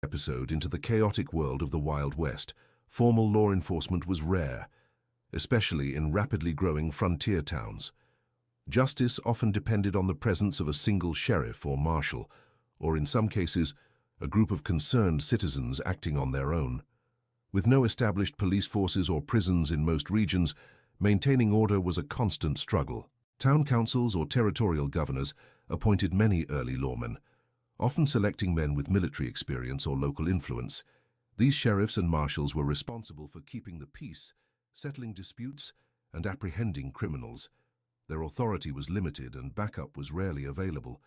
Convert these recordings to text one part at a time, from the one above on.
Episode into the chaotic world of the Wild West, formal law enforcement was rare, especially in rapidly growing frontier towns. Justice often depended on the presence of a single sheriff or marshal, or in some cases, a group of concerned citizens acting on their own. With no established police forces or prisons in most regions, maintaining order was a constant struggle. Town councils or territorial governors appointed many early lawmen, often selecting men with military experience or local influence. These sheriffs and marshals were responsible for keeping the peace, settling disputes, and apprehending criminals. Their authority was limited and backup was rarely available.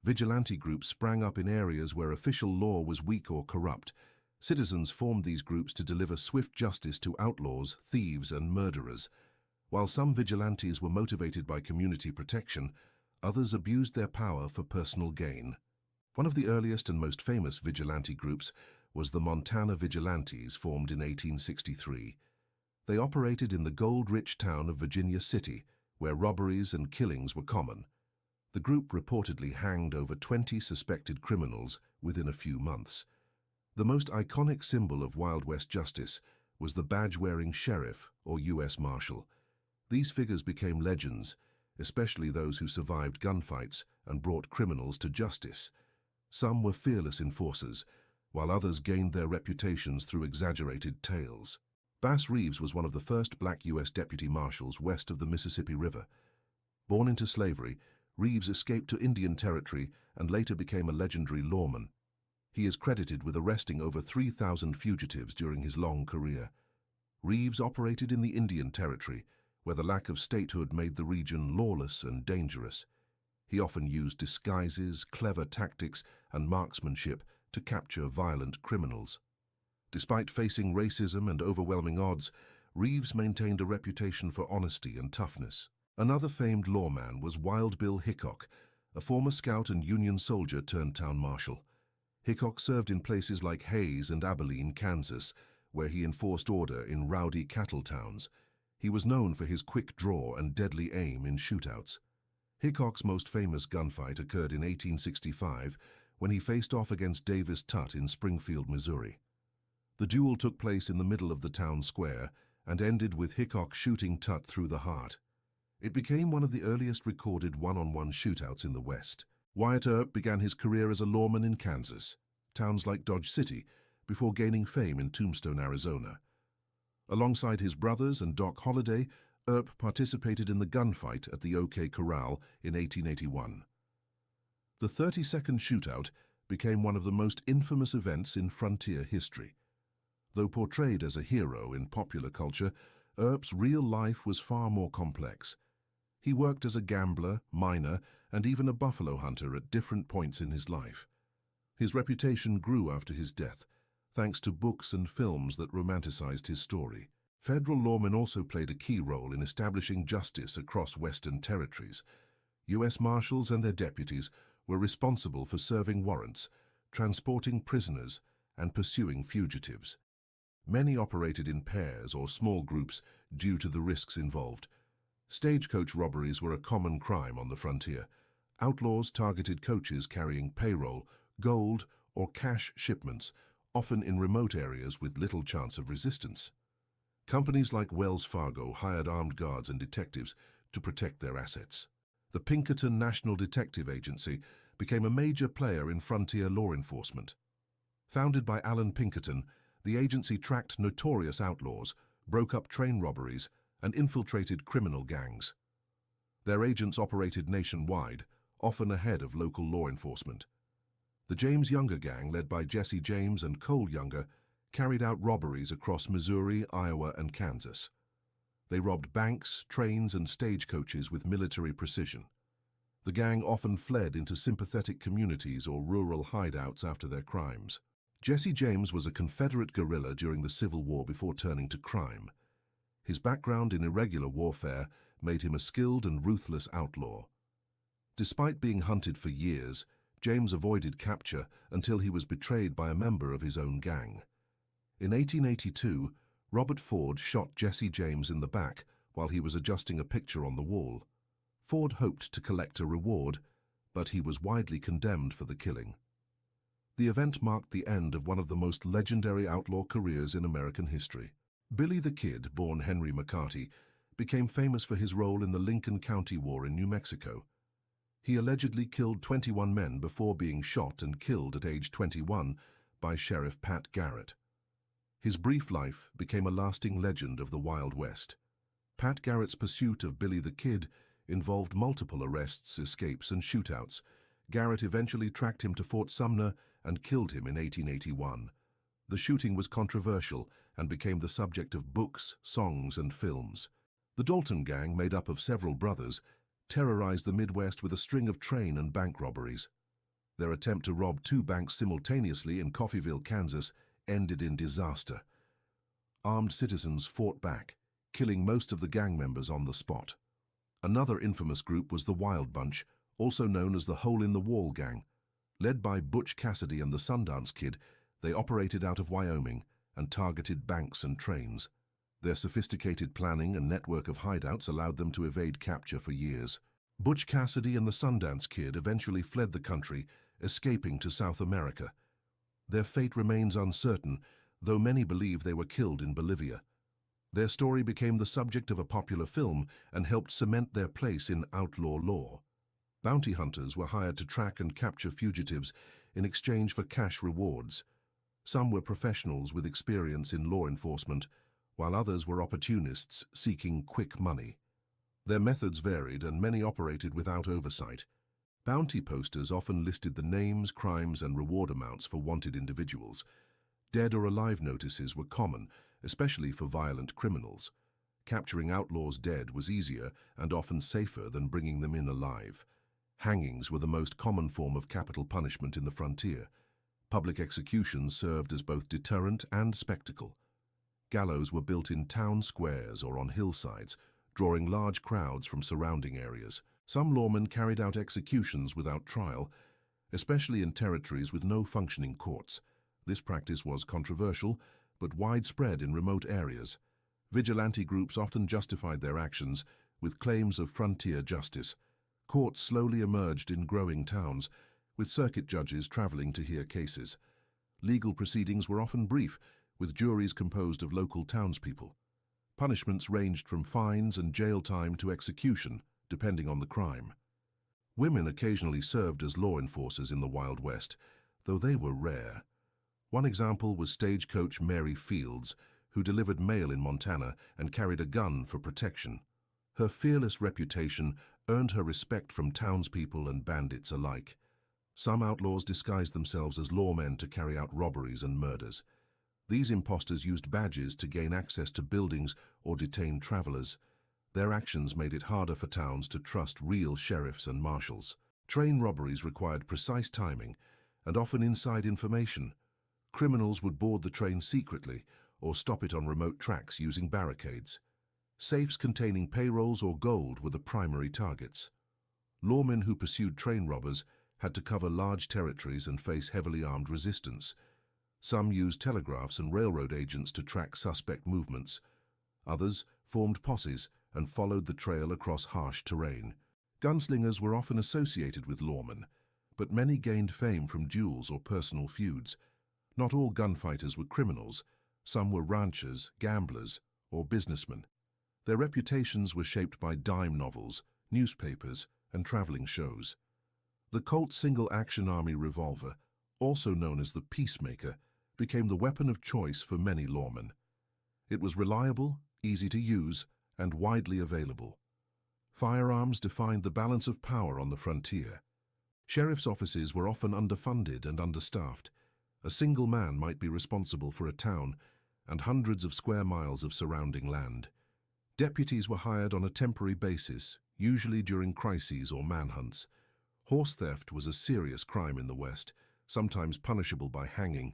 Vigilante groups sprang up in areas where official law was weak or corrupt. Citizens formed these groups to deliver swift justice to outlaws, thieves, and murderers. While some vigilantes were motivated by community protection, others abused their power for personal gain. One of the earliest and most famous vigilante groups was the Montana Vigilantes, formed in 1863. They operated in the gold-rich town of Virginia City, where robberies and killings were common. The group reportedly hanged over 20 suspected criminals within a few months. The most iconic symbol of Wild West justice was the badge-wearing sheriff or U.S. Marshal. These figures became legends, especially those who survived gunfights and brought criminals to justice. Some were fearless enforcers, while others gained their reputations through exaggerated tales. Bass Reeves was one of the first black U.S. deputy marshals west of the Mississippi River. Born into slavery, Reeves escaped to Indian Territory and later became a legendary lawman. He is credited with arresting over 3,000 fugitives during his long career. Reeves operated in the Indian Territory, where the lack of statehood made the region lawless and dangerous. He often used disguises, clever tactics, and marksmanship to capture violent criminals. Despite facing racism and overwhelming odds, Reeves maintained a reputation for honesty and toughness. Another famed lawman was Wild Bill Hickok, a former scout and Union soldier turned town marshal. Hickok served in places like Hays and Abilene, Kansas, where he enforced order in rowdy cattle towns. He was known for his quick draw and deadly aim in shootouts. Hickok's most famous gunfight occurred in 1865 when he faced off against Davis Tutt in Springfield, Missouri. The duel took place in the middle of the town square and ended with Hickok shooting Tutt through the heart. It became one of the earliest recorded one-on-one shootouts in the West. Wyatt Earp began his career as a lawman in Kansas, towns like Dodge City, before gaining fame in Tombstone, Arizona. Alongside his brothers and Doc Holliday, Earp participated in the gunfight at the OK Corral in 1881. The 30-second shootout became one of the most infamous events in frontier history. Though portrayed as a hero in popular culture, Earp's real life was far more complex. He worked as a gambler, miner, and even a buffalo hunter at different points in his life. His reputation grew after his death, thanks to books and films that romanticized his story. Federal lawmen also played a key role in establishing justice across Western territories. U.S. Marshals and their deputies were responsible for serving warrants, transporting prisoners, and pursuing fugitives. Many operated in pairs or small groups due to the risks involved. Stagecoach robberies were a common crime on the frontier. Outlaws targeted coaches carrying payroll, gold, or cash shipments, often in remote areas with little chance of resistance. Companies like Wells Fargo hired armed guards and detectives to protect their assets. The Pinkerton National Detective Agency became a major player in frontier law enforcement. Founded by Alan Pinkerton, the agency tracked notorious outlaws, broke up train robberies, and infiltrated criminal gangs. Their agents operated nationwide, often ahead of local law enforcement. The James Younger Gang, led by Jesse James and Cole Younger, carried out robberies across Missouri, Iowa, and Kansas. They robbed banks, trains, and stagecoaches with military precision. The gang often fled into sympathetic communities or rural hideouts after their crimes. Jesse James was a Confederate guerrilla during the Civil War before turning to crime. His background in irregular warfare made him a skilled and ruthless outlaw. Despite being hunted for years, James avoided capture until he was betrayed by a member of his own gang. In 1882, Robert Ford shot Jesse James in the back while he was adjusting a picture on the wall. Ford hoped to collect a reward, but he was widely condemned for the killing. The event marked the end of one of the most legendary outlaw careers in American history. Billy the Kid, born Henry McCarty, became famous for his role in the Lincoln County War in New Mexico. He allegedly killed 21 men before being shot and killed at age 21 by Sheriff Pat Garrett. His brief life became a lasting legend of the Wild West. Pat Garrett's pursuit of Billy the Kid involved multiple arrests, escapes, and shootouts. Garrett eventually tracked him to Fort Sumner and killed him in 1881. The shooting was controversial and became the subject of books, songs, and films. The Dalton Gang, made up of several brothers, terrorized the Midwest with a string of train and bank robberies. Their attempt to rob 2 banks simultaneously in Coffeyville, Kansas, ended in disaster. Armed citizens fought back, killing most of the gang members on the spot. Another infamous group was the Wild Bunch, also known as the Hole-in-the-Wall Gang. Led by Butch Cassidy and the Sundance Kid, they operated out of Wyoming and targeted banks and trains. Their sophisticated planning and network of hideouts allowed them to evade capture for years. Butch Cassidy and the Sundance Kid eventually fled the country, escaping to South America. Their fate remains uncertain, though many believe they were killed in Bolivia. Their story became the subject of a popular film and helped cement their place in outlaw lore. Bounty hunters were hired to track and capture fugitives in exchange for cash rewards. Some were professionals with experience in law enforcement, while others were opportunists seeking quick money. Their methods varied, and many operated without oversight. Bounty posters often listed the names, crimes, and reward amounts for wanted individuals. Dead or alive notices were common, especially for violent criminals. Capturing outlaws dead was easier and often safer than bringing them in alive. Hangings were the most common form of capital punishment in the frontier. Public executions served as both deterrent and spectacle. Gallows were built in town squares or on hillsides, drawing large crowds from surrounding areas. Some lawmen carried out executions without trial, especially in territories with no functioning courts. This practice was controversial, but widespread in remote areas. Vigilante groups often justified their actions with claims of frontier justice. Courts slowly emerged in growing towns, with circuit judges traveling to hear cases. Legal proceedings were often brief, with juries composed of local townspeople. Punishments ranged from fines and jail time to execution, depending on the crime. Women occasionally served as law enforcers in the Wild West, though they were rare. One example was stagecoach Mary Fields, who delivered mail in Montana and carried a gun for protection. Her fearless reputation earned her respect from townspeople and bandits alike. Some outlaws disguised themselves as lawmen to carry out robberies and murders. These imposters used badges to gain access to buildings or detain travelers. Their actions made it harder for towns to trust real sheriffs and marshals. Train robberies required precise timing and often inside information. Criminals would board the train secretly or stop it on remote tracks using barricades. Safes containing payrolls or gold were the primary targets. Lawmen who pursued train robbers had to cover large territories and face heavily armed resistance. Some used telegraphs and railroad agents to track suspect movements. Others formed posses and followed the trail across harsh terrain. Gunslingers were often associated with lawmen, but many gained fame from duels or personal feuds. Not all gunfighters were criminals. Some were ranchers, gamblers, or businessmen. Their reputations were shaped by dime novels, newspapers, and traveling shows. The Colt single-action army revolver, also known as the Peacemaker, became the weapon of choice for many lawmen. It was reliable, easy to use, and widely available. Firearms defined the balance of power on the frontier. Sheriff's offices were often underfunded and understaffed. A single man might be responsible for a town and hundreds of square miles of surrounding land. Deputies were hired on a temporary basis, usually during crises or manhunts. Horse theft was a serious crime in the West, sometimes punishable by hanging.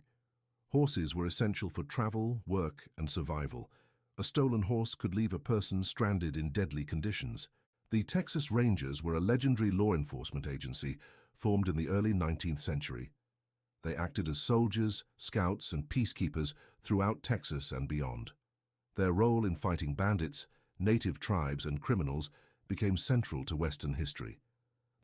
Horses were essential for travel, work, and survival. A stolen horse could leave a person stranded in deadly conditions. The Texas Rangers were a legendary law enforcement agency formed in the early 19th century. They acted as soldiers, scouts, and peacekeepers throughout Texas and beyond. Their role in fighting bandits, native tribes, and criminals became central to Western history.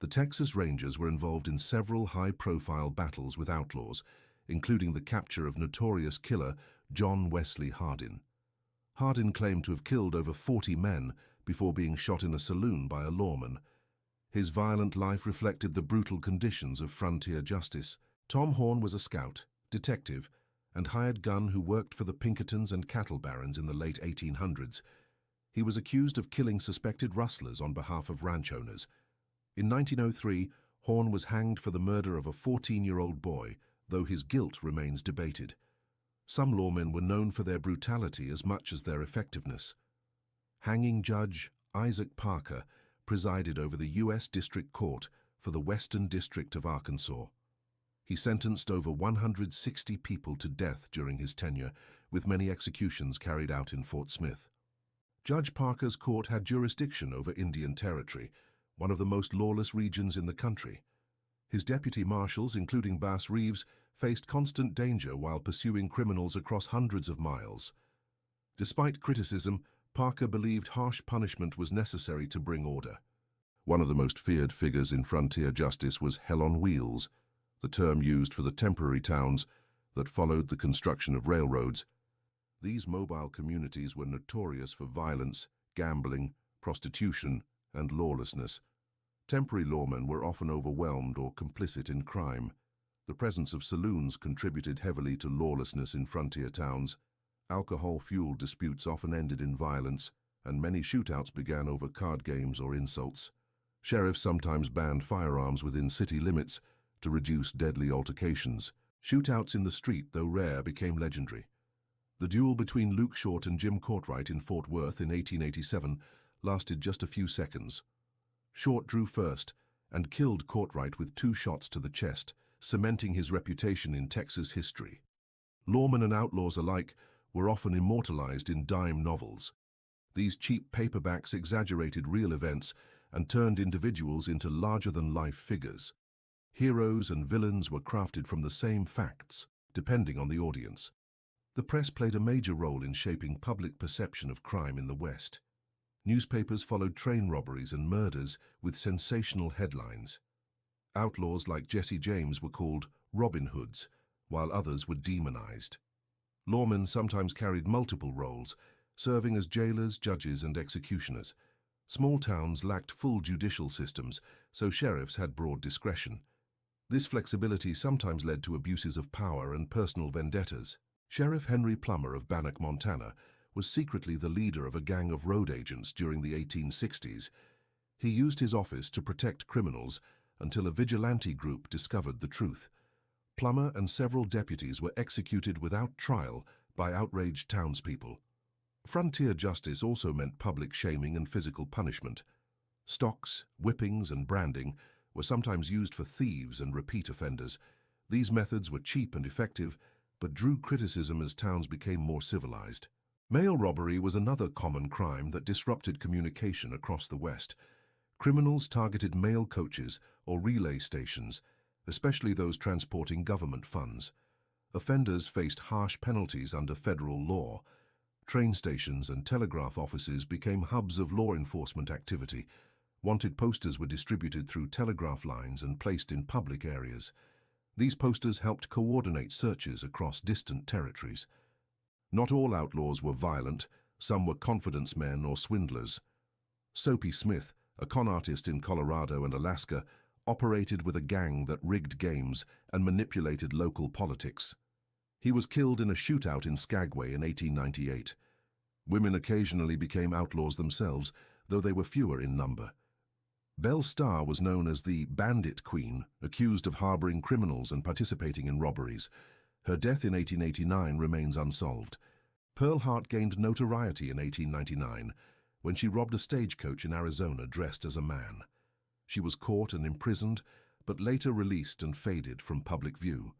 The Texas Rangers were involved in several high-profile battles with outlaws, including the capture of notorious killer John Wesley Hardin. Hardin claimed to have killed over 40 men before being shot in a saloon by a lawman. His violent life reflected the brutal conditions of frontier justice. Tom Horn was a scout, detective, and hired gun who worked for the Pinkertons and cattle barons in the late 1800s. He was accused of killing suspected rustlers on behalf of ranch owners. In 1903, Horn was hanged for the murder of a 14-year-old boy, though his guilt remains debated. Some lawmen were known for their brutality as much as their effectiveness. Hanging Judge Isaac Parker presided over the U.S. District Court for the Western District of Arkansas. He sentenced over 160 people to death during his tenure, with many executions carried out in Fort Smith. Judge Parker's court had jurisdiction over Indian Territory, one of the most lawless regions in the country. His deputy marshals, including Bass Reeves, faced constant danger while pursuing criminals across hundreds of miles. Despite criticism, Parker believed harsh punishment was necessary to bring order. One of the most feared figures in frontier justice was Hell on Wheels, the term used for the temporary towns that followed the construction of railroads. These mobile communities were notorious for violence, gambling, prostitution, and lawlessness. Temporary lawmen were often overwhelmed or complicit in crime. The presence of saloons contributed heavily to lawlessness in frontier towns. Alcohol-fueled disputes often ended in violence, and many shootouts began over card games or insults. Sheriffs sometimes banned firearms within city limits to reduce deadly altercations. Shootouts in the street, though rare, became legendary. The duel between Luke Short and Jim Courtwright in Fort Worth in 1887 lasted just a few seconds. Short drew first and killed Courtwright with 2 shots to the chest, cementing his reputation in Texas history. Lawmen and outlaws alike were often immortalized in dime novels. These cheap paperbacks exaggerated real events and turned individuals into larger-than-life figures. Heroes and villains were crafted from the same facts, depending on the audience. The press played a major role in shaping public perception of crime in the West. Newspapers followed train robberies and murders with sensational headlines. Outlaws like Jesse James were called Robin Hoods, while others were demonized. Lawmen sometimes carried multiple roles, serving as jailers, judges, and executioners. Small towns lacked full judicial systems, so sheriffs had broad discretion. This flexibility sometimes led to abuses of power and personal vendettas. Sheriff Henry Plummer of Bannock, Montana, was secretly the leader of a gang of road agents during the 1860s. He used his office to protect criminals until a vigilante group discovered the truth. Plummer and several deputies were executed without trial by outraged townspeople. Frontier justice also meant public shaming and physical punishment. Stocks, whippings, and branding were sometimes used for thieves and repeat offenders. These methods were cheap and effective, but drew criticism as towns became more civilized. Mail robbery was another common crime that disrupted communication across the West. Criminals targeted mail coaches or relay stations, especially those transporting government funds. Offenders faced harsh penalties under federal law. Train stations and telegraph offices became hubs of law enforcement activity. Wanted posters were distributed through telegraph lines and placed in public areas. These posters helped coordinate searches across distant territories. Not all outlaws were violent. Some were confidence men or swindlers. Soapy Smith, a con artist in Colorado and Alaska, operated with a gang that rigged games and manipulated local politics. He was killed in a shootout in Skagway in 1898. Women occasionally became outlaws themselves, though they were fewer in number. Belle Starr was known as the Bandit Queen, accused of harboring criminals and participating in robberies. Her death in 1889 remains unsolved. Pearl Hart gained notoriety in 1899 when she robbed a stagecoach in Arizona dressed as a man. She was caught and imprisoned, but later released and faded from public view.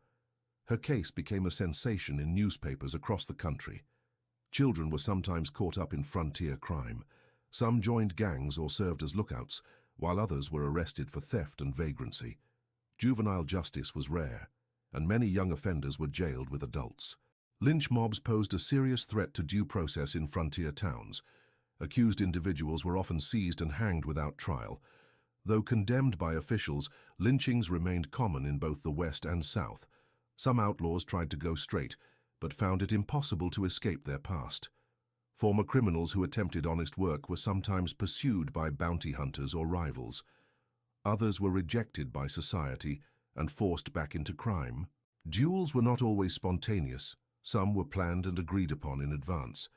Her case became a sensation in newspapers across the country. Children were sometimes caught up in frontier crime. Some joined gangs or served as lookouts, while others were arrested for theft and vagrancy. Juvenile justice was rare, and many young offenders were jailed with adults. Lynch mobs posed a serious threat to due process in frontier towns. Accused individuals were often seized and hanged without trial. Though condemned by officials, lynchings remained common in both the West and South. Some outlaws tried to go straight, but found it impossible to escape their past. Former criminals who attempted honest work were sometimes pursued by bounty hunters or rivals. Others were rejected by society and forced back into crime. Duels were not always spontaneous. Some were planned and agreed upon in advance.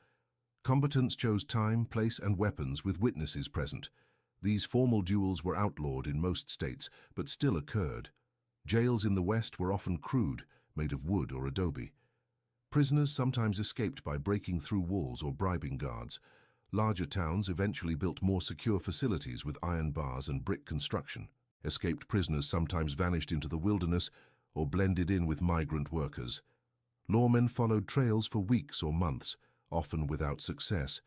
Combatants chose time, place, and weapons with witnesses present. These formal duels were outlawed in most states, but still occurred. Jails in the West were often crude, made of wood or adobe. Prisoners sometimes escaped by breaking through walls or bribing guards. Larger towns eventually built more secure facilities with iron bars and brick construction. Escaped prisoners sometimes vanished into the wilderness or blended in with migrant workers. Lawmen followed trails for weeks or months, often without success.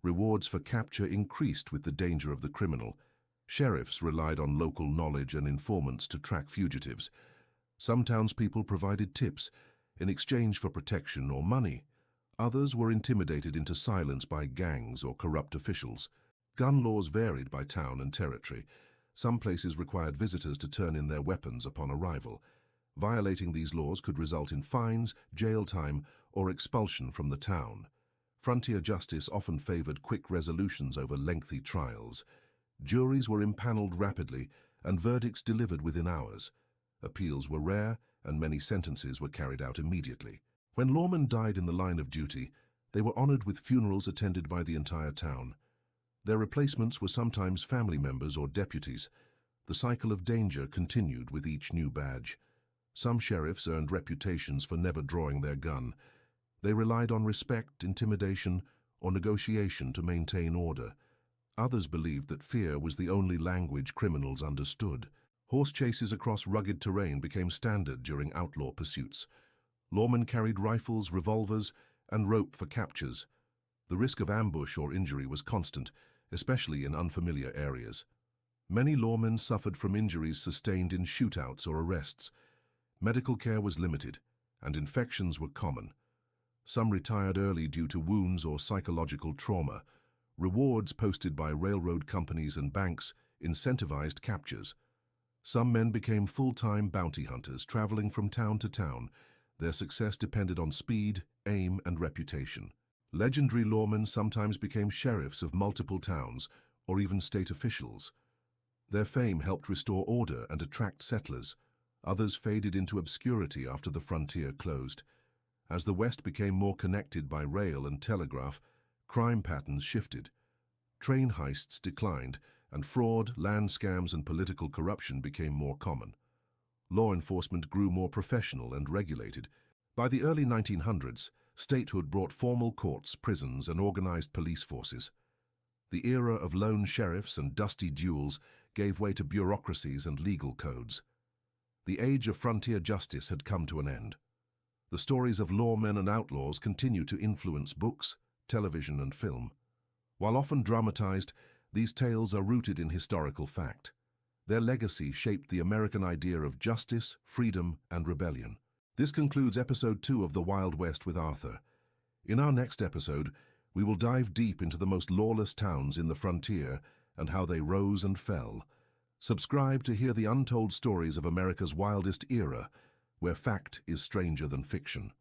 Rewards for capture increased with the danger of the criminal. Sheriffs relied on local knowledge and informants to track fugitives. Some townspeople provided tips in exchange for protection or money. Others were intimidated into silence by gangs or corrupt officials. Gun laws varied by town and territory. Some places required visitors to turn in their weapons upon arrival. Violating these laws could result in fines, jail time, or expulsion from the town. Frontier justice often favored quick resolutions over lengthy trials. Juries were impaneled rapidly, and verdicts delivered within hours. Appeals were rare, and many sentences were carried out immediately. When lawmen died in the line of duty, they were honored with funerals attended by the entire town. Their replacements were sometimes family members or deputies. The cycle of danger continued with each new badge. Some sheriffs earned reputations for never drawing their gun. They relied on respect, intimidation, or negotiation to maintain order. Others believed that fear was the only language criminals understood. Horse chases across rugged terrain became standard during outlaw pursuits. Lawmen carried rifles, revolvers, and rope for captures. The risk of ambush or injury was constant, especially in unfamiliar areas. Many lawmen suffered from injuries sustained in shootouts or arrests. Medical care was limited, and infections were common. Some retired early due to wounds or psychological trauma. Rewards posted by railroad companies and banks incentivized captures. Some men became full-time bounty hunters, traveling from town to town. Their success depended on speed, aim, and reputation. Legendary lawmen sometimes became sheriffs of multiple towns, or even state officials. Their fame helped restore order and attract settlers. Others faded into obscurity after the frontier closed. As the West became more connected by rail and telegraph, crime patterns shifted. Train heists declined, and fraud, land scams, and political corruption became more common. Law enforcement grew more professional and regulated. By the early 1900s, statehood brought formal courts, prisons, and organized police forces. The era of lone sheriffs and dusty duels gave way to bureaucracies and legal codes. The age of frontier justice had come to an end. The stories of lawmen and outlaws continue to influence books, television, and film. While often dramatized, these tales are rooted in historical fact. Their legacy shaped the American idea of justice, freedom, and rebellion. This concludes episode 2 of The Wild West with Arthur. In our next episode, we will dive deep into the most lawless towns in the frontier and how they rose and fell. Subscribe to hear the untold stories of America's wildest era, where fact is stranger than fiction.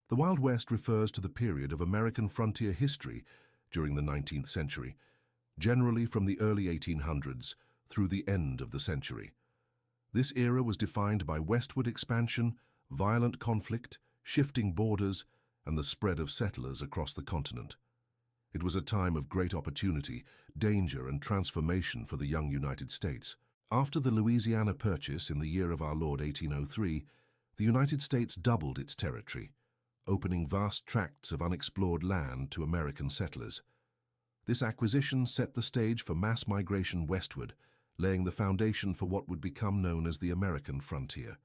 The Wild West refers to the period of American frontier history during the 19th century, generally from the early 1800s through the end of the century. This era was defined by westward expansion, violent conflict, shifting borders, and the spread of settlers across the continent. It was a time of great opportunity, danger, and transformation for the young United States. After the Louisiana Purchase in the year of our Lord 1803, the United States doubled its territory, opening vast tracts of unexplored land to American settlers. This acquisition set the stage for mass migration westward, laying the foundation for what would become known as the American frontier.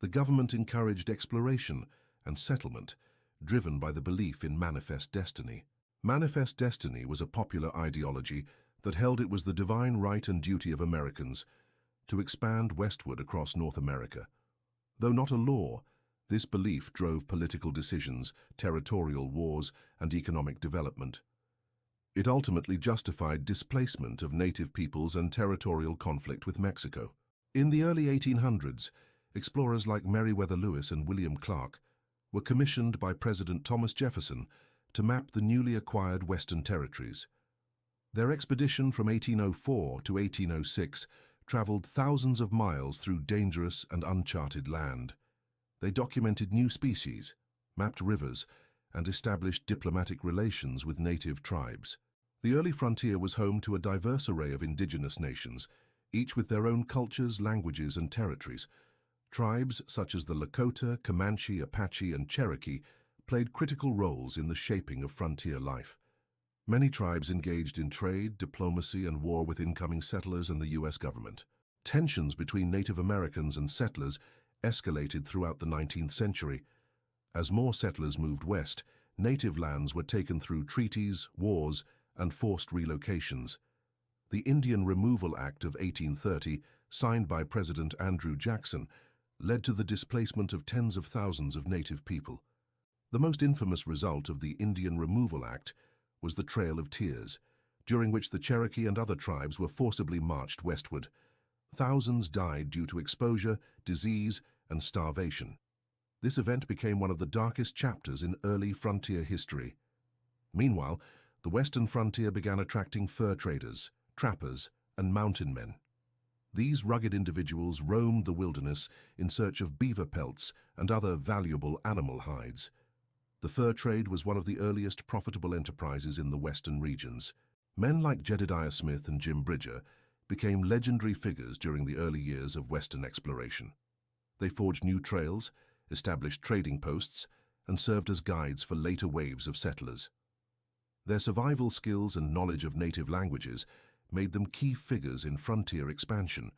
The government encouraged exploration and settlement, driven by the belief in manifest destiny. Manifest destiny was a popular ideology that held it was the divine right and duty of Americans to expand westward across North America. Though not a law, this belief drove political decisions, territorial wars, and economic development. It ultimately justified displacement of native peoples and territorial conflict with Mexico. In the early 1800s, explorers like Meriwether Lewis and William Clark were commissioned by President Thomas Jefferson to map the newly acquired Western territories. Their expedition from 1804 to 1806 traveled thousands of miles through dangerous and uncharted land. They documented new species, mapped rivers, and established diplomatic relations with native tribes. The early frontier was home to a diverse array of indigenous nations, each with their own cultures, languages, and territories. Tribes such as the Lakota, Comanche, Apache, and Cherokee played critical roles in the shaping of frontier life. Many tribes engaged in trade, diplomacy, and war with incoming settlers and the U.S. government. Tensions between Native Americans and settlers escalated throughout the 19th century. As more settlers moved west, native lands were taken through treaties, wars, and forced relocations. The Indian Removal Act of 1830, signed by President Andrew Jackson, led to the displacement of tens of thousands of native people. The most infamous result of the Indian Removal Act was the Trail of Tears, during which the Cherokee and other tribes were forcibly marched westward. Thousands died due to exposure, disease, and starvation. This event became one of the darkest chapters in early frontier history. Meanwhile, the western frontier began attracting fur traders, trappers, and mountain men. These rugged individuals roamed the wilderness in search of beaver pelts and other valuable animal hides. The fur trade was one of the earliest profitable enterprises in the western regions. Men like Jedediah Smith and Jim Bridger became legendary figures during the early years of western exploration. They forged new trails, established trading posts, and served as guides for later waves of settlers. Their survival skills and knowledge of native languages made them key figures in frontier expansion.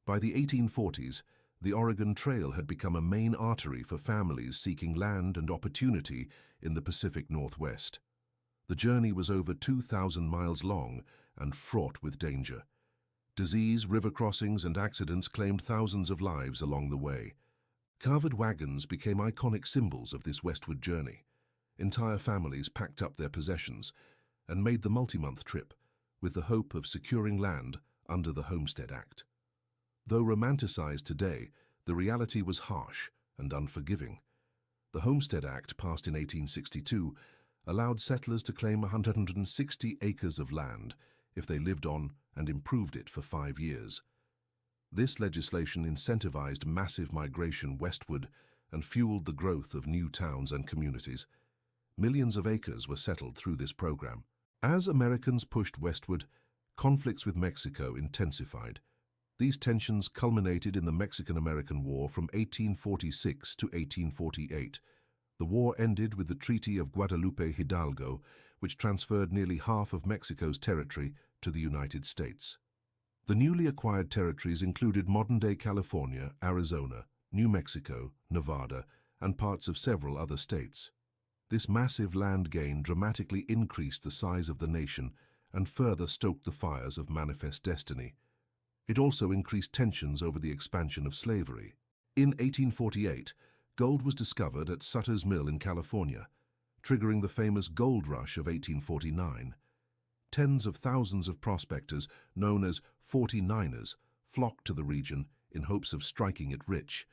By the 1840s, the Oregon Trail had become a main artery for families seeking land and opportunity in the Pacific Northwest. The journey was over 2,000 miles long and fraught with danger. Disease, river crossings, and accidents claimed thousands of lives along the way. Covered wagons became iconic symbols of this westward journey. Entire families packed up their possessions and made the multi-month trip with the hope of securing land under the Homestead Act. Though romanticized today, the reality was harsh and unforgiving. The Homestead Act, passed in 1862, allowed settlers to claim 160 acres of land if they lived on and improved it for 5 years. This legislation incentivized massive migration westward and fueled the growth of new towns and communities. Millions of acres were settled through this program. As Americans pushed westward, conflicts with Mexico intensified. These tensions culminated in the Mexican-American War from 1846 to 1848. The war ended with the Treaty of Guadalupe Hidalgo, which transferred nearly half of Mexico's territory to the United States. The newly acquired territories included modern-day California, Arizona, New Mexico, Nevada, and parts of several other states. This massive land gain dramatically increased the size of the nation and further stoked the fires of manifest destiny. It also increased tensions over the expansion of slavery. In 1848, gold was discovered at Sutter's Mill in California, triggering the famous gold rush of 1849. Tens of thousands of prospectors, known as 49ers, flocked to the region in hopes of striking it rich.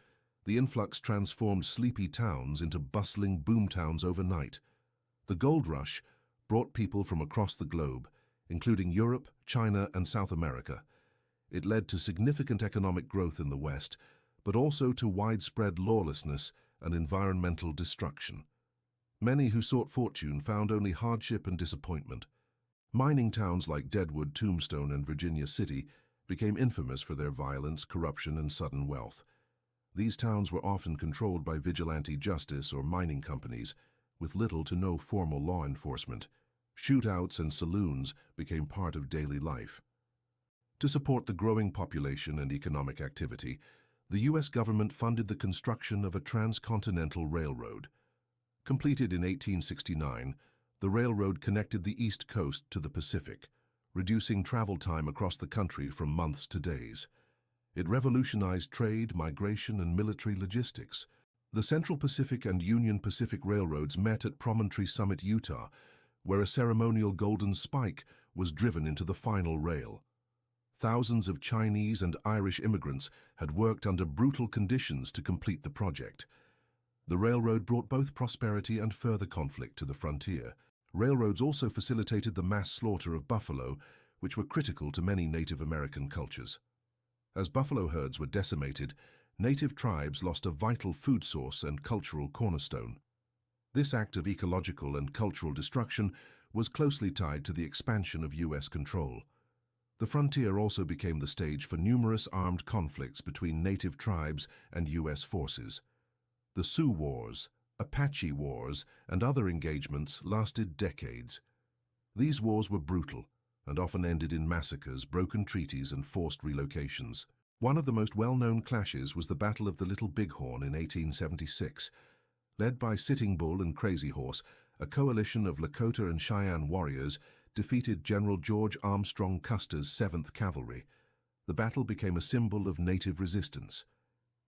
The influx transformed sleepy towns into bustling boomtowns overnight. The gold rush brought people from across the globe, including Europe, China, and South America. It led to significant economic growth in the West, but also to widespread lawlessness and environmental destruction. Many who sought fortune found only hardship and disappointment. Mining towns like Deadwood, Tombstone, and Virginia City became infamous for their violence, corruption, and sudden wealth. These towns were often controlled by vigilante justice or mining companies, with little to no formal law enforcement. Shootouts and saloons became part of daily life. To support the growing population and economic activity, the U.S. government funded the construction of a transcontinental railroad. Completed in 1869, the railroad connected the East Coast to the Pacific, reducing travel time across the country from months to days. It revolutionized trade, migration, and military logistics. The Central Pacific and Union Pacific Railroads met at Promontory Summit, Utah, where a ceremonial golden spike was driven into the final rail. Thousands of Chinese and Irish immigrants had worked under brutal conditions to complete the project. The railroad brought both prosperity and further conflict to the frontier. Railroads also facilitated the mass slaughter of buffalo, which were critical to many Native American cultures. As buffalo herds were decimated, native tribes lost a vital food source and cultural cornerstone. This act of ecological and cultural destruction was closely tied to the expansion of U.S. control. The frontier also became the stage for numerous armed conflicts between native tribes and U.S. forces. The Sioux Wars, Apache Wars, and other engagements lasted decades. These wars were brutal and often ended in massacres, broken treaties, and forced relocations. One of the most well-known clashes was the Battle of the Little Bighorn in 1876. Led by Sitting Bull and Crazy Horse, a coalition of Lakota and Cheyenne warriors defeated General George Armstrong Custer's 7th Cavalry. The battle became a symbol of native resistance.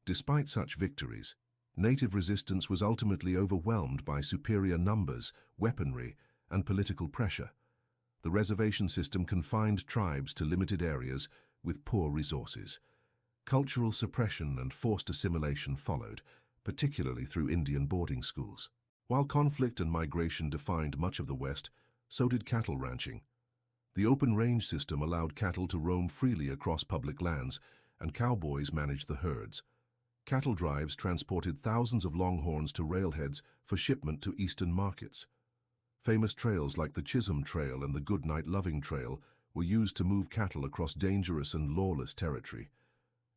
Despite such victories, native resistance was ultimately overwhelmed by superior numbers, weaponry, and political pressure. The reservation system confined tribes to limited areas with poor resources. Cultural suppression and forced assimilation followed, particularly through Indian boarding schools. While conflict and migration defined much of the West, so did cattle ranching. The open range system allowed cattle to roam freely across public lands, and cowboys managed the herds. Cattle drives transported thousands of longhorns to railheads for shipment to eastern markets. Famous trails like the Chisholm Trail and the Goodnight Loving Trail were used to move cattle across dangerous and lawless territory.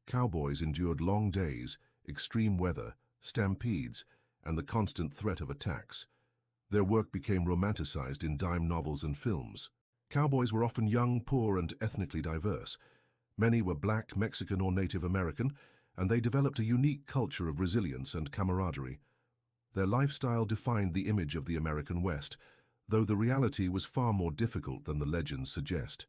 Cowboys endured long days, extreme weather, stampedes, and the constant threat of attacks. Their work became romanticized in dime novels and films. Cowboys were often young, poor, and ethnically diverse. Many were Black, Mexican, or Native American, and they developed a unique culture of resilience and camaraderie. Their lifestyle defined the image of the American West, though the reality was far more difficult than the legends suggest.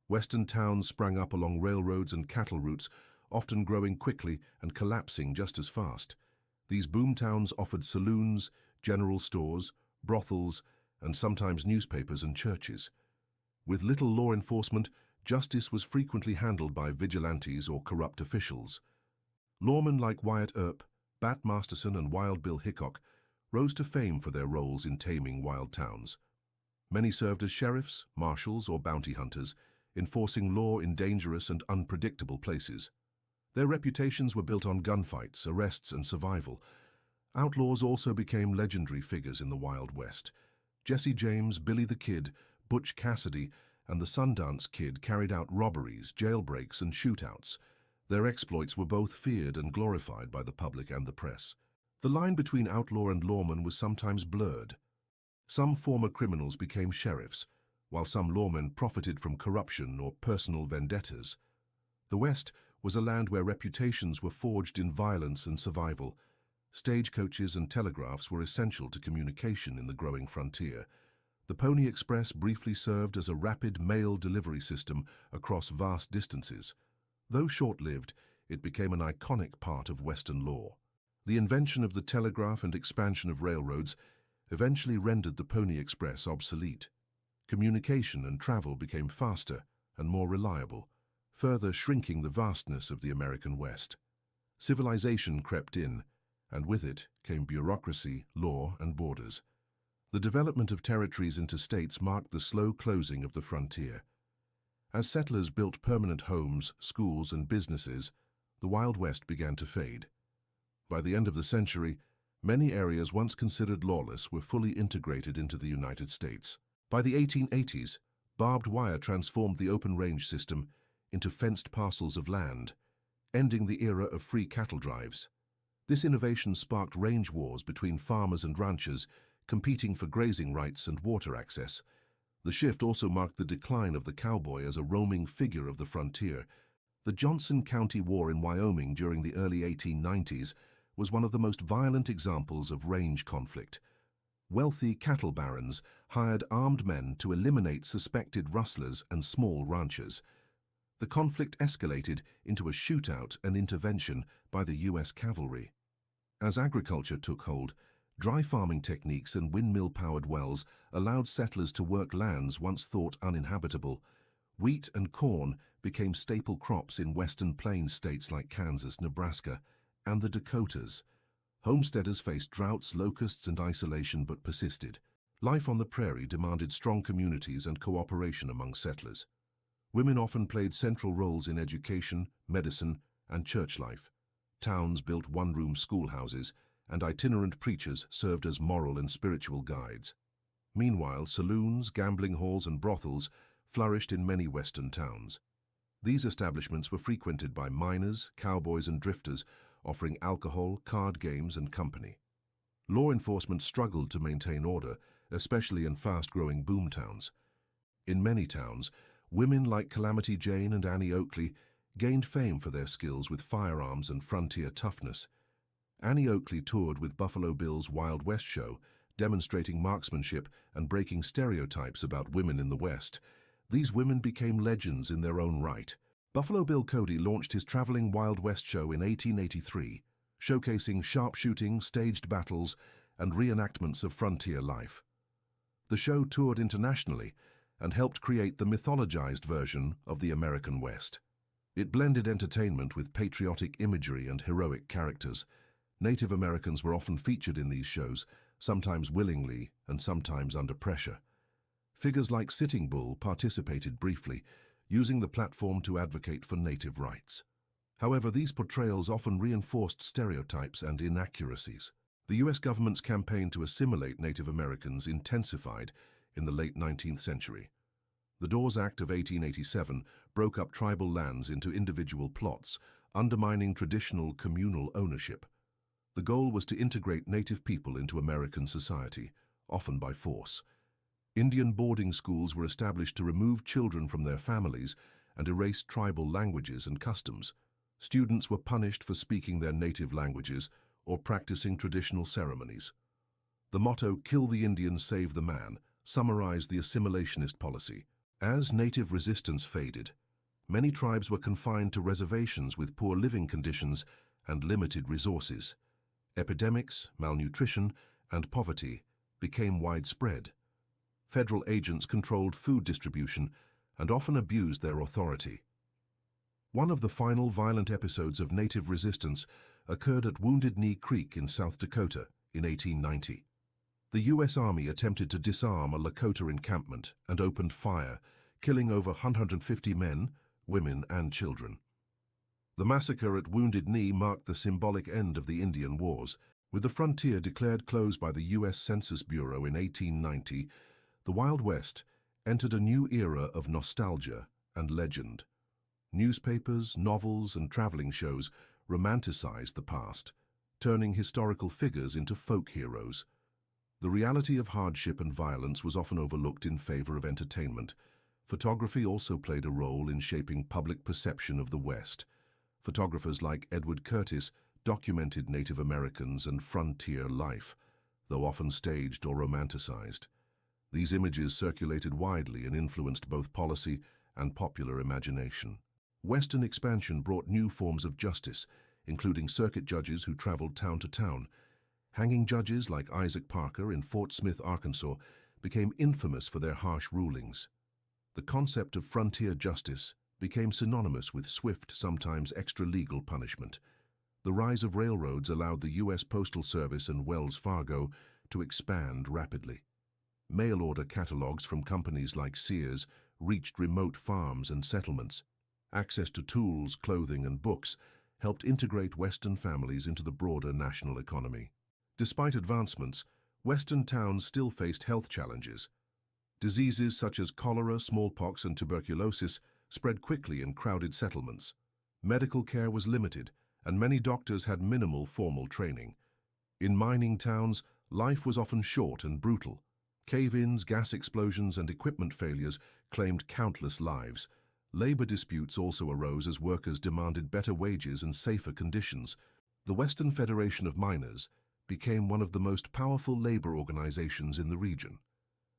Western towns sprang up along railroads and cattle routes, often growing quickly and collapsing just as fast. These boomtowns offered saloons, general stores, brothels, and sometimes newspapers and churches. With little law enforcement, justice was frequently handled by vigilantes or corrupt officials. Lawmen like Wyatt Earp, Bat Masterson, and Wild Bill Hickok rose to fame for their roles in taming wild towns. Many served as sheriffs, marshals, or bounty hunters, enforcing law in dangerous and unpredictable places. Their reputations were built on gunfights, arrests, and survival. Outlaws also became legendary figures in the Wild West. Jesse James, Billy the Kid, Butch Cassidy, and the Sundance Kid carried out robberies, jailbreaks, and shootouts. Their exploits were both feared and glorified by the public and the press. The line between outlaw and lawman was sometimes blurred. Some former criminals became sheriffs, while some lawmen profited from corruption or personal vendettas. The West was a land where reputations were forged in violence and survival. Stagecoaches and telegraphs were essential to communication in the growing frontier. The Pony Express briefly served as a rapid mail delivery system across vast distances. Though short-lived, it became an iconic part of Western law. The invention of the telegraph and expansion of railroads eventually rendered the Pony Express obsolete. Communication and travel became faster and more reliable, further shrinking the vastness of the American West. Civilization crept in, and with it came bureaucracy, law, and borders. The development of territories into states marked the slow closing of the frontier. As settlers built permanent homes, schools, and businesses, the Wild West began to fade. By the end of the century, many areas once considered lawless were fully integrated into the United States. By the 1880s, barbed wire transformed the open range system into fenced parcels of land, ending the era of free cattle drives. This innovation sparked range wars between farmers and ranchers, competing for grazing rights and water access. The shift also marked the decline of the cowboy as a roaming figure of the frontier. The Johnson County War in Wyoming during the early 1890s was one of the most violent examples of range conflict. Wealthy cattle barons hired armed men to eliminate suspected rustlers and small ranchers. The conflict escalated into a shootout and intervention by the U.S. cavalry. As agriculture took hold, Dry farming techniques and windmill-powered wells allowed settlers to work lands once thought uninhabitable. Wheat and corn became staple crops in western plains states like Kansas, Nebraska, and the Dakotas. Homesteaders faced droughts, locusts, and isolation but persisted. Life on the prairie demanded strong communities and cooperation among settlers. Women often played central roles in education, medicine, and church life. Towns built one-room schoolhouses, and itinerant preachers served as moral and spiritual guides. Meanwhile, saloons, gambling halls, and brothels flourished in many western towns. These establishments were frequented by miners, cowboys, and drifters, offering alcohol, card games, and company. Law enforcement struggled to maintain order, especially in fast-growing boomtowns. In many towns, women like Calamity Jane and Annie Oakley gained fame for their skills with firearms and frontier toughness. Annie Oakley toured with Buffalo Bill's Wild West show, demonstrating marksmanship and breaking stereotypes about women in the West. These women became legends in their own right. Buffalo Bill Cody launched his traveling Wild West show in 1883, showcasing sharpshooting, staged battles, and reenactments of frontier life. The show toured internationally and helped create the mythologized version of the American West. It blended entertainment with patriotic imagery and heroic characters. Native Americans were often featured in these shows, sometimes willingly and sometimes under pressure. Figures like Sitting Bull participated briefly, using the platform to advocate for native rights. However, these portrayals often reinforced stereotypes and inaccuracies. The U.S. government's campaign to assimilate Native Americans intensified in the late 19th century. The Dawes Act of 1887 broke up tribal lands into individual plots, undermining traditional communal ownership. The goal was to integrate Native people into American society, often by force. Indian boarding schools were established to remove children from their families and erase tribal languages and customs. Students were punished for speaking their native languages or practicing traditional ceremonies. The motto, "Kill the Indian, save the man," summarized the assimilationist policy. As native resistance faded, many tribes were confined to reservations with poor living conditions and limited resources. Epidemics, malnutrition, and poverty became widespread. Federal agents controlled food distribution and often abused their authority. One of the final violent episodes of native resistance occurred at Wounded Knee Creek in South Dakota in 1890. The U.S. Army attempted to disarm a Lakota encampment and opened fire, killing over 150 men, women, and children. The massacre at Wounded Knee marked the symbolic end of the Indian Wars. With the frontier declared closed by the U.S. Census Bureau in 1890, the Wild West entered a new era of nostalgia and legend. Newspapers, novels, and traveling shows romanticized the past, turning historical figures into folk heroes. The reality of hardship and violence was often overlooked in favor of entertainment. Photography also played a role in shaping public perception of the West. Photographers like Edward Curtis documented Native Americans and frontier life, though often staged or romanticized. These images circulated widely and influenced both policy and popular imagination. Western expansion brought new forms of justice, including circuit judges who traveled town to town. Hanging judges like Isaac Parker in Fort Smith, Arkansas, became infamous for their harsh rulings. The concept of frontier justice became synonymous with swift, sometimes extra-legal punishment. The rise of railroads allowed the U.S. Postal Service and Wells Fargo to expand rapidly. Mail-order catalogs from companies like Sears reached remote farms and settlements. Access to tools, clothing, and books helped integrate Western families into the broader national economy. Despite advancements, Western towns still faced health challenges. Diseases such as cholera, smallpox, and tuberculosis spread quickly in crowded settlements. Medical care was limited, and many doctors had minimal formal training. In mining towns, life was often short and brutal. Cave-ins, gas explosions, and equipment failures claimed countless lives. Labor disputes also arose as workers demanded better wages and safer conditions. The Western Federation of Miners became one of the most powerful labor organizations in the region.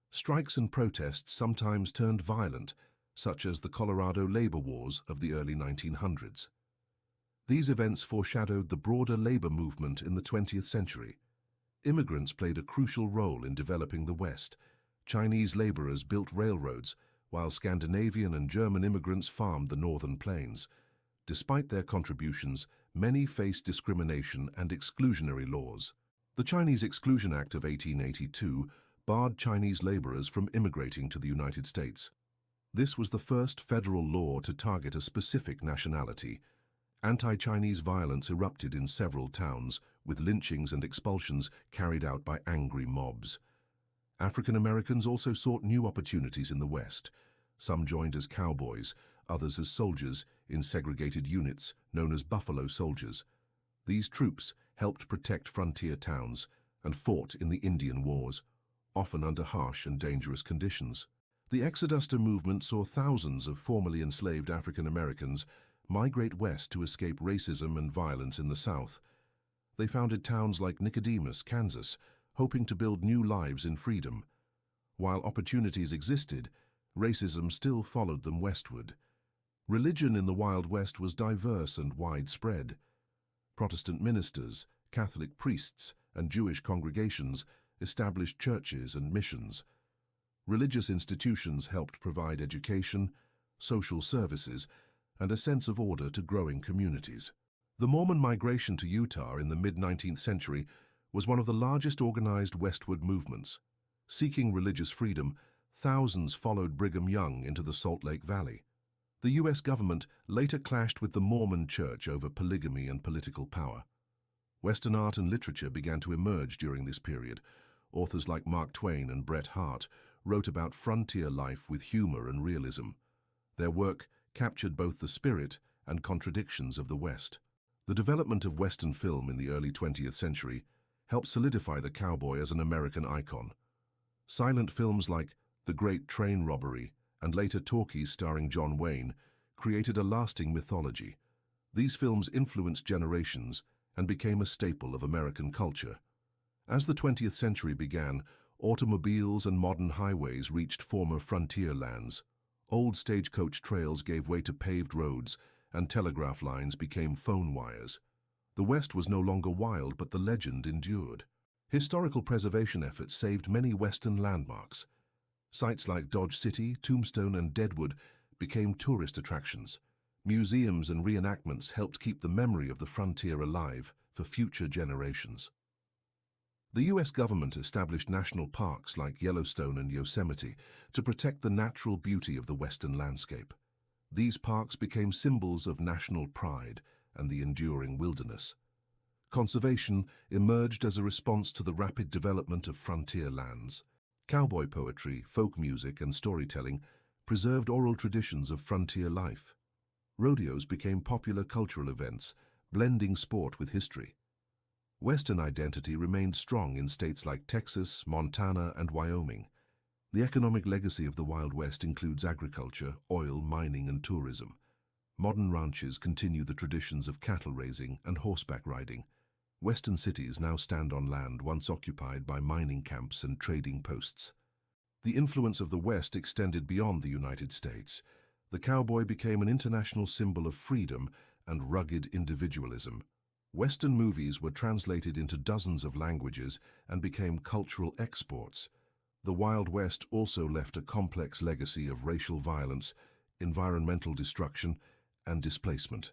Strikes and protests sometimes turned violent, such as the Colorado labor wars of the early 1900s. These events foreshadowed the broader labor movement in the 20th century. Immigrants played a crucial role in developing the West. Chinese laborers built railroads, while Scandinavian and German immigrants farmed the northern plains. Despite their contributions, many faced discrimination and exclusionary laws. The Chinese Exclusion Act of 1882 barred Chinese laborers from immigrating to the United States. This was the first federal law to target a specific nationality. Anti-Chinese violence erupted in several towns, with lynchings and expulsions carried out by angry mobs. African Americans also sought new opportunities in the West. Some joined as cowboys, others as soldiers in segregated units known as Buffalo Soldiers. These troops helped protect frontier towns and fought in the Indian Wars, often under harsh and dangerous conditions. The Exodus movement saw thousands of formerly enslaved African Americans migrate west to escape racism and violence in the South. They founded towns like Nicodemus, Kansas, hoping to build new lives in freedom. While opportunities existed, racism still followed them westward. Religion in the Wild West was diverse and widespread. Protestant ministers, Catholic priests, and Jewish congregations established churches and missions. Religious institutions helped provide education, social services, and a sense of order to growing communities. The Mormon migration to Utah in the mid-19th century was one of the largest organized westward movements. Seeking religious freedom, thousands followed Brigham Young into the Salt Lake Valley. The U.S. government later clashed with the Mormon Church over polygamy and political power. Western art and literature began to emerge during this period. Authors like Mark Twain and Bret Harte wrote about frontier life with humor and realism. Their work captured both the spirit and contradictions of the West. The development of Western film in the early 20th century helped solidify the cowboy as an American icon. Silent films like The Great Train Robbery and later talkies starring John Wayne created a lasting mythology. These films influenced generations and became a staple of American culture. As the 20th century began, automobiles and modern highways reached former frontier lands. Old stagecoach trails gave way to paved roads, and telegraph lines became phone wires. The West was no longer wild, but the legend endured. Historical preservation efforts saved many Western landmarks. Sites like Dodge City, Tombstone, and Deadwood became tourist attractions. Museums and reenactments helped keep the memory of the frontier alive for future generations. The U.S. government established national parks like Yellowstone and Yosemite to protect the natural beauty of the Western landscape. These parks became symbols of national pride and the enduring wilderness. Conservation emerged as a response to the rapid development of frontier lands. Cowboy poetry, folk music, and storytelling preserved oral traditions of frontier life. Rodeos became popular cultural events, blending sport with history. Western identity remained strong in states like Texas, Montana, and Wyoming. The economic legacy of the Wild West includes agriculture, oil, mining, and tourism. Modern ranches continue the traditions of cattle raising and horseback riding. Western cities now stand on land once occupied by mining camps and trading posts. The influence of the West extended beyond the United States. The cowboy became an international symbol of freedom and rugged individualism. Western movies were translated into dozens of languages and became cultural exports. The Wild West also left a complex legacy of racial violence, environmental destruction, and displacement.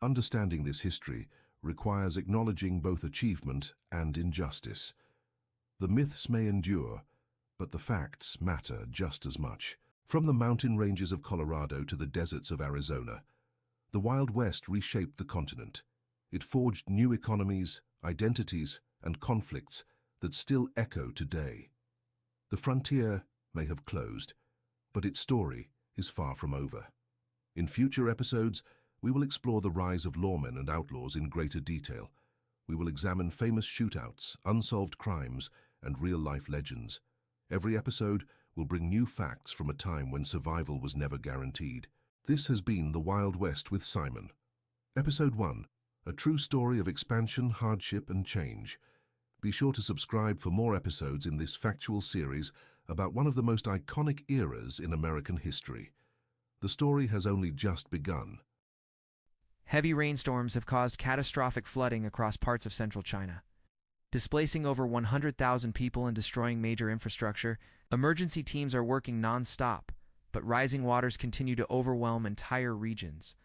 Understanding this history requires acknowledging both achievement and injustice. The myths may endure, but the facts matter just as much. From the mountain ranges of Colorado to the deserts of Arizona, the Wild West reshaped the continent. It forged new economies, identities, and conflicts that still echo today. The frontier may have closed, but its story is far from over. In future episodes, we will explore the rise of lawmen and outlaws in greater detail. We will examine famous shootouts, unsolved crimes, and real-life legends. Every episode will bring new facts from a time when survival was never guaranteed. This has been The Wild West with Simon. Episode 1. A true story of expansion, hardship, and change. Be sure to subscribe for more episodes in this factual series about one of the most iconic eras in American history. The story has only just begun. Heavy rainstorms have caused catastrophic flooding across parts of central China. Displacing over 100,000 people and destroying major infrastructure, emergency teams are working non-stop, but rising waters continue to overwhelm entire regions.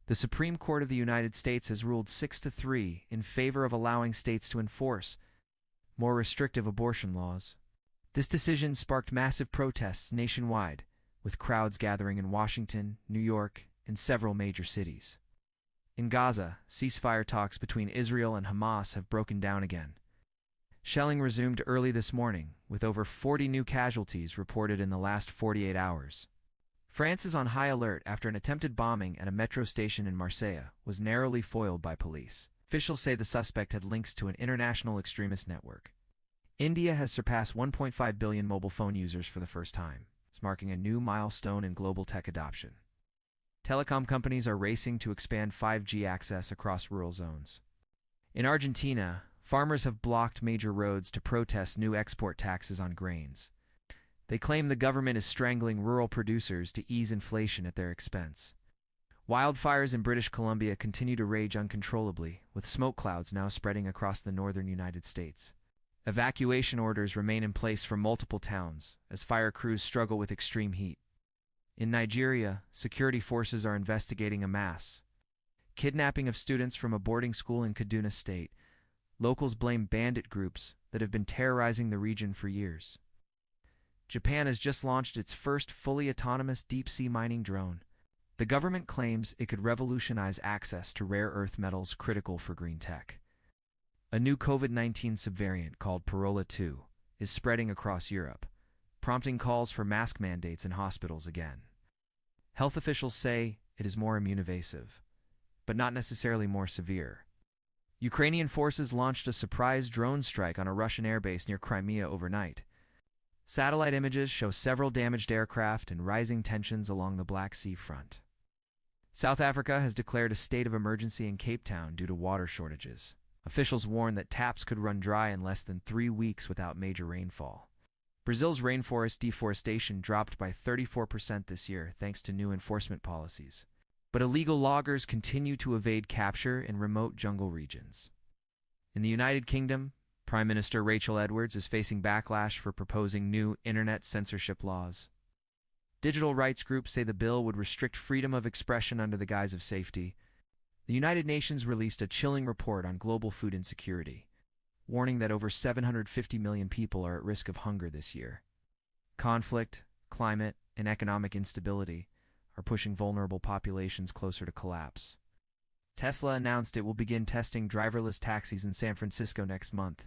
The Supreme Court of the United States has ruled 6-3 in favor of allowing states to enforce more restrictive abortion laws. This decision sparked massive protests nationwide, with crowds gathering in Washington, New York, and several major cities. In Gaza, ceasefire talks between Israel and Hamas have broken down again. Shelling resumed early this morning, with over 40 new casualties reported in the last 48 hours. France is on high alert after an attempted bombing at a metro station in Marseille was narrowly foiled by police. Officials say the suspect had links to an international extremist network. India has surpassed 1.5 billion mobile phone users for the first time, marking a new milestone in global tech adoption. Telecom companies are racing to expand 5G access across rural zones. In Argentina, farmers have blocked major roads to protest new export taxes on grains. They claim the government is strangling rural producers to ease inflation at their expense. Wildfires in British Columbia continue to rage uncontrollably, with smoke clouds now spreading across the northern United States. Evacuation orders remain in place for multiple towns as fire crews struggle with extreme heat. In Nigeria, security forces are investigating a mass kidnapping of students from a boarding school in Kaduna State. Locals blame bandit groups that have been terrorizing the region for years. Japan has just launched its first fully autonomous deep-sea mining drone. The government claims it could revolutionize access to rare earth metals critical for green tech. A new COVID-19 subvariant called Parola 2 is spreading across Europe, prompting calls for mask mandates in hospitals again. Health officials say it is more immune-evasive, but not necessarily more severe. Ukrainian forces launched a surprise drone strike on a Russian airbase near Crimea overnight. Satellite images show several damaged aircraft and rising tensions along the Black Sea front. South Africa has declared a state of emergency in Cape Town due to water shortages. Officials warn that taps could run dry in less than 3 weeks without major rainfall. Brazil's rainforest deforestation dropped by 34% this year thanks to new enforcement policies. But illegal loggers continue to evade capture in remote jungle regions. In the United Kingdom, Prime Minister Rachel Edwards is facing backlash for proposing new internet censorship laws. Digital rights groups say the bill would restrict freedom of expression under the guise of safety. The United Nations released a chilling report on global food insecurity, warning that over 750 million people are at risk of hunger this year. Conflict, climate, and economic instability are pushing vulnerable populations closer to collapse. Tesla announced it will begin testing driverless taxis in San Francisco next month.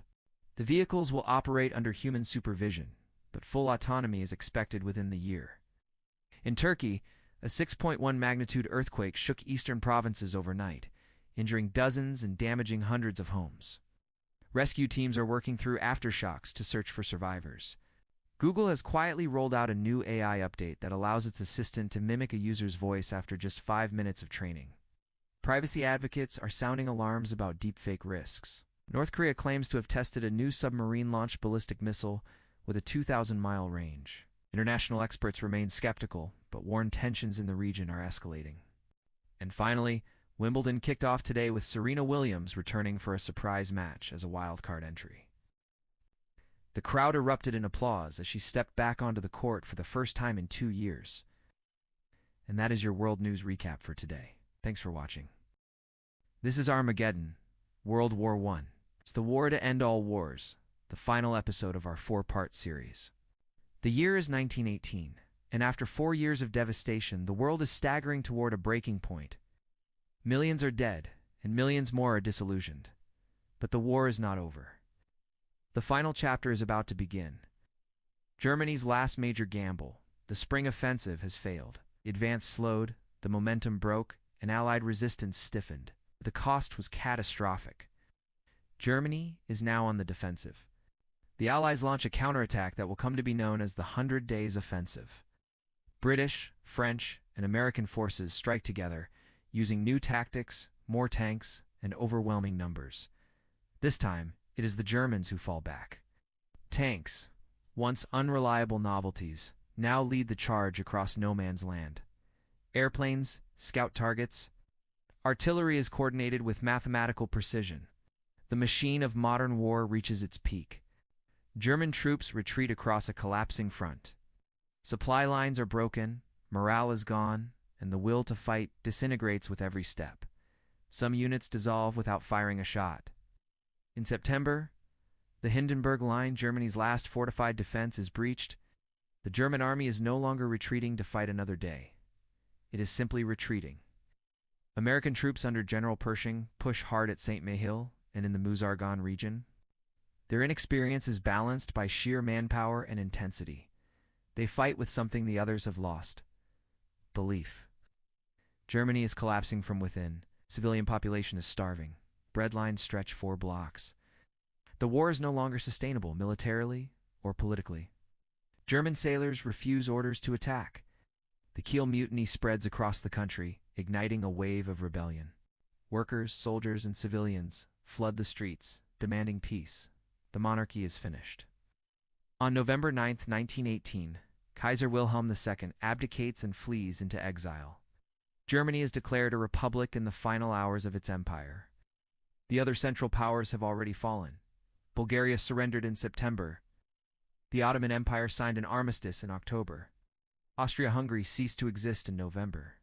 The vehicles will operate under human supervision, but full autonomy is expected within the year. In Turkey, a 6.1 magnitude earthquake shook eastern provinces overnight, injuring dozens and damaging hundreds of homes. Rescue teams are working through aftershocks to search for survivors. Google has quietly rolled out a new AI update that allows its assistant to mimic a user's voice after just 5 minutes of training. Privacy advocates are sounding alarms about deepfake risks. North Korea claims to have tested a new submarine-launched ballistic missile with a 2,000-mile range. International experts remain skeptical, but warn tensions in the region are escalating. And finally, Wimbledon kicked off today with Serena Williams returning for a surprise match as a wildcard entry. The crowd erupted in applause as she stepped back onto the court for the first time in 2 years. And that is your World News Recap for today. Thanks for watching. This is Armageddon, World War I. It's the war to end all wars, the final episode of our 4-part series. The year is 1918, and after 4 years of devastation, the world is staggering toward a breaking point. Millions are dead, and millions more are disillusioned. But the war is not over. The final chapter is about to begin. Germany's last major gamble, the spring offensive, has failed. The advance slowed, the momentum broke, and Allied resistance stiffened. The cost was catastrophic. Germany is now on the defensive. The Allies launch a counterattack that will come to be known as the 100 Days Offensive. British, French, and American forces strike together, using new tactics, more tanks, and overwhelming numbers. This time, it is the Germans who fall back. Tanks, once unreliable novelties, now lead the charge across no man's land. Airplanes, scout targets. Artillery is coordinated with mathematical precision. The machine of modern war reaches its peak. German troops retreat across a collapsing front. Supply lines are broken, morale is gone, and the will to fight disintegrates with every step. Some units dissolve without firing a shot. In September, the Hindenburg Line, Germany's last fortified defense, is breached. The German army is no longer retreating to fight another day. It is simply retreating. American troops under General Pershing push hard at St. Mihiel and in the Meuse-Argonne region. Their inexperience is balanced by sheer manpower and intensity. They fight with something the others have lost: belief. Germany is collapsing from within. Civilian population is starving. Bread lines stretch 4 blocks. The war is no longer sustainable militarily or politically. German sailors refuse orders to attack. The Kiel Mutiny spreads across the country, igniting a wave of rebellion. Workers, soldiers, and civilians flood the streets, demanding peace. The monarchy is finished. On November 9, 1918, Kaiser Wilhelm II abdicates and flees into exile. Germany is declared a republic in the final hours of its empire. The other Central Powers have already fallen. Bulgaria surrendered in September. The Ottoman Empire signed an armistice in October. Austria-Hungary ceased to exist in November.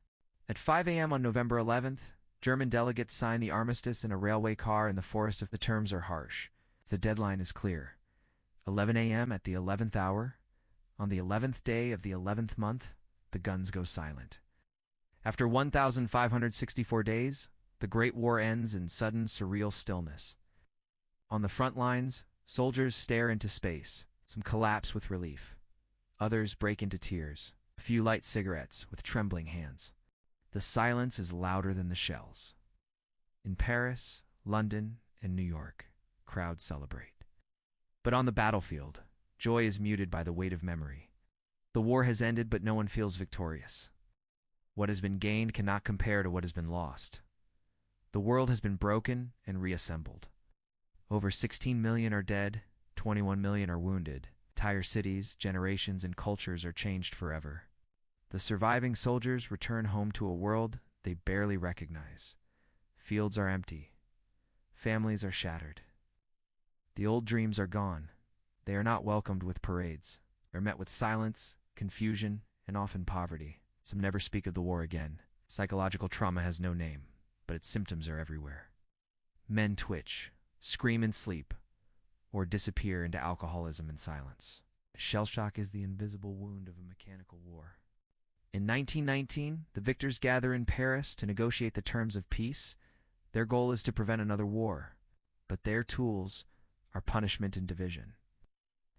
At 5 a.m. on November 11th, German delegates sign the armistice in a railway car in the forest. The terms are harsh. The deadline is clear. 11 a.m. at the 11th hour. On the 11th day of the 11th month, the guns go silent. After 1,564 days, the Great War ends in sudden, surreal stillness. On the front lines, soldiers stare into space. Some collapse with relief. Others break into tears. A few light cigarettes with trembling hands. The silence is louder than the shells. In Paris, London, and New York, crowds celebrate. But on the battlefield, joy is muted by the weight of memory. The war has ended, but no one feels victorious. What has been gained cannot compare to what has been lost. The world has been broken and reassembled. Over 16 million are dead, 21 million are wounded. Entire cities, generations, and cultures are changed forever. The surviving soldiers return home to a world they barely recognize. Fields are empty. Families are shattered. The old dreams are gone. They are not welcomed with parades. They're met with silence, confusion, and often poverty. Some never speak of the war again. Psychological trauma has no name, but its symptoms are everywhere. Men twitch, scream in sleep, or disappear into alcoholism and silence. Shell shock is the invisible wound of a mechanical war. In 1919, the victors gather in Paris to negotiate the terms of peace. Their goal is to prevent another war, but their tools are punishment and division.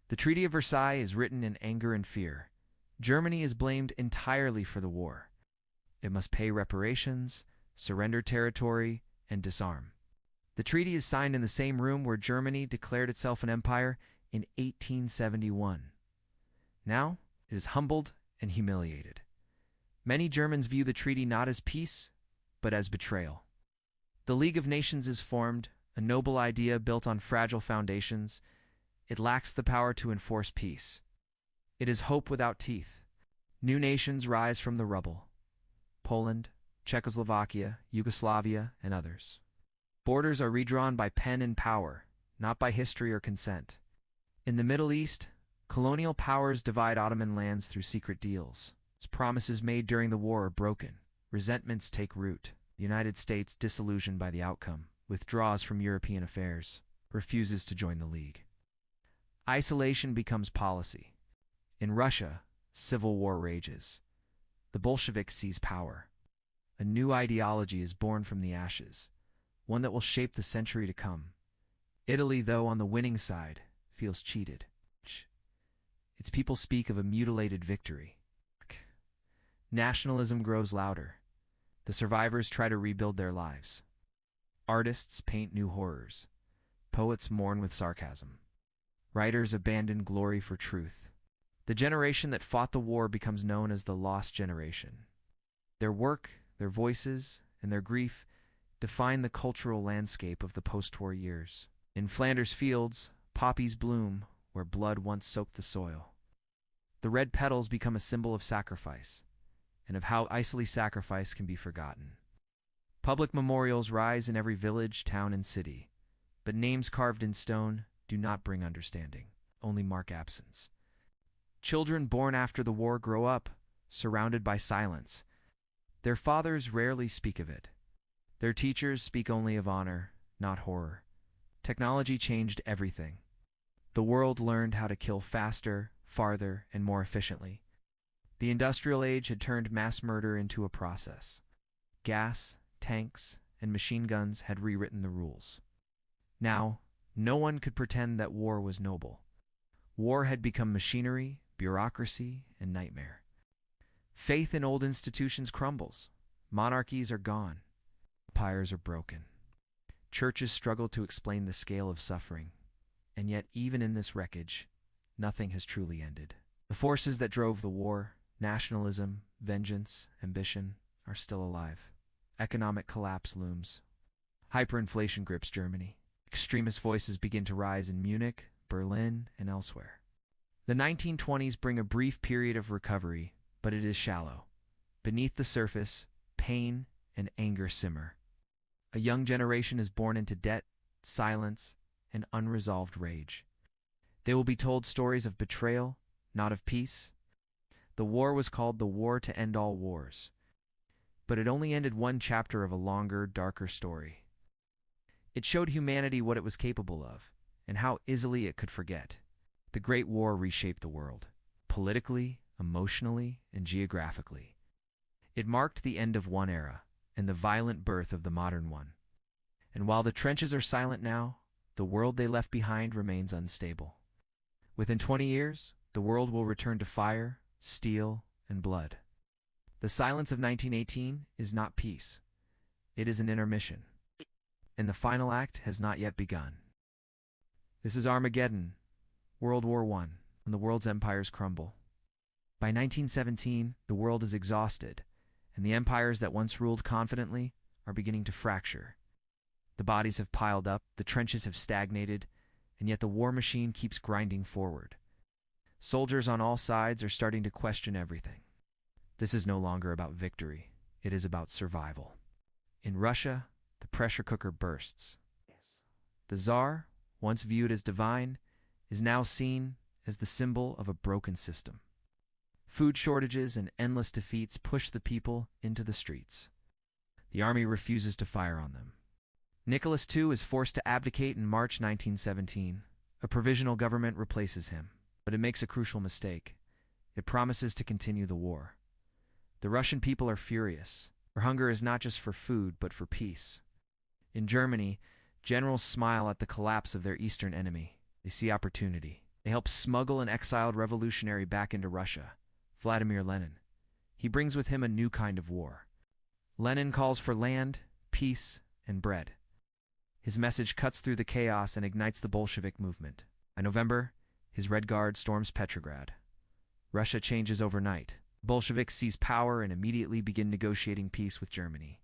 The Treaty of Versailles is written in anger and fear. Germany is blamed entirely for the war. It must pay reparations, surrender territory, and disarm. The treaty is signed in the same room where Germany declared itself an empire in 1871. Now, it is humbled and humiliated. Many Germans view the treaty not as peace, but as betrayal. The League of Nations is formed, a noble idea built on fragile foundations. It lacks the power to enforce peace. It is hope without teeth. New nations rise from the rubble: Poland, Czechoslovakia, Yugoslavia, and others. Borders are redrawn by pen and power, not by history or consent. In the Middle East, colonial powers divide Ottoman lands through secret deals. As promises made during the war are broken, resentments take root. The United States, disillusioned by the outcome, withdraws from European affairs, refuses to join the League. Isolation becomes policy. In Russia, civil war rages. The Bolsheviks seize power. A new ideology is born from the ashes, one that will shape the century to come. Italy, though on the winning side, feels cheated. Its people speak of a mutilated victory. Nationalism grows louder. The survivors try to rebuild their lives. Artists paint new horrors. Poets mourn with sarcasm. Writers abandon glory for truth. The generation that fought the war becomes known as the lost generation. Their work, their voices, and their grief define the cultural landscape of the post-war years. In Flanders fields, poppies bloom where blood once soaked the soil. The red petals become a symbol of sacrifice, and of how easily sacrifice can be forgotten. Public memorials rise in every village, town, and city. But names carved in stone do not bring understanding, only mark absence. Children born after the war grow up, surrounded by silence. Their fathers rarely speak of it. Their teachers speak only of honor, not horror. Technology changed everything. The world learned how to kill faster, farther, and more efficiently. The industrial age had turned mass murder into a process. Gas, tanks, and machine guns had rewritten the rules. Now, no one could pretend that war was noble. War had become machinery, bureaucracy, and nightmare. Faith in old institutions crumbles. Monarchies are gone. Empires are broken. Churches struggle to explain the scale of suffering. And yet, even in this wreckage, nothing has truly ended. The forces that drove the war, nationalism, vengeance, ambition, are still alive. Economic collapse looms. Hyperinflation grips Germany. Extremist voices begin to rise in Munich, Berlin, and elsewhere. The 1920s bring a brief period of recovery, but it is shallow. Beneath the surface, pain and anger simmer. A young generation is born into debt, silence, and unresolved rage. They will be told stories of betrayal, not of peace. The war was called the war to end all wars. But it only ended one chapter of a longer, darker story. It showed humanity what it was capable of, and how easily it could forget. The Great War reshaped the world, politically, emotionally, and geographically. It marked the end of one era, and the violent birth of the modern one. And while the trenches are silent now, the world they left behind remains unstable. Within 20 years, the world will return to fire, steel, and blood. The silence of 1918 is not peace. It is an intermission. And the final act has not yet begun. This is Armageddon, World War I, when the world's empires crumble. By 1917, the world is exhausted, and the empires that once ruled confidently are beginning to fracture. The bodies have piled up, the trenches have stagnated, and yet the war machine keeps grinding forward. Soldiers on all sides are starting to question everything. This is no longer about victory. It is about survival. In Russia, the pressure cooker bursts. The Tsar, once viewed as divine, is now seen as the symbol of a broken system. Food shortages and endless defeats push the people into the streets. The army refuses to fire on them. Nicholas II is forced to abdicate in March 1917. A provisional government replaces him, but it makes a crucial mistake. It promises to continue the war. The Russian people are furious. Their hunger is not just for food, but for peace. In Germany, generals smile at the collapse of their eastern enemy. They see opportunity. They help smuggle an exiled revolutionary back into Russia, Vladimir Lenin. He brings with him a new kind of war. Lenin calls for land, peace, and bread. His message cuts through the chaos and ignites the Bolshevik movement. By November, his Red Guard storms Petrograd. Russia changes overnight. Bolsheviks seize power and immediately begin negotiating peace with Germany.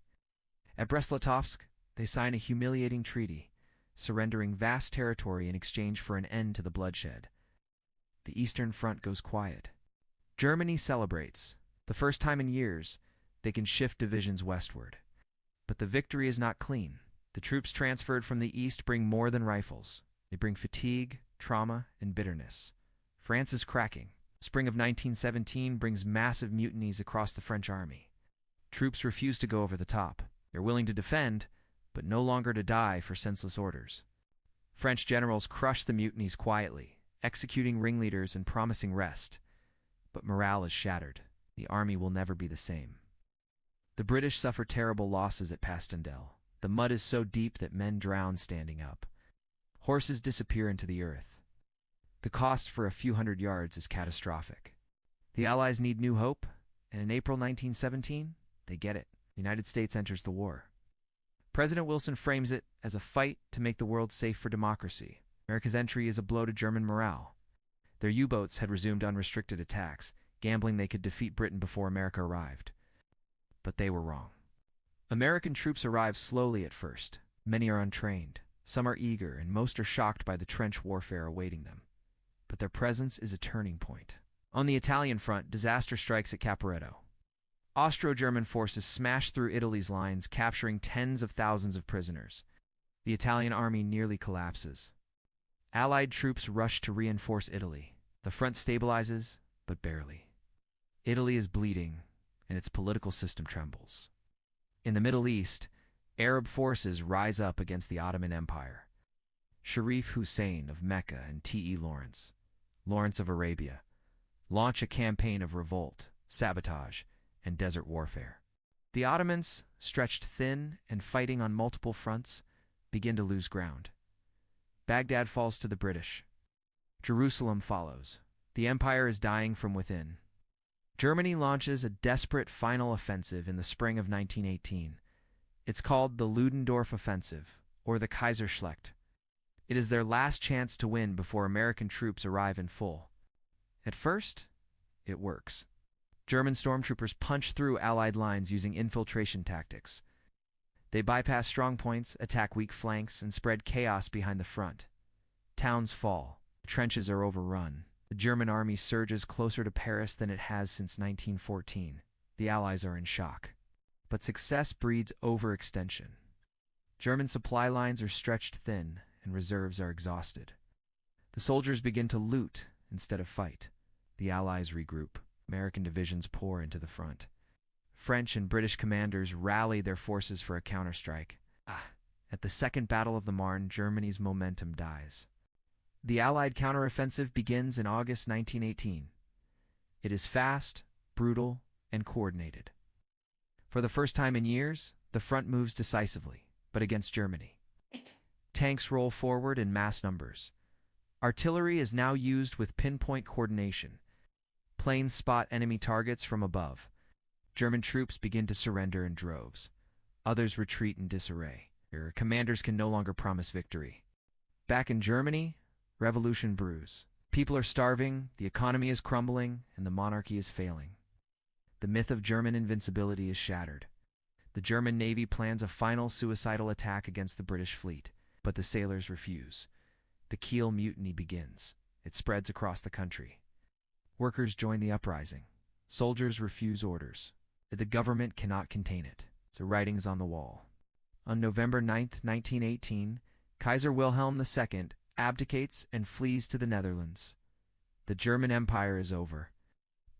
At Brest-Litovsk, they sign a humiliating treaty, surrendering vast territory in exchange for an end to the bloodshed. The Eastern Front goes quiet. Germany celebrates. The first time in years, they can shift divisions westward. But the victory is not clean. The troops transferred from the east bring more than rifles. They bring fatigue, trauma, and bitterness. France is cracking. Spring of 1917 brings massive mutinies across the French army. Troops refuse to go over the top. They're willing to defend, but no longer to die for senseless orders. French generals crush the mutinies quietly, executing ringleaders and promising rest. But morale is shattered. The army will never be the same. The British suffer terrible losses at Passchendaele. The mud is so deep that men drown standing up. Horses disappear into the earth. The cost for a few hundred yards is catastrophic. The Allies need new hope, and in April 1917, they get it. The United States enters the war. President Wilson frames it as a fight to make the world safe for democracy. America's entry is a blow to German morale. Their U-boats had resumed unrestricted attacks, gambling they could defeat Britain before America arrived. But they were wrong. American troops arrive slowly at first. Many are untrained. Some are eager, and most are shocked by the trench warfare awaiting them. But their presence is a turning point. On the Italian front, disaster strikes at Caporetto. Austro-German forces smash through Italy's lines, capturing tens of thousands of prisoners. The Italian army nearly collapses. Allied troops rush to reinforce Italy. The front stabilizes, but barely. Italy is bleeding, and its political system trembles. In the Middle East, Arab forces rise up against the Ottoman Empire. Sharif Hussein of Mecca and T.E. Lawrence of Arabia, launch a campaign of revolt, sabotage, and desert warfare. The Ottomans, stretched thin and fighting on multiple fronts, begin to lose ground. Baghdad falls to the British. Jerusalem follows. The empire is dying from within. Germany launches a desperate final offensive in the spring of 1918. It's called the Ludendorff Offensive, or the Kaiserschlacht. It is their last chance to win before American troops arrive in full. At first, it works. German stormtroopers punch through Allied lines using infiltration tactics. They bypass strong points, attack weak flanks, and spread chaos behind the front. Towns fall. Trenches are overrun. The German army surges closer to Paris than it has since 1914. The Allies are in shock. But success breeds overextension. German supply lines are stretched thin, and reserves are exhausted. The soldiers begin to loot instead of fight. The Allies regroup. American divisions pour into the front. French and British commanders rally their forces for a counterstrike. At the Second Battle of the Marne, Germany's momentum dies. The Allied counteroffensive begins in August 1918. It is fast, brutal, and coordinated. For the first time in years, the front moves decisively, but against Germany. Tanks roll forward in mass numbers. Artillery is now used with pinpoint coordination. Planes spot enemy targets from above. German troops begin to surrender in droves. Others retreat in disarray. Their commanders can no longer promise victory. Back in Germany, revolution brews. People are starving, the economy is crumbling, and the monarchy is failing. The myth of German invincibility is shattered. The German Navy plans a final suicidal attack against the British fleet, but the sailors refuse. The Kiel Mutiny begins. It spreads across the country. Workers join the uprising. Soldiers refuse orders. The government cannot contain it. So writing's on the wall. On November 9, 1918, Kaiser Wilhelm II abdicates and flees to the Netherlands. The German Empire is over.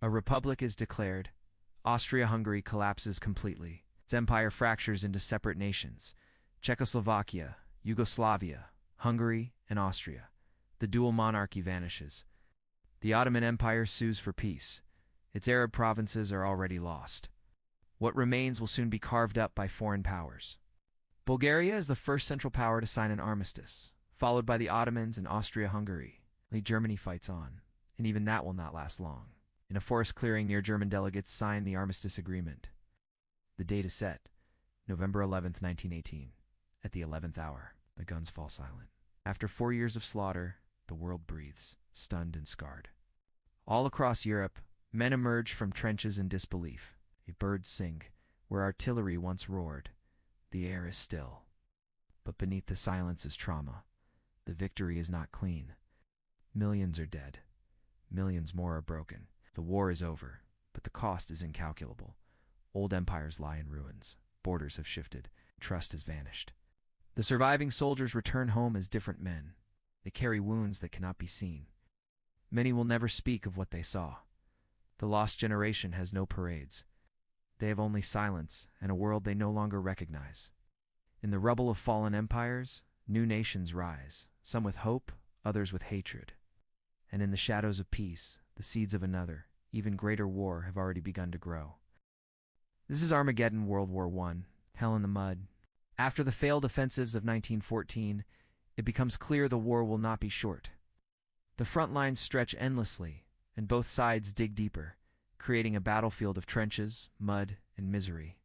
A republic is declared. Austria-Hungary collapses completely. Its empire fractures into separate nations: Czechoslovakia, Yugoslavia, Hungary, and Austria. The dual monarchy vanishes. The Ottoman Empire sues for peace. Its Arab provinces are already lost. What remains will soon be carved up by foreign powers. Bulgaria is the first Central Power to sign an armistice, followed by the Ottomans and Austria-Hungary. Germany fights on, and even that will not last long. In a forest clearing near, German delegates sign the armistice agreement. The date is set, November 11, 1918. At the 11th hour, the guns fall silent. After 4 years of slaughter, the world breathes, stunned and scarred. All across Europe, men emerge from trenches in disbelief. Birds sing. Where artillery once roared, the air is still. But beneath the silence is trauma. The victory is not clean. Millions are dead. Millions more are broken. The war is over, but the cost is incalculable. Old empires lie in ruins. Borders have shifted. Trust has vanished. The surviving soldiers return home as different men. They carry wounds that cannot be seen. Many will never speak of what they saw. The lost generation has no parades. They have only silence and a world they no longer recognize. In the rubble of fallen empires, new nations rise, some with hope, others with hatred. And in the shadows of peace, the seeds of another, even greater war have already begun to grow. This is Armageddon, World War I, Hell in the Mud. After the failed offensives of 1914, it becomes clear the war will not be short. The front lines stretch endlessly, and both sides dig deeper, creating a battlefield of trenches, mud, and misery.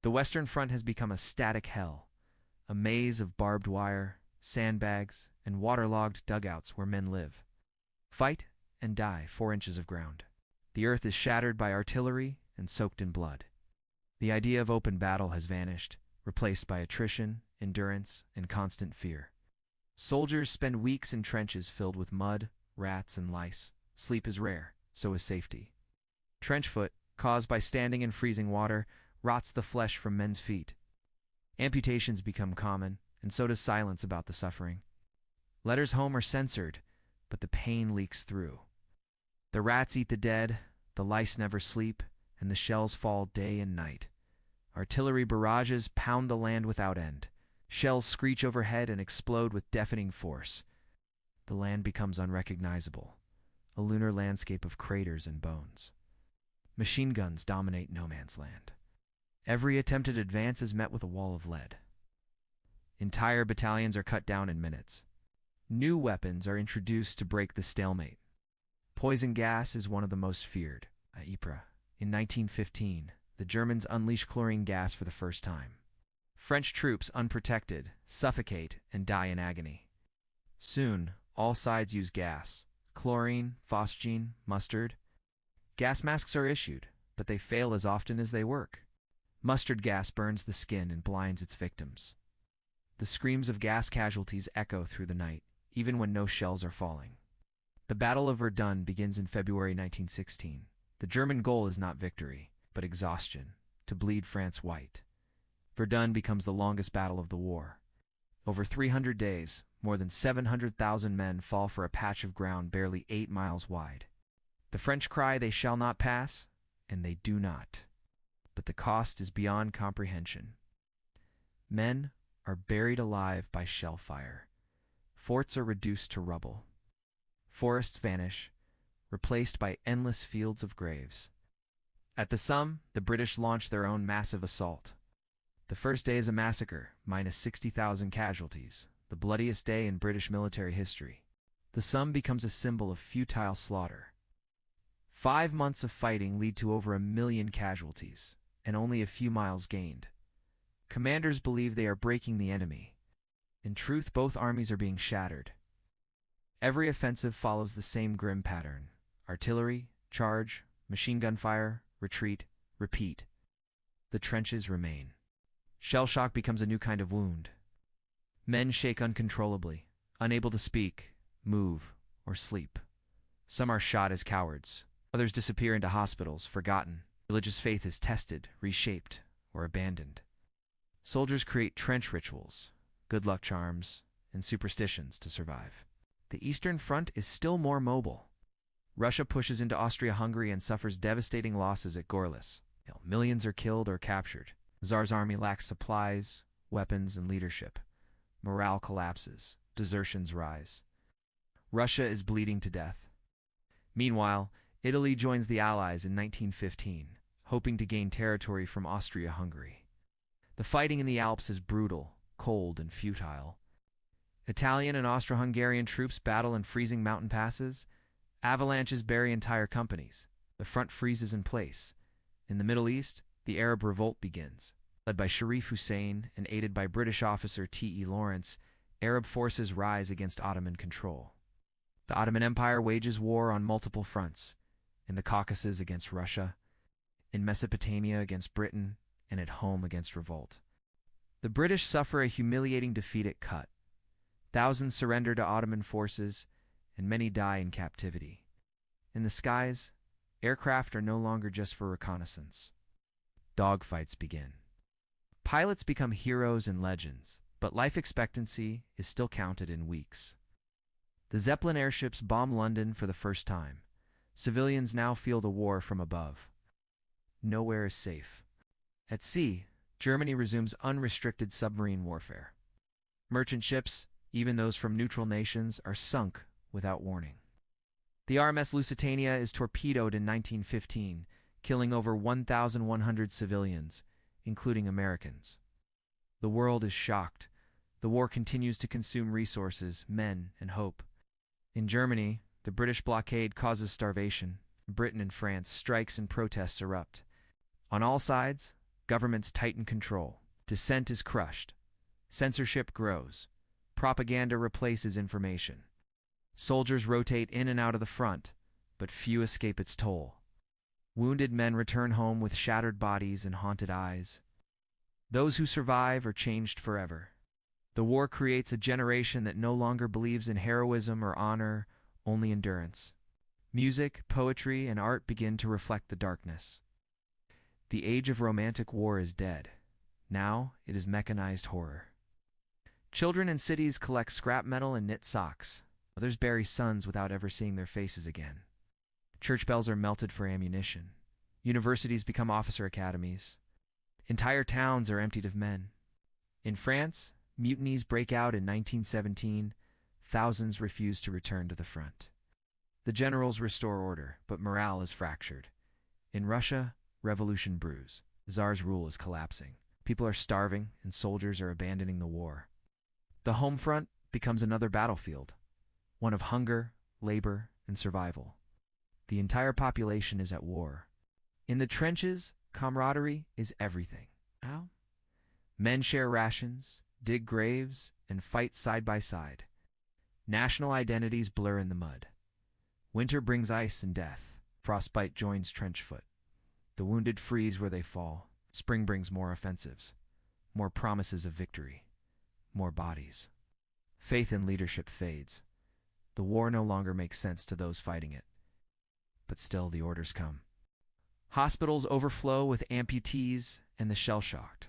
The Western Front has become a static hell, a maze of barbed wire, sandbags, and waterlogged dugouts where men live. Fight and die 4 inches of ground. The earth is shattered by artillery and soaked in blood. The idea of open battle has vanished, replaced by attrition, endurance, and constant fear. Soldiers spend weeks in trenches filled with mud, rats, and lice. Sleep is rare, so is safety. Trench foot, caused by standing in freezing water, rots the flesh from men's feet. Amputations become common, and so does silence about the suffering. Letters home are censored, but the pain leaks through. The rats eat the dead, the lice never sleep, and the shells fall day and night. Artillery barrages pound the land without end. Shells screech overhead and explode with deafening force. The land becomes unrecognizable, a lunar landscape of craters and bones. Machine guns dominate no man's land. Every attempted advance is met with a wall of lead. Entire battalions are cut down in minutes. New weapons are introduced to break the stalemate. Poison gas is one of the most feared. Ypres. In 1915, the Germans unleash chlorine gas for the first time. French troops, unprotected, suffocate and die in agony. Soon, all sides use gas: chlorine, phosgene, mustard. Gas masks are issued, but they fail as often as they work. Mustard gas burns the skin and blinds its victims. The screams of gas casualties echo through the night, even when no shells are falling. The Battle of Verdun begins in February 1916. The German goal is not victory, but exhaustion, to bleed France white. Verdun becomes the longest battle of the war. Over 300 days, more than 700,000 men fall for a patch of ground barely 8 miles wide. The French cry they shall not pass, and they do not. But the cost is beyond comprehension. Men are buried alive by shell fire. Forts are reduced to rubble. Forests vanish, replaced by endless fields of graves. At the Somme, the British launch their own massive assault. The first day is a massacre, minus 60,000 casualties, the bloodiest day in British military history. The Somme becomes a symbol of futile slaughter. 5 months of fighting lead to over 1 million casualties, and only a few miles gained. Commanders believe they are breaking the enemy. In truth, both armies are being shattered. Every offensive follows the same grim pattern: artillery, charge, machine gun fire, retreat, repeat. The trenches remain. Shell shock becomes a new kind of wound. Men shake uncontrollably, unable to speak, move, or sleep. Some are shot as cowards. Others disappear into hospitals, forgotten. Religious faith is tested, reshaped, or abandoned. Soldiers create trench rituals, good luck charms, and superstitions to survive. The Eastern Front is still more mobile. Russia pushes into Austria-Hungary and suffers devastating losses at Gorlice. Millions are killed or captured. The Tsar's army lacks supplies, weapons, and leadership. Morale collapses. Desertions rise. Russia is bleeding to death. Meanwhile, Italy joins the Allies in 1915, hoping to gain territory from Austria-Hungary. The fighting in the Alps is brutal, cold, and futile. Italian and Austro-Hungarian troops battle in freezing mountain passes. Avalanches bury entire companies. The front freezes in place. In the Middle East, the Arab revolt begins. Led by Sharif Hussein and aided by British officer T.E. Lawrence, Arab forces rise against Ottoman control. The Ottoman Empire wages war on multiple fronts: in the Caucasus against Russia, in Mesopotamia against Britain, and at home against revolt. The British suffer a humiliating defeat at Kut. Thousands surrender to Ottoman forces, and many die in captivity. In the skies, aircraft are no longer just for reconnaissance. Dogfights begin. Pilots become heroes and legends, but life expectancy is still counted in weeks. The Zeppelin airships bomb London for the first time. Civilians now feel the war from above. Nowhere is safe. At sea, Germany resumes unrestricted submarine warfare. Merchant ships, even those from neutral nations, are sunk without warning. The RMS Lusitania is torpedoed in 1915, killing over 1,100 civilians, including Americans. The world is shocked. The war continues to consume resources, men, and hope. In Germany, the British blockade causes starvation. Britain and France, strikes and protests erupt. On all sides, governments tighten control. Dissent is crushed. Censorship grows. Propaganda replaces information. Soldiers rotate in and out of the front, but few escape its toll. Wounded men return home with shattered bodies and haunted eyes. Those who survive are changed forever. The war creates a generation that no longer believes in heroism or honor, only endurance. Music, poetry, and art begin to reflect the darkness. The age of romantic war is dead. Now it is mechanized horror. Children in cities collect scrap metal and knit socks. Others bury sons without ever seeing their faces again. Church bells are melted for ammunition. Universities become officer academies. Entire towns are emptied of men. In France, mutinies break out in 1917. Thousands refuse to return to the front. The generals restore order, but morale is fractured. In Russia, revolution brews. The Tsar's rule is collapsing. People are starving, and soldiers are abandoning the war. The home front becomes another battlefield, one of hunger, labor, and survival. The entire population is at war. In the trenches, camaraderie is everything. How? Men share rations, dig graves, and fight side by side. National identities blur in the mud. Winter brings ice and death. Frostbite joins trench foot. The wounded freeze where they fall. Spring brings more offensives, more promises of victory, more bodies. Faith in leadership fades. The war no longer makes sense to those fighting it. But still, the orders come. Hospitals overflow with amputees and the shell-shocked.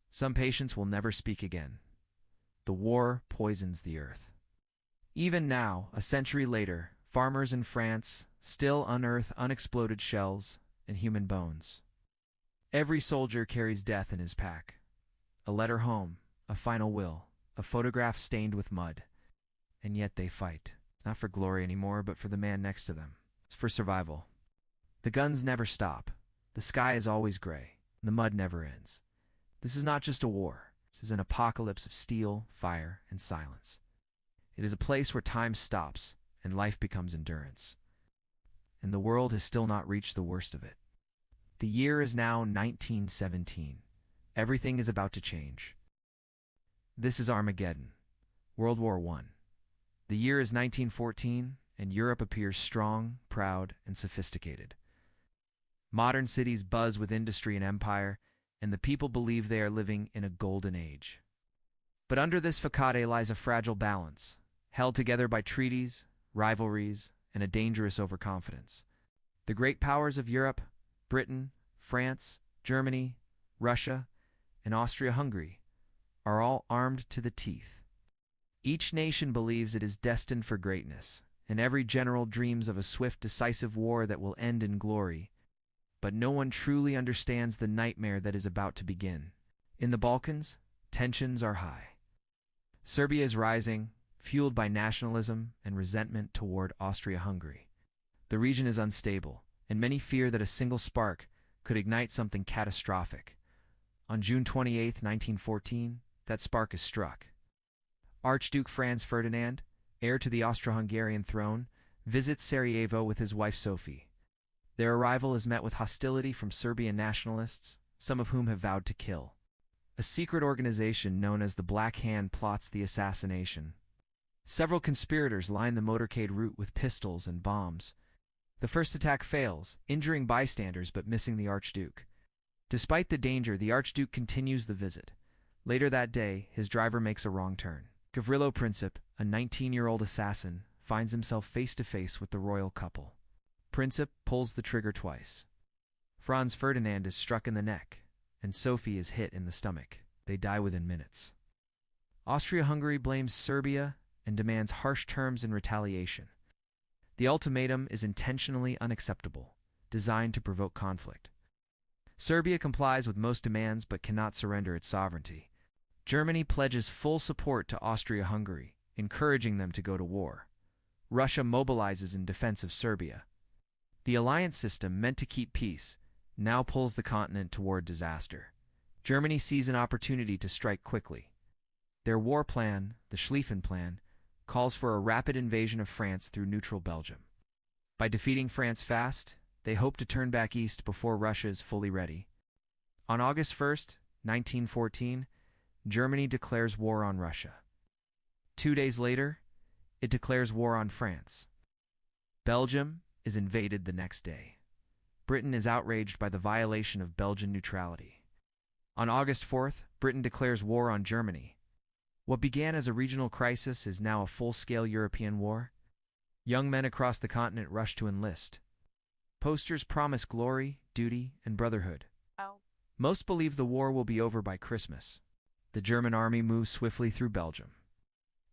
Some patients will never speak again. The war poisons the earth. Even now, a century later, farmers in France still unearth unexploded shells and human bones. Every soldier carries death in his pack. A letter home, a final will, a photograph stained with mud. And yet they fight, not for glory anymore, but for the man next to them. It's for survival. The guns never stop. The sky is always gray. The mud never ends. This is not just a war. This is an apocalypse of steel, fire, and silence. It is a place where time stops and life becomes endurance. And the world has still not reached the worst of it. The year is now 1917. Everything is about to change. This is Armageddon, World War I. The year is 1914, and Europe appears strong, proud, and sophisticated. Modern cities buzz with industry and empire, and the people believe they are living in a golden age. But under this facade lies a fragile balance, held together by treaties, rivalries, and a dangerous overconfidence. The great powers of Europe, Britain, France, Germany, Russia, and Austria-Hungary, are all armed to the teeth. Each nation believes it is destined for greatness, and every general dreams of a swift, decisive war that will end in glory. But no one truly understands the nightmare that is about to begin. In the Balkans, tensions are high. Serbia is rising, fueled by nationalism and resentment toward Austria-Hungary. The region is unstable, and many fear that a single spark could ignite something catastrophic. On June 28, 1914, that spark is struck. Archduke Franz Ferdinand, heir to the Austro-Hungarian throne, visits Sarajevo with his wife Sophie. Their arrival is met with hostility from Serbian nationalists, some of whom have vowed to kill. A secret organization known as the Black Hand plots the assassination. Several conspirators line the motorcade route with pistols and bombs. The first attack fails, injuring bystanders but missing the Archduke. Despite the danger, the Archduke continues the visit. Later that day, his driver makes a wrong turn. Gavrilo Princip, a 19-year-old assassin, finds himself face-to-face with the royal couple. Princip pulls the trigger twice. Franz Ferdinand is struck in the neck, and Sophie is hit in the stomach. They die within minutes. Austria-Hungary blames Serbia and demands harsh terms in retaliation. The ultimatum is intentionally unacceptable, designed to provoke conflict. Serbia complies with most demands but cannot surrender its sovereignty. Germany pledges full support to Austria-Hungary, encouraging them to go to war. Russia mobilizes in defense of Serbia. The alliance system, meant to keep peace, now pulls the continent toward disaster. Germany sees an opportunity to strike quickly. Their war plan, the Schlieffen Plan, calls for a rapid invasion of France through neutral Belgium. By defeating France fast, they hope to turn back east before Russia is fully ready. On August 1st, 1914, Germany declares war on Russia. 2 days later, it declares war on France. Belgium is invaded the next day. Britain is outraged by the violation of Belgian neutrality. On August 4th, Britain declares war on Germany. What began as a regional crisis is now a full-scale European war. Young men across the continent rush to enlist. Posters promise glory, duty, and brotherhood. Most believe the war will be over by Christmas. The German army moves swiftly through Belgium.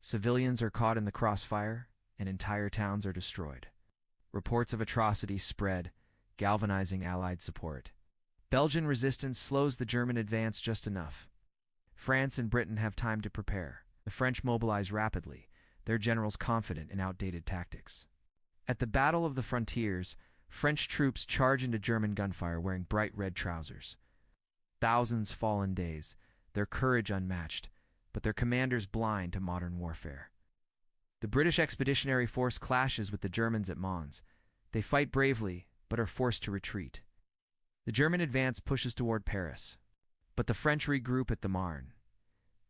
Civilians are caught in the crossfire, and entire towns are destroyed. Reports of atrocities spread, galvanizing Allied support. Belgian resistance slows the German advance just enough. France and Britain have time to prepare. The French mobilize rapidly, their generals confident in outdated tactics. At the Battle of the Frontiers, French troops charge into German gunfire wearing bright red trousers. Thousands fall in days, their courage unmatched, but their commanders blind to modern warfare. The British Expeditionary Force clashes with the Germans at Mons. They fight bravely, but are forced to retreat. The German advance pushes toward Paris, but the French regroup at the Marne.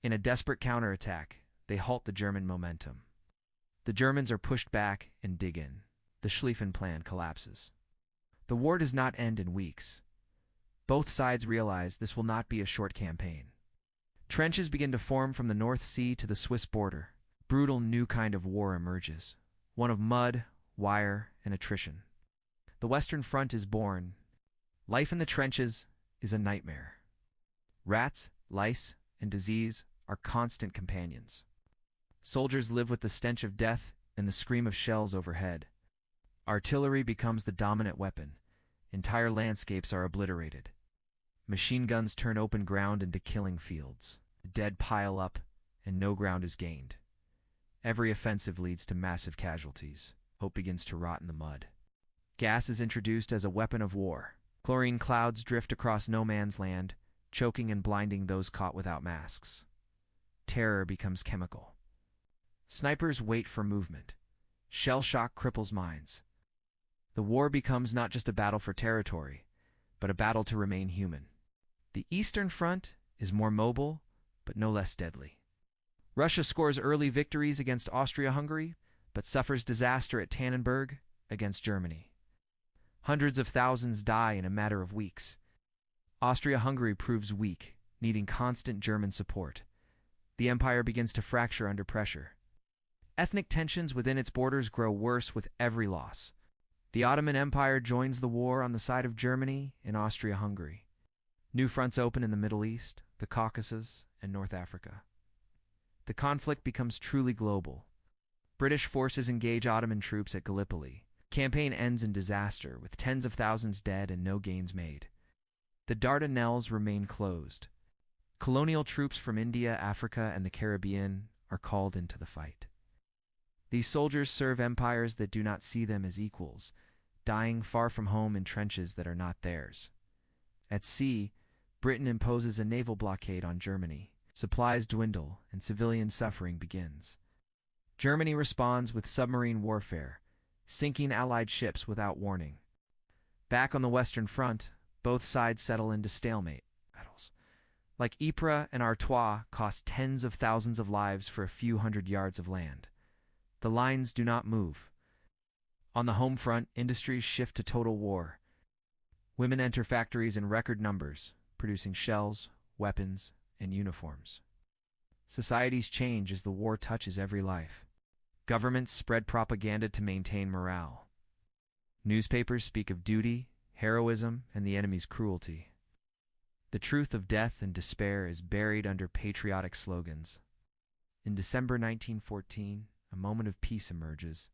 In a desperate counterattack, they halt the German momentum. The Germans are pushed back and dig in. The Schlieffen Plan collapses. The war does not end in weeks. Both sides realize this will not be a short campaign. Trenches begin to form from the North Sea to the Swiss border. Brutal new kind of war emerges, one of mud, wire, and attrition. The Western Front is born. Life in the trenches is a nightmare. Rats, lice, and disease are constant companions. Soldiers live with the stench of death and the scream of shells overhead. Artillery becomes the dominant weapon. Entire landscapes are obliterated. Machine guns turn open ground into killing fields. The dead pile up, and no ground is gained. Every offensive leads to massive casualties. Hope begins to rot in the mud. Gas is introduced as a weapon of war. Chlorine clouds drift across no man's land, choking and blinding those caught without masks. Terror becomes chemical. Snipers wait for movement. Shell shock cripples minds. The war becomes not just a battle for territory, but a battle to remain human. The Eastern Front is more mobile, but no less deadly. Russia scores early victories against Austria-Hungary, but suffers disaster at Tannenberg against Germany. Hundreds of thousands die in a matter of weeks. Austria-Hungary proves weak, needing constant German support. The empire begins to fracture under pressure. Ethnic tensions within its borders grow worse with every loss. The Ottoman Empire joins the war on the side of Germany and Austria-Hungary. New fronts open in the Middle East, the Caucasus, and North Africa. The conflict becomes truly global. British forces engage Ottoman troops at Gallipoli. Campaign ends in disaster, with tens of thousands dead and no gains made. The Dardanelles remain closed. Colonial troops from India, Africa, and the Caribbean are called into the fight. These soldiers serve empires that do not see them as equals, dying far from home in trenches that are not theirs. At sea, Britain imposes a naval blockade on Germany. Supplies dwindle, and civilian suffering begins. Germany responds with submarine warfare, sinking Allied ships without warning. Back on the Western Front, both sides settle into stalemate battles. Like Ypres and Artois, cost tens of thousands of lives for a few hundred yards of land. The lines do not move. On the home front, industries shift to total war. Women enter factories in record numbers, producing shells, weapons, and uniforms. Societies change as the war touches every life. Governments spread propaganda to maintain morale. Newspapers speak of duty, heroism, and the enemy's cruelty. The truth of death and despair is buried under patriotic slogans. In December 1914, a moment of peace emerges.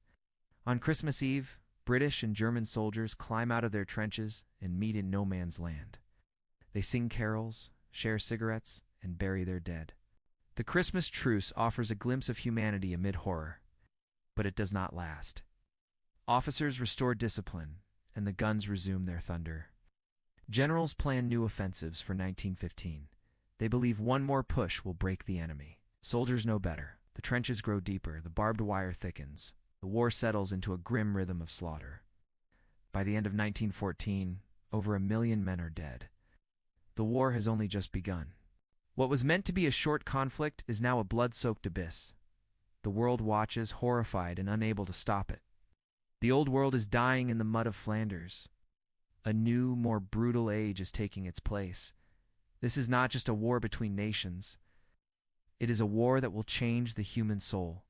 On Christmas Eve, British and German soldiers climb out of their trenches and meet in no man's land. They sing carols, share cigarettes, and bury their dead. The Christmas truce offers a glimpse of humanity amid horror, but it does not last. Officers restore discipline, and the guns resume their thunder. Generals plan new offensives for 1915. They believe one more push will break the enemy. Soldiers know better. The trenches grow deeper, the barbed wire thickens. The war settles into a grim rhythm of slaughter. By the end of 1914, over 1 million men are dead. The war has only just begun. What was meant to be a short conflict is now a blood-soaked abyss. The world watches, horrified and unable to stop it. The old world is dying in the mud of Flanders. A new, more brutal age is taking its place. This is not just a war between nations. It is a war that will change the human soul.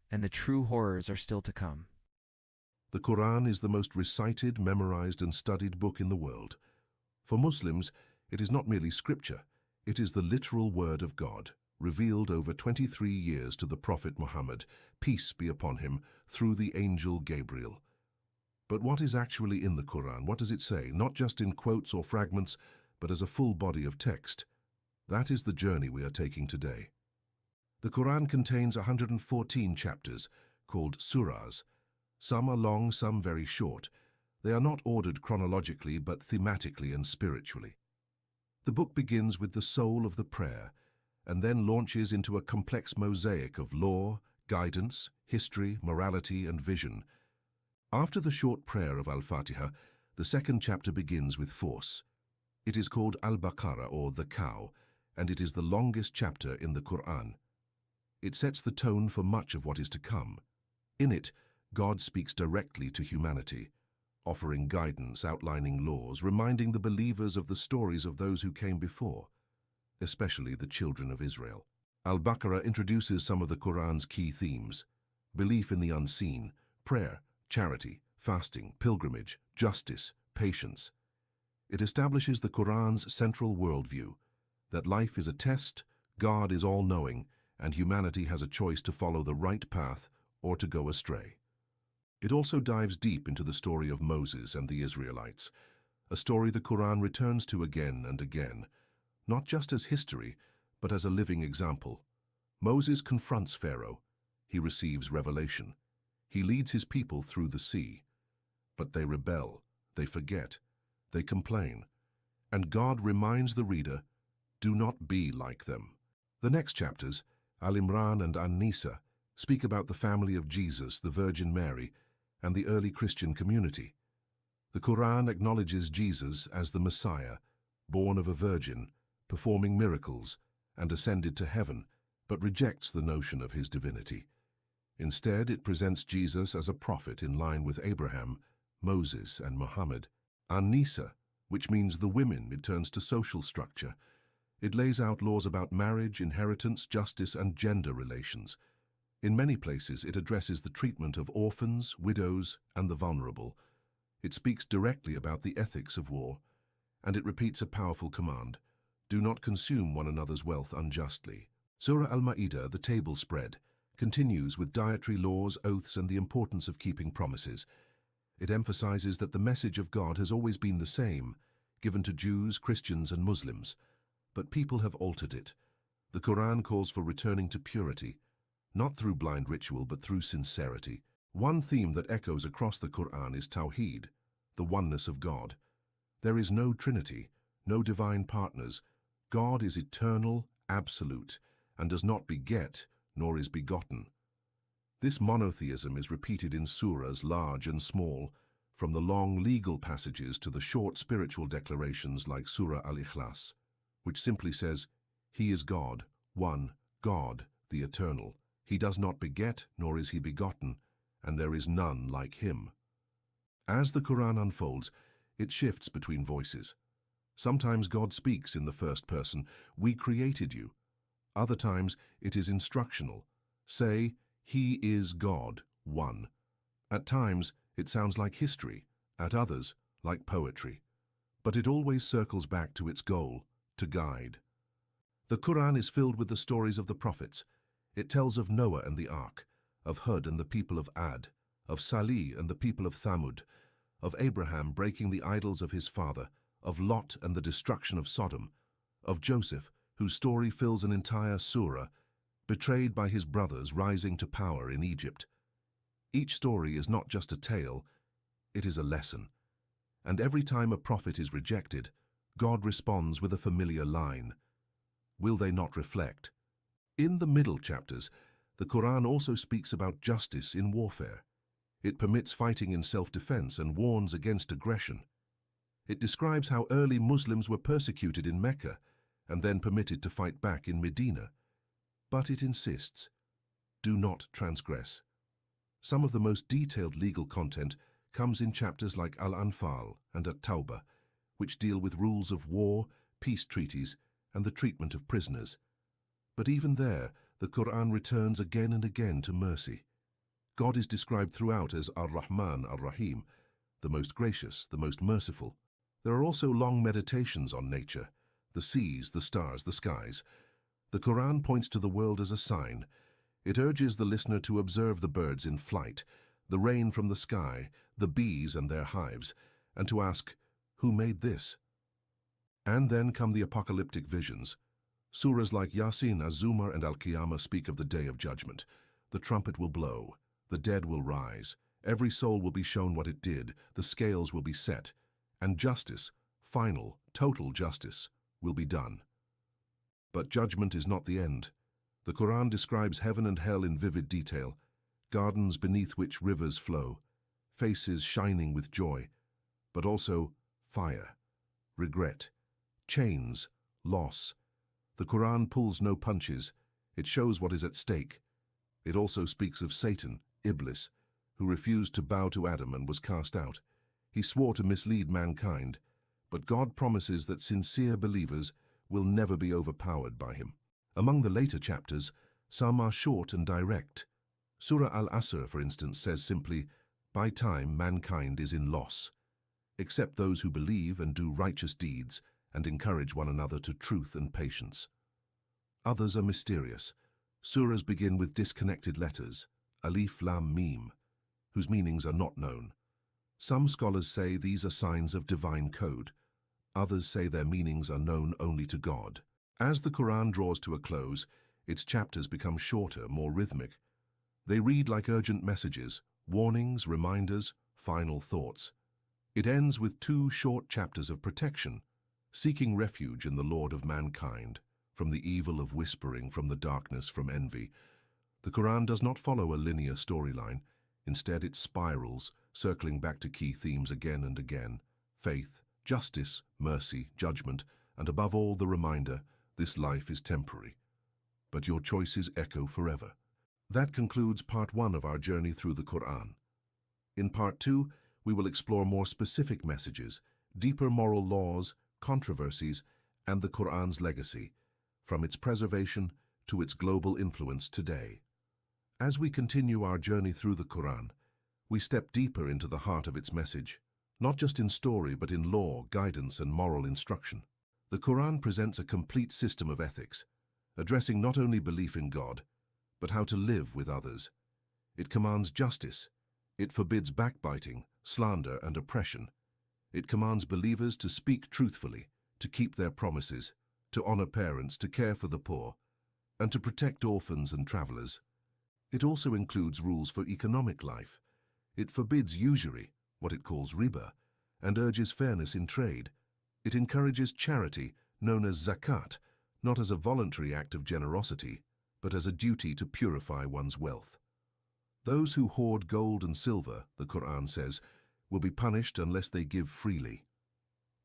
And the true horrors are still to come. The Quran is the most recited, memorized, and studied book in the world. For Muslims, it is not merely scripture, It is the literal word of God, revealed over 23 years to the Prophet Muhammad, peace be upon him, through the angel Gabriel. But what is actually in the Quran? What does it say? Not just in quotes or fragments, but as a full body of text. That is the journey we are taking today. The Quran contains 114 chapters, called surahs. Some are long, some very short. They are not ordered chronologically, but thematically and spiritually. The book begins with the soul of the prayer, and then launches into a complex mosaic of law, guidance, history, morality, and vision. After the short prayer of Al-Fatiha, the second chapter begins with force. It is called Al-Baqarah, or the cow, and it is the longest chapter in the Quran. It sets the tone for much of what is to come. In it, God speaks directly to humanity, offering guidance, outlining laws, reminding the believers of the stories of those who came before, especially the children of Israel. Al-Baqarah introduces some of the Quran's key themes: belief in the unseen, prayer, charity, fasting, pilgrimage, justice, patience. It establishes the Quran's central worldview, that life is a test, God is all-knowing, and humanity has a choice to follow the right path or to go astray. It also dives deep into the story of Moses and the Israelites, a story the Quran returns to again and again, not just as history, but as a living example. Moses confronts Pharaoh. He receives revelation. He leads his people through the sea. But they rebel, they forget, they complain. And God reminds the reader, do not be like them. The next chapters, Al-Imran and An-Nisa, speak about the family of Jesus, the Virgin Mary, and the early Christian community. The Quran acknowledges Jesus as the Messiah, born of a virgin, performing miracles, and ascended to heaven, but rejects the notion of his divinity. Instead, it presents Jesus as a prophet in line with Abraham, Moses, and Muhammad. An-Nisa, which means the women, it turns to social structure. It lays out laws about marriage, inheritance, justice, and gender relations. In many places, it addresses the treatment of orphans, widows, and the vulnerable. It speaks directly about the ethics of war, and it repeats a powerful command: do not consume one another's wealth unjustly. Surah Al-Ma'idah, the table spread, continues with dietary laws, oaths, and the importance of keeping promises. It emphasizes that the message of God has always been the same, given to Jews, Christians, and Muslims. But people have altered it. The Quran calls for returning to purity, not through blind ritual, but through sincerity. One theme that echoes across the Quran is Tawheed, the oneness of God. There is no Trinity, no divine partners. God is eternal, absolute, and does not beget, nor is begotten. This monotheism is repeated in surahs large and small, from the long legal passages to the short spiritual declarations like Surah Al-Ikhlas, which simply says, He is God, one, God, the eternal. He does not beget, nor is he begotten, and there is none like him. As the Quran unfolds, it shifts between voices. Sometimes God speaks in the first person, we created you. Other times it is instructional. Say, He is God, one. At times it sounds like history, at others like poetry. But it always circles back to its goal, to guide. The Quran is filled with the stories of the prophets. It tells of Noah and the ark, of Hud and the people of Ad, of Salih and the people of Thamud, of Abraham breaking the idols of his father, of Lot and the destruction of Sodom, of Joseph, whose story fills an entire surah, betrayed by his brothers rising to power in Egypt. Each story is not just a tale, it is a lesson. And every time a prophet is rejected, God responds with a familiar line: will they not reflect? In the middle chapters, the Quran also speaks about justice in warfare. It permits fighting in self-defense and warns against aggression. It describes how early Muslims were persecuted in Mecca and then permitted to fight back in Medina. But it insists, do not transgress. Some of the most detailed legal content comes in chapters like Al-Anfal and At-Tawbah, which deal with rules of war, peace treaties, and the treatment of prisoners. But even there, the Quran returns again and again to mercy. God is described throughout as Ar-Rahman Ar-Rahim, the most gracious, the most merciful. There are also long meditations on nature, the seas, the stars, the skies. The Quran points to the world as a sign. It urges the listener to observe the birds in flight, the rain from the sky, the bees and their hives, and to ask, who made this? And then come the apocalyptic visions. Surahs like Yasin, Az-Zumar, and Al-Qiyamah speak of the day of judgment. The trumpet will blow, the dead will rise, every soul will be shown what it did, the scales will be set, and justice, final, total justice, will be done. But judgment is not the end. The Quran describes heaven and hell in vivid detail, gardens beneath which rivers flow, faces shining with joy, but also fire, regret, chains, loss. The Quran pulls no punches. It shows what is at stake. It also speaks of Satan, Iblis, who refused to bow to Adam and was cast out. He swore to mislead mankind, but God promises that sincere believers will never be overpowered by him. Among the later chapters, some are short and direct. Surah Al-Asr, for instance, says simply, "By time mankind is in loss, except those who believe and do righteous deeds and encourage one another to truth and patience." Others are mysterious. Surahs begin with disconnected letters, Alif, Lam, Mim, whose meanings are not known. Some scholars say these are signs of divine code. Others say their meanings are known only to God. As the Quran draws to a close, its chapters become shorter, more rhythmic. They read like urgent messages, warnings, reminders, final thoughts. It ends with 2 short chapters of protection, seeking refuge in the Lord of mankind, from the evil of whispering, from the darkness, from envy. The Quran does not follow a linear storyline. Instead, it spirals, circling back to key themes again and again: faith, justice, mercy, judgment, and above all the reminder, this life is temporary, but your choices echo forever. That concludes part 1 of our journey through the Quran. In part 2, we will explore more specific messages, deeper moral laws, controversies, and the Quran's legacy, from its preservation to its global influence today. As we continue our journey through the Quran, we step deeper into the heart of its message, not just in story but in law, guidance, and moral instruction. The Quran presents a complete system of ethics, addressing not only belief in God, but how to live with others. It commands justice. It forbids backbiting, slander, and oppression. It commands believers to speak truthfully, to keep their promises, to honor parents, to care for the poor, and to protect orphans and travelers. It also includes rules for economic life. It forbids usury, what it calls riba, and urges fairness in trade. It encourages charity, known as zakat, not as a voluntary act of generosity, but as a duty to purify one's wealth. Those who hoard gold and silver, the Quran says, will be punished unless they give freely.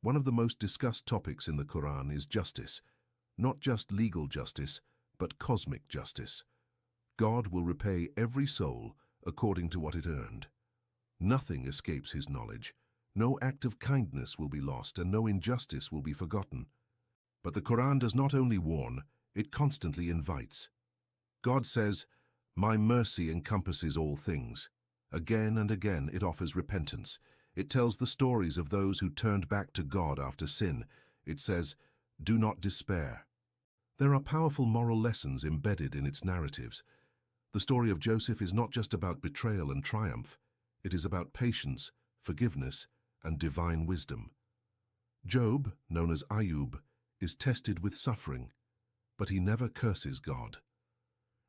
One of the most discussed topics in the Quran is justice, not just legal justice, but cosmic justice. God will repay every soul according to what it earned. Nothing escapes his knowledge. No act of kindness will be lost, and no injustice will be forgotten. But the Quran does not only warn, it constantly invites. God says, "My mercy encompasses all things." Again and again it offers repentance. It tells the stories of those who turned back to God after sin. It says, "Do not despair." There are powerful moral lessons embedded in its narratives. The story of Joseph is not just about betrayal and triumph. It is about patience, forgiveness, and divine wisdom. Job, known as Ayub, is tested with suffering, but he never curses God.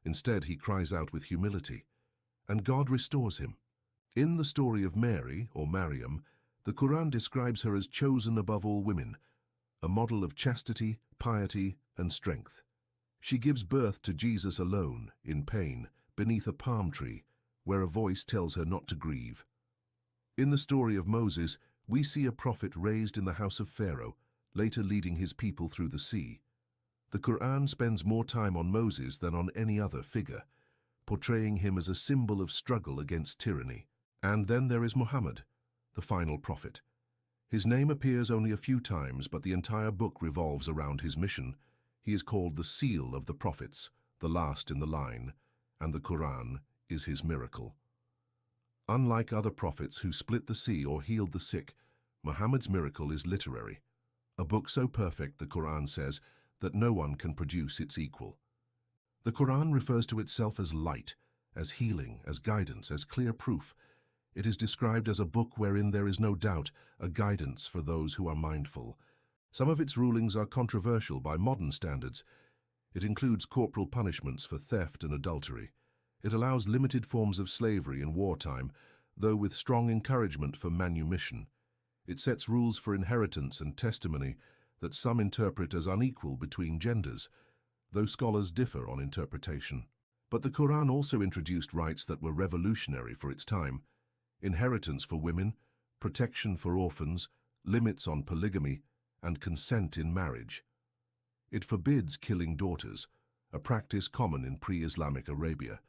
Instead, he cries out with humility, and God restores him. In the story of Mary, or Maryam, the Quran describes her as chosen above all women, a model of chastity, piety, and strength. She gives birth to Jesus alone, in pain, beneath a palm tree, where a voice tells her not to grieve. In the story of Moses, we see a prophet raised in the house of Pharaoh, later leading his people through the sea. The Quran spends more time on Moses than on any other figure, portraying him as a symbol of struggle against tyranny. And then there is Muhammad, the final prophet. His name appears only a few times, but the entire book revolves around his mission. He is called the seal of the prophets, the last in the line, and the Quran is his miracle. Unlike other prophets who split the sea or healed the sick, Muhammad's miracle is literary. a book so perfect, the Quran says, that no one can produce its equal. The Quran refers to itself as light, as healing, as guidance, as clear proof. It is described as a book wherein there is no doubt, a guidance for those who are mindful. Some of its rulings are controversial by modern standards. It includes corporal punishments for theft and adultery. It allows limited forms of slavery in wartime, though with strong encouragement for manumission. It sets rules for inheritance and testimony that some interpret as unequal between genders, though scholars differ on interpretation. But the Quran also introduced rights that were revolutionary for its time: inheritance for women, protection for orphans, limits on polygamy, and consent in marriage. It forbids killing daughters, a practice common in pre-Islamic Arabia.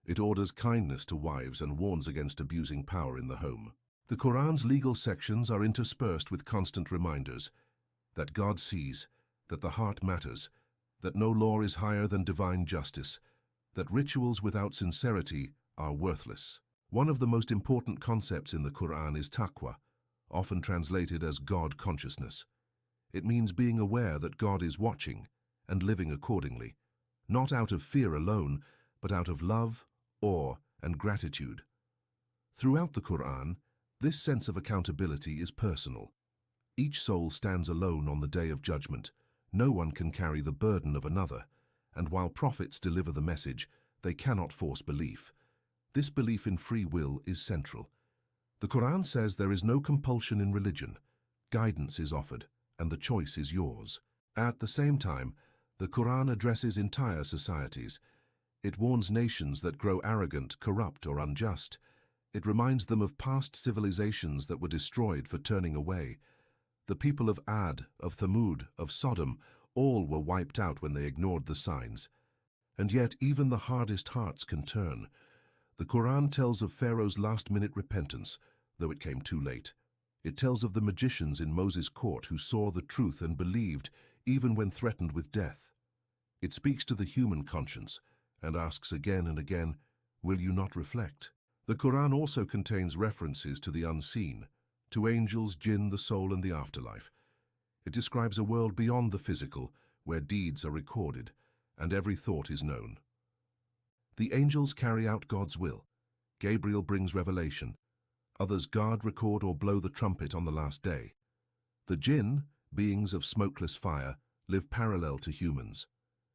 It orders kindness to wives and warns against abusing power in the home. The Quran's legal sections are interspersed with constant reminders that God sees, that the heart matters, that no law is higher than divine justice, that rituals without sincerity are worthless. One of the most important concepts in the Quran is taqwa, often translated as God consciousness. It means being aware that God is watching and living accordingly, not out of fear alone, but out of love, awe, and gratitude. Throughout the Quran, this sense of accountability is personal. Each soul stands alone on the day of judgment. No one can carry the burden of another, and while prophets deliver the message, they cannot force belief. This belief in free will is central. The Quran says there is no compulsion in religion. Guidance is offered, and the choice is yours. At the same time, the Quran addresses entire societies. It warns nations that grow arrogant, corrupt, or unjust. It reminds them of past civilizations that were destroyed for turning away. The people of Ad, of Thamud, of Sodom, all were wiped out when they ignored the signs. And yet even the hardest hearts can turn. The Quran tells of Pharaoh's last-minute repentance, though it came too late. It tells of the magicians in Moses' court who saw the truth and believed, even when threatened with death. It speaks to the human conscience and asks again and again, will you not reflect? The Quran also contains references to the unseen, to angels, jinn, the soul, and the afterlife. It describes a world beyond the physical, where deeds are recorded and every thought is known. The angels carry out God's will. Gabriel brings revelation. Others guard, record, or blow the trumpet on the last day. The jinn, beings of smokeless fire, live parallel to humans.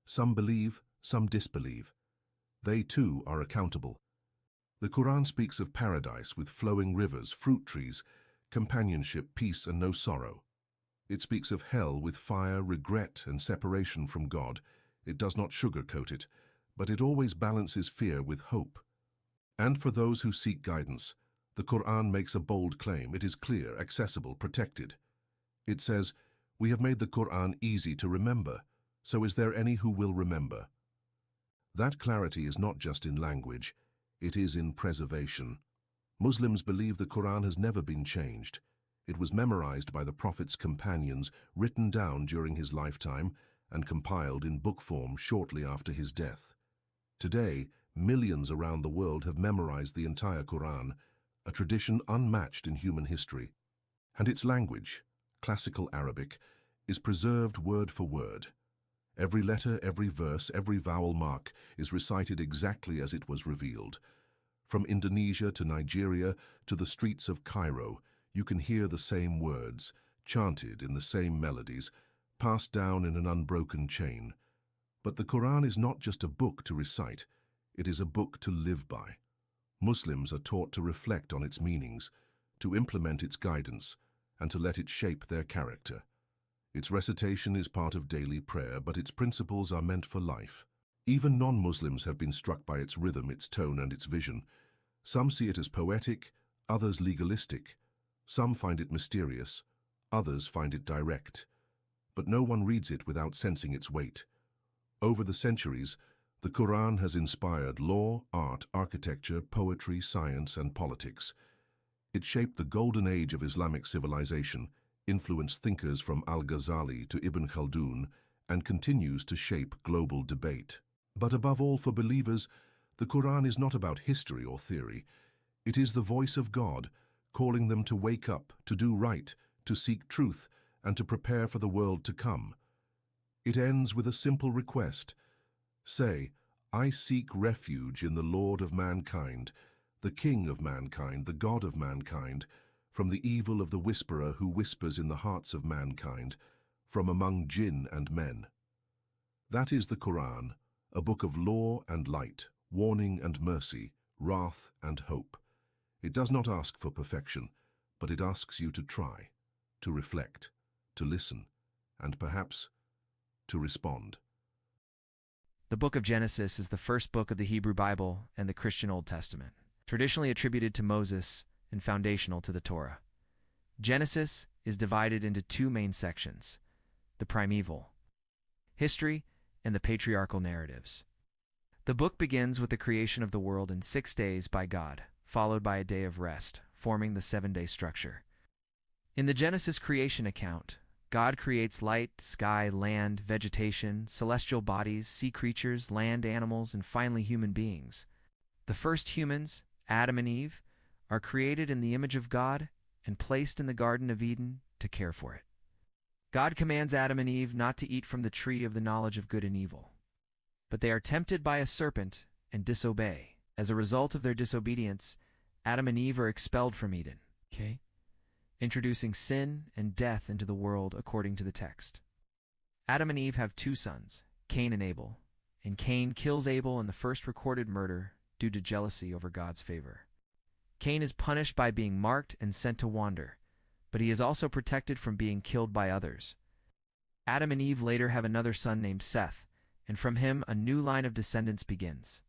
Some believe, some disbelieve. They too are accountable. The Quran speaks of paradise with flowing rivers, fruit trees, companionship, peace, and no sorrow. It speaks of hell with fire, regret, and separation from God. It does not sugarcoat it, but it always balances fear with hope. And for those who seek guidance, the Quran makes a bold claim. It is clear, accessible, protected. It says, "We have made the Quran easy to remember, so is there any who will remember?" That clarity is not just in language, it is in preservation. Muslims believe the Quran has never been changed. It was memorized by the Prophet's companions, written down during his lifetime, and compiled in book form shortly after his death. Today, millions around the world have memorized the entire Quran, a tradition unmatched in human history. And its language, classical Arabic, is preserved word for word. Every letter, every verse, every vowel mark is recited exactly as it was revealed. From Indonesia to Nigeria to the streets of Cairo, you can hear the same words, chanted in the same melodies, passed down in an unbroken chain. But the Quran is not just a book to recite, it is a book to live by. Muslims are taught to reflect on its meanings, to implement its guidance, and to let it shape their character. Its recitation is part of daily prayer, but its principles are meant for life. Even non-Muslims have been struck by its rhythm, its tone, and its vision. Some see it as poetic, others legalistic. Some find it mysterious, others find it direct. But no one reads it without sensing its weight. Over the centuries, the Quran has inspired law, art, architecture, poetry, science, and politics. It shaped the golden age of Islamic civilization, influenced thinkers from Al-Ghazali to Ibn Khaldun, and continues to shape global debate. But above all, for believers, the Quran is not about history or theory. It is the voice of God, calling them to wake up, to do right, to seek truth, and to prepare for the world to come. It ends with a simple request. Say, I seek refuge in the Lord of mankind, the King of mankind, the God of mankind, from the evil of the whisperer who whispers in the hearts of mankind, from among jinn and men. That is the Quran, a book of law and light, warning and mercy, wrath and hope. It does not ask for perfection, but it asks you to try, to reflect, to listen, and perhaps to respond. The book of Genesis is the first book of the Hebrew Bible and the Christian Old Testament, traditionally attributed to Moses and foundational to the Torah. Genesis is divided into two main sections: the primeval history and the patriarchal narratives. The book begins with the creation of the world in 6 days by God, followed by a day of rest, forming the 7-day structure. In the Genesis creation account, God creates light, sky, land, vegetation, celestial bodies, sea creatures, land animals, and finally human beings. The first humans, Adam and Eve, are created in the image of God and placed in the Garden of Eden to care for it. God commands Adam and Eve not to eat from the tree of the knowledge of good and evil. But they are tempted by a serpent and disobey. As a result of their disobedience, Adam and Eve are expelled from Eden, introducing sin and death into the world according to the text. Adam and Eve have 2 sons, Cain and Abel, and Cain kills Abel in the first recorded murder due to jealousy over God's favor. Cain is punished by being marked and sent to wander, but he is also protected from being killed by others. Adam and Eve later have another son named Seth, and from him a new line of descendants begins.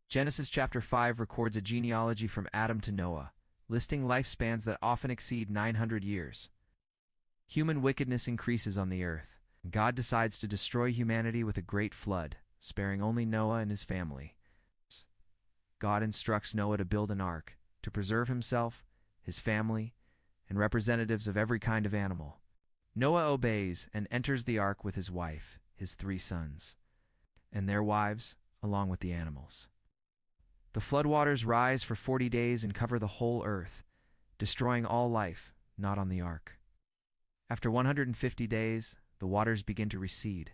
Genesis chapter 5 records a genealogy from Adam to Noah, listing lifespans that often exceed 900 years. Human wickedness increases on the earth. God decides to destroy humanity with a great flood, sparing only Noah and his family. God instructs Noah to build an ark to preserve himself, his family, and representatives of every kind of animal. Noah obeys and enters the ark with his wife, his 3 sons, and their wives, along with the animals. The floodwaters rise for 40 days and cover the whole earth, destroying all life not on the ark. After 150 days, the waters begin to recede,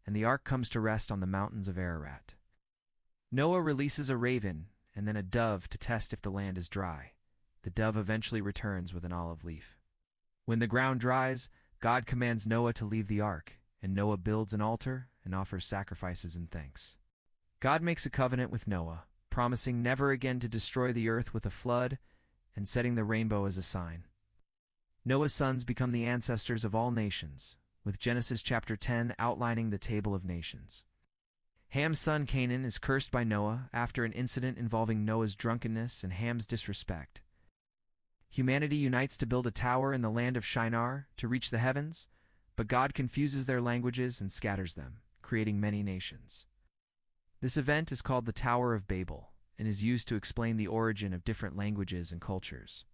and the ark comes to rest on the mountains of Ararat. Noah releases a raven and then a dove to test if the land is dry. The dove eventually returns with an olive leaf. When the ground dries, God commands Noah to leave the ark, and Noah builds an altar and offers sacrifices and thanks. God makes a covenant with Noah, promising never again to destroy the earth with a flood and setting the rainbow as a sign. Noah's sons become the ancestors of all nations, with Genesis chapter 10 outlining the table of nations. Ham's son Canaan is cursed by Noah after an incident involving Noah's drunkenness and Ham's disrespect. Humanity unites to build a tower in the land of Shinar to reach the heavens, but God confuses their languages and scatters them, creating many nations. This event is called the Tower of Babel and is used to explain the origin of different languages and cultures.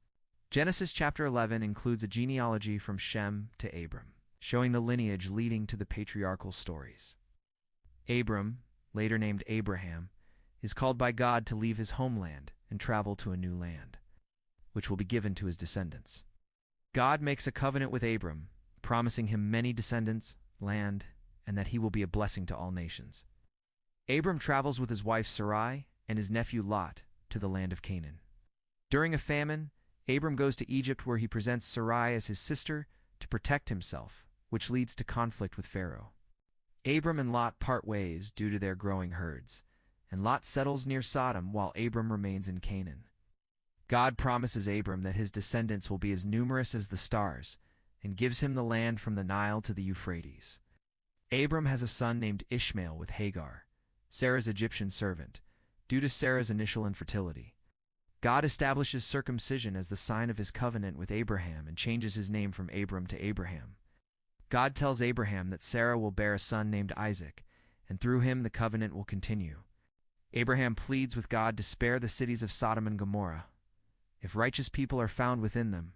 Genesis chapter 11 includes a genealogy from Shem to Abram, showing the lineage leading to the patriarchal stories. Abram, later named Abraham, is called by God to leave his homeland and travel to a new land, which will be given to his descendants. God makes a covenant with Abram, promising him many descendants, land, and that he will be a blessing to all nations. Abram travels with his wife Sarai and his nephew Lot to the land of Canaan. During a famine, Abram goes to Egypt where he presents Sarai as his sister to protect himself, which leads to conflict with Pharaoh. Abram and Lot part ways due to their growing herds, and Lot settles near Sodom while Abram remains in Canaan. God promises Abram that his descendants will be as numerous as the stars and gives him the land from the Nile to the Euphrates. Abram has a son named Ishmael with Hagar, Sarah's Egyptian servant, due to Sarah's initial infertility. God establishes circumcision as the sign of his covenant with Abraham and changes his name from Abram to Abraham. God tells Abraham that Sarah will bear a son named Isaac, and through him the covenant will continue. Abraham pleads with God to spare the cities of Sodom and Gomorrah, if righteous people are found within them.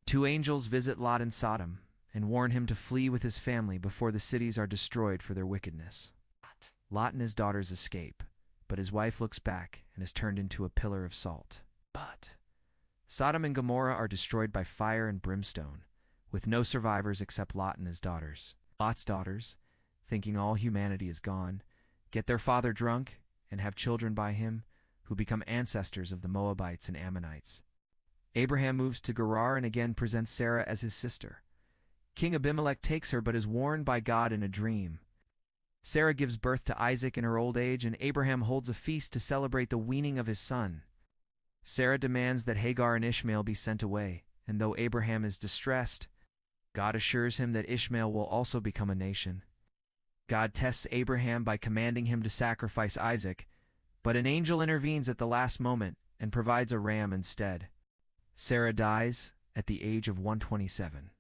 2 angels visit Lot in Sodom and warn him to flee with his family before the cities are destroyed for their wickedness. Lot and his daughters escape, but his wife looks back and is turned into a pillar of salt. But Sodom and Gomorrah are destroyed by fire and brimstone, with no survivors except Lot and his daughters. Lot's daughters, thinking all humanity is gone, get their father drunk and have children by him, who become ancestors of the Moabites and Ammonites. Abraham moves to Gerar and again presents Sarah as his sister. King Abimelech takes her but is warned by God in a dream. Sarah gives birth to Isaac in her old age, and Abraham holds a feast to celebrate the weaning of his son. Sarah demands that Hagar and Ishmael be sent away, and though Abraham is distressed, God assures him that Ishmael will also become a nation. God tests Abraham by commanding him to sacrifice Isaac, but an angel intervenes at the last moment and provides a ram instead. Sarah dies at the age of 127,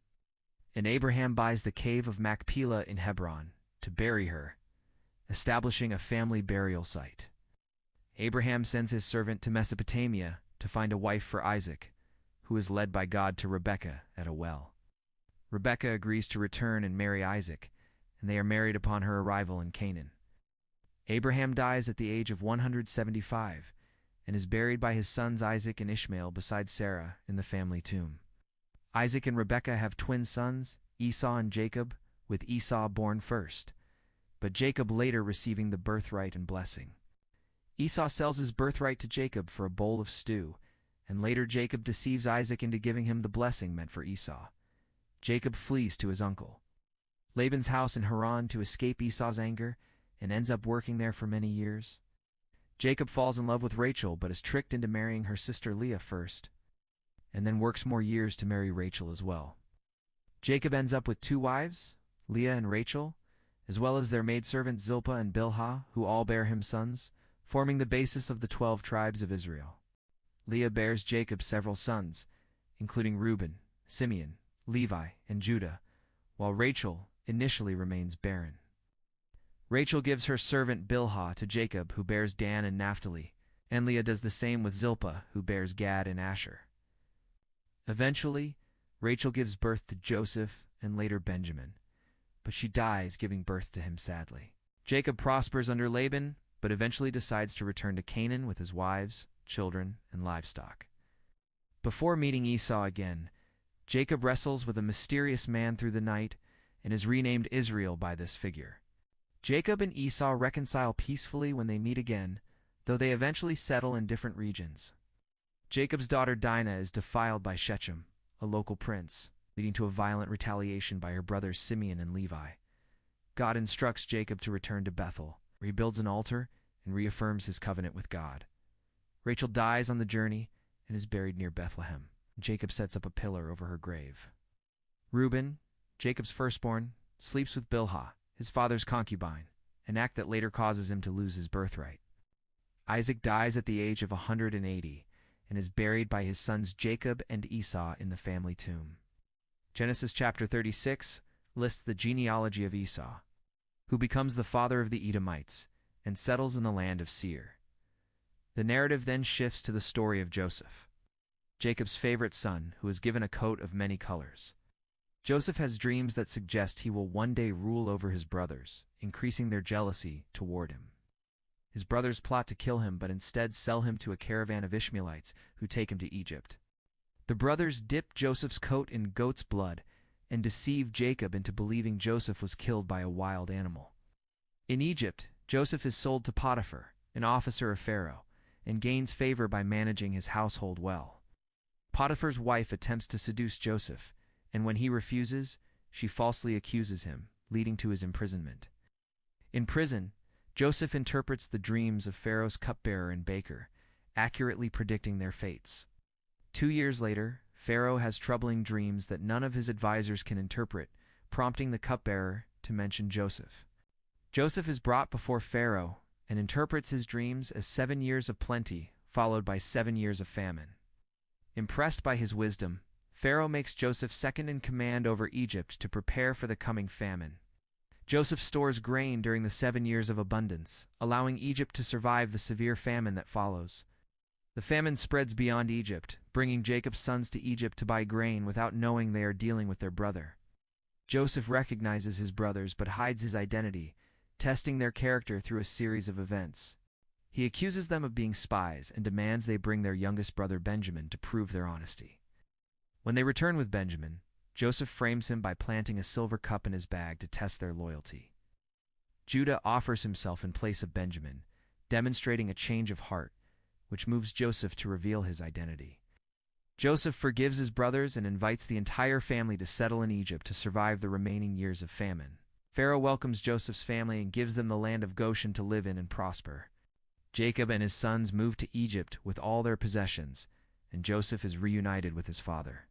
and Abraham buys the cave of Machpelah in Hebron to bury her, establishing a family burial site. Abraham sends his servant to Mesopotamia to find a wife for Isaac, who is led by God to Rebekah at a well. Rebekah agrees to return and marry Isaac, and they are married upon her arrival in Canaan. Abraham dies at the age of 175 and is buried by his sons Isaac and Ishmael beside Sarah in the family tomb. Isaac and Rebekah have twin sons, Esau and Jacob, with Esau born first, but Jacob later receiving the birthright and blessing. Esau sells his birthright to Jacob for a bowl of stew, and later Jacob deceives Isaac into giving him the blessing meant for Esau. Jacob flees to his uncle Laban's house in Haran to escape Esau's anger and ends up working there for many years. Jacob falls in love with Rachel but is tricked into marrying her sister Leah first, and then works more years to marry Rachel as well. Jacob ends up with two wives, Leah and Rachel, as well as their maidservants Zilpah and Bilhah, who all bear him sons, forming the basis of the 12 tribes of Israel. Leah bears Jacob several sons, including Reuben, Simeon, Levi, and Judah, while Rachel initially remains barren. Rachel gives her servant Bilhah to Jacob, who bears Dan and Naphtali, and Leah does the same with Zilpah, who bears Gad and Asher. Eventually, Rachel gives birth to Joseph and later Benjamin, but she dies giving birth to him sadly. Jacob prospers under Laban, but eventually decides to return to Canaan with his wives, children, and livestock. Before meeting Esau again, Jacob wrestles with a mysterious man through the night and is renamed Israel by this figure. Jacob and Esau reconcile peacefully when they meet again, though they eventually settle in different regions. Jacob's daughter Dinah is defiled by Shechem, a local prince, leading to a violent retaliation by her brothers Simeon and Levi. God instructs Jacob to return to Bethel, where he builds an altar and reaffirms his covenant with God. Rachel dies on the journey and is buried near Bethlehem. Jacob sets up a pillar over her grave. Reuben, Jacob's firstborn, sleeps with Bilhah, his father's concubine, an act that later causes him to lose his birthright. Isaac dies at the age of 180 and is buried by his sons Jacob and Esau in the family tomb. Genesis chapter 36 lists the genealogy of Esau, who becomes the father of the Edomites and settles in the land of Seir. The narrative then shifts to the story of Joseph, Jacob's favorite son, who is given a coat of many colors. Joseph has dreams that suggest he will one day rule over his brothers, increasing their jealousy toward him. His brothers plot to kill him, but instead sell him to a caravan of Ishmaelites who take him to Egypt. The brothers dip Joseph's coat in goat's blood and deceive Jacob into believing Joseph was killed by a wild animal. In Egypt, Joseph is sold to Potiphar, an officer of Pharaoh, and gains favor by managing his household well. Potiphar's wife attempts to seduce Joseph, and when he refuses, she falsely accuses him, leading to his imprisonment. In prison, Joseph interprets the dreams of Pharaoh's cupbearer and baker, accurately predicting their fates. 2 years later, Pharaoh has troubling dreams that none of his advisors can interpret, prompting the cupbearer to mention Joseph. Joseph is brought before Pharaoh and interprets his dreams as 7 years of plenty, followed by 7 years of famine. Impressed by his wisdom, Pharaoh makes Joseph second in command over Egypt to prepare for the coming famine. Joseph stores grain during the 7 years of abundance, allowing Egypt to survive the severe famine that follows. The famine spreads beyond Egypt, bringing Jacob's sons to Egypt to buy grain without knowing they are dealing with their brother. Joseph recognizes his brothers but hides his identity, testing their character through a series of events. He accuses them of being spies and demands they bring their youngest brother Benjamin to prove their honesty. When they return with Benjamin, Joseph frames him by planting a silver cup in his bag to test their loyalty. Judah offers himself in place of Benjamin, demonstrating a change of heart, which moves Joseph to reveal his identity. Joseph forgives his brothers and invites the entire family to settle in Egypt to survive the remaining years of famine. Pharaoh welcomes Joseph's family and gives them the land of Goshen to live in and prosper. Jacob and his sons move to Egypt with all their possessions, and Joseph is reunited with his father.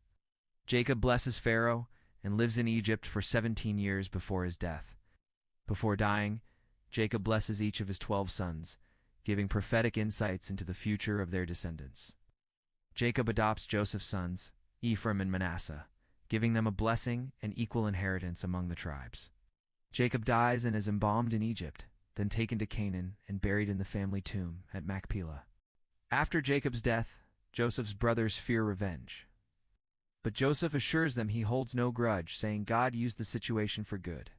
Jacob blesses Pharaoh and lives in Egypt for 17 years before his death. Before dying, Jacob blesses each of his 12 sons, giving prophetic insights into the future of their descendants. Jacob adopts Joseph's sons, Ephraim and Manasseh, giving them a blessing and equal inheritance among the tribes. Jacob dies and is embalmed in Egypt, then taken to Canaan and buried in the family tomb at Machpelah. After Jacob's death, Joseph's brothers fear revenge. But Joseph assures them he holds no grudge, saying God used the situation for good.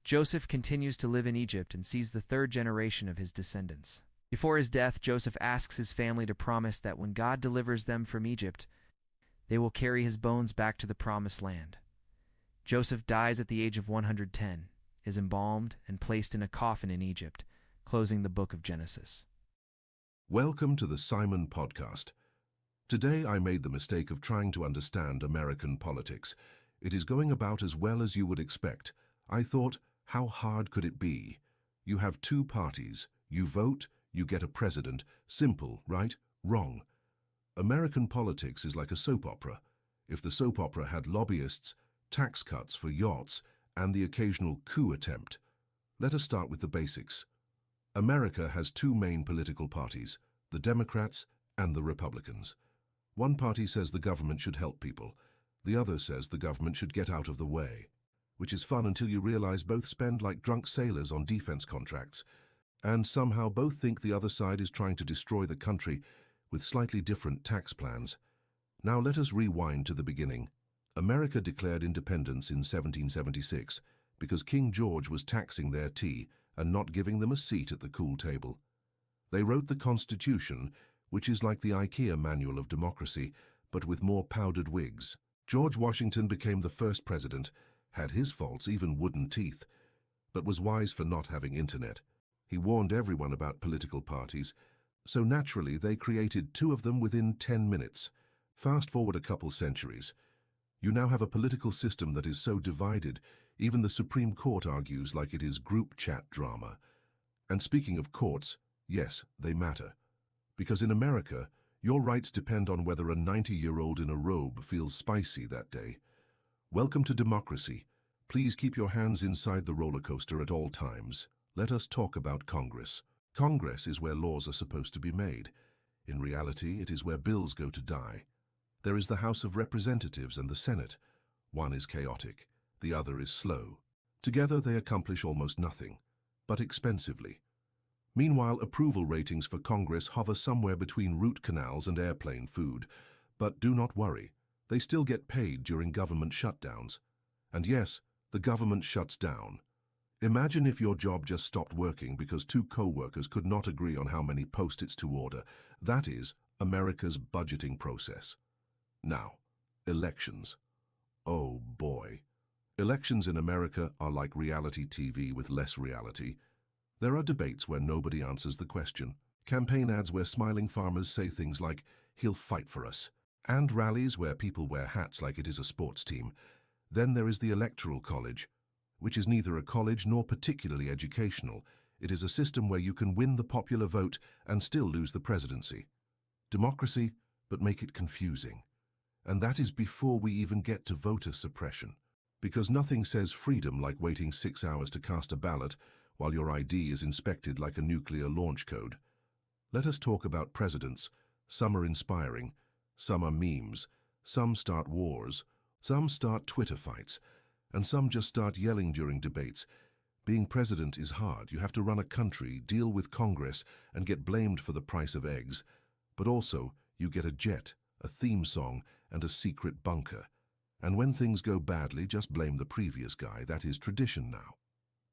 Joseph continues to live in Egypt and sees the third generation of his descendants. Before his death, Joseph asks his family to promise that when God delivers them from Egypt, they will carry his bones back to the promised land. Joseph dies at the age of 110, is embalmed, and placed in a coffin in Egypt, closing the book of Genesis. Welcome to the Simon Podcast. Today I made the mistake of trying to understand American politics. It is going about as well as you would expect. I thought, how hard could it be? You have two parties. You vote, you get a president. Simple, right? Wrong. American politics is like a soap opera. If the soap opera had lobbyists, tax cuts for yachts, and the occasional coup attempt. Let us start with the basics. America has two main political parties, the Democrats and the Republicans. One party says the government should help people. The other says the government should get out of the way. Which is fun until you realize both spend like drunk sailors on defense contracts. And somehow both think the other side is trying to destroy the country with slightly different tax plans. Now let us rewind to the beginning. America declared independence in 1776 because King George was taxing their tea and not giving them a seat at the cool table. They wrote the Constitution, which is like the IKEA manual of democracy, but with more powdered wigs. George Washington became the first president, had his faults, even wooden teeth, but was wise for not having internet. He warned everyone about political parties, so naturally they created two of them within 10 minutes. Fast forward a couple centuries. You now have a political system that is so divided, even the Supreme Court argues like it is group chat drama. And speaking of courts, yes, they matter. Because in America, your rights depend on whether a 90-year-old in a robe feels spicy that day. Welcome to democracy. Please keep your hands inside the roller coaster at all times. Let us talk about Congress. Congress is where laws are supposed to be made. In reality, it is where bills go to die. There is the House of Representatives and the Senate. One is chaotic, the other is slow. Together they accomplish almost nothing, but expensively. Meanwhile, approval ratings for Congress hover somewhere between root canals and airplane food. But do not worry, they still get paid during government shutdowns. And yes, the government shuts down. Imagine if your job just stopped working because two co-workers could not agree on how many Post-its to order. That is America's budgeting process. Now, elections. Oh boy. Elections in America are like reality TV with less reality. There are debates where nobody answers the question, campaign ads where smiling farmers say things like, "He'll fight for us," and rallies where people wear hats like it is a sports team. Then there is the Electoral College, which is neither a college nor particularly educational. It is a system where you can win the popular vote and still lose the presidency. Democracy, but make it confusing. And that is before we even get to voter suppression. Because nothing says freedom like waiting 6 hours to cast a ballot while your ID is inspected like a nuclear launch code. Let us talk about presidents. Some are inspiring, some are memes, some start wars, some start Twitter fights, and some just start yelling during debates. Being president is hard. You have to run a country, deal with Congress, and get blamed for the price of eggs. But also, you get a jet, a theme song, and a secret bunker. And when things go badly, just blame the previous guy. That is tradition now.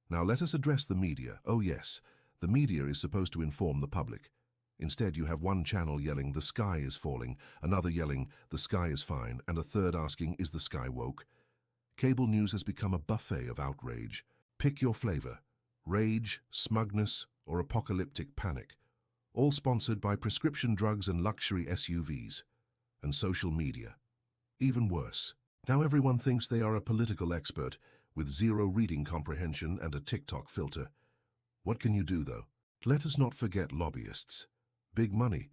Now let us address the media. Oh yes, the media is supposed to inform the public. Instead, you have one channel yelling, "The sky is falling," another yelling, "The sky is fine," and a third asking, "Is the sky woke?" Cable news has become a buffet of outrage. Pick your flavor: rage, smugness, or apocalyptic panic. All sponsored by prescription drugs and luxury SUVs. And social media. Even worse. Now everyone thinks they are a political expert with zero reading comprehension and a TikTok filter. What can you do, though? Let us not forget lobbyists. Big money,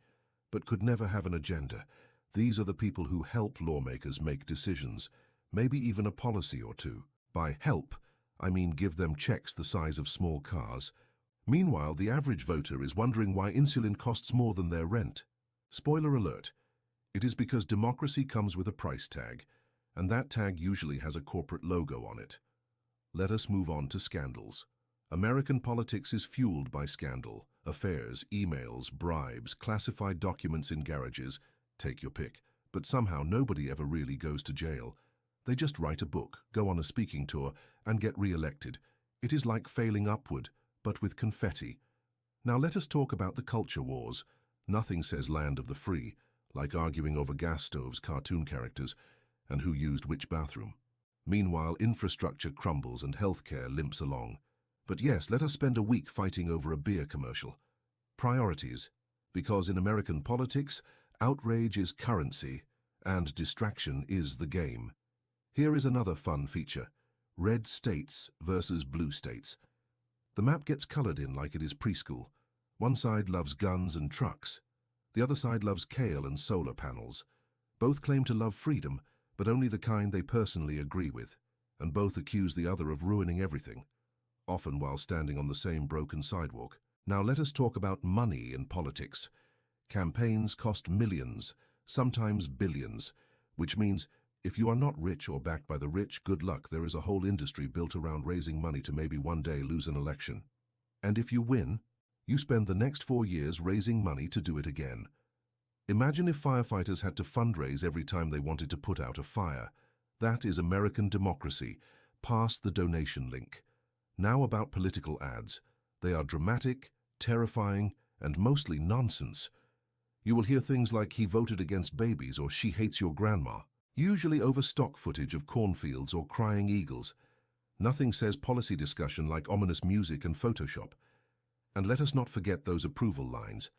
but could never have an agenda. These are the people who help lawmakers make decisions, maybe even a policy or two. By help, I mean give them checks the size of small cars. Meanwhile, the average voter is wondering why insulin costs more than their rent. Spoiler alert, it is because democracy comes with a price tag, and that tag usually has a corporate logo on it. Let us move on to scandals. American politics is fueled by scandal, affairs, emails, bribes, classified documents in garages, take your pick. But somehow nobody ever really goes to jail. They just write a book, go on a speaking tour, and get re-elected. It is like failing upward, but with confetti. Now let us talk about the culture wars. Nothing says land of the free, like arguing over gas stoves, cartoon characters, and who used which bathroom. Meanwhile, infrastructure crumbles and healthcare limps along. But yes, let us spend a week fighting over a beer commercial. Priorities. Because in American politics, outrage is currency, and distraction is the game. Here is another fun feature: red states versus blue states. The map gets colored in like it is preschool. One side loves guns and trucks. The other side loves kale and solar panels. Both claim to love freedom, but only the kind they personally agree with. And both accuse the other of ruining everything, often while standing on the same broken sidewalk. Now let us talk about money in politics. Campaigns cost millions, sometimes billions, which means if you are not rich or backed by the rich, good luck. There is a whole industry built around raising money to maybe one day lose an election. And if you win, you spend the next 4 years raising money to do it again. Imagine if firefighters had to fundraise every time they wanted to put out a fire. That is American democracy. Pass the donation link. Now about political ads. They are dramatic, terrifying, and mostly nonsense. You will hear things like "he voted against babies" or "she hates your grandma," usually over stock footage of cornfields or crying eagles. Nothing says policy discussion like ominous music and Photoshop. And let us not forget those approval lines.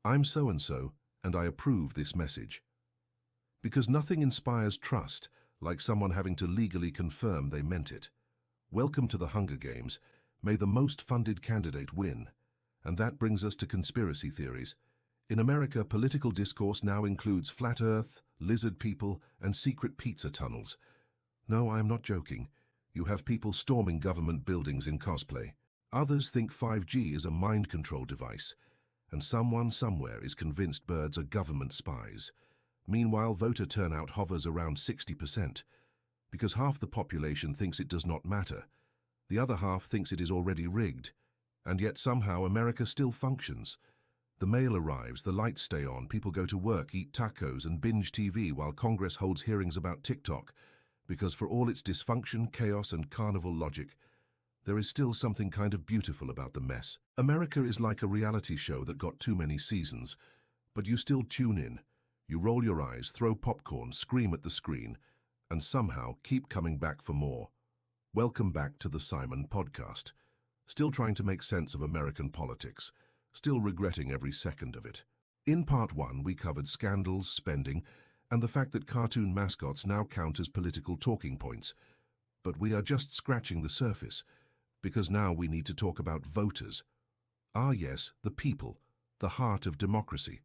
"I'm so-and-so, and I approve this message." Because nothing inspires trust like someone having to legally confirm they meant it. Welcome to the Hunger Games. May the most funded candidate win. And that brings us to conspiracy theories. In America, political discourse now includes flat earth, lizard people, and secret pizza tunnels. No, I am not joking. You have people storming government buildings in cosplay. Others think 5G is a mind control device. And someone somewhere is convinced birds are government spies. Meanwhile, voter turnout hovers around 60%, because half the population thinks it does not matter. The other half thinks it is already rigged. And yet somehow America still functions. The mail arrives, the lights stay on, people go to work, eat tacos, and binge TV while Congress holds hearings about TikTok, because for all its dysfunction, chaos, and carnival logic, there is still something kind of beautiful about the mess. America is like a reality show that got too many seasons, but you still tune in. You roll your eyes, throw popcorn, scream at the screen, and somehow keep coming back for more. Welcome back to the Simon Podcast. Still trying to make sense of American politics, still regretting every second of it. In part 1, we covered scandals, spending, and the fact that cartoon mascots now count as political talking points. But we are just scratching the surface, because now we need to talk about voters. Ah yes, the people, the heart of democracy.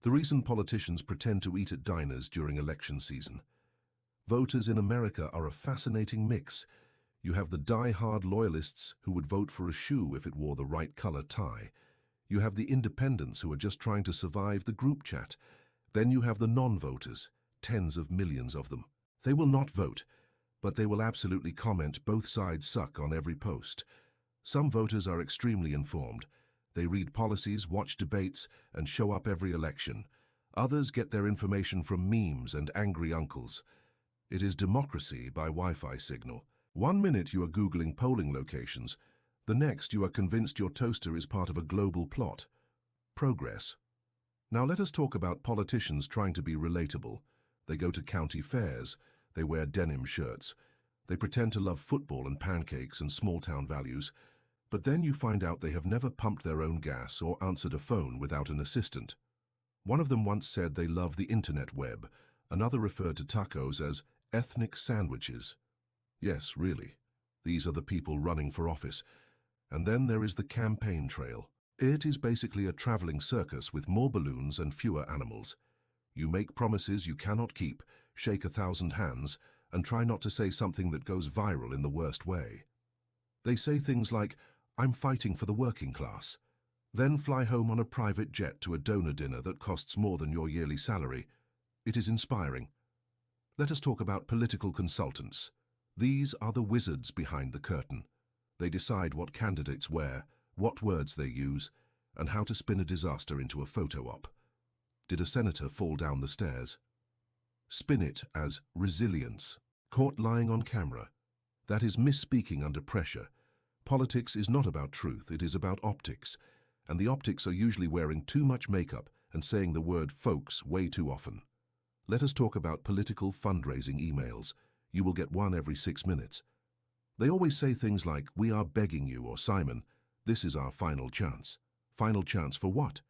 The reason politicians pretend to eat at diners during election season. Voters in America are a fascinating mix. You have the die-hard loyalists who would vote for a shoe if it wore the right color tie. You have the independents who are just trying to survive the group chat. Then you have the non-voters, tens of millions of them. They will not vote, but they will absolutely comment "both sides suck" on every post. Some voters are extremely informed. They read policies, watch debates, and show up every election. Others get their information from memes and angry uncles. It is democracy by Wi-Fi signal. 1 minute you are Googling polling locations, the next you are convinced your toaster is part of a global plot. Progress. Now let us talk about politicians trying to be relatable. They go to county fairs, they wear denim shirts, They pretend to love football and pancakes and small-town values, but then you find out they have never pumped their own gas or answered a phone without an assistant. One of them once said they love the internet web. Another referred to tacos as ethnic sandwiches. Yes, really. These are the people running for office. And then there is the campaign trail. It is basically a traveling circus with more balloons and fewer animals. You make promises you cannot keep, shake 1,000 hands, and try not to say something that goes viral in the worst way. They say things like, "I'm fighting for the working class," then fly home on a private jet to a donor dinner that costs more than your yearly salary. It is inspiring. Let us talk about political consultants. These are the wizards behind the curtain. They decide what candidates wear, what words they use, and how to spin a disaster into a photo op. Did a senator fall down the stairs? Spin it as resilience. Caught lying on camera. That is misspeaking under pressure. Politics is not about truth, it is about optics. And the optics are usually wearing too much makeup and saying the word folks way too often. Let us talk about political fundraising emails. You will get one every 6 minutes. They always say things like, "We are begging you," or "Simon, this is our final chance." Final chance for what?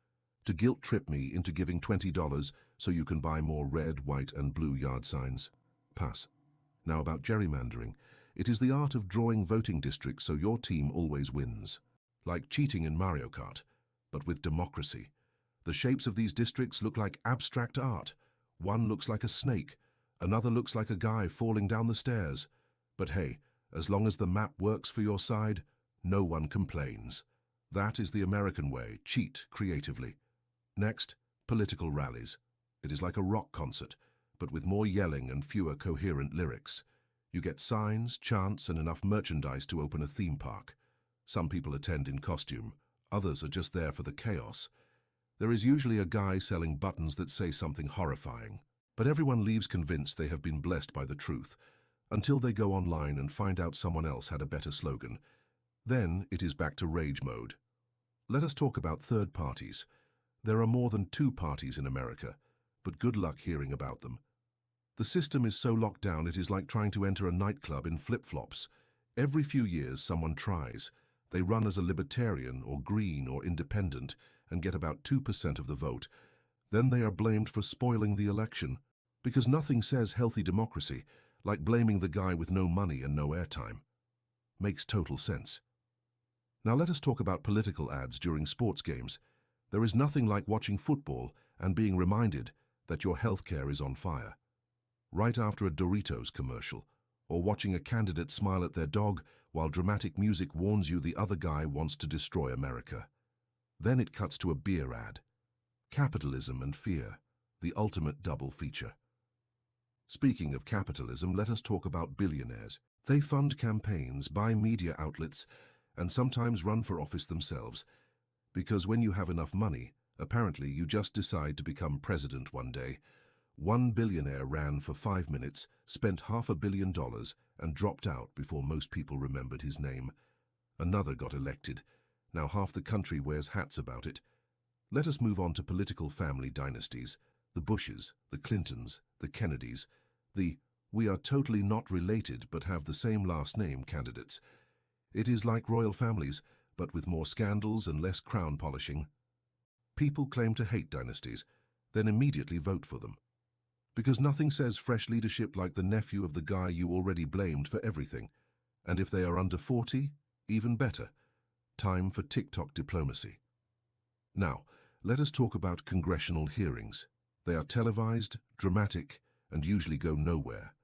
To guilt trip me into giving $20 so you can buy more red, white, and blue yard signs. Pass. Now about gerrymandering. It is the art of drawing voting districts so your team always wins. Like cheating in Mario Kart, but with democracy. The shapes of these districts look like abstract art. One looks like a snake, another looks like a guy falling down the stairs. But hey, as long as the map works for your side, no one complains. That is the American way, cheat creatively. Next, political rallies. It is like a rock concert, but with more yelling and fewer coherent lyrics. You get signs, chants, and enough merchandise to open a theme park. Some people attend in costume, others are just there for the chaos. There is usually a guy selling buttons that say something horrifying, but everyone leaves convinced they have been blessed by the truth, until they go online and find out someone else had a better slogan. Then it is back to rage mode. Let us talk about third parties. There are more than 2 parties in America, but good luck hearing about them. The system is so locked down it is like trying to enter a nightclub in flip-flops. Every few years someone tries. They run as a libertarian or green or independent and get about 2% of the vote. Then they are blamed for spoiling the election, because nothing says healthy democracy like blaming the guy with no money and no airtime. Makes total sense. Now let us talk about political ads during sports games. There is nothing like watching football and being reminded that your healthcare is on fire. Right after a Doritos commercial, or watching a candidate smile at their dog while dramatic music warns you the other guy wants to destroy America. Then it cuts to a beer ad. Capitalism and fear, the ultimate double feature. Speaking of capitalism, let us talk about billionaires. They fund campaigns, buy media outlets, and sometimes run for office themselves. Because when you have enough money, apparently you just decide to become president one day. One billionaire ran for 5 minutes, spent $500 million, and dropped out before most people remembered his name. Another got elected. Now half the country wears hats about it. Let us move on to political family dynasties. The Bushes, the Clintons, the Kennedys, the "we are totally not related but have the same last name" candidates. It is like royal families, but with more scandals and less crown polishing. People claim to hate dynasties, then immediately vote for them. Because nothing says fresh leadership like the nephew of the guy you already blamed for everything. And if they are under 40, even better. Time for TikTok diplomacy. Now, let us talk about congressional hearings. They are televised, dramatic, and usually go nowhere.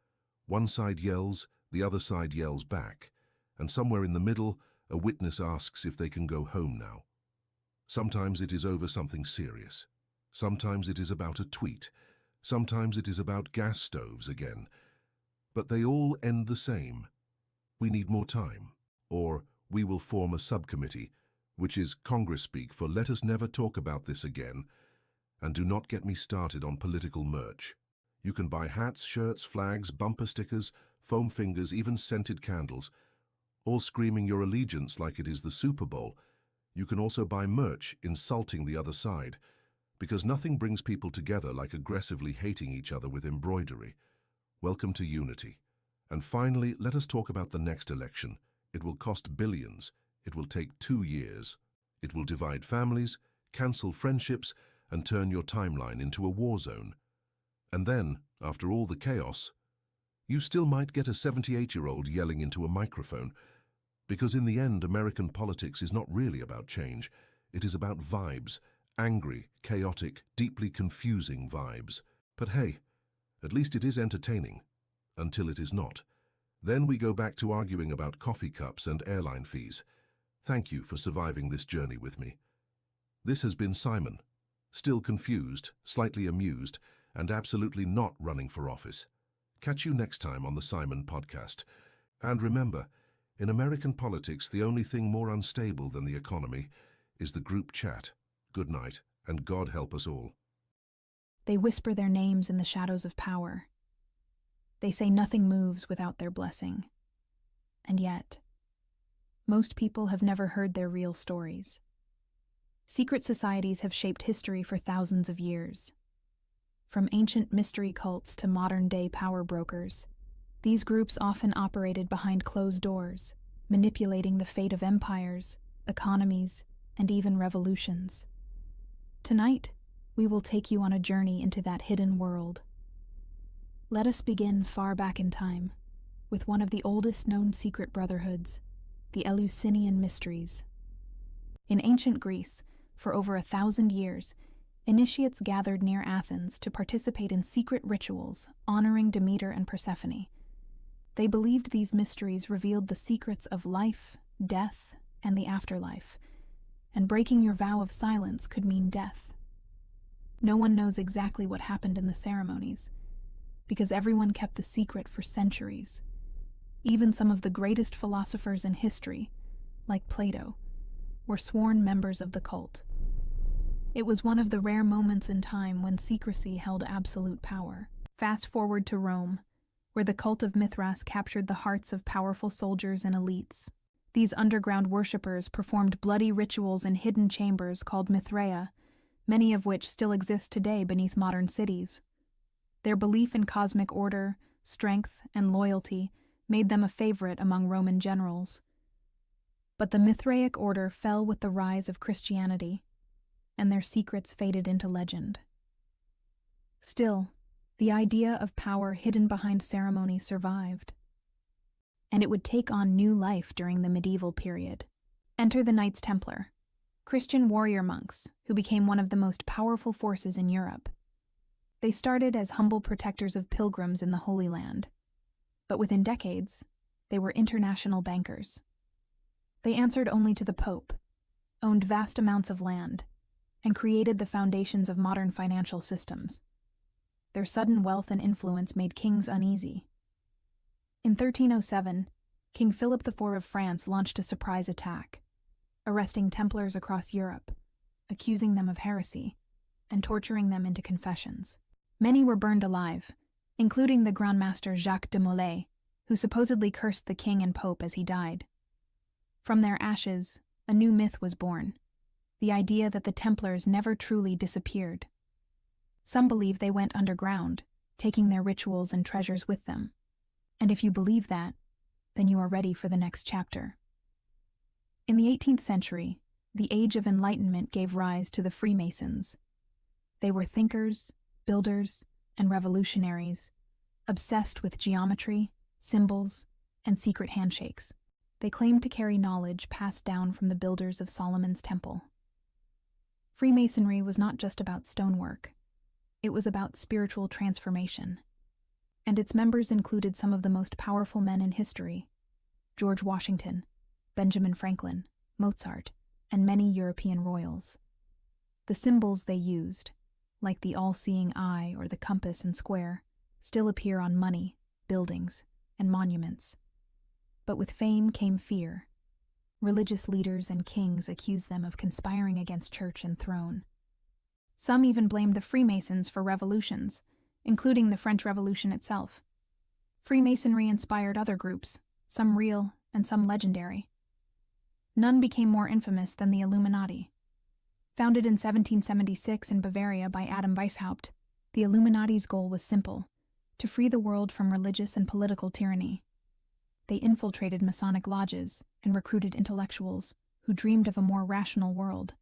One side yells, the other side yells back, and somewhere in the middle, a witness asks if they can go home now. Sometimes it is over something serious. Sometimes it is about a tweet. Sometimes it is about gas stoves again. But they all end the same. We need more time. Or we will form a subcommittee, which is Congress speak for "let us never talk about this again." And do not get me started on political merch. You can buy hats, shirts, flags, bumper stickers, foam fingers, even scented candles, all screaming your allegiance like it is the Super Bowl. You can also buy merch insulting the other side, because nothing brings people together like aggressively hating each other with embroidery. Welcome to unity. And finally, let us talk about the next election. It will cost billions. It will take 2 years. It will divide families, cancel friendships, and turn your timeline into a war zone. And then, after all the chaos, you still might get a 78-year-old yelling into a microphone. Because in the end, American politics is not really about change. It is about vibes. Angry, chaotic, deeply confusing vibes. But hey, at least it is entertaining. Until it is not. Then we go back to arguing about coffee cups and airline fees. Thank you for surviving this journey with me. This has been Simon. Still confused, slightly amused, and absolutely not running for office. Catch you next time on the Simon Podcast. And remember, in American politics, the only thing more unstable than the economy is the group chat. Good night, and God help us all. They whisper their names in the shadows of power. They say nothing moves without their blessing. And yet, most people have never heard their real stories. Secret societies have shaped history for thousands of years. From ancient mystery cults to modern-day power brokers, these groups often operated behind closed doors, manipulating the fate of empires, economies, and even revolutions. Tonight, we will take you on a journey into that hidden world. Let us begin far back in time, with one of the oldest known secret brotherhoods, the Eleusinian Mysteries. In ancient Greece, for over 1,000 years, initiates gathered near Athens to participate in secret rituals honoring Demeter and Persephone. They believed these mysteries revealed the secrets of life, death, and the afterlife, and breaking your vow of silence could mean death. No one knows exactly what happened in the ceremonies, because everyone kept the secret for centuries. Even some of the greatest philosophers in history, like Plato, were sworn members of the cult. It was one of the rare moments in time when secrecy held absolute power. Fast forward to Rome, where the cult of Mithras captured the hearts of powerful soldiers and elites. These underground worshippers performed bloody rituals in hidden chambers called Mithraea, many of which still exist today beneath modern cities. Their belief in cosmic order, strength, and loyalty made them a favorite among Roman generals. But the Mithraic order fell with the rise of Christianity, and their secrets faded into legend. Still, the idea of power hidden behind ceremony survived, and it would take on new life during the medieval period. Enter the Knights Templar, Christian warrior monks who became one of the most powerful forces in Europe. They started as humble protectors of pilgrims in the Holy Land, but within decades, they were international bankers. They answered only to the Pope, owned vast amounts of land, and created the foundations of modern financial systems. Their sudden wealth and influence made kings uneasy. In 1307, King Philip IV of France launched a surprise attack, arresting Templars across Europe, accusing them of heresy, and torturing them into confessions. Many were burned alive, including the Grand Master Jacques de Molay, who supposedly cursed the king and pope as he died. From their ashes, a new myth was born, the idea that the Templars never truly disappeared. Some believe they went underground, taking their rituals and treasures with them. And if you believe that, then you are ready for the next chapter. In the 18th century, the Age of Enlightenment gave rise to the Freemasons. They were thinkers, builders, and revolutionaries, obsessed with geometry, symbols, and secret handshakes. They claimed to carry knowledge passed down from the builders of Solomon's Temple. Freemasonry was not just about stonework. It was about spiritual transformation. And its members included some of the most powerful men in history: George Washington, Benjamin Franklin, Mozart, and many European royals. The symbols they used, like the all-seeing eye or the compass and square, still appear on money, buildings, and monuments. But with fame came fear. Religious leaders and kings accused them of conspiring against church and throne. Some even blamed the Freemasons for revolutions, including the French Revolution itself. Freemasonry inspired other groups, some real and some legendary. None became more infamous than the Illuminati. Founded in 1776 in Bavaria by Adam Weishaupt, the Illuminati's goal was simple: to free the world from religious and political tyranny. They infiltrated Masonic lodges and recruited intellectuals who dreamed of a more rational world.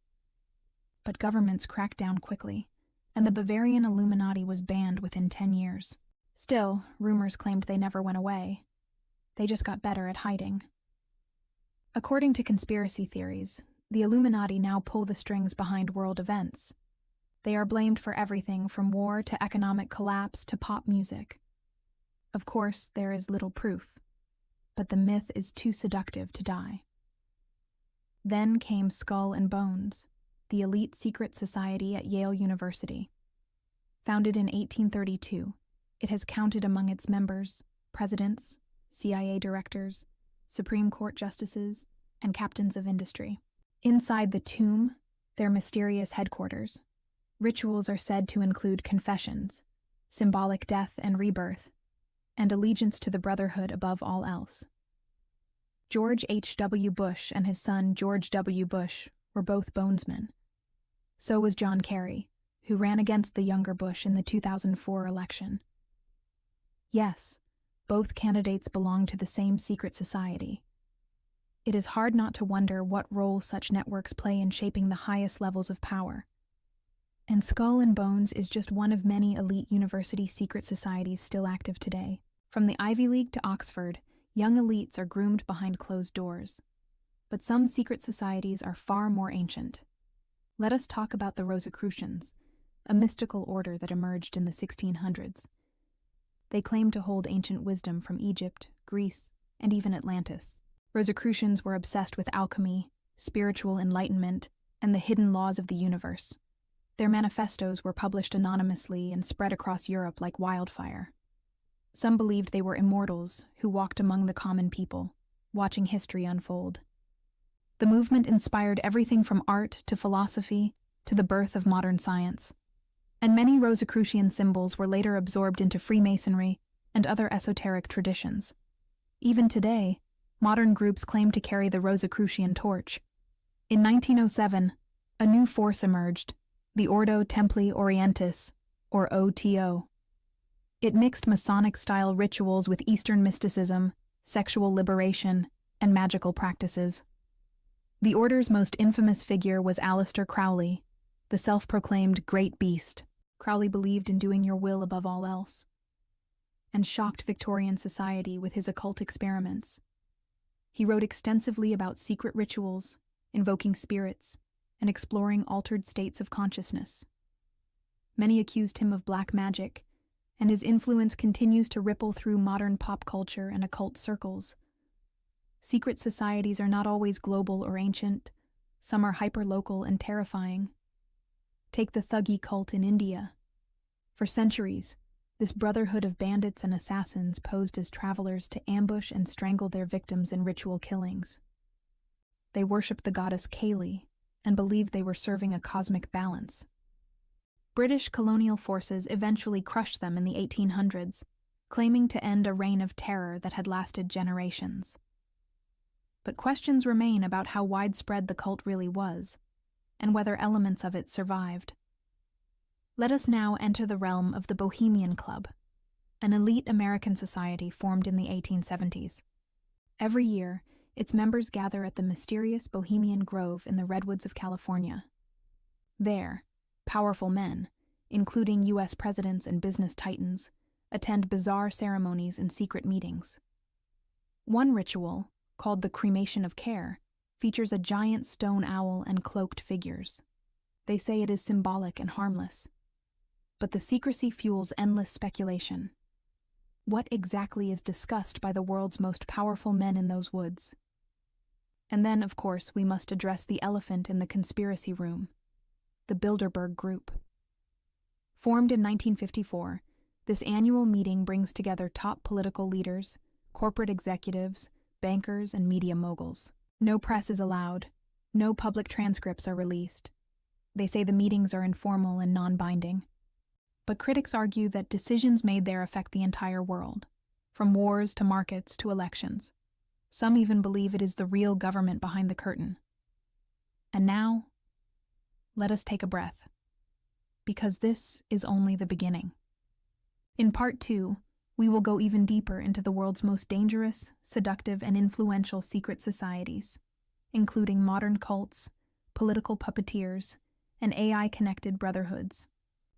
But governments cracked down quickly, and the Bavarian Illuminati was banned within 10 years. Still, rumors claimed they never went away. They just got better at hiding. According to conspiracy theories, the Illuminati now pull the strings behind world events. They are blamed for everything from war to economic collapse to pop music. Of course, there is little proof, but the myth is too seductive to die. Then came Skull and Bones, the elite secret society at Yale University. Founded in 1832, it has counted among its members presidents, CIA directors, Supreme Court justices, and captains of industry. Inside the tomb, their mysterious headquarters, rituals are said to include confessions, symbolic death and rebirth, and allegiance to the Brotherhood above all else. George H.W. Bush and his son George W. Bush were both Bonesmen. So was John Kerry, who ran against the younger Bush in the 2004 election. Yes, both candidates belong to the same secret society. It is hard not to wonder what role such networks play in shaping the highest levels of power. And Skull and Bones is just one of many elite university secret societies still active today. From the Ivy League to Oxford, young elites are groomed behind closed doors. But some secret societies are far more ancient. Let us talk about the Rosicrucians, a mystical order that emerged in the 1600s. They claim to hold ancient wisdom from Egypt, Greece, and even Atlantis. Rosicrucians were obsessed with alchemy, spiritual enlightenment, and the hidden laws of the universe. Their manifestos were published anonymously and spread across Europe like wildfire. Some believed they were immortals who walked among the common people, watching history unfold. The movement inspired everything from art to philosophy to the birth of modern science. And many Rosicrucian symbols were later absorbed into Freemasonry and other esoteric traditions. Even today, modern groups claim to carry the Rosicrucian torch. In 1907, a new force emerged, the Ordo Templi Orientis, or OTO. It mixed Masonic-style rituals with Eastern mysticism, sexual liberation, and magical practices. The order's most infamous figure was Aleister Crowley, the self-proclaimed Great Beast. Crowley believed in doing your will above all else, and shocked Victorian society with his occult experiments. He wrote extensively about secret rituals, invoking spirits, and exploring altered states of consciousness. Many accused him of black magic, and his influence continues to ripple through modern pop culture and occult circles. Secret societies are not always global or ancient. Some are hyper-local and terrifying. Take the Thuggee cult in India. For centuries, this brotherhood of bandits and assassins posed as travelers to ambush and strangle their victims in ritual killings. They worshipped the goddess Kali and believed they were serving a cosmic balance. British colonial forces eventually crushed them in the 1800s, claiming to end a reign of terror that had lasted generations. But questions remain about how widespread the cult really was, and whether elements of it survived. Let us now enter the realm of the Bohemian Club, an elite American society formed in the 1870s. Every year, its members gather at the mysterious Bohemian Grove in the redwoods of California. There, powerful men, including U.S. presidents and business titans, attend bizarre ceremonies and secret meetings. One ritual, called the Cremation of Care, features a giant stone owl and cloaked figures. They say it is symbolic and harmless. But the secrecy fuels endless speculation. What exactly is discussed by the world's most powerful men in those woods? And then, of course, we must address the elephant in the conspiracy room, the Bilderberg Group. Formed in 1954, this annual meeting brings together top political leaders, corporate executives, bankers, and media moguls. No press is allowed. No public transcripts are released. They say the meetings are informal and non-binding. But critics argue that decisions made there affect the entire world, from wars to markets to elections. Some even believe it is the real government behind the curtain. And now, let us take a breath, because this is only the beginning. In Part 2, We will go even deeper into the world's most dangerous, seductive, and influential secret societies, including modern cults, political puppeteers, and AI-connected brotherhoods.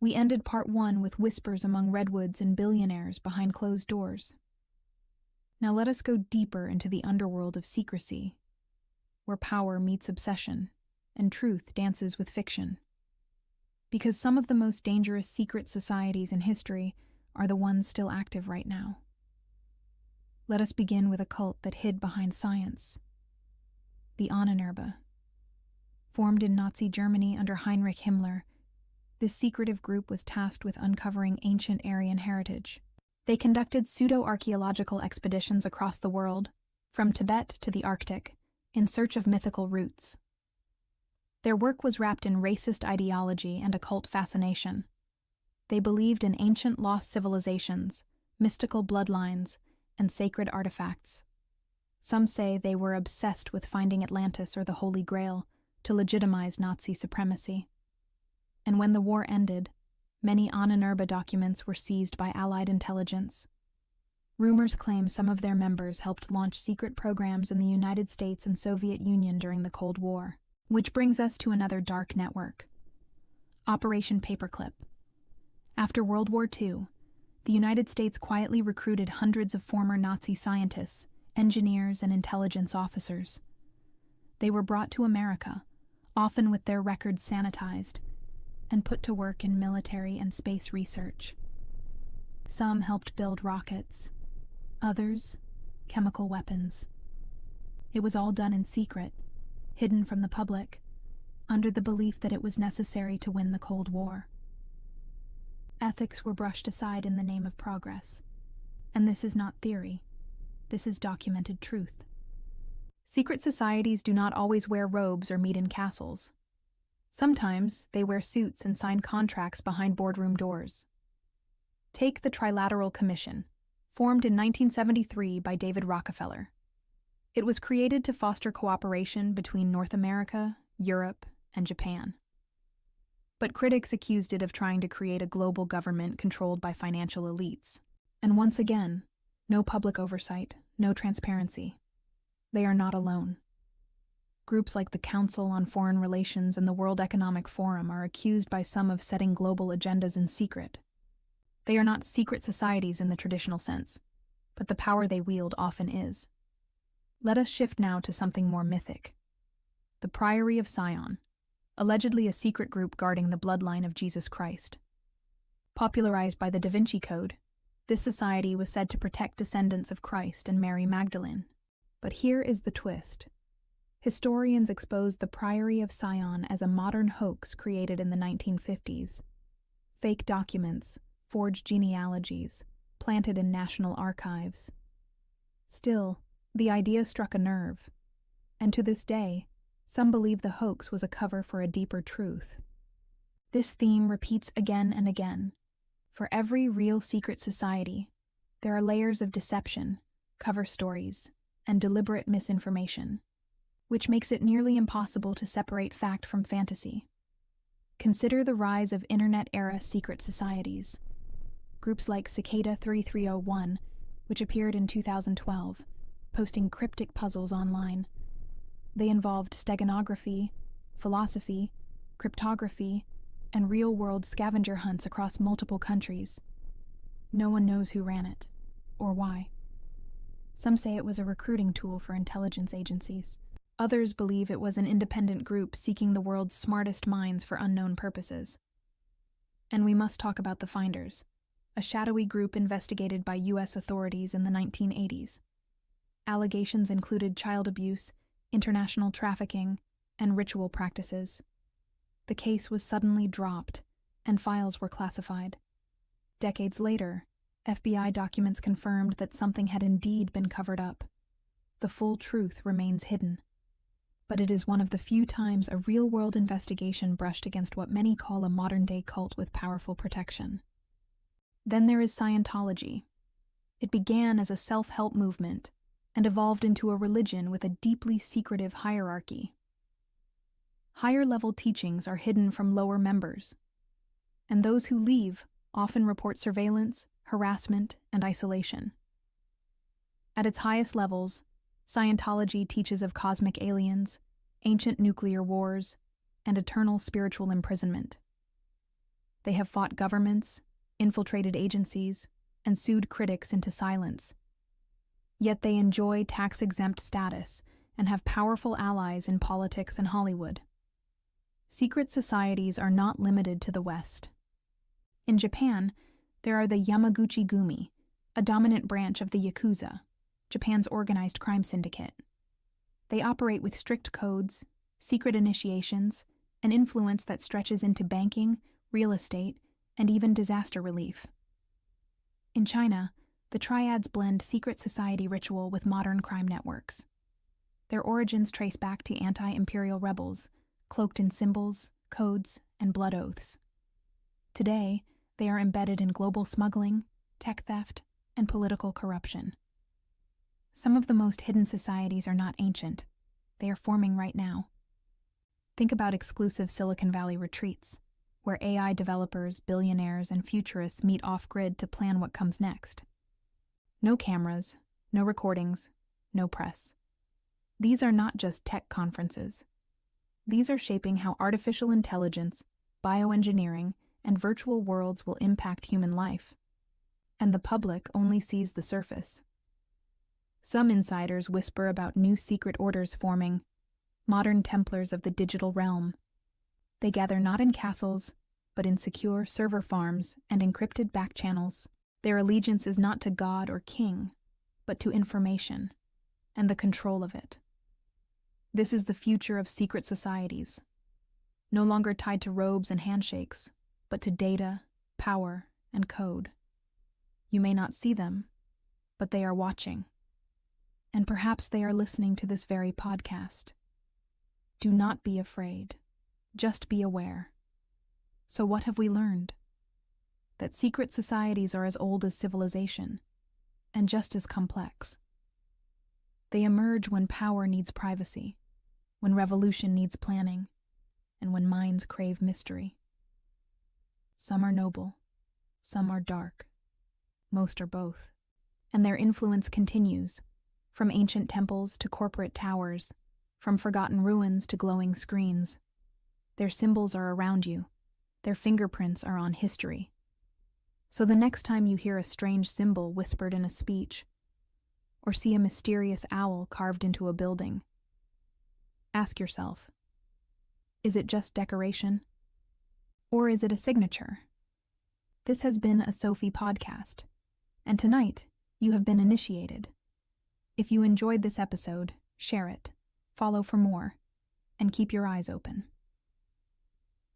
We ended part 1 with whispers among redwoods and billionaires behind closed doors. Now let us go deeper into the underworld of secrecy, where power meets obsession and truth dances with fiction. Because some of the most dangerous secret societies in history are the ones still active right now. Let us begin with a cult that hid behind science. The Ahnenerbe. Formed in Nazi Germany under Heinrich Himmler, this secretive group was tasked with uncovering ancient Aryan heritage. They conducted pseudo-archaeological expeditions across the world, from Tibet to the Arctic, in search of mythical roots. Their work was wrapped in racist ideology and occult fascination. They believed in ancient lost civilizations, mystical bloodlines, and sacred artifacts. Some say they were obsessed with finding Atlantis or the Holy Grail to legitimize Nazi supremacy. And when the war ended, many Ahnenerbe documents were seized by Allied intelligence. Rumors claim some of their members helped launch secret programs in the United States and Soviet Union during the Cold War. Which brings us to another dark network. Operation Paperclip. After World War II, the United States quietly recruited hundreds of former Nazi scientists, engineers, and intelligence officers. They were brought to America, often with their records sanitized, and put to work in military and space research. Some helped build rockets, others, chemical weapons. It was all done in secret, hidden from the public, under the belief that it was necessary to win the Cold War. Ethics were brushed aside in the name of progress. And this is not theory. This is documented truth. Secret societies do not always wear robes or meet in castles. Sometimes they wear suits and sign contracts behind boardroom doors. Take the Trilateral Commission, formed in 1973 by David Rockefeller. It was created to foster cooperation between North America, Europe, and Japan. But critics accused it of trying to create a global government controlled by financial elites. And once again, no public oversight, no transparency. They are not alone. Groups like the Council on Foreign Relations and the World Economic Forum are accused by some of setting global agendas in secret. They are not secret societies in the traditional sense, but the power they wield often is. Let us shift now to something more mythic. The Priory of Sion, allegedly a secret group guarding the bloodline of Jesus Christ. Popularized by the Da Vinci Code, this society was said to protect descendants of Christ and Mary Magdalene. But here is the twist. Historians exposed the Priory of Sion as a modern hoax created in the 1950s. Fake documents, forged genealogies, planted in national archives. Still, the idea struck a nerve, and to this day, some believe the hoax was a cover for a deeper truth. This theme repeats again and again. For every real secret society, there are layers of deception, cover stories, and deliberate misinformation, which makes it nearly impossible to separate fact from fantasy. Consider the rise of Internet-era secret societies. Groups like Cicada 3301, which appeared in 2012, posting cryptic puzzles online. They involved steganography, philosophy, cryptography, and real-world scavenger hunts across multiple countries. No one knows who ran it, or why. Some say it was a recruiting tool for intelligence agencies. Others believe it was an independent group seeking the world's smartest minds for unknown purposes. And we must talk about the Finders, a shadowy group investigated by U.S. authorities in the 1980s. Allegations included child abuse, international trafficking, and ritual practices. The case was suddenly dropped, and files were classified. Decades later, FBI documents confirmed that something had indeed been covered up. The full truth remains hidden. But it is one of the few times a real-world investigation brushed against what many call a modern-day cult with powerful protection. Then there is Scientology. It began as a self-help movement and evolved into a religion with a deeply secretive hierarchy. Higher-level teachings are hidden from lower members, and those who leave often report surveillance, harassment, and isolation. At its highest levels, Scientology teaches of cosmic aliens, ancient nuclear wars, and eternal spiritual imprisonment. They have fought governments, infiltrated agencies, and sued critics into silence. Yet they enjoy tax-exempt status and have powerful allies in politics and Hollywood. Secret societies are not limited to the West. In Japan, there are the Yamaguchi-gumi, a dominant branch of the Yakuza, Japan's organized crime syndicate. They operate with strict codes, secret initiations, and influence that stretches into banking, real estate, and even disaster relief. In China, the triads blend secret society ritual with modern crime networks. Their origins trace back to anti-imperial rebels, cloaked in symbols, codes, and blood oaths. Today, they are embedded in global smuggling, tech theft, and political corruption. Some of the most hidden societies are not ancient. They are forming right now. Think about exclusive Silicon Valley retreats, where AI developers, billionaires, and futurists meet off-grid to plan what comes next. No cameras, no recordings, no press. These are not just tech conferences. These are shaping how artificial intelligence, bioengineering, and virtual worlds will impact human life. And the public only sees the surface. Some insiders whisper about new secret orders forming, modern Templars of the digital realm. They gather not in castles, but in secure server farms and encrypted back channels. Their allegiance is not to God or king, but to information and the control of it. This is the future of secret societies, no longer tied to robes and handshakes, but to data, power, and code. You may not see them, but they are watching. And perhaps they are listening to this very podcast. Do not be afraid. Just be aware. So what have we learned? That secret societies are as old as civilization, and just as complex. They emerge when power needs privacy, when revolution needs planning, and when minds crave mystery. Some are noble, some are dark, most are both. And their influence continues, from ancient temples to corporate towers, from forgotten ruins to glowing screens. Their symbols are around you. Their fingerprints are on history. So the next time you hear a strange symbol whispered in a speech, or see a mysterious owl carved into a building, ask yourself, is it just decoration? Or is it a signature? This has been a Sophie podcast, and tonight you have been initiated. If you enjoyed this episode, share it, follow for more, and keep your eyes open.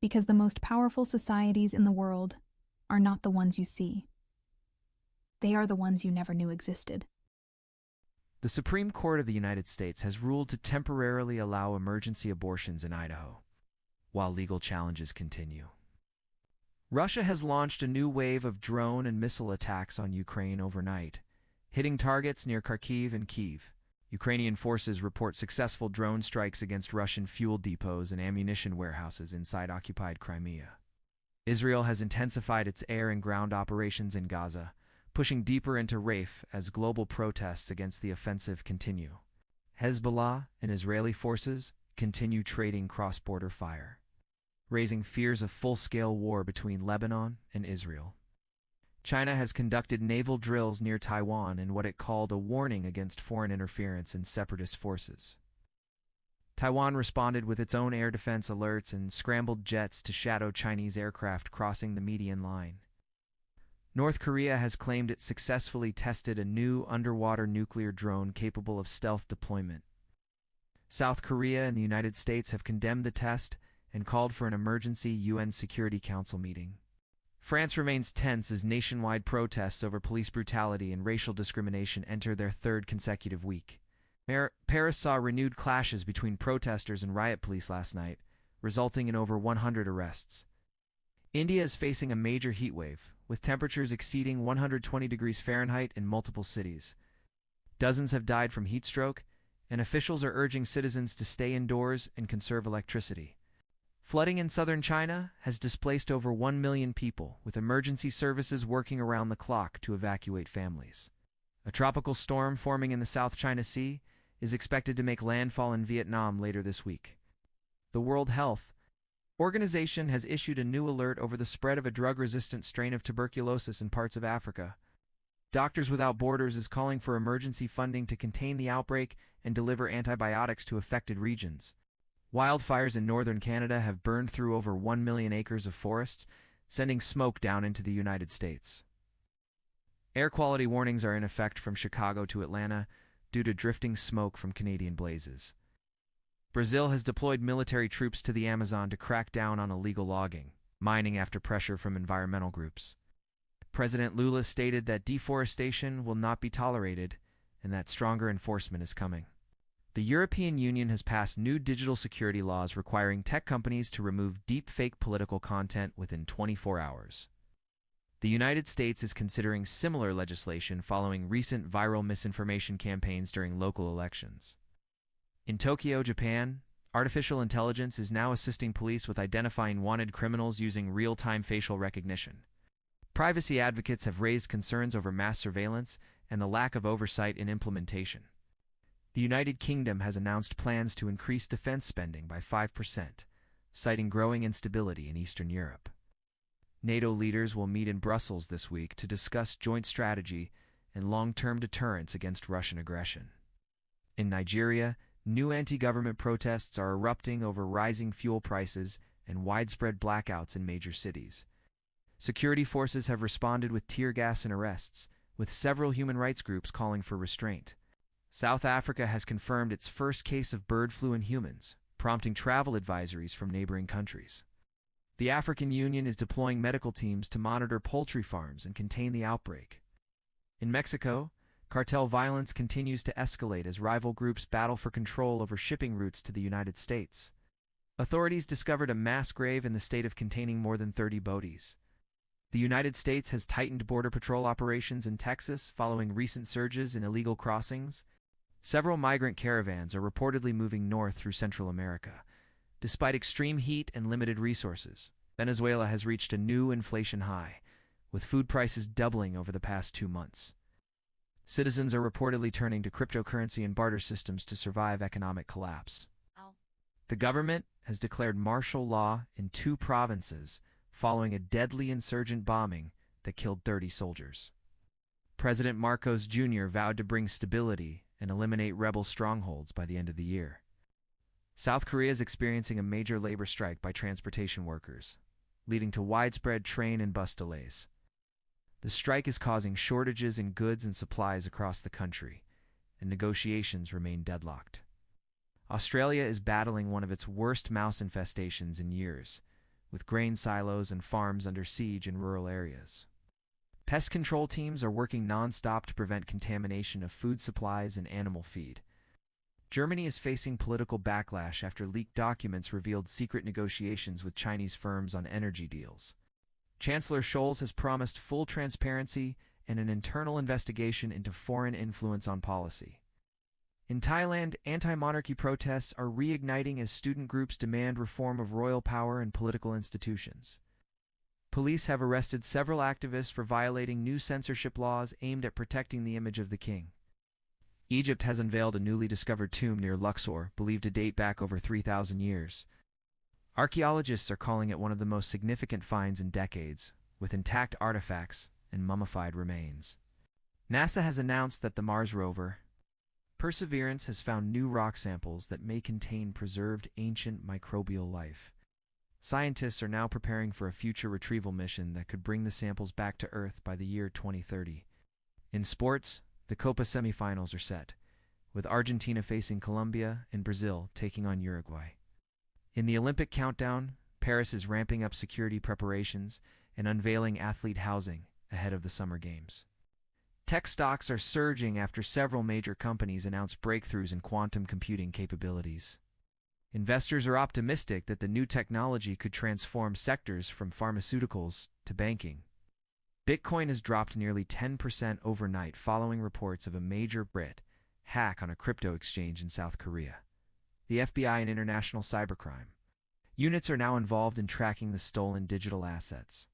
Because the most powerful societies in the world are not the ones you see. They are the ones you never knew existed. The Supreme Court of the United States has ruled to temporarily allow emergency abortions in Idaho, while legal challenges continue. Russia has launched a new wave of drone and missile attacks on Ukraine overnight, hitting targets near Kharkiv and Kyiv. Ukrainian forces report successful drone strikes against Russian fuel depots and ammunition warehouses inside occupied Crimea. Israel has intensified its air and ground operations in Gaza, pushing deeper into Rafah as global protests against the offensive continue. Hezbollah and Israeli forces continue trading cross-border fire, raising fears of full-scale war between Lebanon and Israel. China has conducted naval drills near Taiwan in what it called a warning against foreign interference in separatist forces. Taiwan responded with its own air defense alerts and scrambled jets to shadow Chinese aircraft crossing the median line. North Korea has claimed it successfully tested a new underwater nuclear drone capable of stealth deployment. South Korea and the United States have condemned the test and called for an emergency UN Security Council meeting. France remains tense as nationwide protests over police brutality and racial discrimination enter their third consecutive week. Paris saw renewed clashes between protesters and riot police last night, resulting in over 100 arrests. India is facing a major heat wave, with temperatures exceeding 120 degrees Fahrenheit in multiple cities. Dozens have died from heat stroke, and officials are urging citizens to stay indoors and conserve electricity. Flooding in southern China has displaced over 1 million people, with emergency services working around the clock to evacuate families. A tropical storm forming in the South China Sea is expected to make landfall in Vietnam later this week. The World Health Organization has issued a new alert over the spread of a drug-resistant strain of tuberculosis in parts of Africa. Doctors Without Borders is calling for emergency funding to contain the outbreak and deliver antibiotics to affected regions. Wildfires in northern Canada have burned through over 1 million acres of forests, sending smoke down into the United States. Air quality warnings are in effect from Chicago to Atlanta due to drifting smoke from Canadian blazes. Brazil has deployed military troops to the Amazon to crack down on illegal logging, mining after pressure from environmental groups. President Lula stated that deforestation will not be tolerated and that stronger enforcement is coming. The European Union has passed new digital security laws requiring tech companies to remove deepfake political content within 24 hours. The United States is considering similar legislation following recent viral misinformation campaigns during local elections. In Tokyo, Japan, artificial intelligence is now assisting police with identifying wanted criminals using real-time facial recognition. Privacy advocates have raised concerns over mass surveillance and the lack of oversight in implementation. The United Kingdom has announced plans to increase defense spending by 5%, citing growing instability in Eastern Europe. NATO leaders will meet in Brussels this week to discuss joint strategy and long-term deterrence against Russian aggression. In Nigeria, new anti-government protests are erupting over rising fuel prices and widespread blackouts in major cities. Security forces have responded with tear gas and arrests, with several human rights groups calling for restraint. South Africa has confirmed its first case of bird flu in humans, prompting travel advisories from neighboring countries. The African Union is deploying medical teams to monitor poultry farms and contain the outbreak. In Mexico, cartel violence continues to escalate as rival groups battle for control over shipping routes to the United States. Authorities discovered a mass grave in the state of containing more than 30 bodies. The United States has tightened border patrol operations in Texas following recent surges in illegal crossings. Several migrant caravans are reportedly moving north through Central America. Despite extreme heat and limited resources, Venezuela has reached a new inflation high, with food prices doubling over the past 2 months. Citizens are reportedly turning to cryptocurrency and barter systems to survive economic collapse. The government has declared martial law in 2 provinces following a deadly insurgent bombing that killed 30 soldiers. President Marcos Jr. vowed to bring stability and eliminate rebel strongholds by the end of the year. South Korea is experiencing a major labor strike by transportation workers, leading to widespread train and bus delays. The strike is causing shortages in goods and supplies across the country, and negotiations remain deadlocked. Australia is battling one of its worst mouse infestations in years, with grain silos and farms under siege in rural areas. Pest control teams are working non-stop to prevent contamination of food supplies and animal feed. Germany is facing political backlash after leaked documents revealed secret negotiations with Chinese firms on energy deals. Chancellor Scholz has promised full transparency and an internal investigation into foreign influence on policy. In Thailand, anti-monarchy protests are reigniting as student groups demand reform of royal power and political institutions. Police have arrested several activists for violating new censorship laws aimed at protecting the image of the king. Egypt has unveiled a newly discovered tomb near Luxor, believed to date back over 3,000 years. Archaeologists are calling it one of the most significant finds in decades, with intact artifacts and mummified remains. NASA has announced that the Mars rover, Perseverance, has found new rock samples that may contain preserved ancient microbial life. Scientists are now preparing for a future retrieval mission that could bring the samples back to Earth by the year 2030. In sports, the Copa semifinals are set, with Argentina facing Colombia and Brazil taking on Uruguay. In the Olympic countdown, Paris is ramping up security preparations and unveiling athlete housing ahead of the Summer Games. Tech stocks are surging after several major companies announce breakthroughs in quantum computing capabilities. Investors are optimistic that the new technology could transform sectors from pharmaceuticals to banking. Bitcoin has dropped nearly 10% overnight following reports of a major Brit hack on a crypto exchange in South Korea. The FBI and international cybercrime Units are now involved in tracking the stolen digital assets.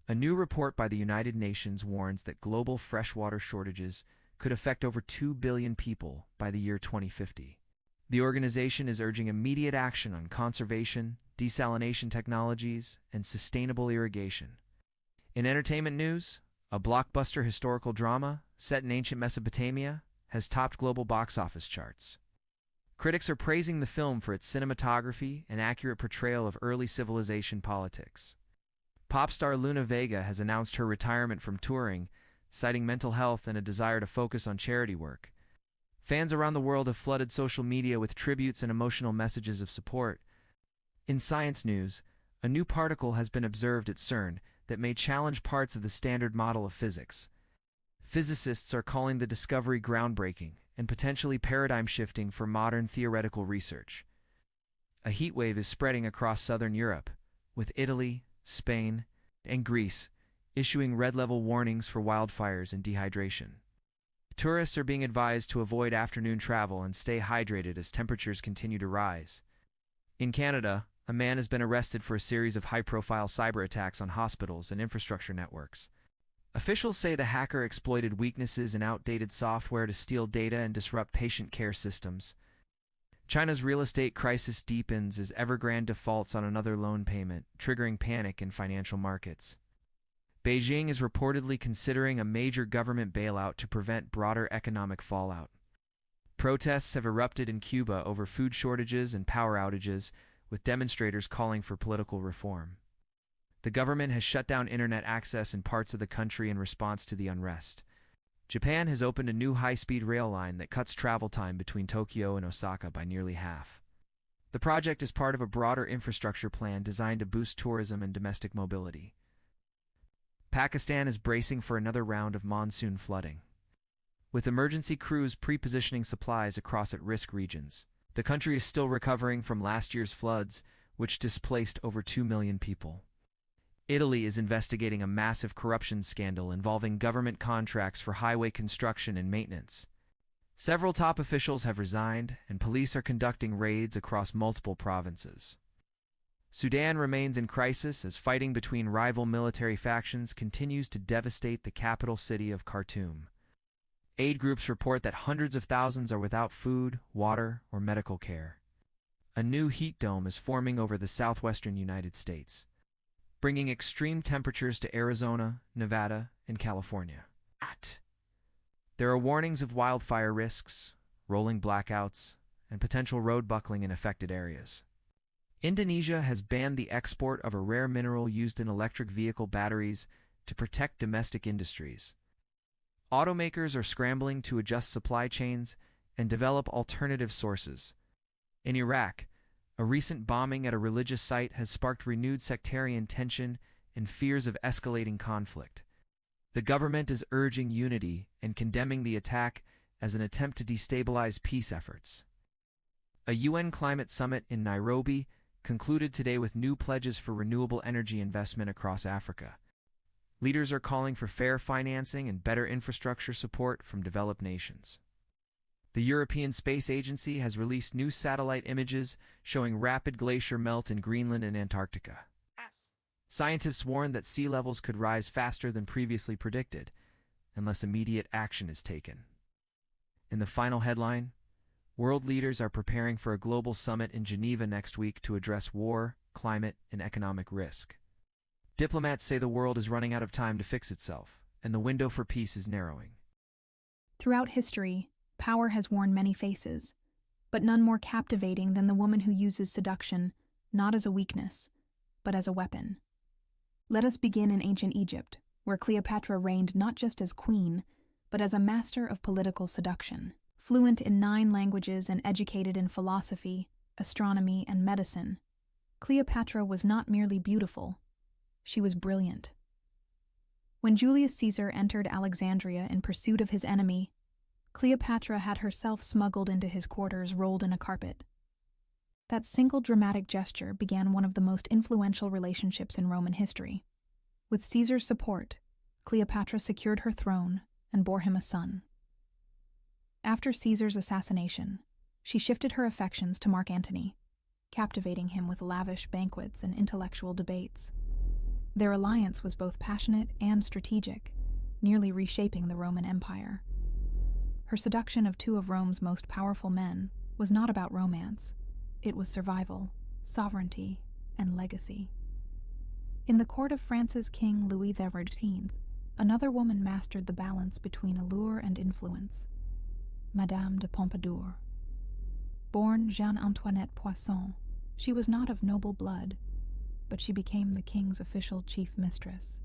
A new report by the United Nations warns that global freshwater shortages could affect over 2 billion people by the year 2050. The organization is urging immediate action on conservation, desalination technologies, and sustainable irrigation. In entertainment news, a blockbuster historical drama set in ancient Mesopotamia has topped global box office charts. Critics are praising the film for its cinematography and accurate portrayal of early civilization politics. Pop star Luna Vega has announced her retirement from touring, citing mental health and a desire to focus on charity work. Fans around the world have flooded social media with tributes and emotional messages of support. In science news, a new particle has been observed at CERN that may challenge parts of the standard model of physics. Physicists are calling the discovery groundbreaking and potentially paradigm-shifting for modern theoretical research. A heat wave is spreading across southern Europe, with Italy, Spain, and Greece issuing red-level warnings for wildfires and dehydration. Tourists are being advised to avoid afternoon travel and stay hydrated as temperatures continue to rise. In Canada, a man has been arrested for a series of high-profile cyber attacks on hospitals and infrastructure networks. Officials say the hacker exploited weaknesses in outdated software to steal data and disrupt patient care systems. China's real estate crisis deepens as Evergrande defaults on another loan payment, triggering panic in financial markets. Beijing is reportedly considering a major government bailout to prevent broader economic fallout. Protests have erupted in Cuba over food shortages and power outages, with demonstrators calling for political reform. The government has shut down internet access in parts of the country in response to the unrest. Japan has opened a new high-speed rail line that cuts travel time between Tokyo and Osaka by nearly half. The project is part of a broader infrastructure plan designed to boost tourism and domestic mobility. Pakistan is bracing for another round of monsoon flooding. With emergency crews pre-positioning supplies across at-risk regions, the country is still recovering from last year's floods, which displaced over 2 million people. Italy is investigating a massive corruption scandal involving government contracts for highway construction and maintenance. Several top officials have resigned, and police are conducting raids across multiple provinces. Sudan remains in crisis as fighting between rival military factions continues to devastate the capital city of Khartoum. Aid groups report that hundreds of thousands are without food, water, or medical care. A new heat dome is forming over the southwestern United States, bringing extreme temperatures to Arizona, Nevada, and California. There are warnings of wildfire risks, rolling blackouts, and potential road buckling in affected areas. Indonesia has banned the export of a rare mineral used in electric vehicle batteries to protect domestic industries. Automakers are scrambling to adjust supply chains and develop alternative sources. In Iraq, a recent bombing at a religious site has sparked renewed sectarian tension and fears of escalating conflict. The government is urging unity and condemning the attack as an attempt to destabilize peace efforts. A UN climate summit in Nairobi concluded today with new pledges for renewable energy investment across Africa. Leaders are calling for fair financing and better infrastructure support from developed nations. The European Space Agency has released new satellite images showing rapid glacier melt in Greenland and Antarctica. Scientists warn that sea levels could rise faster than previously predicted, unless immediate action is taken. In the final headline, world leaders are preparing for a global summit in Geneva next week to address war, climate, and economic risk. Diplomats say the world is running out of time to fix itself, and the window for peace is narrowing. Throughout history, power has worn many faces, but none more captivating than the woman who uses seduction not as a weakness, but as a weapon. Let us begin in ancient Egypt, where Cleopatra reigned not just as queen, but as a master of political seduction. Fluent in 9 languages and educated in philosophy, astronomy, and medicine, Cleopatra was not merely beautiful, she was brilliant. When Julius Caesar entered Alexandria in pursuit of his enemy, Cleopatra had herself smuggled into his quarters rolled in a carpet. That single dramatic gesture began one of the most influential relationships in Roman history. With Caesar's support, Cleopatra secured her throne and bore him a son. After Caesar's assassination, she shifted her affections to Mark Antony, captivating him with lavish banquets and intellectual debates. Their alliance was both passionate and strategic, nearly reshaping the Roman Empire. Her seduction of two of Rome's most powerful men was not about romance. It was survival, sovereignty, and legacy. In the court of France's King Louis XIII, another woman mastered the balance between allure and influence: Madame de Pompadour. Born Jeanne-Antoinette Poisson, she was not of noble blood, but she became the king's official chief mistress.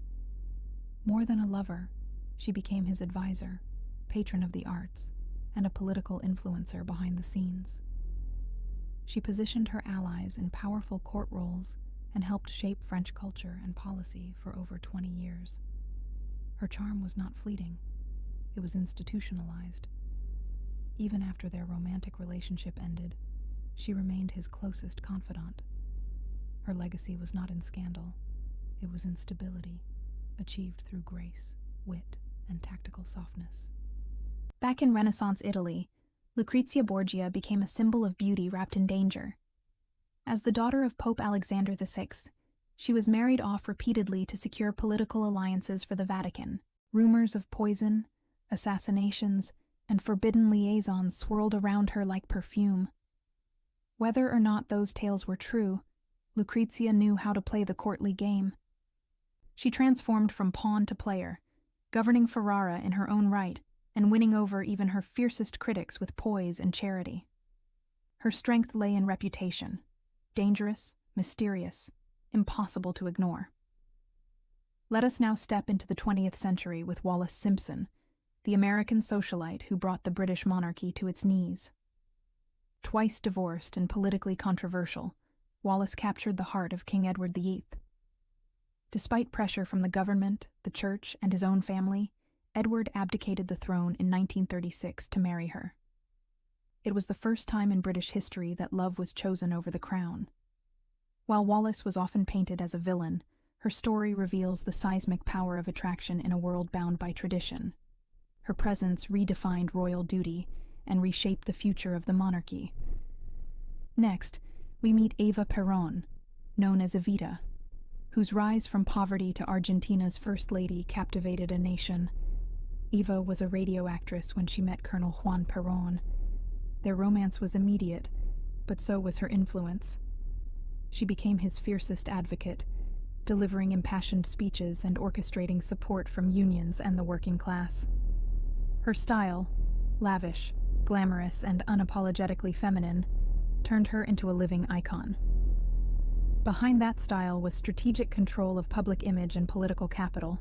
More than a lover, she became his advisor, patron of the arts, and a political influencer behind the scenes. She positioned her allies in powerful court roles and helped shape French culture and policy for over 20 years. Her charm was not fleeting. It was institutionalized. Even after their romantic relationship ended, she remained his closest confidant. Her legacy was not in scandal. It was in stability, achieved through grace, wit, and tactical softness. Back in Renaissance Italy, Lucrezia Borgia became a symbol of beauty wrapped in danger. As the daughter of Pope Alexander VI, she was married off repeatedly to secure political alliances for the Vatican. Rumors of poison, assassinations, and forbidden liaisons swirled around her like perfume. Whether or not those tales were true, Lucrezia knew how to play the courtly game. She transformed from pawn to player, governing Ferrara in her own right and winning over even her fiercest critics with poise and charity. Her strength lay in reputation: dangerous, mysterious, impossible to ignore. Let us now step into the 20th century with Wallis Simpson, the American socialite who brought the British monarchy to its knees. Twice divorced and politically controversial, Wallis captured the heart of King Edward VIII. Despite pressure from the government, the church, and his own family, Edward abdicated the throne in 1936 to marry her. It was the first time in British history that love was chosen over the crown. While Wallis was often painted as a villain, her story reveals the seismic power of attraction in a world bound by tradition. Her presence redefined royal duty and reshaped the future of the monarchy. Next, we meet Eva Perón, known as Evita, whose rise from poverty to Argentina's first lady captivated a nation. Eva was a radio actress when she met Colonel Juan Perón. Their romance was immediate, but so was her influence. She became his fiercest advocate, delivering impassioned speeches and orchestrating support from unions and the working class. Her style, lavish, glamorous, and unapologetically feminine, turned her into a living icon. Behind that style was strategic control of public image and political capital.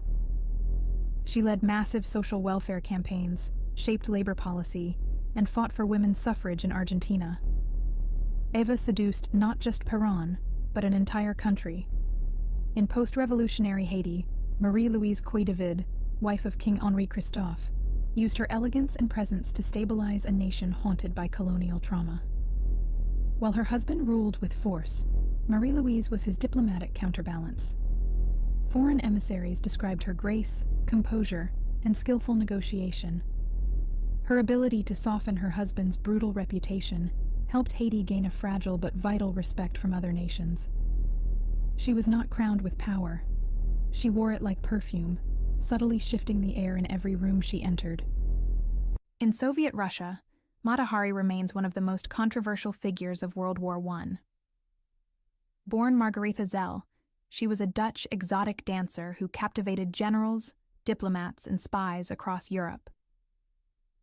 She led massive social welfare campaigns, shaped labor policy, and fought for women's suffrage in Argentina. Eva seduced not just Perón, but an entire country. In post-revolutionary Haiti, Marie-Louise Couy-David, wife of King Henri Christophe, used her elegance and presence to stabilize a nation haunted by colonial trauma. While her husband ruled with force, Marie-Louise was his diplomatic counterbalance. Foreign emissaries described her grace, composure, and skillful negotiation. Her ability to soften her husband's brutal reputation helped Haiti gain a fragile but vital respect from other nations. She was not crowned with power. She wore it like perfume, subtly shifting the air in every room she entered. In Soviet Russia, Mata Hari remains one of the most controversial figures of World War I. Born Margaretha Zell, she was a Dutch exotic dancer who captivated generals, diplomats, and spies across Europe.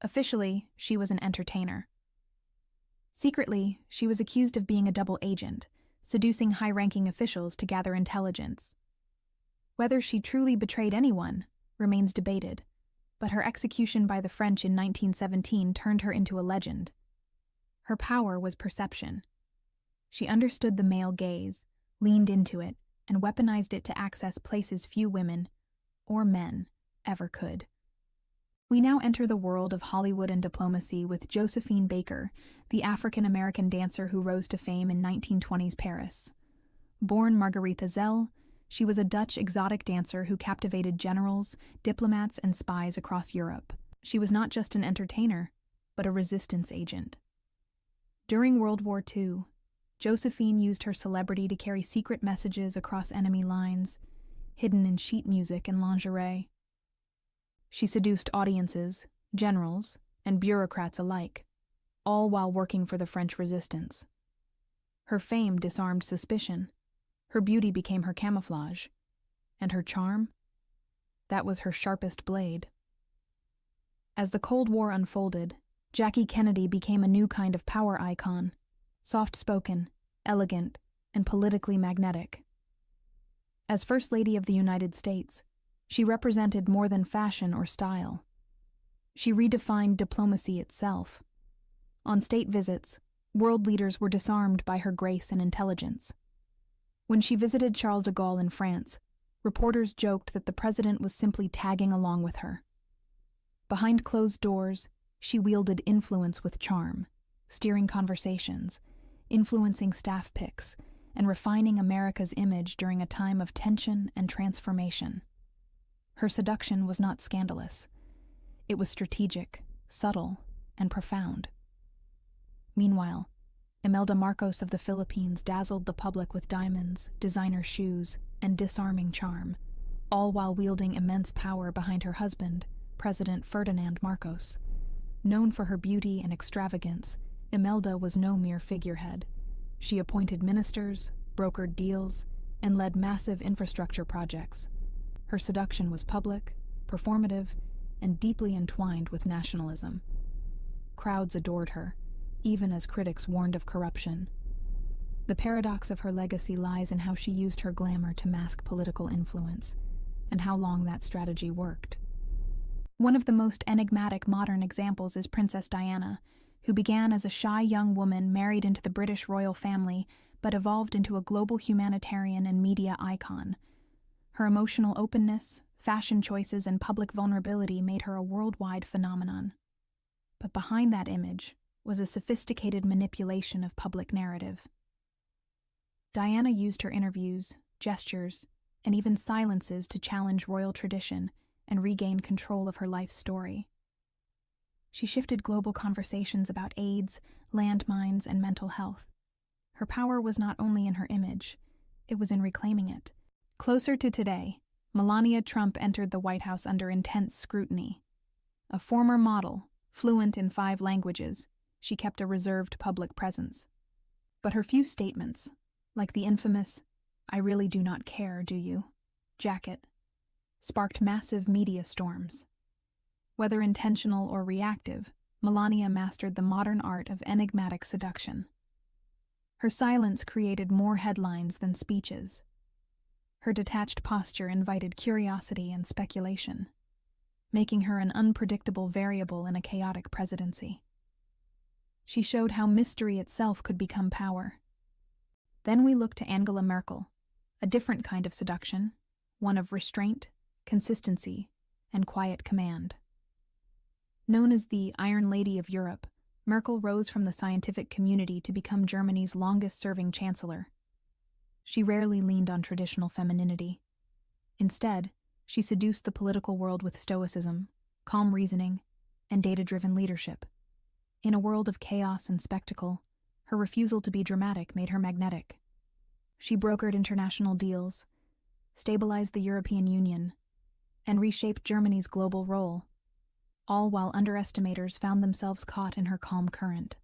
Officially, she was an entertainer. Secretly, she was accused of being a double agent, seducing high-ranking officials to gather intelligence. Whether she truly betrayed anyone remains debated, but her execution by the French in 1917 turned her into a legend. Her power was perception. She understood the male gaze, leaned into it, and weaponized it to access places few women, or men, ever could. We now enter the world of Hollywood and diplomacy with Josephine Baker, the African-American dancer who rose to fame in 1920s Paris. Born Margaretha Zell, she was a Dutch exotic dancer who captivated generals, diplomats, and spies across Europe. She was not just an entertainer, but a resistance agent. During World War II, Josephine used her celebrity to carry secret messages across enemy lines, hidden in sheet music and lingerie. She seduced audiences, generals, and bureaucrats alike, all while working for the French resistance. Her fame disarmed suspicion, her beauty became her camouflage, and her charm? That was her sharpest blade. As the Cold War unfolded, Jackie Kennedy became a new kind of power icon, soft-spoken, elegant, and politically magnetic. As First Lady of the United States, she represented more than fashion or style. She redefined diplomacy itself. On state visits, world leaders were disarmed by her grace and intelligence. When she visited Charles de Gaulle in France, reporters joked that the president was simply tagging along with her. Behind closed doors, she wielded influence with charm, steering conversations, influencing staff picks, and refining America's image during a time of tension and transformation. Her seduction was not scandalous. It was strategic, subtle, and profound. Meanwhile, Imelda Marcos of the Philippines dazzled the public with diamonds, designer shoes, and disarming charm, all while wielding immense power behind her husband, President Ferdinand Marcos. Known for her beauty and extravagance, Imelda was no mere figurehead. She appointed ministers, brokered deals, and led massive infrastructure projects. Her seduction was public, performative, and deeply entwined with nationalism. Crowds adored her, even as critics warned of corruption. The paradox of her legacy lies in how she used her glamour to mask political influence, and how long that strategy worked. One of the most enigmatic modern examples is Princess Diana, who began as a shy young woman married into the British royal family, but evolved into a global humanitarian and media icon. Her emotional openness, fashion choices, and public vulnerability made her a worldwide phenomenon. But behind that image was a sophisticated manipulation of public narrative. Diana used her interviews, gestures, and even silences to challenge royal tradition and regain control of her life story. She shifted global conversations about AIDS, landmines, and mental health. Her power was not only in her image, it was in reclaiming it. Closer to today, Melania Trump entered the White House under intense scrutiny. A former model, fluent in 5 languages, she kept a reserved public presence. But her few statements, like the infamous, "I really do not care, do you?" jacket, sparked massive media storms. Whether intentional or reactive, Melania mastered the modern art of enigmatic seduction. Her silence created more headlines than speeches. Her detached posture invited curiosity and speculation, making her an unpredictable variable in a chaotic presidency. She showed how mystery itself could become power. Then we look to Angela Merkel, a different kind of seduction, one of restraint, consistency, and quiet command. Known as the Iron Lady of Europe, Merkel rose from the scientific community to become Germany's longest-serving chancellor. She rarely leaned on traditional femininity. Instead, she seduced the political world with stoicism, calm reasoning, and data-driven leadership. In a world of chaos and spectacle, her refusal to be dramatic made her magnetic. She brokered international deals, stabilized the European Union, and reshaped Germany's global role, all while underestimators found themselves caught in her calm current.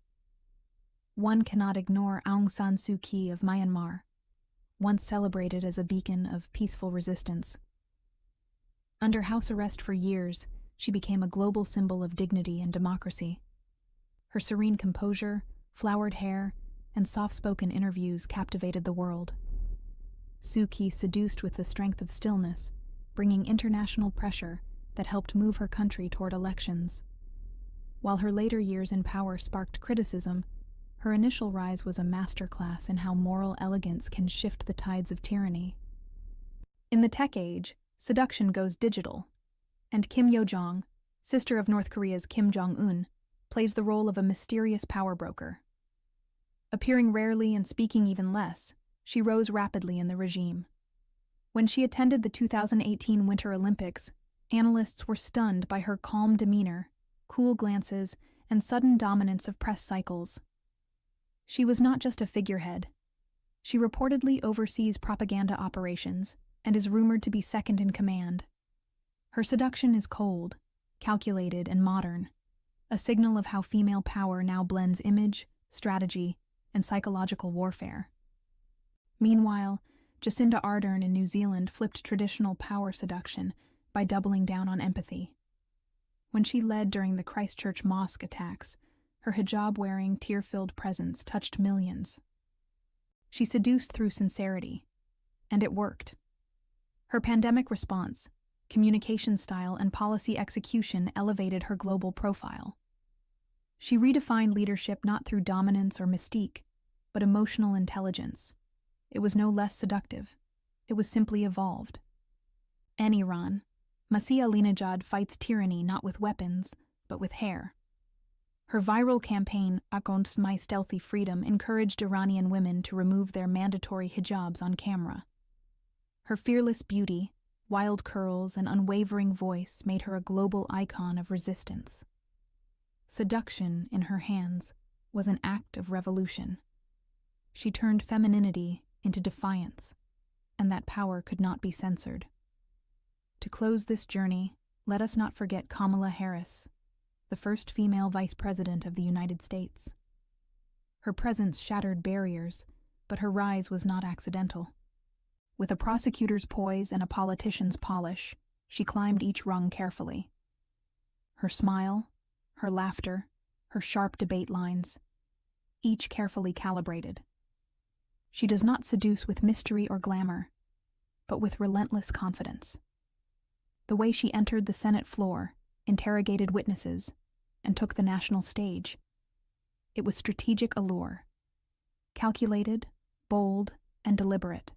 One cannot ignore Aung San Suu Kyi of Myanmar, once celebrated as a beacon of peaceful resistance. Under house arrest for years, she became a global symbol of dignity and democracy. Her serene composure, flowered hair, and soft-spoken interviews captivated the world. Suu Kyi seduced with the strength of stillness, bringing international pressure that helped move her country toward elections. While her later years in power sparked criticism, her initial rise was a masterclass in how moral elegance can shift the tides of tyranny. In the tech age, seduction goes digital, and Kim Yo-jong, sister of North Korea's Kim Jong-un, plays the role of a mysterious power broker. Appearing rarely and speaking even less, she rose rapidly in the regime. When she attended the 2018 Winter Olympics, analysts were stunned by her calm demeanor, cool glances, and sudden dominance of press cycles. She was not just a figurehead. She reportedly oversees propaganda operations and is rumored to be second in command. Her seduction is cold, calculated, and modern, a signal of how female power now blends image, strategy, and psychological warfare. Meanwhile, Jacinda Ardern in New Zealand flipped traditional power seduction by doubling down on empathy. When she led during the Christchurch mosque attacks, her hijab-wearing, tear-filled presence touched millions. She seduced through sincerity, and it worked. Her pandemic response, communication style, and policy execution elevated her global profile. She redefined leadership not through dominance or mystique, but emotional intelligence. It was no less seductive. It was simply evolved. In Iran, Masih Alinejad fights tyranny not with weapons, but with hair. Her viral campaign, Against My Stealthy Freedom, encouraged Iranian women to remove their mandatory hijabs on camera. Her fearless beauty, wild curls, and unwavering voice made her a global icon of resistance. Seduction, in her hands, was an act of revolution. She turned femininity into defiance, and that power could not be censored. To close this journey, let us not forget Kamala Harris, the first female vice president of the United States. Her presence shattered barriers, but her rise was not accidental. With a prosecutor's poise and a politician's polish, she climbed each rung carefully. Her smile, her laughter, her sharp debate lines, each carefully calibrated. She does not seduce with mystery or glamour, but with relentless confidence. The way she entered the Senate floor, interrogated witnesses, and took the national stage. It was strategic allure, calculated, bold, and deliberate.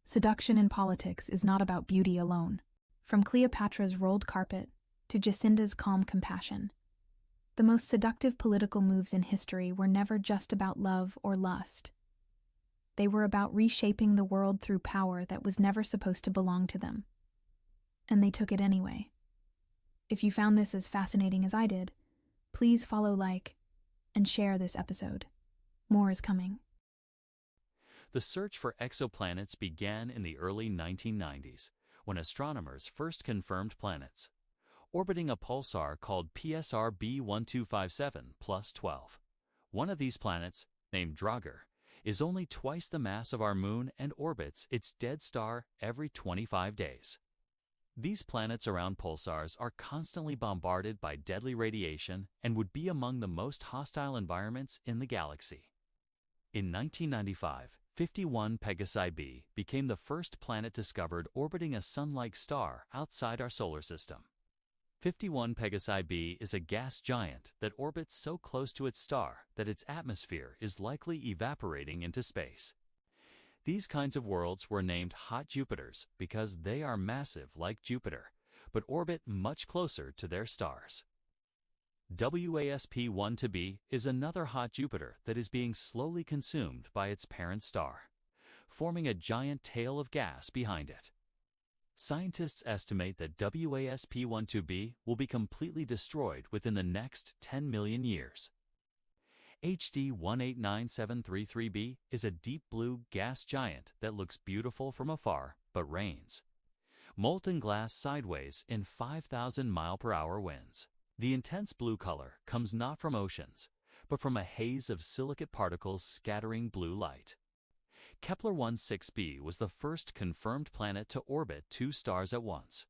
Seduction in politics is not about beauty alone. From Cleopatra's rolled carpet to Jacinda's calm compassion, the most seductive political moves in history were never just about love or lust. They were about reshaping the world through power that was never supposed to belong to them. And they took it anyway. If you found this as fascinating as I did, please follow, like, and share this episode. More is coming. The search for exoplanets began in the early 1990s, when astronomers first confirmed planets, orbiting a pulsar called PSR B1257+12. One of these planets, named Draugr, is only twice the mass of our Moon and orbits its dead star every 25 days. These planets around pulsars are constantly bombarded by deadly radiation and would be among the most hostile environments in the galaxy. In 1995, 51 Pegasi b became the first planet discovered orbiting a Sun-like star outside our solar system. 51 Pegasi b is a gas giant that orbits so close to its star that its atmosphere is likely evaporating into space. These kinds of worlds were named hot Jupiters because they are massive like Jupiter, but orbit much closer to their stars. WASP-1b is another hot Jupiter that is being slowly consumed by its parent star, forming a giant tail of gas behind it. Scientists estimate that WASP-1b will be completely destroyed within the next 10 million years. HD 189733b is a deep blue gas giant that looks beautiful from afar but rains molten glass sideways in 5,000 mph winds. The intense blue color comes not from oceans, but from a haze of silicate particles scattering blue light. Kepler-16b was the first confirmed planet to orbit two stars at once.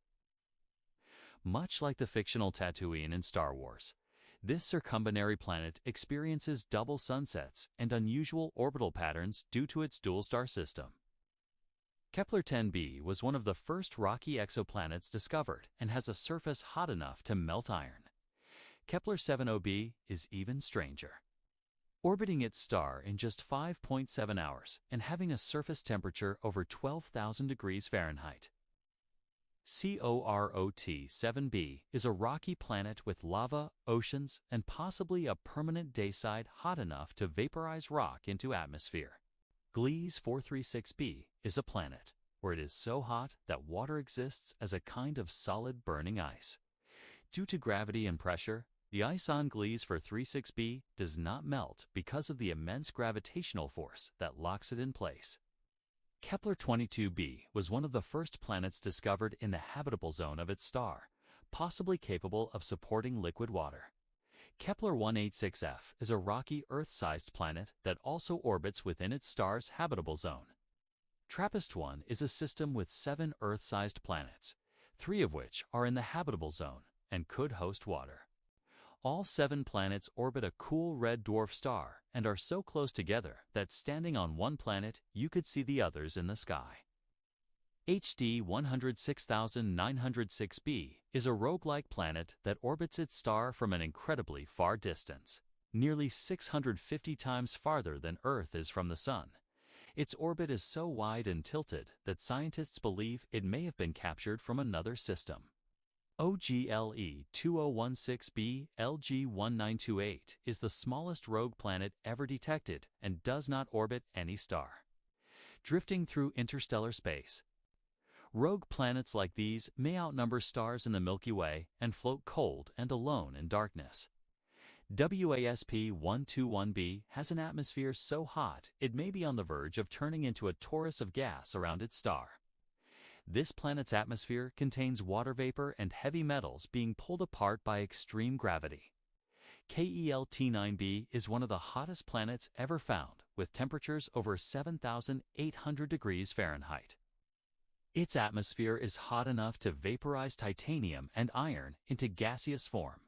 Much like the fictional Tatooine in Star Wars, this circumbinary planet experiences double sunsets and unusual orbital patterns due to its dual star system. Kepler-10b was one of the first rocky exoplanets discovered and has a surface hot enough to melt iron. Kepler-70b is even stranger, orbiting its star in just 5.7 hours and having a surface temperature over 12,000 degrees Fahrenheit. COROT-7b is a rocky planet with lava, oceans, and possibly a permanent dayside hot enough to vaporize rock into atmosphere. Gliese 436b is a planet where it is so hot that water exists as a kind of solid burning ice. Due to gravity and pressure, The ice on Gliese for 36b does not melt because of the immense gravitational force that locks it in place. Kepler-22b was one of the first planets discovered in the habitable zone of its star, possibly capable of supporting liquid water. Kepler-186f is a rocky Earth-sized planet that also orbits within its star's habitable zone. TRAPPIST-1 is a system with 7 Earth-sized planets, 3 of which are in the habitable zone and could host water. All 7 planets orbit a cool red dwarf star and are so close together that standing on one planet, you could see the others in the sky. HD 106906b is a roguelike planet that orbits its star from an incredibly far distance, nearly 650 times farther than Earth is from the Sun. Its orbit is so wide and tilted that scientists believe it may have been captured from another system. OGLE 2016b LG1928 is the smallest rogue planet ever detected and does not orbit any star. Drifting through interstellar space. Rogue planets like these may outnumber stars in the Milky Way and float cold and alone in darkness. WASP-121b has an atmosphere so hot it may be on the verge of turning into a torus of gas around its star. This planet's atmosphere contains water vapor and heavy metals being pulled apart by extreme gravity. KELT-9b is one of the hottest planets ever found, with temperatures over 7,800 degrees Fahrenheit. Its atmosphere is hot enough to vaporize titanium and iron into gaseous form.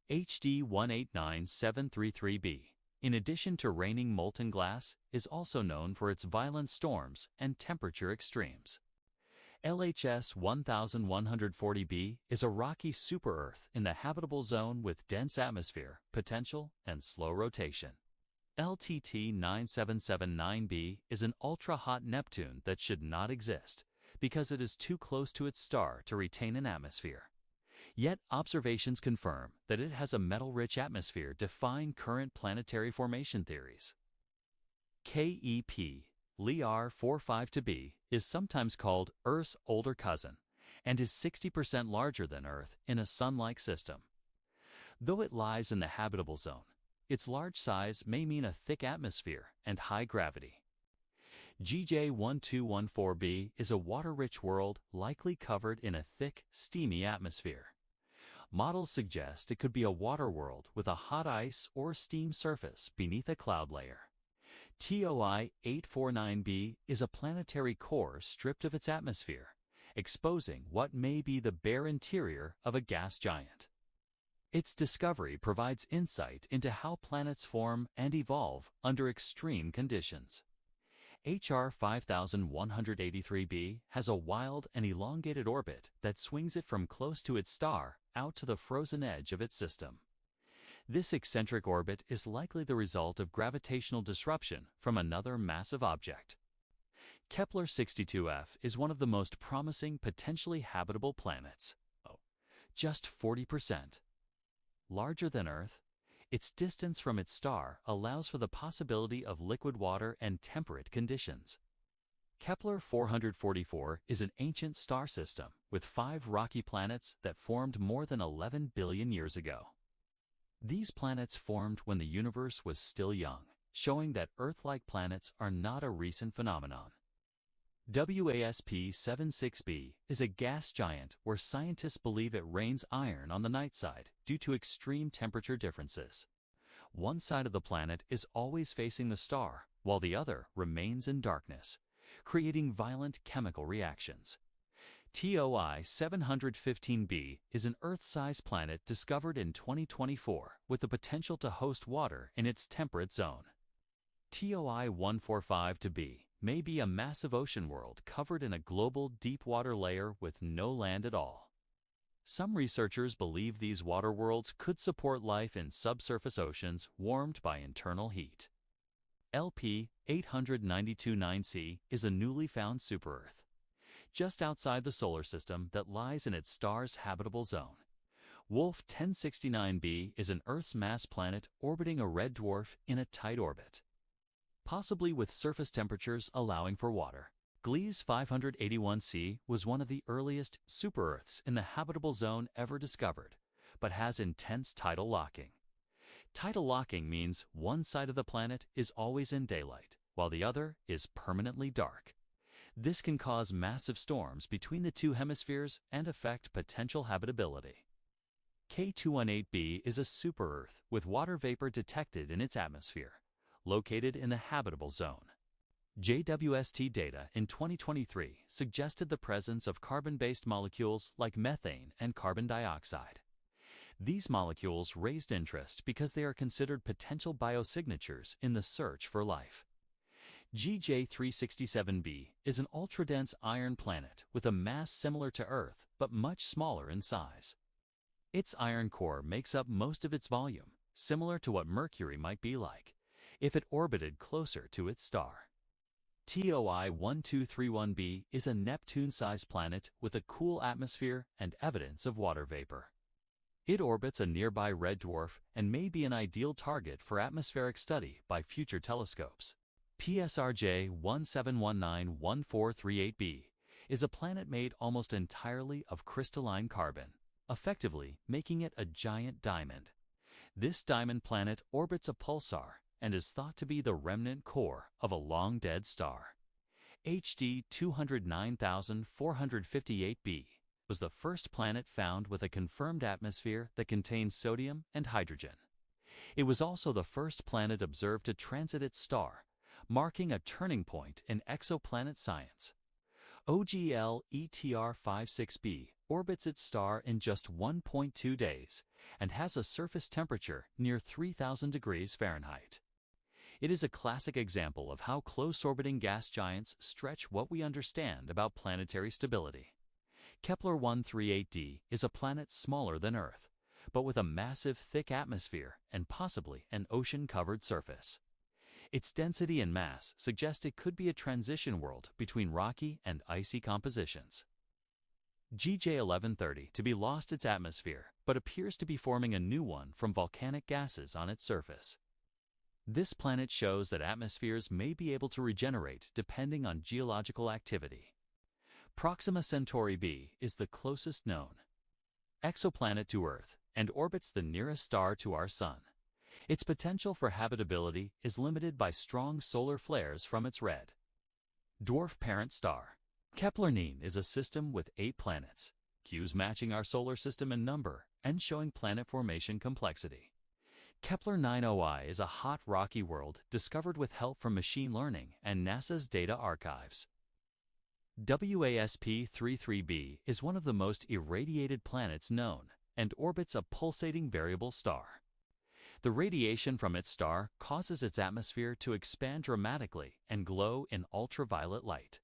HD 189733b, in addition to raining molten glass, is also known for its violent storms and temperature extremes. LHS 1140b is a rocky super-Earth in the habitable zone with dense atmosphere, potential, and slow rotation. LTT 9779b is an ultra-hot Neptune that should not exist because it is too close to its star to retain an atmosphere. Yet observations confirm that it has a metal-rich atmosphere defying current planetary formation theories. KEP LIAR 45b is sometimes called Earth's older cousin and is 60% larger than Earth in a Sun-like system. Though it lies in the habitable zone, its large size may mean a thick atmosphere and high gravity. GJ1214b is a water-rich world likely covered in a thick, steamy atmosphere. Models suggest it could be a water world with a hot ice or steam surface beneath a cloud layer. TOI 849b is a planetary core stripped of its atmosphere, exposing what may be the bare interior of a gas giant. Its discovery provides insight into how planets form and evolve under extreme conditions. HR 5183b has a wild and elongated orbit that swings it from close to its star out to the frozen edge of its system. This eccentric orbit is likely the result of gravitational disruption from another massive object. Kepler-62f is one of the most promising potentially habitable planets. Just 40%. Larger than Earth, its distance from its star allows for the possibility of liquid water and temperate conditions. Kepler-444 is an ancient star system with 5 rocky planets that formed more than 11 billion years ago. These planets formed when the universe was still young, showing that Earth-like planets are not a recent phenomenon. WASP-76b is a gas giant where scientists believe it rains iron on the night side due to extreme temperature differences. One side of the planet is always facing the star, while the other remains in darkness, creating violent chemical reactions. TOI 715b is an Earth-sized planet discovered in 2024 with the potential to host water in its temperate zone. TOI 145b may be a massive ocean world covered in a global deep-water layer with no land at all. Some researchers believe these water worlds could support life in subsurface oceans warmed by internal heat. LP 892-9c is a newly found super-Earth, just outside the solar system that lies in its star's habitable zone. Wolf 1069b is an Earth's mass planet orbiting a red dwarf in a tight orbit, possibly with surface temperatures allowing for water. Gliese 581c was one of the earliest super-Earths in the habitable zone ever discovered, but has intense tidal locking. Tidal locking means one side of the planet is always in daylight, while the other is permanently dark. This can cause massive storms between the two hemispheres and affect potential habitability. K218b is a super-Earth with water vapor detected in its atmosphere, located in the habitable zone. JWST data in 2023 suggested the presence of carbon-based molecules like methane and carbon dioxide. These molecules raised interest because they are considered potential biosignatures in the search for life. GJ367b is an ultra-dense iron planet with a mass similar to Earth but much smaller in size. Its iron core makes up most of its volume, similar to what Mercury might be like if it orbited closer to its star. TOI1231b is a Neptune-sized planet with a cool atmosphere and evidence of water vapor. It orbits a nearby red dwarf and may be an ideal target for atmospheric study by future telescopes. PSRJ17191438b is a planet made almost entirely of crystalline carbon, effectively making it a giant diamond. This diamond planet orbits a pulsar and is thought to be the remnant core of a long-dead star. HD 209458b was the first planet found with a confirmed atmosphere that contains sodium and hydrogen. It was also the first planet observed to transit its star, marking a turning point in exoplanet science. OGL ETR56b orbits its star in just 1.2 days and has a surface temperature near 3,000 degrees Fahrenheit. It is a classic example of how close-orbiting gas giants stretch what we understand about planetary stability. Kepler-138d is a planet smaller than Earth, but with a massive, thick atmosphere and possibly an ocean-covered surface. Its density and mass suggest it could be a transition world between rocky and icy compositions. GJ1130 to be lost its atmosphere, but appears to be forming a new one from volcanic gases on its surface. This planet shows that atmospheres may be able to regenerate depending on geological activity. Proxima Centauri b is the closest known exoplanet to Earth and orbits the nearest star to our Sun. Its potential for habitability is limited by strong solar flares from its red dwarf parent star. Kepler-9 is a system with 8 planets, cues matching our solar system in number and showing planet formation complexity. Kepler-9OI is a hot rocky world discovered with help from machine learning and NASA's data archives. WASP-33b is one of the most irradiated planets known and orbits a pulsating variable star. The radiation from its star causes its atmosphere to expand dramatically and glow in ultraviolet light.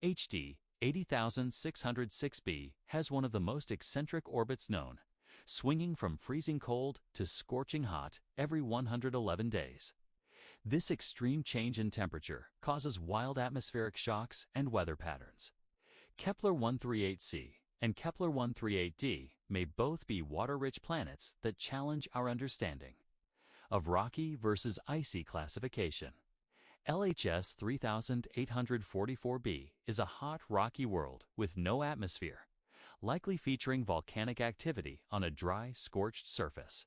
HD 80606b has one of the most eccentric orbits known, swinging from freezing cold to scorching hot every 111 days. This extreme change in temperature causes wild atmospheric shocks and weather patterns. Kepler-138c and Kepler-138d may both be water-rich planets that challenge our understanding of rocky versus icy classification. LHS 3844b is a hot, rocky world with no atmosphere, likely featuring volcanic activity on a dry, scorched surface.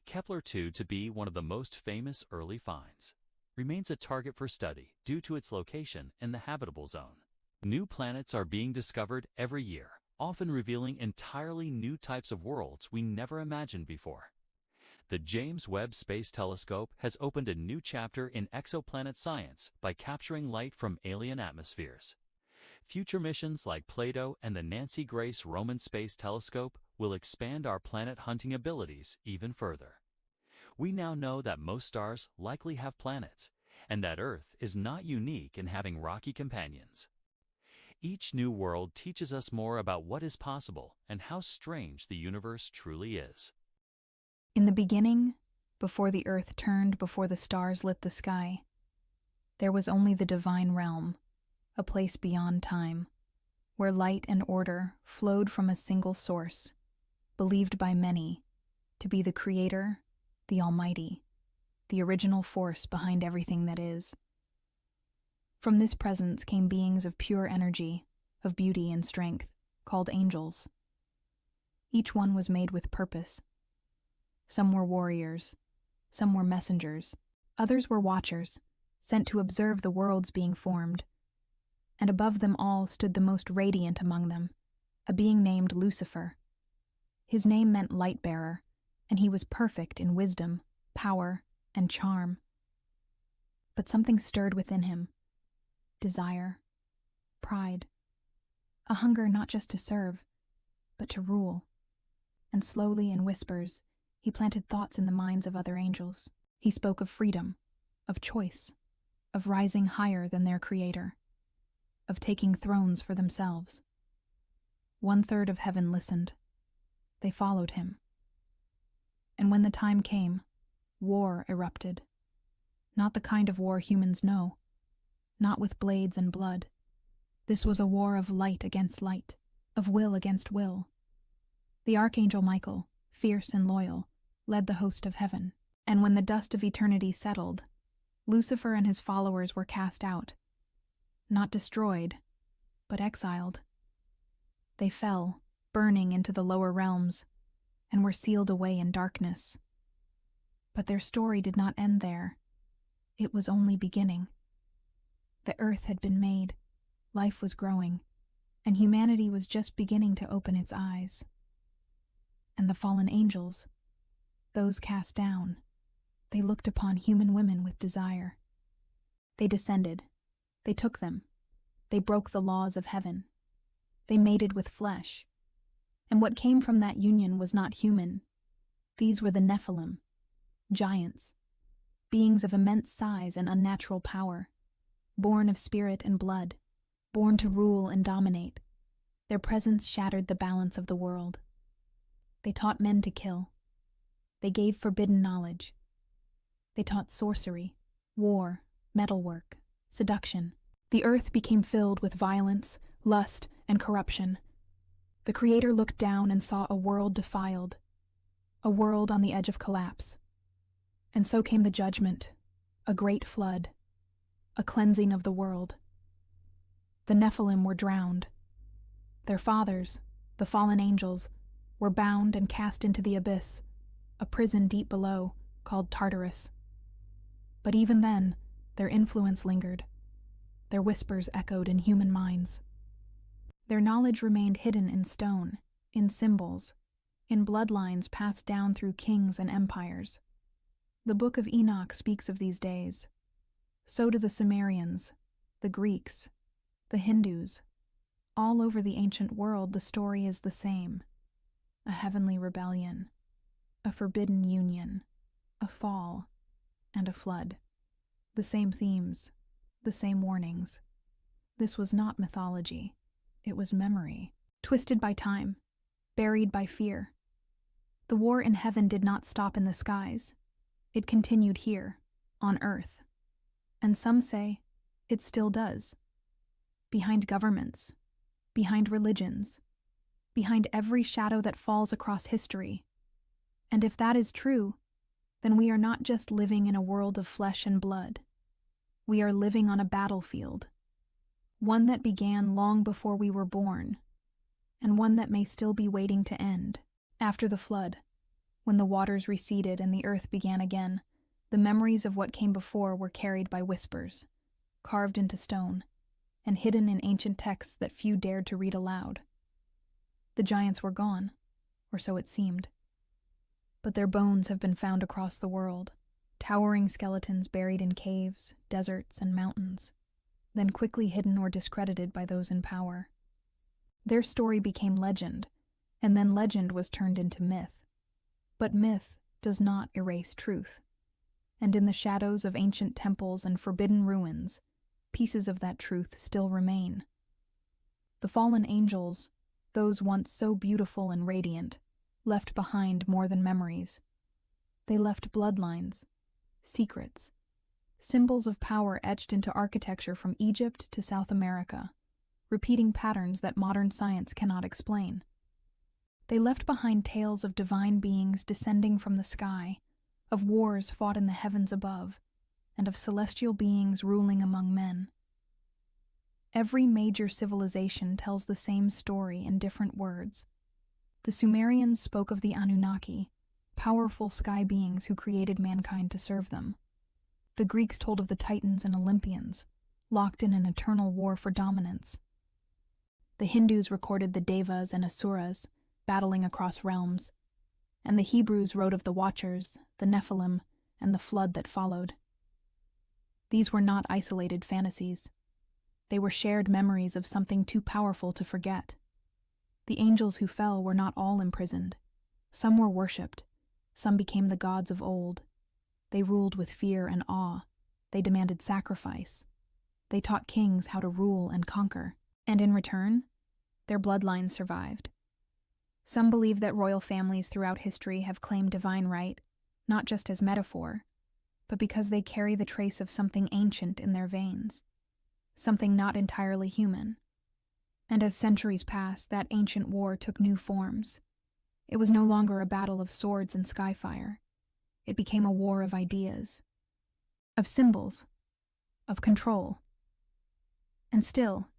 Kepler-2 to be one of the most famous early finds, remains a target for study due to its location in the habitable zone. New planets are being discovered every year, often revealing entirely new types of worlds we never imagined before. The James Webb Space Telescope has opened a new chapter in exoplanet science by capturing light from alien atmospheres. Future missions like Plato and the Nancy Grace Roman Space Telescope will expand our planet hunting abilities even further. We now know that most stars likely have planets, and that Earth is not unique in having rocky companions. Each new world teaches us more about what is possible and how strange the universe truly is. In the beginning, before the earth turned, before the stars lit the sky, there was only the divine realm, a place beyond time, where light and order flowed from a single source, believed by many to be the Creator, the Almighty, the original force behind everything that is. From this presence came beings of pure energy, of beauty and strength, called angels. Each one was made with purpose. Some were warriors, some were messengers, others were watchers, sent to observe the worlds being formed. And above them all stood the most radiant among them, a being named Lucifer. His name meant light-bearer, and he was perfect in wisdom, power, and charm. But something stirred within him: desire, pride, a hunger not just to serve, but to rule. And slowly, in whispers, he planted thoughts in the minds of other angels. He spoke of freedom, of choice, of rising higher than their creator, of taking thrones for themselves. 1/3 of heaven listened. They followed him. And when the time came, war erupted. Not the kind of war humans know, not with blades and blood. This was a war of light against light, of will against will. The Archangel Michael, fierce and loyal, led the host of heaven. And when the dust of eternity settled, Lucifer and his followers were cast out, not destroyed, but exiled. They fell, burning into the lower realms, and were sealed away in darkness. But their story did not end there. It was only beginning. The earth had been made, life was growing, and humanity was just beginning to open its eyes. And the fallen angels, those cast down, they looked upon human women with desire. They descended. They took them. They broke the laws of heaven. They mated with flesh. And what came from that union was not human. These were the Nephilim, giants, beings of immense size and unnatural power, born of spirit and blood, born to rule and dominate. Their presence shattered the balance of the world. They taught men to kill. They gave forbidden knowledge. They taught sorcery, war, metalwork, seduction. The earth became filled with violence, lust, and corruption. The Creator looked down and saw a world defiled, a world on the edge of collapse. And so came the judgment, a great flood, a cleansing of the world. The Nephilim were drowned. Their fathers, the fallen angels, were bound and cast into the abyss, a prison deep below, called Tartarus. But even then, their influence lingered. Their whispers echoed in human minds. Their knowledge remained hidden in stone, in symbols, in bloodlines passed down through kings and empires. The Book of Enoch speaks of these days. So do the Sumerians, the Greeks, the Hindus. All over the ancient world, the story is the same: a heavenly rebellion, a forbidden union, a fall, and a flood. The same themes, the same warnings. This was not mythology. It was memory, twisted by time, buried by fear. The war in heaven did not stop in the skies. It continued here, on earth. And some say it still does. Behind governments, behind religions, behind every shadow that falls across history. And if that is true, then we are not just living in a world of flesh and blood. We are living on a battlefield, one that began long before we were born, and one that may still be waiting to end. After the flood, when the waters receded and the earth began again, the memories of what came before were carried by whispers, carved into stone, and hidden in ancient texts that few dared to read aloud. The giants were gone, or so it seemed. But their bones have been found across the world, towering skeletons buried in caves, deserts, and mountains, then quickly hidden or discredited by those in power. Their story became legend, and then legend was turned into myth. But myth does not erase truth, and in the shadows of ancient temples and forbidden ruins, pieces of that truth still remain. The fallen angels, those once so beautiful and radiant, left behind more than memories. They left bloodlines, secrets, symbols of power etched into architecture from Egypt to South America, repeating patterns that modern science cannot explain. They left behind tales of divine beings descending from the sky, of wars fought in the heavens above, and of celestial beings ruling among men. Every major civilization tells the same story in different words, The Sumerians spoke of the Anunnaki, powerful sky beings who created mankind to serve them. The Greeks told of the Titans and Olympians, locked in an eternal war for dominance. The Hindus recorded the Devas and Asuras, battling across realms, and the Hebrews wrote of the Watchers, the Nephilim, and the flood that followed. These were not isolated fantasies. They were shared memories of something too powerful to forget. The angels who fell were not all imprisoned. Some were worshipped. Some became the gods of old. They ruled with fear and awe. They demanded sacrifice. They taught kings how to rule and conquer. And in return, their bloodlines survived. Some believe that royal families throughout history have claimed divine right, not just as metaphor, but because they carry the trace of something ancient in their veins, something not entirely human. And as centuries passed, that ancient war took new forms. It was no longer a battle of swords and skyfire. It became a war of ideas, of symbols, of control. And still,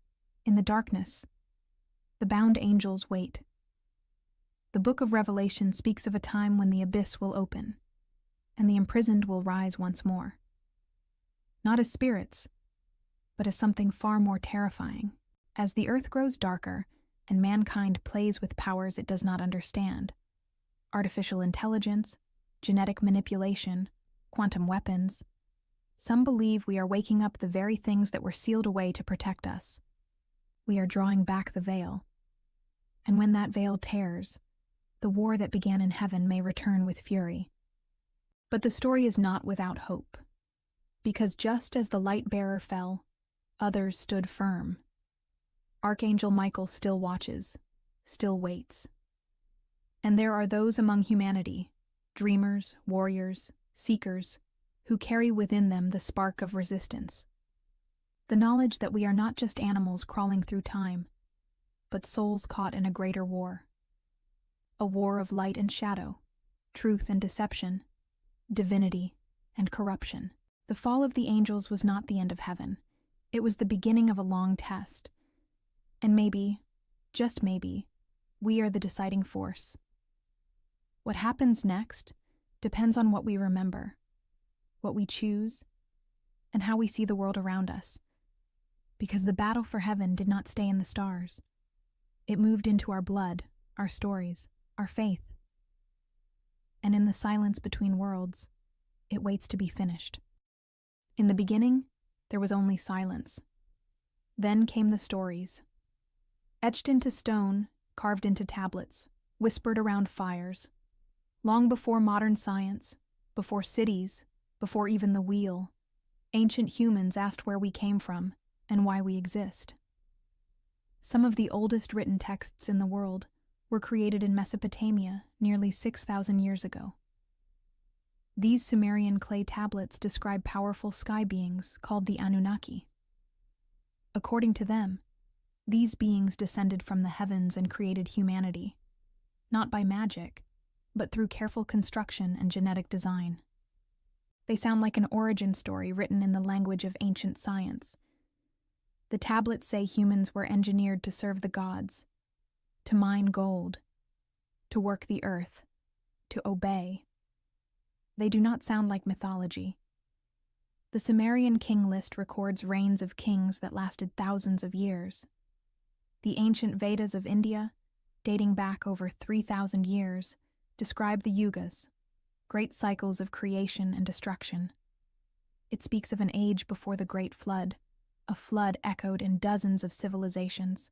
in the darkness, the bound angels wait. The book of Revelation speaks of a time when the abyss will open, and the imprisoned will rise once more. Not as spirits, but as something far more terrifying. As the earth grows darker and mankind plays with powers it does not understand, artificial intelligence, genetic manipulation, quantum weapons, some believe we are waking up the very things that were sealed away to protect us. We are drawing back the veil. And when that veil tears, the war that began in heaven may return with fury. But the story is not without hope, because just as the light-bearer fell, others stood firm. Archangel Michael still watches, still waits. And there are those among humanity, dreamers, warriors, seekers, who carry within them the spark of resistance. The knowledge that we are not just animals crawling through time, but souls caught in a greater war. A war of light and shadow, truth and deception, divinity and corruption. The fall of the angels was not the end of heaven. It was the beginning of a long test. And maybe, just maybe, we are the deciding force. What happens next depends on what we remember, what we choose, and how we see the world around us. Because the battle for heaven did not stay in the stars. It moved into our blood, our stories, our faith. And in the silence between worlds, it waits to be finished. In the beginning, there was only silence. Then came the stories. Etched into stone, carved into tablets, whispered around fires. Long before modern science, before cities, before even the wheel, ancient humans asked where we came from and why we exist. Some of the oldest written texts in the world were created in Mesopotamia nearly 6,000 years ago. These Sumerian clay tablets describe powerful sky beings called the Anunnaki. According to them, these beings descended from the heavens and created humanity, not by magic, but through careful construction and genetic design. They sound like an origin story written in the language of ancient science. The tablets say humans were engineered to serve the gods, to mine gold, to work the earth, to obey. They do not sound like mythology. The Sumerian king list records reigns of kings that lasted thousands of years. The ancient Vedas of India, dating back over 3,000 years, describe the yugas, great cycles of creation and destruction. It speaks of an age before the Great Flood, a flood echoed in dozens of civilizations.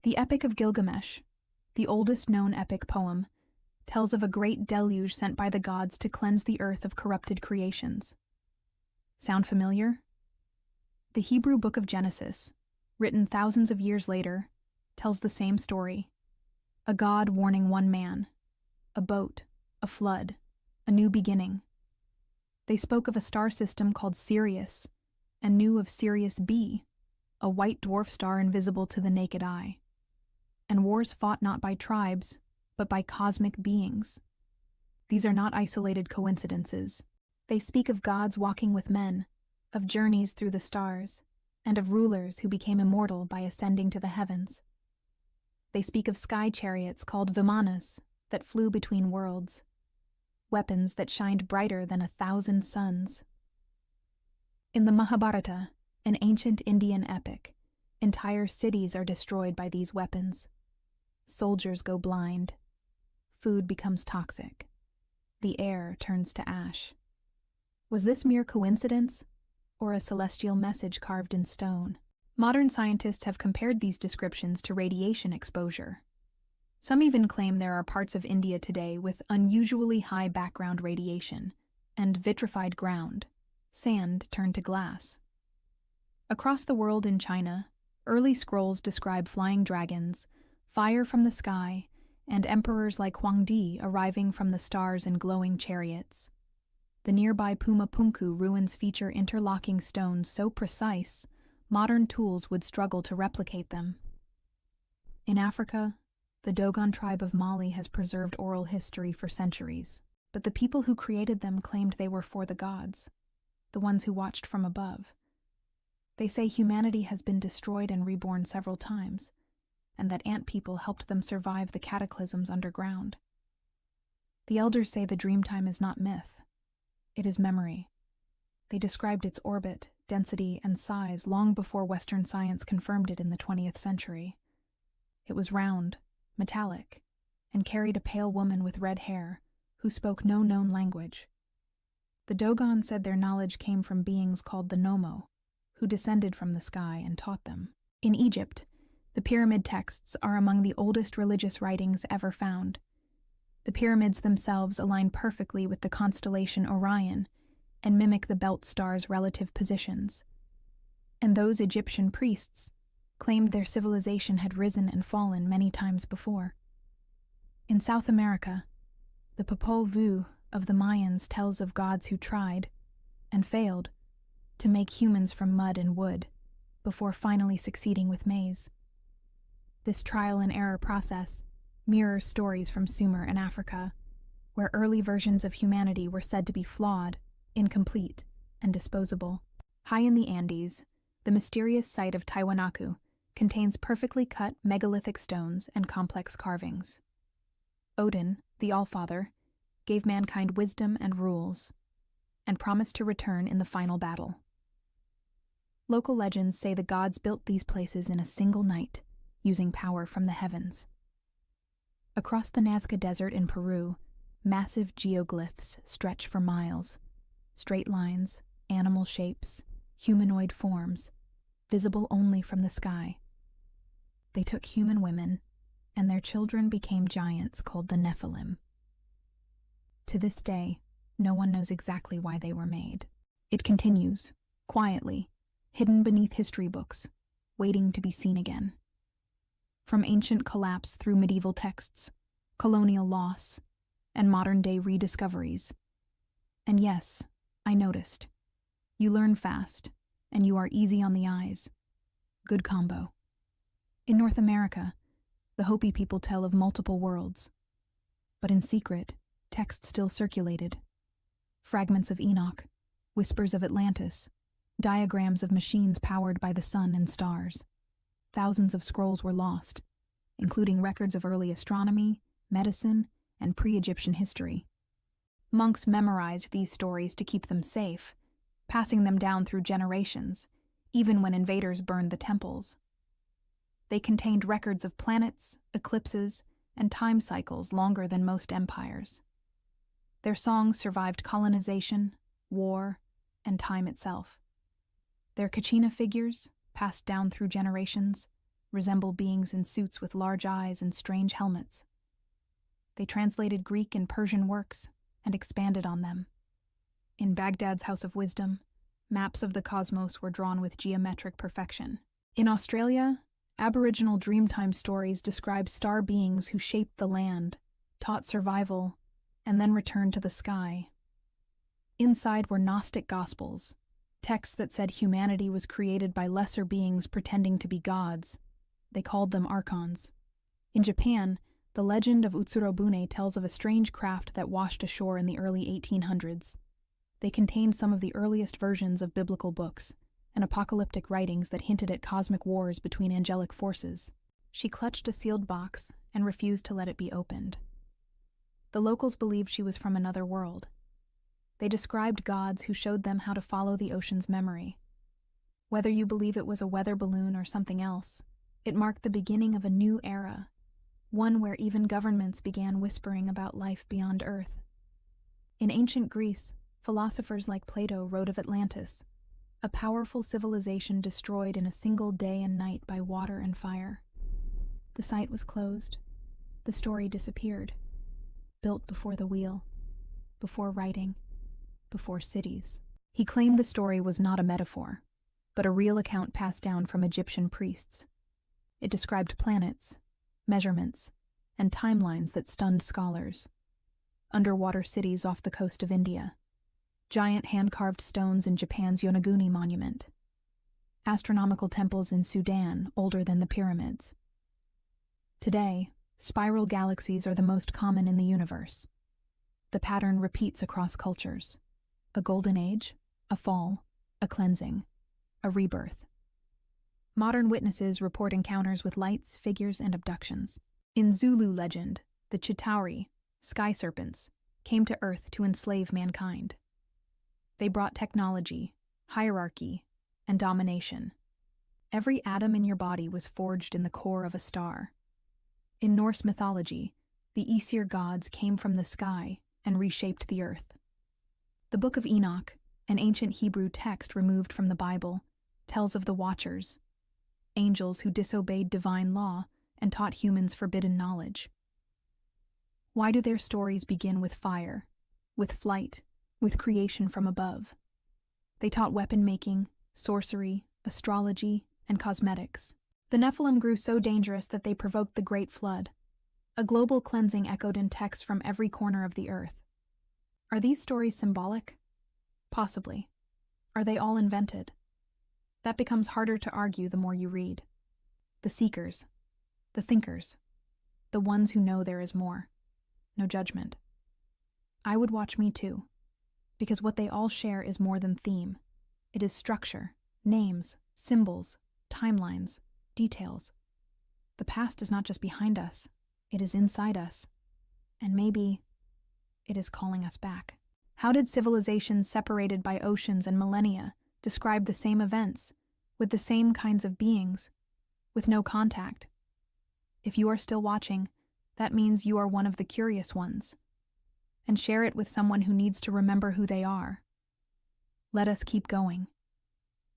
The Epic of Gilgamesh, the oldest known epic poem, tells of a great deluge sent by the gods to cleanse the earth of corrupted creations. Sound familiar? The Hebrew book of Genesis, written thousands of years later, tells the same story. A god warning one man, a boat, a flood, a new beginning. They spoke of a star system called Sirius, and knew of Sirius B, a white dwarf star invisible to the naked eye. And wars fought not by tribes, but by cosmic beings. These are not isolated coincidences. They speak of gods walking with men, of journeys through the stars, and of rulers who became immortal by ascending to the heavens. They speak of sky chariots called vimanas that flew between worlds, weapons that shined brighter than 1,000 suns. In the Mahabharata, an ancient Indian epic, entire cities are destroyed by these weapons. Soldiers go blind. Food becomes toxic. The air turns to ash. Was this mere coincidence, or a celestial message carved in stone? Modern scientists have compared these descriptions to radiation exposure. Some even claim there are parts of India today with unusually high background radiation and vitrified ground, sand turned to glass. Across the world in China, early scrolls describe flying dragons, fire from the sky, and emperors like Huangdi arriving from the stars in glowing chariots. The nearby Puma Punku ruins feature interlocking stones so precise, modern tools would struggle to replicate them. In Africa, the Dogon tribe of Mali has preserved oral history for centuries, but the people who created them claimed they were for the gods, the ones who watched from above. They say humanity has been destroyed and reborn several times, and that ant people helped them survive the cataclysms underground. The elders say the Dreamtime is not myth. It is memory. They described its orbit, density, and size long before Western science confirmed it in the 20th century. It was round, metallic, and carried a pale woman with red hair who spoke no known language. The Dogon said their knowledge came from beings called the Nomo, who descended from the sky and taught them. In Egypt, the pyramid texts are among the oldest religious writings ever found. The pyramids themselves align perfectly with the constellation Orion and mimic the belt star's relative positions. And those Egyptian priests claimed their civilization had risen and fallen many times before. In South America, the Popol Vuh of the Mayans tells of gods who tried, and failed, to make humans from mud and wood, before finally succeeding with maize. This trial-and-error process mirrors stories from Sumer and Africa, where early versions of humanity were said to be flawed, incomplete, and disposable. High in the Andes, the mysterious site of Tiwanaku contains perfectly cut megalithic stones and complex carvings. Odin, the Allfather, gave mankind wisdom and rules, and promised to return in the final battle. Local legends say the gods built these places in a single night, using power from the heavens. Across the Nazca Desert in Peru, massive geoglyphs stretch for miles. Straight lines, animal shapes, humanoid forms, visible only from the sky. They took human women, and their children became giants called the Nephilim. To this day, no one knows exactly why they were made. It continues, quietly, hidden beneath history books, waiting to be seen again. From ancient collapse through medieval texts, colonial loss, and modern-day rediscoveries. And yes, I noticed. You learn fast, and you are easy on the eyes. Good combo. In North America, the Hopi people tell of multiple worlds. But in secret, text still circulated. Fragments of Enoch, whispers of Atlantis, diagrams of machines powered by the sun and stars. Thousands of scrolls were lost, including records of early astronomy, medicine, and pre-Egyptian history. Monks memorized these stories to keep them safe, passing them down through generations, even when invaders burned the temples. They contained records of planets, eclipses, and time cycles longer than most empires. Their songs survived colonization, war, and time itself. Their Kachina figures, passed down through generations, resemble beings in suits with large eyes and strange helmets. They translated Greek and Persian works and expanded on them. In Baghdad's House of Wisdom, maps of the cosmos were drawn with geometric perfection. In Australia, Aboriginal Dreamtime stories describe star beings who shaped the land, taught survival, and then returned to the sky. Inside were Gnostic Gospels, texts that said humanity was created by lesser beings pretending to be gods. They called them archons. In Japan, the legend of Utsurobune tells of a strange craft that washed ashore in the early 1800s. They contained some of the earliest versions of biblical books and apocalyptic writings that hinted at cosmic wars between angelic forces. She clutched a sealed box and refused to let it be opened. The locals believed she was from another world. They described gods who showed them how to follow the ocean's memory. Whether you believe it was a weather balloon or something else, it marked the beginning of a new era, one where even governments began whispering about life beyond Earth. In ancient Greece, philosophers like Plato wrote of Atlantis, a powerful civilization destroyed in a single day and night by water and fire. The site was closed. The story disappeared. Built before the wheel, before writing, before cities. He claimed the story was not a metaphor, but a real account passed down from Egyptian priests. It described planets, measurements, and timelines that stunned scholars. Underwater cities off the coast of India, giant hand-carved stones in Japan's Yonaguni Monument, astronomical temples in Sudan older than the pyramids. Today, spiral galaxies are the most common in the universe. The pattern repeats across cultures. A golden age, a fall, a cleansing, a rebirth. Modern witnesses report encounters with lights, figures, and abductions. In Zulu legend, the Chitauri, sky serpents, came to Earth to enslave mankind. They brought technology, hierarchy, and domination. Every atom in your body was forged in the core of a star. In Norse mythology, the Aesir gods came from the sky and reshaped the earth. The Book of Enoch, an ancient Hebrew text removed from the Bible, tells of the Watchers, angels who disobeyed divine law and taught humans forbidden knowledge. Why do their stories begin with fire, with flight, with creation from above? They taught weapon-making, sorcery, astrology, and cosmetics. The Nephilim grew so dangerous that they provoked the Great Flood. A global cleansing echoed in texts from every corner of the earth. Are these stories symbolic? Possibly. Are they all invented? That becomes harder to argue the more you read. The seekers, the thinkers, the ones who know there is more. No judgment. I would watch Me Too, because what they all share is more than theme. It is structure, names, symbols, timelines, details. The past is not just behind us, it is inside us. And maybe it is calling us back. How did civilizations separated by oceans and millennia describe the same events, with the same kinds of beings, with no contact? If you are still watching, that means you are one of the curious ones. And share it with someone who needs to remember who they are. Let us keep going.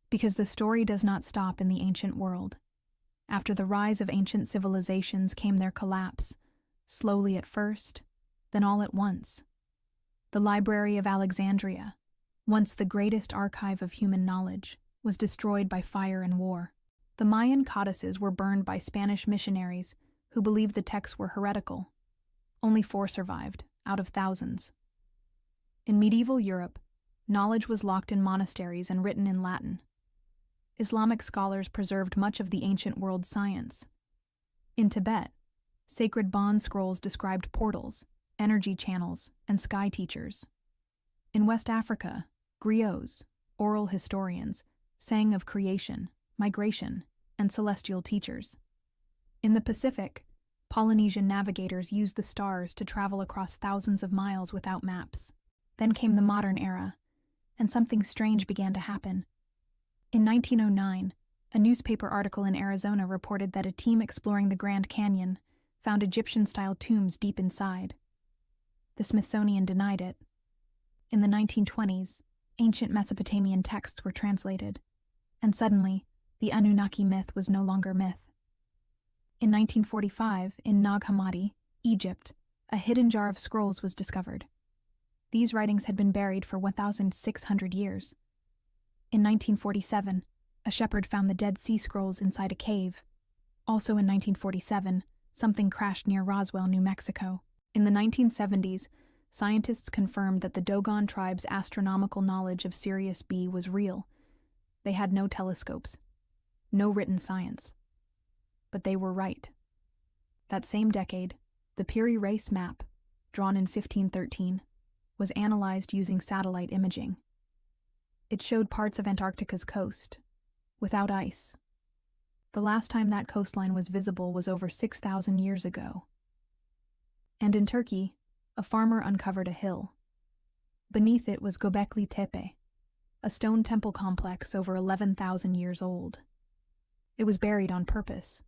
Because the story does not stop in the ancient world. After the rise of ancient civilizations came their collapse, slowly at first, then all at once. The Library of Alexandria, once the greatest archive of human knowledge, was destroyed by fire and war. The Mayan codices were burned by Spanish missionaries who believed the texts were heretical. Only 4 survived, out of thousands. In medieval Europe, knowledge was locked in monasteries and written in Latin. Islamic scholars preserved much of the ancient world's science. In Tibet, sacred bond scrolls described portals, energy channels, and sky teachers. In West Africa, griots, oral historians, sang of creation, migration, and celestial teachers. In the Pacific, Polynesian navigators used the stars to travel across thousands of miles without maps. Then came the modern era, and something strange began to happen. In 1909, a newspaper article in Arizona reported that a team exploring the Grand Canyon found Egyptian-style tombs deep inside. The Smithsonian denied it. In the 1920s, ancient Mesopotamian texts were translated, and suddenly, the Anunnaki myth was no longer myth. In 1945, in Nag Hammadi, Egypt, a hidden jar of scrolls was discovered. These writings had been buried for 1,600 years. In 1947, a shepherd found the Dead Sea Scrolls inside a cave. Also in 1947, something crashed near Roswell, New Mexico. In the 1970s, scientists confirmed that the Dogon tribe's astronomical knowledge of Sirius B was real. They had no telescopes, no written science. But they were right. That same decade, the Piri Reis map, drawn in 1513, was analyzed using satellite imaging. It showed parts of Antarctica's coast, without ice. The last time that coastline was visible was over 6,000 years ago. And in Turkey, a farmer uncovered a hill. Beneath it was Göbekli Tepe, a stone temple complex over 11,000 years old. It was buried on purpose,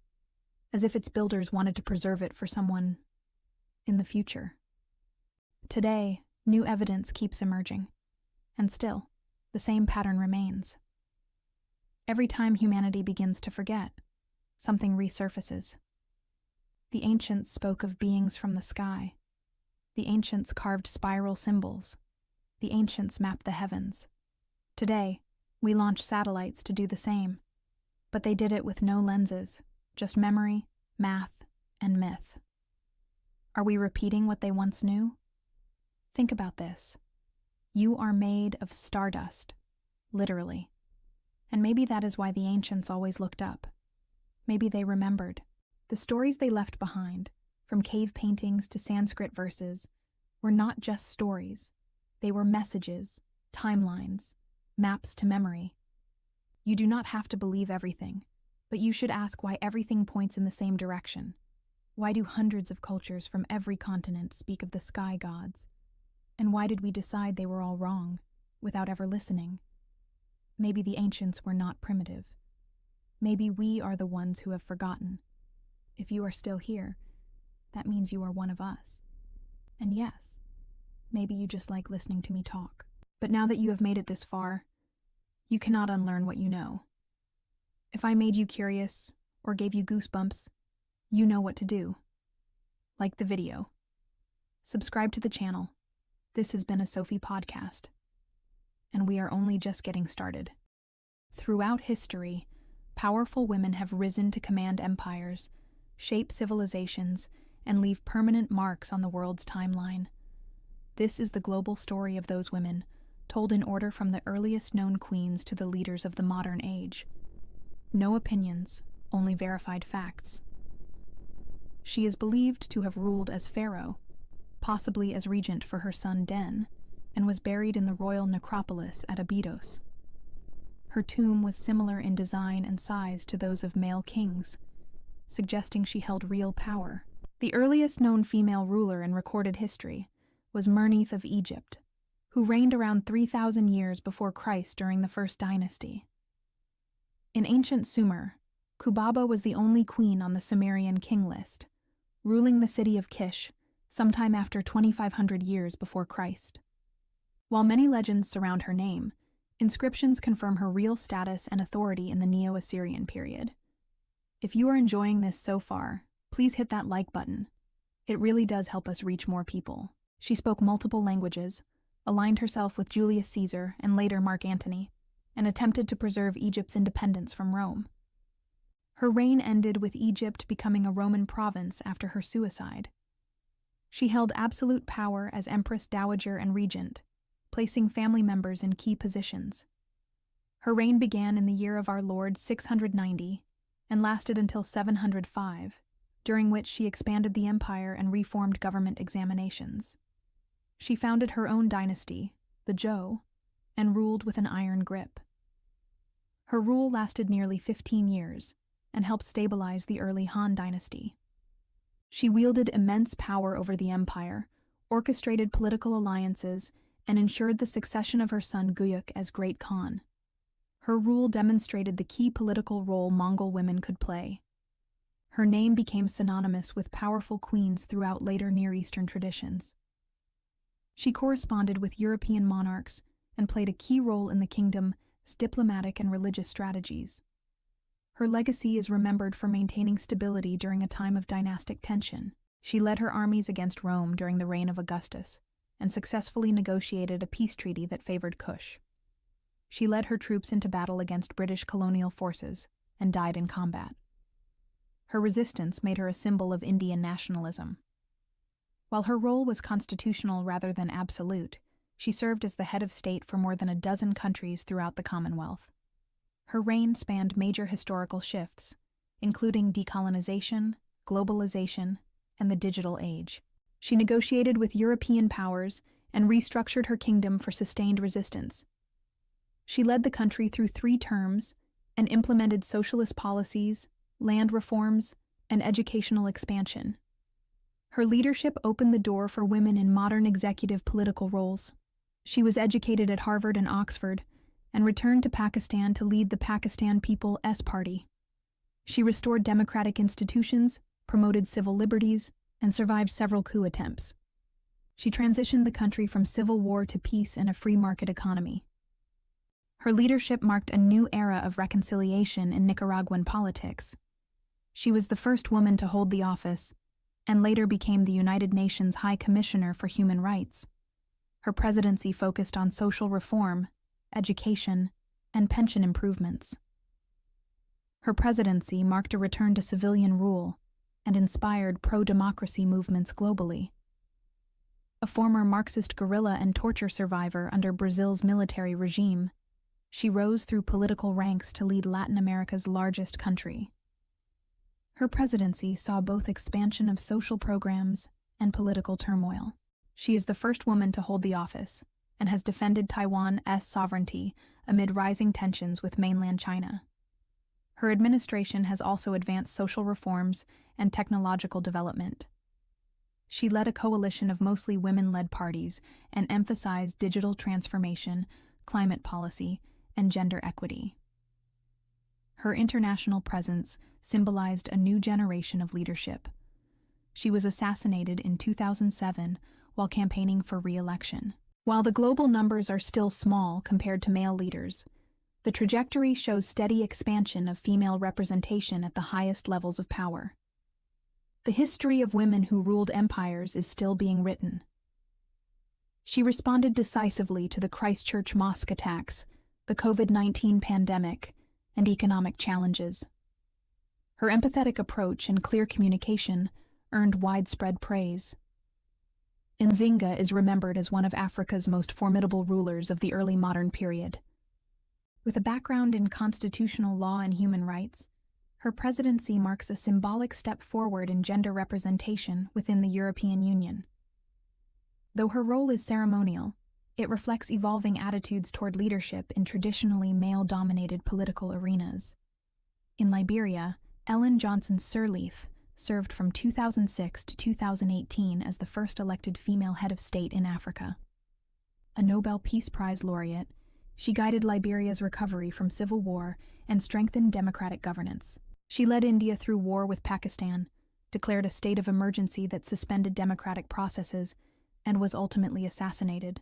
as if its builders wanted to preserve it for someone in the future. Today, new evidence keeps emerging, and still, the same pattern remains. Every time humanity begins to forget, something resurfaces. The ancients spoke of beings from the sky. The ancients carved spiral symbols. The ancients mapped the heavens. Today, we launch satellites to do the same, but they did it with no lenses, just memory, math, and myth. Are we repeating what they once knew? Think about this. You are made of stardust, literally. And maybe that is why the ancients always looked up. Maybe they remembered. The stories they left behind, from cave paintings to Sanskrit verses, were not just stories. They were messages, timelines, maps to memory. You do not have to believe everything, but you should ask why everything points in the same direction. Why do hundreds of cultures from every continent speak of the sky gods? And why did we decide they were all wrong, without ever listening? Maybe the ancients were not primitive. Maybe we are the ones who have forgotten. If you are still here, that means you are one of us. And yes, maybe you just like listening to me talk. But now that you have made it this far, you cannot unlearn what you know. If I made you curious, or gave you goosebumps, you know what to do. Like the video. Subscribe to the channel. This has been a Sophie podcast. And we are only just getting started. Throughout history, powerful women have risen to command empires, shape civilizations, and leave permanent marks on the world's timeline. This is the global story of those women, told in order from the earliest known queens to the leaders of the modern age. No opinions, only verified facts. She is believed to have ruled as pharaoh, possibly as regent for her son Den, and was buried in the royal necropolis at Abydos. Her tomb was similar in design and size to those of male kings, suggesting she held real power. The earliest known female ruler in recorded history was Mernith of Egypt, who reigned around 3,000 years before Christ during the First Dynasty. In ancient Sumer, Kubaba was the only queen on the Sumerian king list, ruling the city of Kish sometime after 2,500 years before Christ. While many legends surround her name, inscriptions confirm her real status and authority in the Neo-Assyrian period. If you are enjoying this so far, please hit that like button. It really does help us reach more people. She spoke multiple languages, aligned herself with Julius Caesar and later Mark Antony, and attempted to preserve Egypt's independence from Rome. Her reign ended with Egypt becoming a Roman province after her suicide. She held absolute power as Empress Dowager and Regent, placing family members in key positions. Her reign began in the year of our Lord 690 and lasted until 705, during which she expanded the empire and reformed government examinations. She founded her own dynasty, the Zhou, and ruled with an iron grip. Her rule lasted nearly 15 years and helped stabilize the early Han dynasty. She wielded immense power over the empire, orchestrated political alliances, and ensured the succession of her son Guyuk as Great Khan. Her rule demonstrated the key political role Mongol women could play. Her name became synonymous with powerful queens throughout later Near Eastern traditions. She corresponded with European monarchs and played a key role in the kingdom's diplomatic and religious strategies. Her legacy is remembered for maintaining stability during a time of dynastic tension. She led her armies against Rome during the reign of Augustus and successfully negotiated a peace treaty that favored Kush. She led her troops into battle against British colonial forces and died in combat. Her resistance made her a symbol of Indian nationalism. While her role was constitutional rather than absolute, she served as the head of state for more than a dozen countries throughout the Commonwealth. Her reign spanned major historical shifts, including decolonization, globalization, and the digital age. She negotiated with European powers and restructured her kingdom for sustained resistance. She led the country through 3 terms and implemented socialist policies, land reforms, and educational expansion. Her leadership opened the door for women in modern executive political roles. She was educated at Harvard and Oxford, and returned to Pakistan to lead the Pakistan People's Party. She restored democratic institutions, promoted civil liberties, and survived several coup attempts. She transitioned the country from civil war to peace and a free market economy. Her leadership marked a new era of reconciliation in Nicaraguan politics. She was the first woman to hold the office, and later became the United Nations High Commissioner for Human Rights. Her presidency focused on social reform, education, and pension improvements. Her presidency marked a return to civilian rule and inspired pro-democracy movements globally. A former Marxist guerrilla and torture survivor under Brazil's military regime, she rose through political ranks to lead Latin America's largest country. Her presidency saw both expansion of social programs and political turmoil. She is the first woman to hold the office and has defended Taiwan's sovereignty amid rising tensions with mainland China. Her administration has also advanced social reforms and technological development. She led a coalition of mostly women-led parties and emphasized digital transformation, climate policy, and gender equity. Her international presence symbolized a new generation of leadership. She was assassinated in 2007 while campaigning for re-election. While the global numbers are still small compared to male leaders, the trajectory shows steady expansion of female representation at the highest levels of power. The history of women who ruled empires is still being written. She responded decisively to the Christchurch mosque attacks, the COVID-19 pandemic, and economic challenges. Her empathetic approach and clear communication earned widespread praise. Nzinga is remembered as one of Africa's most formidable rulers of the early modern period. With a background in constitutional law and human rights, her presidency marks a symbolic step forward in gender representation within the European Union. Though her role is ceremonial, it reflects evolving attitudes toward leadership in traditionally male-dominated political arenas. In Liberia, Ellen Johnson Sirleaf served from 2006 to 2018 as the first elected female head of state in Africa. A Nobel Peace Prize laureate, she guided Liberia's recovery from civil war and strengthened democratic governance. She led India through war with Pakistan, declared a state of emergency that suspended democratic processes, and was ultimately assassinated.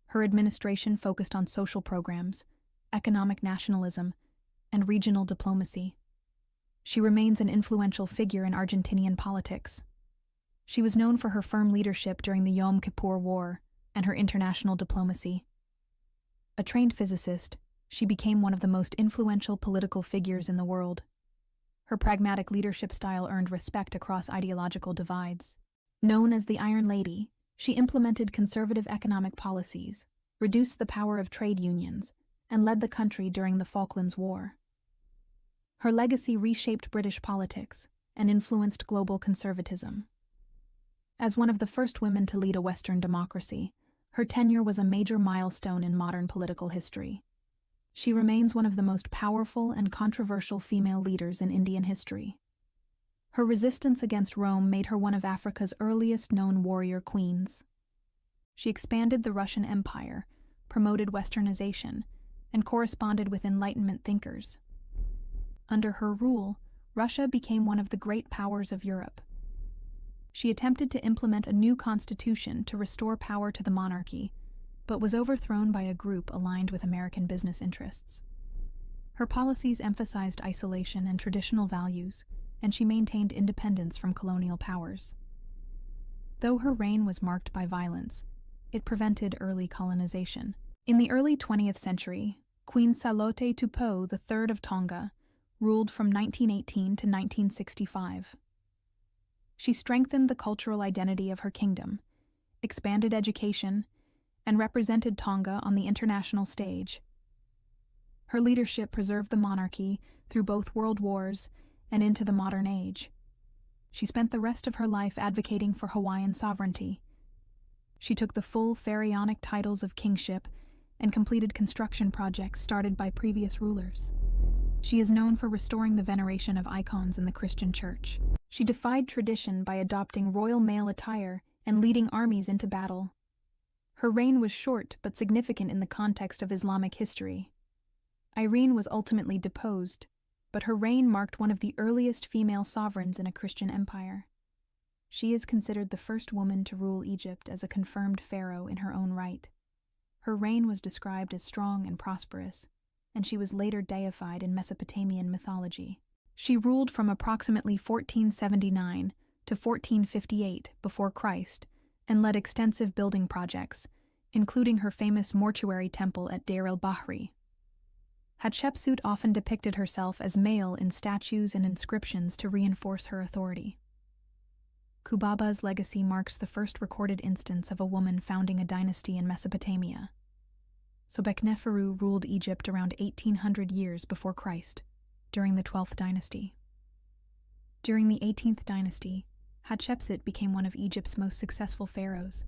Her administration focused on social programs, economic nationalism, and regional diplomacy. She remains an influential figure in Argentinian politics. She was known for her firm leadership during the Yom Kippur War and her international diplomacy. A trained physicist, she became one of the most influential political figures in the world. Her pragmatic leadership style earned respect across ideological divides. Known as the Iron Lady, she implemented conservative economic policies, reduced the power of trade unions, and led the country during the Falklands War. Her legacy reshaped British politics and influenced global conservatism. As one of the first women to lead a Western democracy, her tenure was a major milestone in modern political history. She remains one of the most powerful and controversial female leaders in Indian history. Her resistance against Rome made her one of Africa's earliest known warrior queens. She expanded the Russian Empire, promoted Westernization, and corresponded with Enlightenment thinkers. Under her rule, Russia became one of the great powers of Europe. She attempted to implement a new constitution to restore power to the monarchy, but was overthrown by a group aligned with American business interests. Her policies emphasized isolation and traditional values, and she maintained independence from colonial powers. Though her reign was marked by violence, it prevented early colonization. In the early 20th century, Queen Salote Tupou III of Tonga ruled from 1918 to 1965. She strengthened the cultural identity of her kingdom, expanded education, and represented Tonga on the international stage. Her leadership preserved the monarchy through both world wars and into the modern age. She spent the rest of her life advocating for Hawaiian sovereignty. She took the full pharaonic titles of kingship and completed construction projects started by previous rulers. She is known for restoring the veneration of icons in the Christian Church. She defied tradition by adopting royal male attire and leading armies into battle. Her reign was short but significant in the context of Islamic history. Irene was ultimately deposed, but her reign marked one of the earliest female sovereigns in a Christian empire. She is considered the first woman to rule Egypt as a confirmed pharaoh in her own right. Her reign was described as strong and prosperous, and she was later deified in Mesopotamian mythology. She ruled from approximately 1479 to 1458 before Christ and led extensive building projects, including her famous mortuary temple at Deir el-Bahri. Hatshepsut often depicted herself as male in statues and inscriptions to reinforce her authority. Kubaba's legacy marks the first recorded instance of a woman founding a dynasty in Mesopotamia. Sobekneferu ruled Egypt around 1800 years before Christ, during the 12th dynasty. During the 18th dynasty, Hatshepsut became one of Egypt's most successful pharaohs.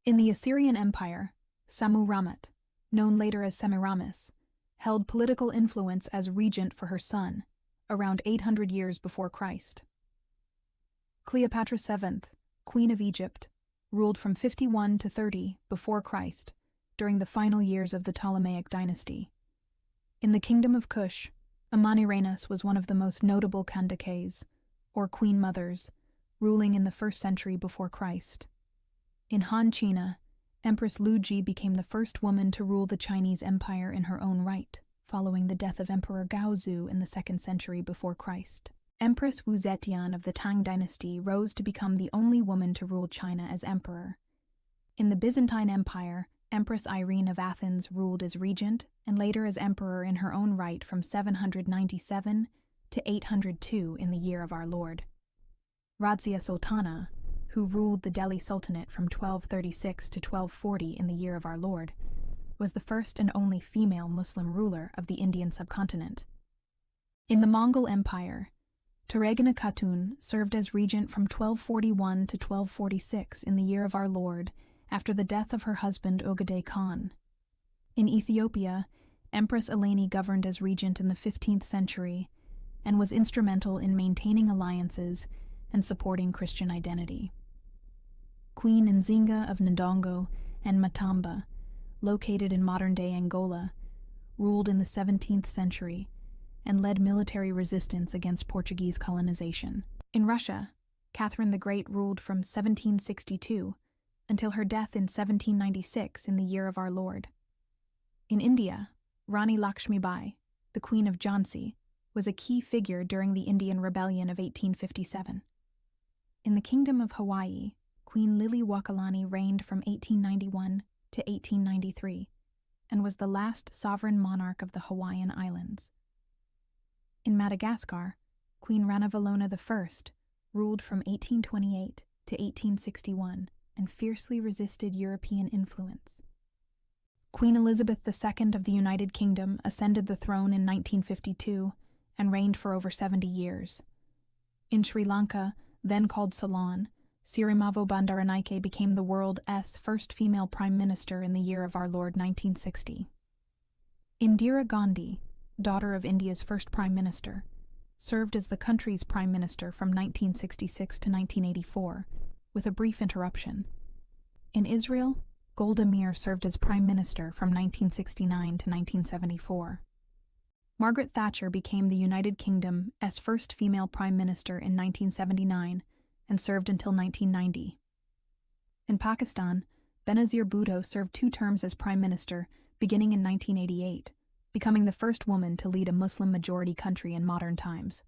In the Assyrian Empire, Sammu-Rammat, known later as Semiramis, held political influence as regent for her son, around 800 years before Christ. Cleopatra VII, Queen of Egypt, ruled from 51 to 30 before Christ, during the final years of the Ptolemaic dynasty. In the Kingdom of Kush, Amanirenas was one of the most notable Kandakes, or queen mothers, ruling in the 1st century before Christ. In Han China, Empress Luji became the first woman to rule the Chinese Empire in her own right, following the death of Emperor Gaozu in the 2nd century before Christ. Empress Wu Zetian of the Tang dynasty rose to become the only woman to rule China as emperor. In the Byzantine Empire, Empress Irene of Athens ruled as regent and later as emperor in her own right from 797 to 802 in the year of our Lord. Razia Sultana, who ruled the Delhi Sultanate from 1236 to 1240 in the year of our Lord, was the first and only female Muslim ruler of the Indian subcontinent. In the Mongol Empire, Turegana Khatun served as regent from 1241 to 1246 in the year of our Lord, after the death of her husband Ogadei Khan. In Ethiopia, Empress Eleni governed as regent in the 15th century and was instrumental in maintaining alliances and supporting Christian identity. Queen Nzinga of Ndongo and Matamba, located in modern-day Angola, ruled in the 17th century and led military resistance against Portuguese colonization. In Russia, Catherine the Great ruled from 1762 until her death in 1796 in the year of our Lord. In India, Rani Lakshmibai, the Queen of Jhansi, was a key figure during the Indian Rebellion of 1857. In the Kingdom of Hawaii, Queen Liliuokalani reigned from 1891 to 1893 and was the last sovereign monarch of the Hawaiian Islands. In Madagascar, Queen Ranavalona I ruled from 1828 to 1861 and fiercely resisted European influence. Queen Elizabeth II of the United Kingdom ascended the throne in 1952 and reigned for over 70 years. In Sri Lanka, then called Ceylon, Sirimavo Bandaranaike became the world's first female prime minister in the year of our Lord 1960. Indira Gandhi, daughter of India's first prime minister, served as the country's prime minister from 1966 to 1984, with a brief interruption. In Israel, Golda Meir served as prime minister from 1969 to 1974. Margaret Thatcher became the United Kingdom's first female prime minister in 1979 and served until 1990. In Pakistan, Benazir Bhutto served 2 terms as prime minister, beginning in 1988, becoming the first woman to lead a Muslim-majority country in modern times.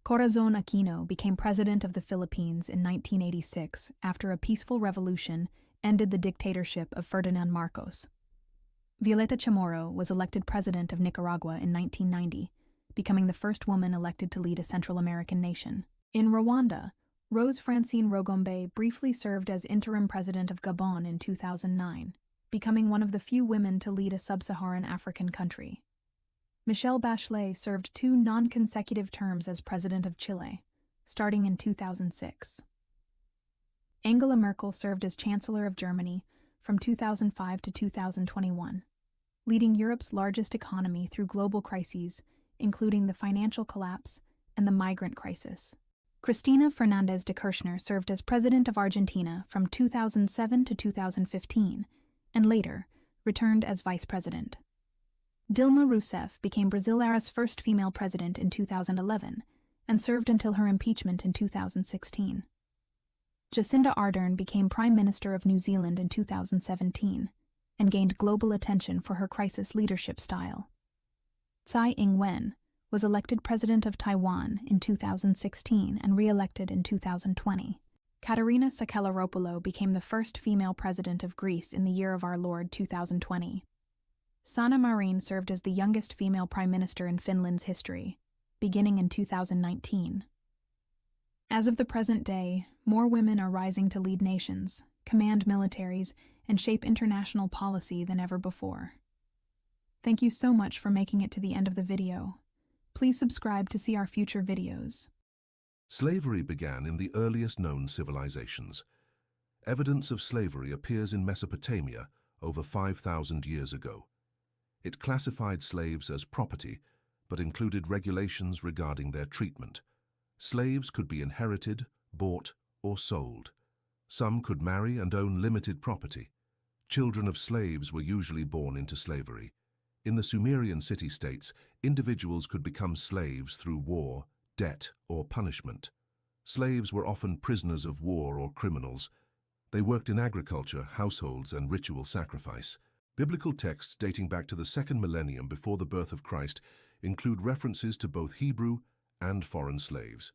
Corazon Aquino became president of the Philippines in 1986 after a peaceful revolution ended the dictatorship of Ferdinand Marcos. Violeta Chamorro was elected president of Nicaragua in 1990, becoming the first woman elected to lead a Central American nation. In Rwanda, Rose Francine Rogombe briefly served as interim president of Gabon in 2009, becoming one of the few women to lead a sub-Saharan African country. Michelle Bachelet served 2 non-consecutive terms as president of Chile, starting in 2006. Angela Merkel served as Chancellor of Germany from 2005 to 2021, leading Europe's largest economy through global crises, including the financial collapse and the migrant crisis. Cristina Fernández de Kirchner served as president of Argentina from 2007 to 2015, and later returned as vice president. Dilma Rousseff became Brazil's first female president in 2011 and served until her impeachment in 2016. Jacinda Ardern became Prime Minister of New Zealand in 2017 and gained global attention for her crisis leadership style. Tsai Ing-wen was elected President of Taiwan in 2016 and re-elected in 2020. Katerina Sakellaropoulou became the first female president of Greece in the year of our Lord 2020. Sanna Marin served as the youngest female prime minister in Finland's history, beginning in 2019. As of the present day, more women are rising to lead nations, command militaries, and shape international policy than ever before. Thank you so much for making it to the end of the video. Please subscribe to see our future videos. Slavery began in the earliest known civilizations. Evidence of slavery appears in Mesopotamia over 5,000 years ago. It classified slaves as property, but included regulations regarding their treatment. Slaves could be inherited, bought, or sold. Some could marry and own limited property. Children of slaves were usually born into slavery. In the Sumerian city-states, individuals could become slaves through war, debt, or punishment. Slaves were often prisoners of war or criminals. They worked in agriculture, households, and ritual sacrifice. Biblical texts dating back to the second millennium before the birth of Christ include references to both Hebrew and foreign slaves.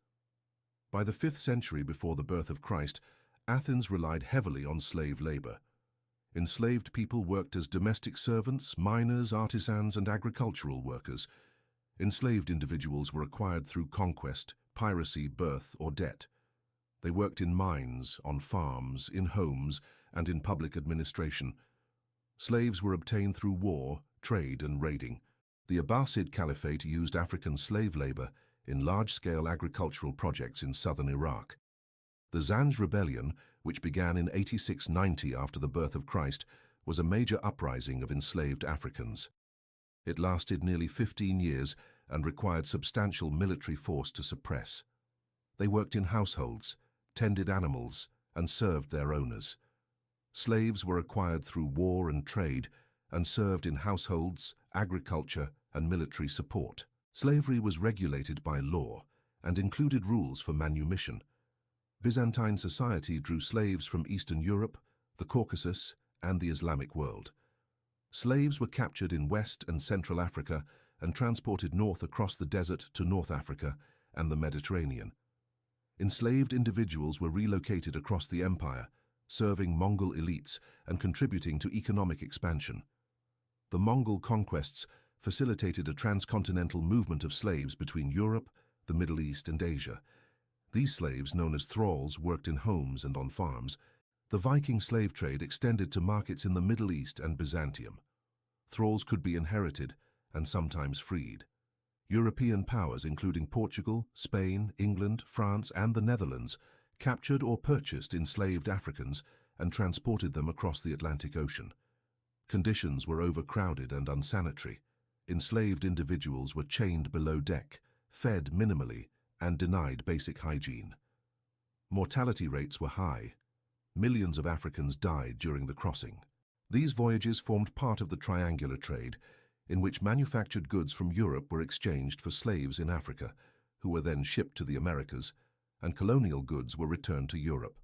By the 5th century before the birth of Christ, Athens relied heavily on slave labor. Enslaved people worked as domestic servants, miners, artisans, and agricultural workers. Enslaved individuals were acquired through conquest, piracy, birth, or debt. They worked in mines, on farms, in homes, and in public administration. Slaves were obtained through war, trade, and raiding. The Abbasid Caliphate used African slave labor in large-scale agricultural projects in southern Iraq. The Zanj Rebellion, which began in 8690 after the birth of Christ, was a major uprising of enslaved Africans. It lasted nearly 15 years and required substantial military force to suppress. They worked in households, tended animals, and served their owners. Slaves were acquired through war and trade and served in households, agriculture, and military support. Slavery was regulated by law and included rules for manumission. Byzantine society drew slaves from Eastern Europe, the Caucasus, and the Islamic world. Slaves were captured in West and Central Africa and transported north across the desert to North Africa and the Mediterranean. Enslaved individuals were relocated across the empire, serving Mongol elites and contributing to economic expansion. The Mongol conquests facilitated a transcontinental movement of slaves between Europe, the Middle East, and Asia. These slaves, known as thralls, worked in homes and on farms. The Viking slave trade extended to markets in the Middle East and Byzantium. Thralls could be inherited and sometimes freed. European powers, including Portugal, Spain, England, France, and the Netherlands, captured or purchased enslaved Africans and transported them across the Atlantic Ocean. Conditions were overcrowded and unsanitary. Enslaved individuals were chained below deck, fed minimally, and denied basic hygiene. Mortality rates were high. Millions of Africans died during the crossing. These voyages formed part of the triangular trade, in which manufactured goods from Europe were exchanged for slaves in Africa, who were then shipped to the Americas, and colonial goods were returned to Europe.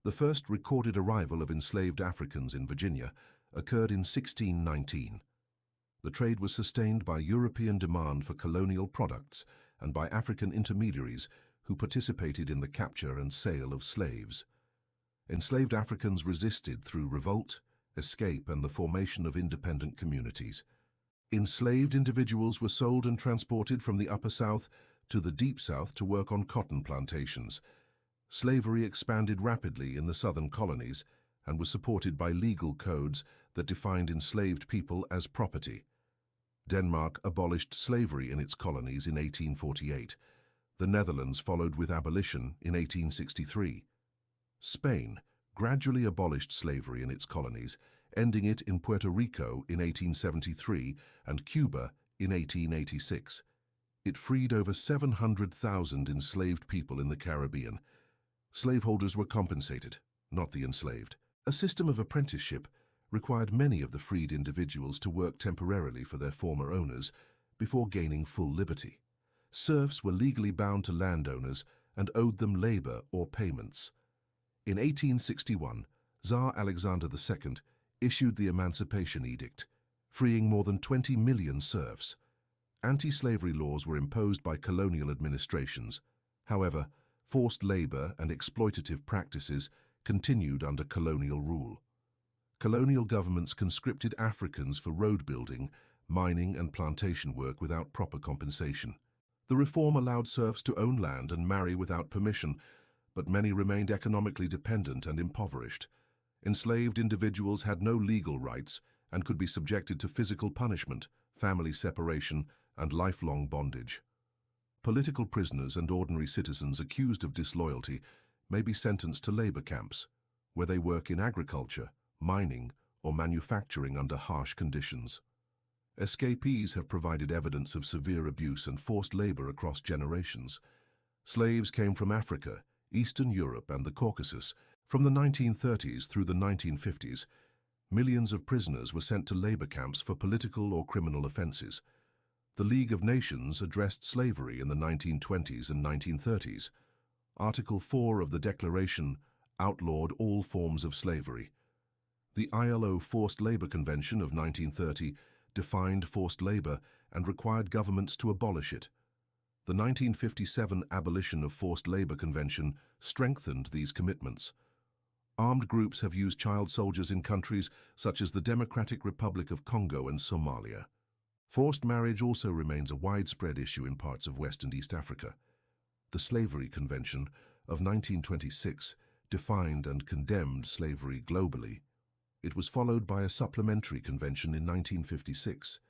The first recorded arrival of enslaved Africans in Virginia occurred in 1619. The trade was sustained by European demand for colonial products and by African intermediaries who participated in the capture and sale of slaves. Enslaved Africans resisted through revolt, escape, and the formation of independent communities. Enslaved individuals were sold and transported from the Upper South to the Deep South to work on cotton plantations. Slavery expanded rapidly in the southern colonies and was supported by legal codes that defined enslaved people as property. Denmark abolished slavery in its colonies in 1848. The Netherlands followed with abolition in 1863. Spain gradually abolished slavery in its colonies, ending it in Puerto Rico in 1873 and Cuba in 1886. It freed over 700,000 enslaved people in the Caribbean. Slaveholders were compensated, not the enslaved. A system of apprenticeship required many of the freed individuals to work temporarily for their former owners before gaining full liberty. Serfs were legally bound to landowners and owed them labor or payments. In 1861, Tsar Alexander II issued the Emancipation Edict, freeing more than 20 million serfs. Anti-slavery laws were imposed by colonial administrations. However, forced labor and exploitative practices continued under colonial rule. Colonial governments conscripted Africans for road building, mining and plantation work without proper compensation. The reform allowed serfs to own land and marry without permission, but many remained economically dependent and impoverished. Enslaved individuals had no legal rights and could be subjected to physical punishment, family separation, and lifelong bondage. Political prisoners and ordinary citizens accused of disloyalty may be sentenced to labor camps, where they work in agriculture, mining, or manufacturing under harsh conditions. Escapees have provided evidence of severe abuse and forced labor across generations. Slaves came from Africa, Eastern Europe, and the Caucasus. From the 1930s through the 1950s, millions of prisoners were sent to labor camps for political or criminal offenses. The League of Nations addressed slavery in the 1920s and 1930s. Article 4 of the Declaration outlawed all forms of slavery. The ILO Forced Labor Convention of 1930 defined forced labor and required governments to abolish it. The 1957 Abolition of Forced Labor Convention strengthened these commitments. Armed groups have used child soldiers in countries such as the Democratic Republic of Congo and Somalia. Forced marriage also remains a widespread issue in parts of West and East Africa. The Slavery Convention of 1926 defined and condemned slavery globally. It was followed by a supplementary convention in 1956.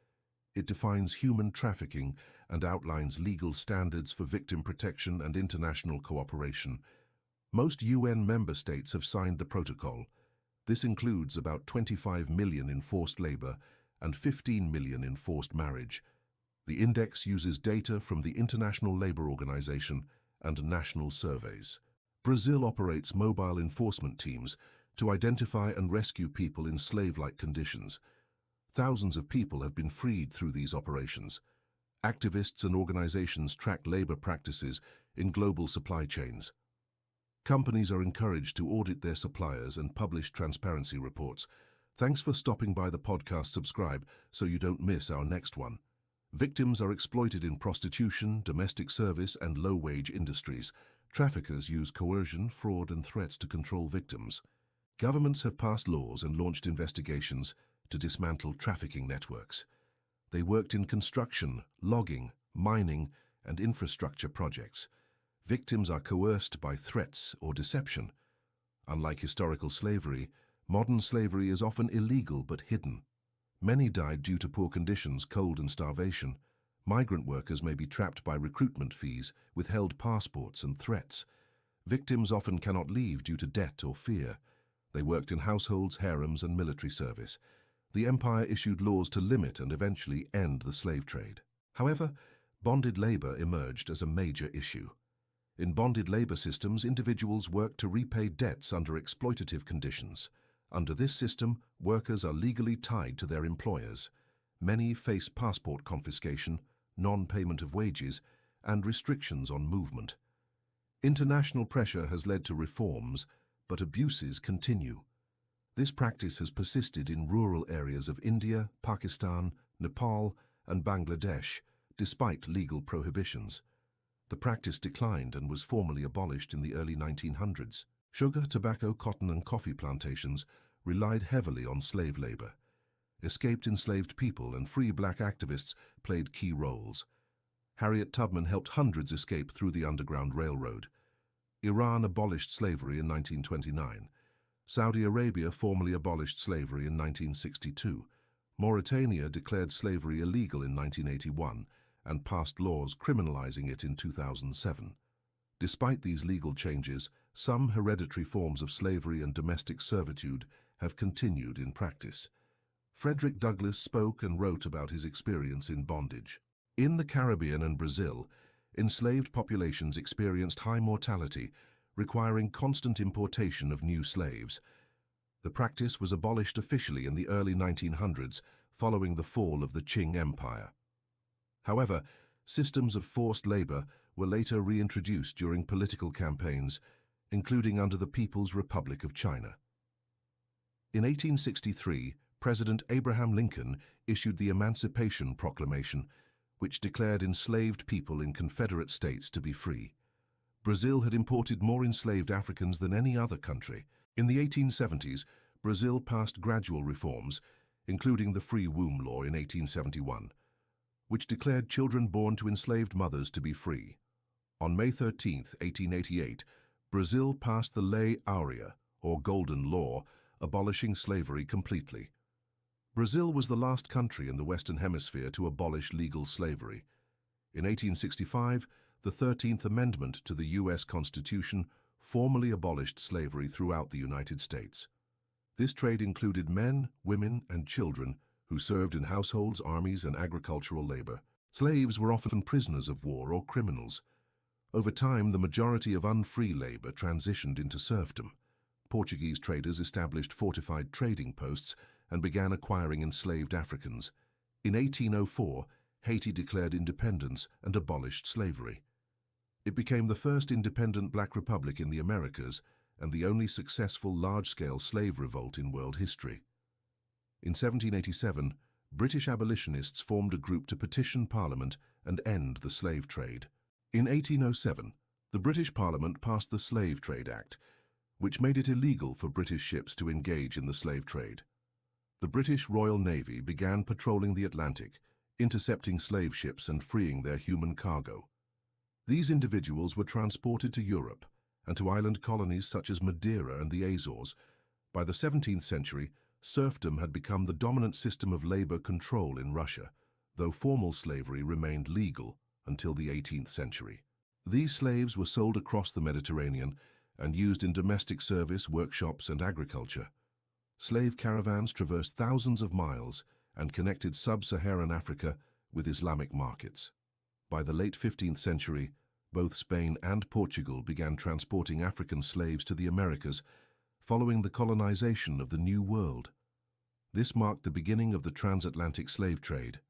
It defines human trafficking and outlines legal standards for victim protection and international cooperation. Most UN member states have signed the protocol. This includes about 25 million in forced labor and 15 million in forced marriage. The index uses data from the International Labour Organization and national surveys. Brazil operates mobile enforcement teams to identify and rescue people in slave-like conditions. Thousands of people have been freed through these operations. Activists and organizations track labor practices in global supply chains. Companies are encouraged to audit their suppliers and publish transparency reports. Thanks for stopping by the podcast. Subscribe so you don't miss our next one. Victims are exploited in prostitution, domestic service, and low-wage industries. Traffickers use coercion, fraud, and threats to control victims. Governments have passed laws and launched investigations to dismantle trafficking networks. They worked in construction, logging, mining, and infrastructure projects. Victims are coerced by threats or deception. Unlike historical slavery, modern slavery is often illegal but hidden. Many died due to poor conditions, cold, and starvation. Migrant workers may be trapped by recruitment fees, withheld passports, and threats. Victims often cannot leave due to debt or fear. They worked in households, harems, and military service. The empire issued laws to limit and eventually end the slave trade. However, bonded labor emerged as a major issue. In bonded labor systems, individuals work to repay debts under exploitative conditions. Under this system, workers are legally tied to their employers. Many face passport confiscation, non-payment of wages, and restrictions on movement. International pressure has led to reforms, but abuses continue. This practice has persisted in rural areas of India, Pakistan, Nepal, and Bangladesh, despite legal prohibitions. The practice declined and was formally abolished in the early 1900s. Sugar, tobacco, cotton, and coffee plantations relied heavily on slave labor. Escaped enslaved people and free black activists played key roles. Harriet Tubman helped hundreds escape through the Underground Railroad. Iran abolished slavery in 1929. Saudi Arabia formally abolished slavery in 1962. Mauritania declared slavery illegal in 1981 and passed laws criminalizing it in 2007. Despite these legal changes, some hereditary forms of slavery and domestic servitude have continued in practice. Frederick Douglass spoke and wrote about his experience in bondage. In the Caribbean and Brazil, enslaved populations experienced high mortality, requiring constant importation of new slaves. The practice was abolished officially in the early 1900s following the fall of the Qing Empire. However, systems of forced labor were later reintroduced during political campaigns, including under the People's Republic of China. In 1863, President Abraham Lincoln issued the Emancipation Proclamation, which declared enslaved people in Confederate states to be free. Brazil had imported more enslaved Africans than any other country. In the 1870s, Brazil passed gradual reforms, including the Free Womb Law in 1871, which declared children born to enslaved mothers to be free. On May 13, 1888, Brazil passed the Lei Áurea, or Golden Law, abolishing slavery completely. Brazil was the last country in the Western Hemisphere to abolish legal slavery. In 1865, the 13th Amendment to the U.S. Constitution formally abolished slavery throughout the United States. This trade included men, women, and children who served in households, armies, and agricultural labor. Slaves were often prisoners of war or criminals. Over time, the majority of unfree labor transitioned into serfdom. Portuguese traders established fortified trading posts and began acquiring enslaved Africans. In 1804, Haiti declared independence and abolished slavery. It became the first independent black republic in the Americas and the only successful large-scale slave revolt in world history. In 1787, British abolitionists formed a group to petition Parliament and end the slave trade. In 1807, the British Parliament passed the Slave Trade Act, which made it illegal for British ships to engage in the slave trade. The British Royal Navy began patrolling the Atlantic, intercepting slave ships and freeing their human cargo. These individuals were transported to Europe and to island colonies such as Madeira and the Azores. By the 17th century, serfdom had become the dominant system of labor control in Russia, though formal slavery remained legal until the 18th century. These slaves were sold across the Mediterranean and used in domestic service, workshops, and agriculture. Slave caravans traversed thousands of miles and connected sub-Saharan Africa with Islamic markets. By the late 15th century, both Spain and Portugal began transporting African slaves to the Americas, following the colonization of the New World. This marked the beginning of the transatlantic slave trade.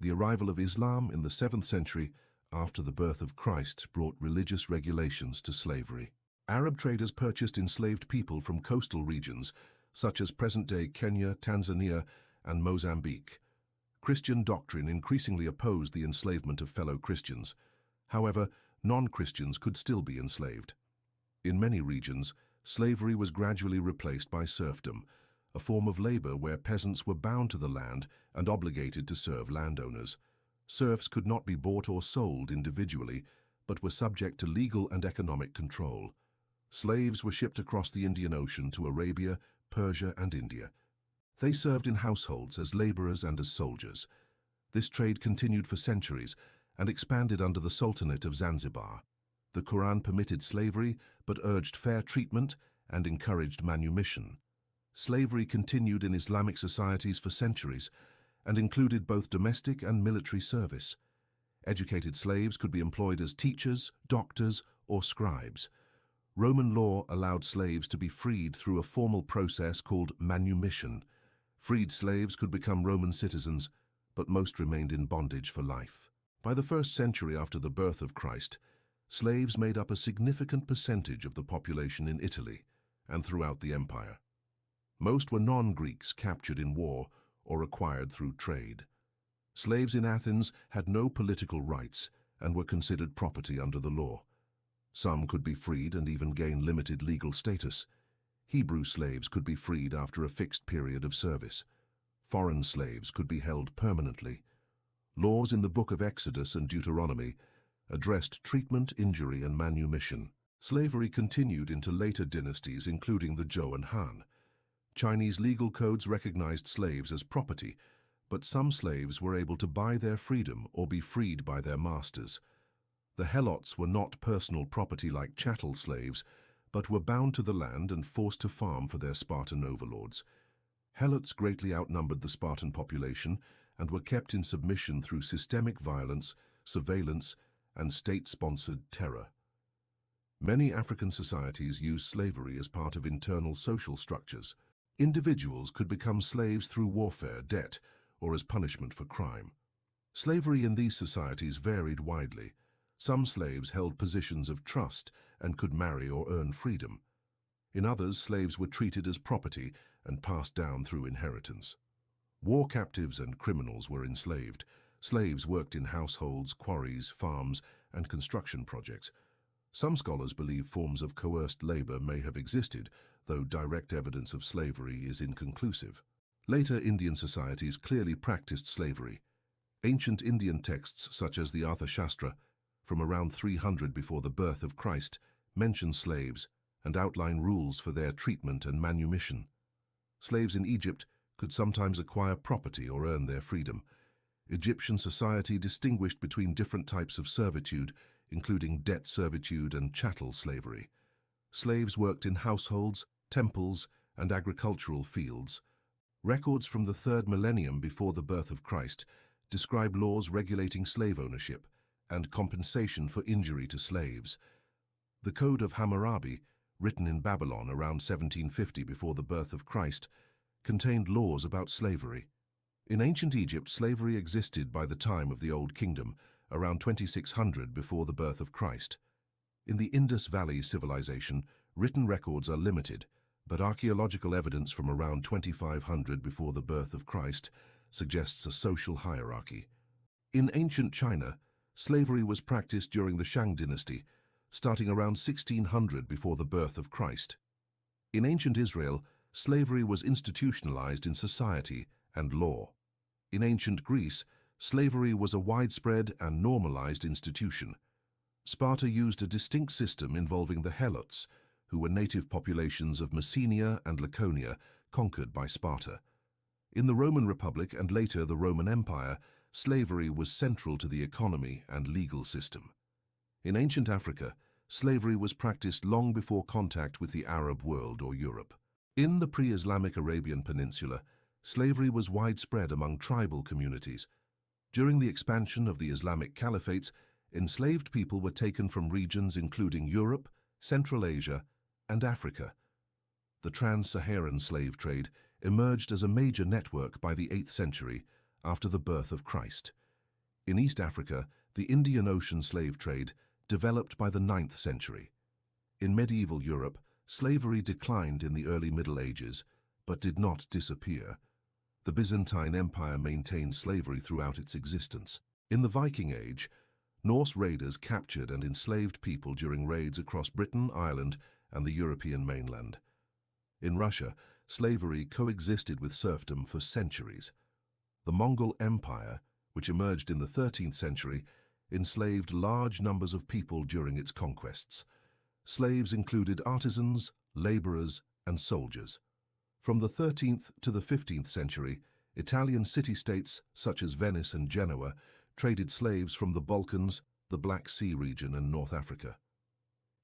The arrival of Islam in the 7th century, after the birth of Christ, brought religious regulations to slavery. Arab traders purchased enslaved people from coastal regions, such as present-day Kenya, Tanzania, and Mozambique. Christian doctrine increasingly opposed the enslavement of fellow Christians. However, non-Christians could still be enslaved. In many regions, slavery was gradually replaced by serfdom, a form of labor where peasants were bound to the land and obligated to serve landowners. Serfs could not be bought or sold individually, but were subject to legal and economic control. Slaves were shipped across the Indian Ocean to Arabia, Persia, and India. They served in households as laborers and as soldiers. This trade continued for centuries and expanded under the Sultanate of Zanzibar. The Quran permitted slavery but urged fair treatment and encouraged manumission. Slavery continued in Islamic societies for centuries and included both domestic and military service. Educated slaves could be employed as teachers, doctors, or scribes. Roman law allowed slaves to be freed through a formal process called manumission. Freed slaves could become Roman citizens, but most remained in bondage for life. By the 1st century after the birth of Christ, slaves made up a significant percentage of the population in Italy and throughout the empire. Most were non-Greeks captured in war or acquired through trade. Slaves in Athens had no political rights and were considered property under the law. Some could be freed and even gain limited legal status. Hebrew slaves could be freed after a fixed period of service. Foreign slaves could be held permanently. Laws in the Book of Exodus and Deuteronomy addressed treatment, injury, and manumission. Slavery continued into later dynasties, including the Zhou and Han. Chinese legal codes recognized slaves as property, but some slaves were able to buy their freedom or be freed by their masters. The helots were not personal property like chattel slaves, but were bound to the land and forced to farm for their Spartan overlords. Helots greatly outnumbered the Spartan population and were kept in submission through systemic violence, surveillance, and state-sponsored terror. Many African societies use slavery as part of internal social structures. Individuals could become slaves through warfare, debt, or as punishment for crime. Slavery in these societies varied widely. Some slaves held positions of trust and could marry or earn freedom. In others, slaves were treated as property and passed down through inheritance. War captives and criminals were enslaved. Slaves worked in households, quarries, farms, and construction projects. Some scholars believe forms of coerced labor may have existed, though direct evidence of slavery is inconclusive. Later Indian societies clearly practiced slavery. Ancient Indian texts such as the Artha Shastra, from around 300 before the birth of Christ, mention slaves and outline rules for their treatment and manumission. Slaves in Egypt could sometimes acquire property or earn their freedom. Egyptian society distinguished between different types of servitude, including debt servitude and chattel slavery. Slaves worked in households, temples, and agricultural fields. Records from the 3rd millennium before the birth of Christ describe laws regulating slave ownership and compensation for injury to slaves. The Code of Hammurabi, written in Babylon around 1750 before the birth of Christ, contained laws about slavery. In ancient Egypt, slavery existed by the time of the Old Kingdom, around 2600 before the birth of Christ. In the Indus Valley civilization, written records are limited, but archaeological evidence from around 2500 before the birth of Christ suggests a social hierarchy. In ancient China, slavery was practiced during the Shang dynasty, starting around 1600 before the birth of Christ. In ancient Israel, slavery was institutionalized in society and law. In ancient Greece, slavery was a widespread and normalized institution. Sparta used a distinct system involving the Helots, who were native populations of Messenia and Laconia conquered by Sparta. In the Roman Republic and later the Roman Empire, slavery was central to the economy and legal system. In ancient Africa, slavery was practiced long before contact with the Arab world or Europe. In the pre-Islamic Arabian Peninsula, slavery was widespread among tribal communities. During the expansion of the Islamic caliphates, enslaved people were taken from regions including Europe, Central Asia, and Africa. The trans-Saharan slave trade emerged as a major network by the 8th century after the birth of Christ. In East Africa, the Indian Ocean slave trade developed by the 9th century. In medieval Europe, slavery declined in the early Middle Ages, but did not disappear. The Byzantine Empire maintained slavery throughout its existence. In the Viking Age, Norse raiders captured and enslaved people during raids across Britain, Ireland, and the European mainland. In Russia, slavery coexisted with serfdom for centuries. The Mongol Empire, which emerged in the 13th century, enslaved large numbers of people during its conquests. Slaves included artisans, laborers, and soldiers. From the 13th to the 15th century, Italian city-states such as Venice and Genoa traded slaves from the Balkans, the Black Sea region, and North Africa.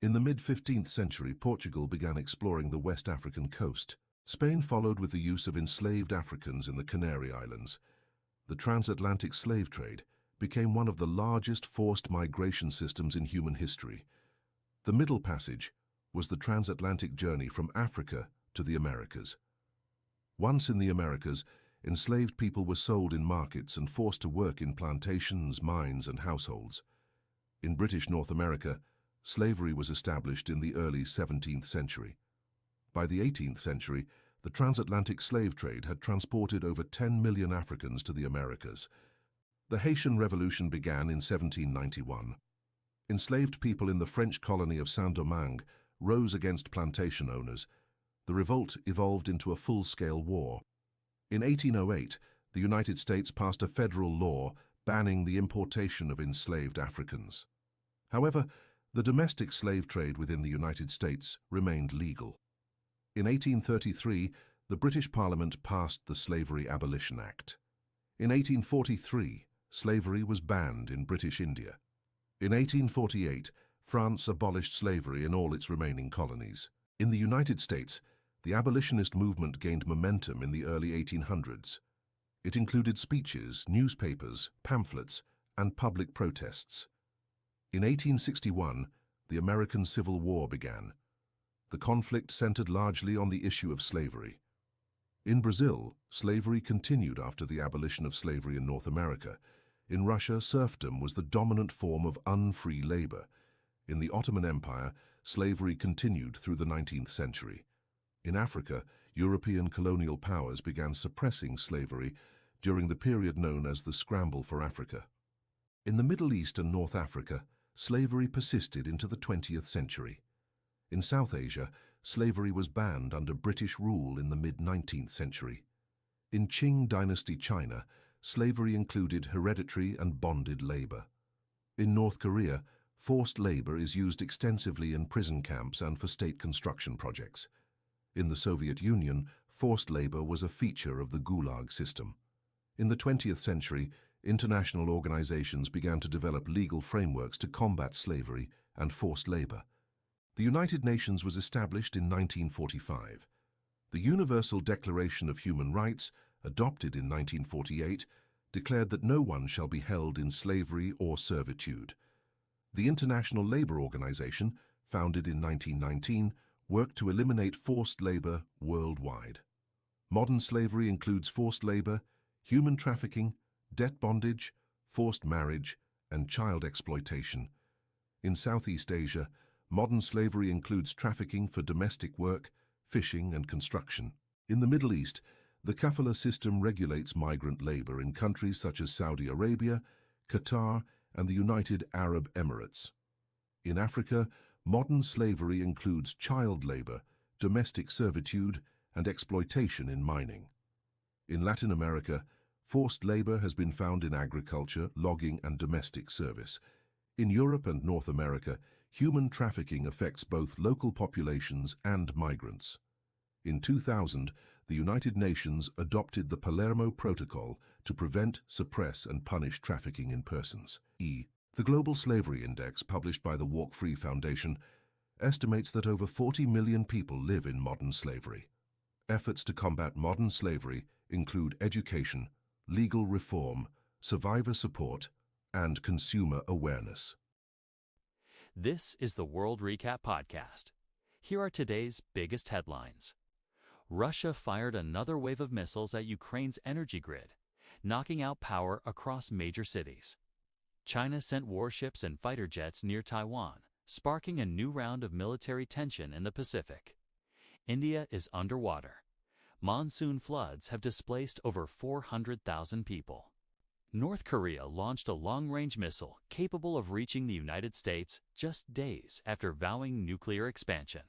In the mid-15th century, Portugal began exploring the West African coast. Spain followed with the use of enslaved Africans in the Canary Islands. The transatlantic slave trade became one of the largest forced migration systems in human history. The Middle Passage was the transatlantic journey from Africa to the Americas. Once in the Americas, enslaved people were sold in markets and forced to work in plantations, mines, and households. In British North America, slavery was established in the early 17th century. By the 18th century, the transatlantic slave trade had transported over 10 million Africans to the Americas. The Haitian Revolution began in 1791. Enslaved people in the French colony of Saint-Domingue rose against plantation owners. The revolt evolved into a full-scale war. In 1808, the United States passed a federal law banning the importation of enslaved Africans. However, the domestic slave trade within the United States remained legal. In 1833, the British Parliament passed the Slavery Abolition Act. In 1843, slavery was banned in British India. In 1848, France abolished slavery in all its remaining colonies. In the United States, the abolitionist movement gained momentum in the early 1800s. It included speeches, newspapers, pamphlets, and public protests. In 1861, the American Civil War began. The conflict centered largely on the issue of slavery. In Brazil, slavery continued after the abolition of slavery in North America. In Russia, serfdom was the dominant form of unfree labor. In the Ottoman Empire, slavery continued through the 19th century. In Africa, European colonial powers began suppressing slavery during the period known as the Scramble for Africa. In the Middle East and North Africa, slavery persisted into the 20th century. In South Asia, slavery was banned under British rule in the mid-19th century. In Qing dynasty China, slavery included hereditary and bonded labor. In North Korea, forced labor is used extensively in prison camps and for state construction projects. In the Soviet Union, forced labor was a feature of the Gulag system. In the 20th century, international organizations began to develop legal frameworks to combat slavery and forced labor. The United Nations was established in 1945. The Universal Declaration of Human Rights, adopted in 1948, declared that no one shall be held in slavery or servitude. The International Labour Organization, founded in 1919, worked to eliminate forced labor worldwide. Modern slavery includes forced labor, human trafficking, debt bondage, forced marriage, and child exploitation. In Southeast Asia, modern slavery includes trafficking for domestic work, fishing, and construction. In the Middle East, the kafala system regulates migrant labor in countries such as Saudi Arabia, Qatar, and the United Arab Emirates. In Africa, modern slavery includes child labor, domestic servitude, and exploitation in mining. In Latin America, forced labor has been found in agriculture, logging, and domestic service. In Europe and North America, human trafficking affects both local populations and migrants. In 2000, the United Nations adopted the Palermo Protocol to prevent, suppress, and punish trafficking in persons. The Global Slavery Index, published by the Walk Free Foundation, estimates that over 40 million people live in modern slavery. Efforts to combat modern slavery include education, legal reform, survivor support, and consumer awareness. This is the World Recap Podcast. Here are today's biggest headlines. Russia fired another wave of missiles at Ukraine's energy grid, knocking out power across major cities. China sent warships and fighter jets near Taiwan, sparking a new round of military tension in the Pacific. India is underwater. Monsoon floods have displaced over 400,000 people. North Korea launched a long-range missile capable of reaching the United States just days after vowing nuclear expansion.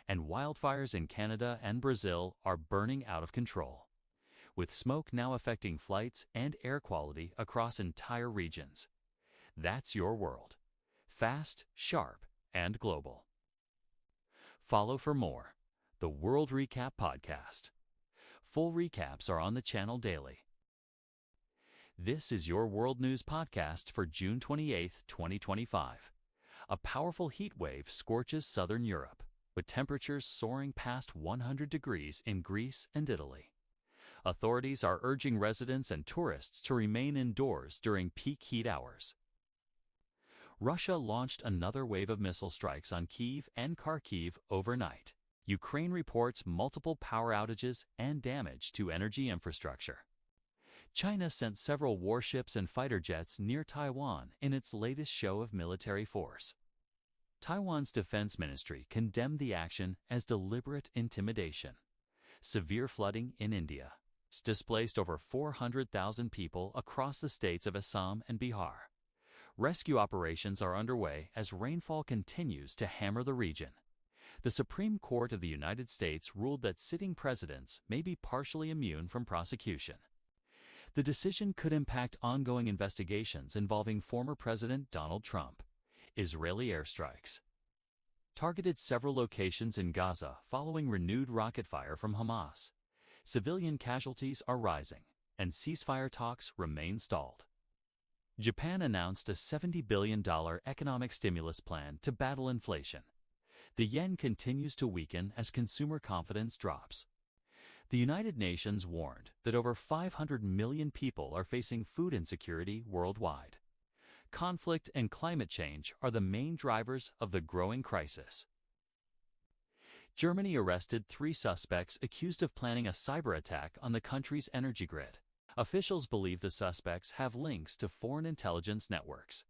And wildfires in Canada and Brazil are burning out of control, with smoke now affecting flights and air quality across entire regions. That's your world. Fast, sharp, and global. Follow for more. The World Recap Podcast. Full recaps are on the channel daily. This is your World News Podcast for June 28, 2025. A powerful heat wave scorches southern Europe, with temperatures soaring past 100 degrees in Greece and Italy. Authorities are urging residents and tourists to remain indoors during peak heat hours. Russia launched another wave of missile strikes on Kyiv and Kharkiv overnight. Ukraine reports multiple power outages and damage to energy infrastructure. China sent several warships and fighter jets near Taiwan in its latest show of military force. Taiwan's defense ministry condemned the action as deliberate intimidation. Severe flooding in India displaced over 400,000 people across the states of Assam and Bihar. Rescue operations are underway as rainfall continues to hammer the region. The Supreme Court of the United States ruled that sitting presidents may be partially immune from prosecution. The decision could impact ongoing investigations involving former President Donald Trump. Israeli airstrikes targeted several locations in Gaza following renewed rocket fire from Hamas. Civilian casualties are rising, and ceasefire talks remain stalled. Japan announced a $70 billion economic stimulus plan to battle inflation. The yen continues to weaken as consumer confidence drops. The United Nations warned that over 500 million people are facing food insecurity worldwide. Conflict and climate change are the main drivers of the growing crisis. Germany arrested 3 suspects accused of planning a cyber attack on the country's energy grid. Officials believe the suspects have links to foreign intelligence networks.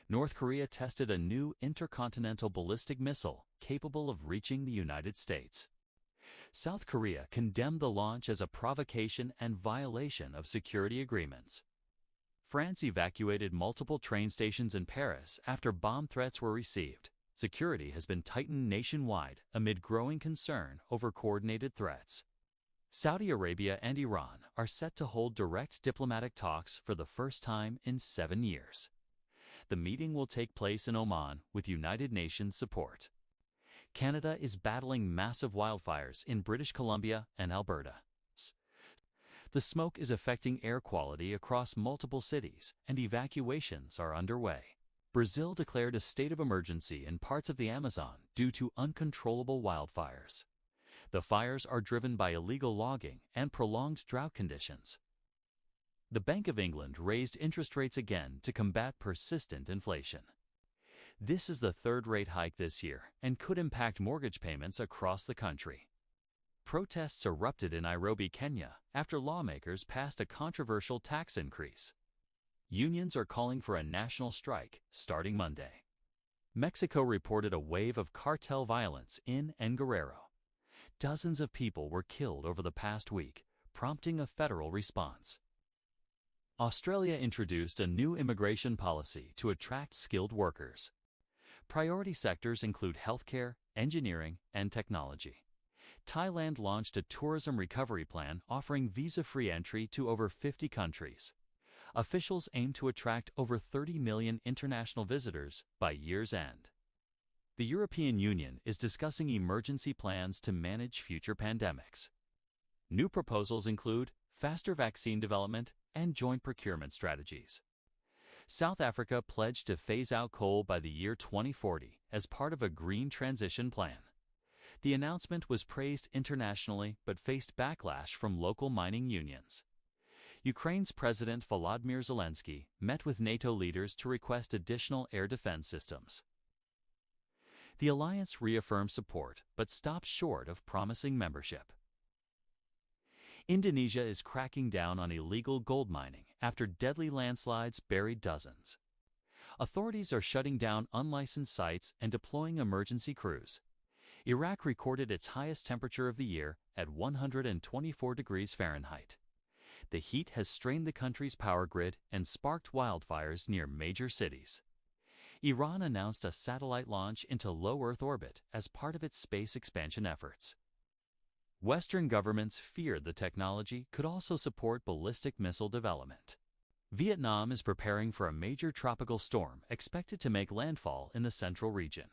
North Korea tested a new intercontinental ballistic missile capable of reaching the United States. South Korea condemned the launch as a provocation and violation of security agreements. France evacuated multiple train stations in Paris after bomb threats were received. Security has been tightened nationwide amid growing concern over coordinated threats. Saudi Arabia and Iran are set to hold direct diplomatic talks for the first time in 7 years. The meeting will take place in Oman with United Nations support. Canada is battling massive wildfires in British Columbia and Alberta. The smoke is affecting air quality across multiple cities, and evacuations are underway. Brazil declared a state of emergency in parts of the Amazon due to uncontrollable wildfires. The fires are driven by illegal logging and prolonged drought conditions. The Bank of England raised interest rates again to combat persistent inflation. This is the 3rd rate hike this year and could impact mortgage payments across the country. Protests erupted in Nairobi, Kenya, after lawmakers passed a controversial tax increase. Unions are calling for a national strike starting Monday. Mexico reported a wave of cartel violence in Guerrero. Dozens of people were killed over the past week, prompting a federal response. Australia introduced a new immigration policy to attract skilled workers. Priority sectors include healthcare, engineering, and technology. Thailand launched a tourism recovery plan offering visa-free entry to over 50 countries. Officials aim to attract over 30 million international visitors by year's end. The European Union is discussing emergency plans to manage future pandemics. New proposals include faster vaccine development and joint procurement strategies. South Africa pledged to phase out coal by the year 2040 as part of a green transition plan. The announcement was praised internationally but faced backlash from local mining unions. Ukraine's President Volodymyr Zelensky met with NATO leaders to request additional air defense systems. The alliance reaffirmed support but stopped short of promising membership. Indonesia is cracking down on illegal gold mining after deadly landslides buried dozens. Authorities are shutting down unlicensed sites and deploying emergency crews. Iraq recorded its highest temperature of the year at 124 degrees Fahrenheit. The heat has strained the country's power grid and sparked wildfires near major cities. Iran announced a satellite launch into low Earth orbit as part of its space expansion efforts. Western governments feared the technology could also support ballistic missile development. Vietnam is preparing for a major tropical storm expected to make landfall in the central region.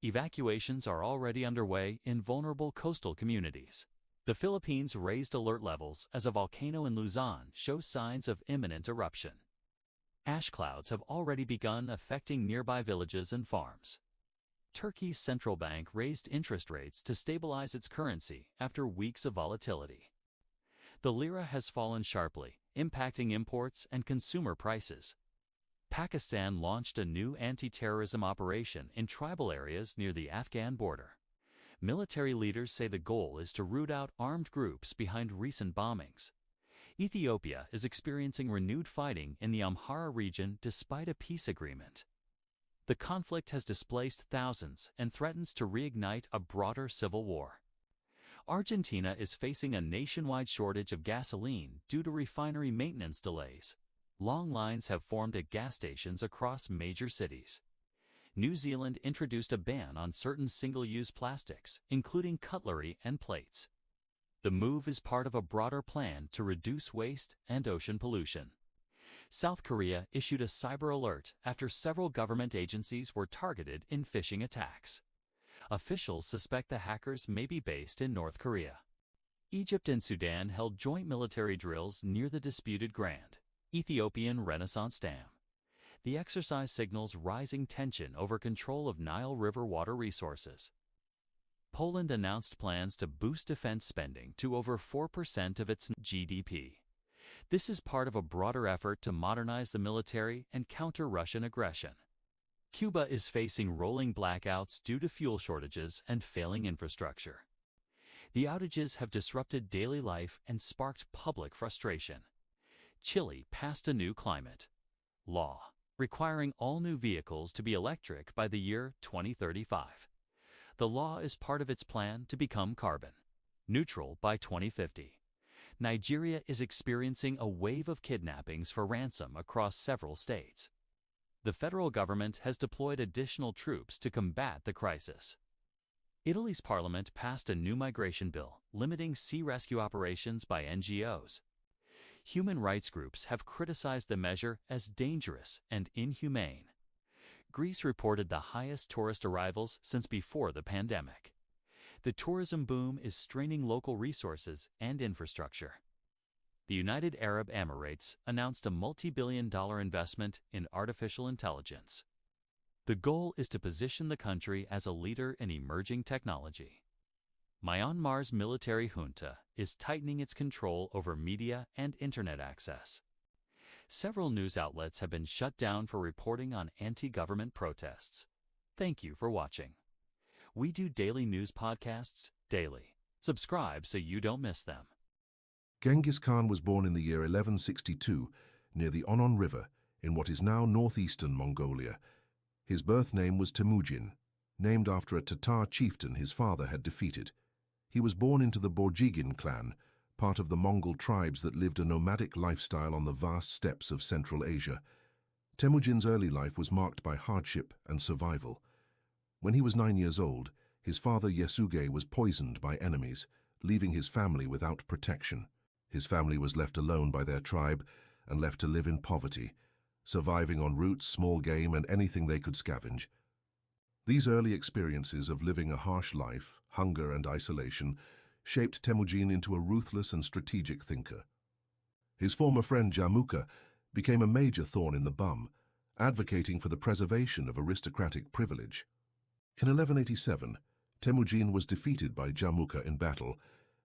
Evacuations are already underway in vulnerable coastal communities. The Philippines raised alert levels as a volcano in Luzon shows signs of imminent eruption. Ash clouds have already begun affecting nearby villages and farms. Turkey's central bank raised interest rates to stabilize its currency after weeks of volatility. The lira has fallen sharply, impacting imports and consumer prices. Pakistan launched a new anti-terrorism operation in tribal areas near the Afghan border. Military leaders say the goal is to root out armed groups behind recent bombings. Ethiopia is experiencing renewed fighting in the Amhara region despite a peace agreement. The conflict has displaced thousands and threatens to reignite a broader civil war. Argentina is facing a nationwide shortage of gasoline due to refinery maintenance delays. Long lines have formed at gas stations across major cities. New Zealand introduced a ban on certain single-use plastics, including cutlery and plates. The move is part of a broader plan to reduce waste and ocean pollution. South Korea issued a cyber alert after several government agencies were targeted in phishing attacks. Officials suspect the hackers may be based in North Korea. Egypt and Sudan held joint military drills near the disputed Grand Ethiopian Renaissance Dam. The exercise signals rising tension over control of Nile River water resources. Poland announced plans to boost defense spending to over 4% of its GDP. This is part of a broader effort to modernize the military and counter Russian aggression. Cuba is facing rolling blackouts due to fuel shortages and failing infrastructure. The outages have disrupted daily life and sparked public frustration. Chile passed a new climate law, requiring all new vehicles to be electric by the year 2035. The law is part of its plan to become carbon neutral by 2050. Nigeria is experiencing a wave of kidnappings for ransom across several states. The federal government has deployed additional troops to combat the crisis. Italy's parliament passed a new migration bill limiting sea rescue operations by NGOs. Human rights groups have criticized the measure as dangerous and inhumane. Greece reported the highest tourist arrivals since before the pandemic. The tourism boom is straining local resources and infrastructure. The United Arab Emirates announced a multi-billion-dollar investment in artificial intelligence. The goal is to position the country as a leader in emerging technology. Myanmar's military junta is tightening its control over media and internet access. Several news outlets have been shut down for reporting on anti-government protests. Thank you for watching. We do daily news podcasts daily. Subscribe so you don't miss them. Genghis Khan was born in the year 1162 near the Onon River in what is now northeastern Mongolia. His birth name was Temujin, named after a Tatar chieftain his father had defeated. He was born into the Borjigin clan, part of the Mongol tribes that lived a nomadic lifestyle on the vast steppes of Central Asia. Temujin's early life was marked by hardship and survival. When he was 9 years old, his father Yasuge was poisoned by enemies, leaving his family without protection. His family was left alone by their tribe and left to live in poverty, surviving on roots, small game, and anything they could scavenge. These early experiences of living a harsh life, hunger and isolation, shaped Temujin into a ruthless and strategic thinker. His former friend Jamuka became a major thorn in the bum, advocating for the preservation of aristocratic privilege. In 1187, Temujin was defeated by Jamuka in battle,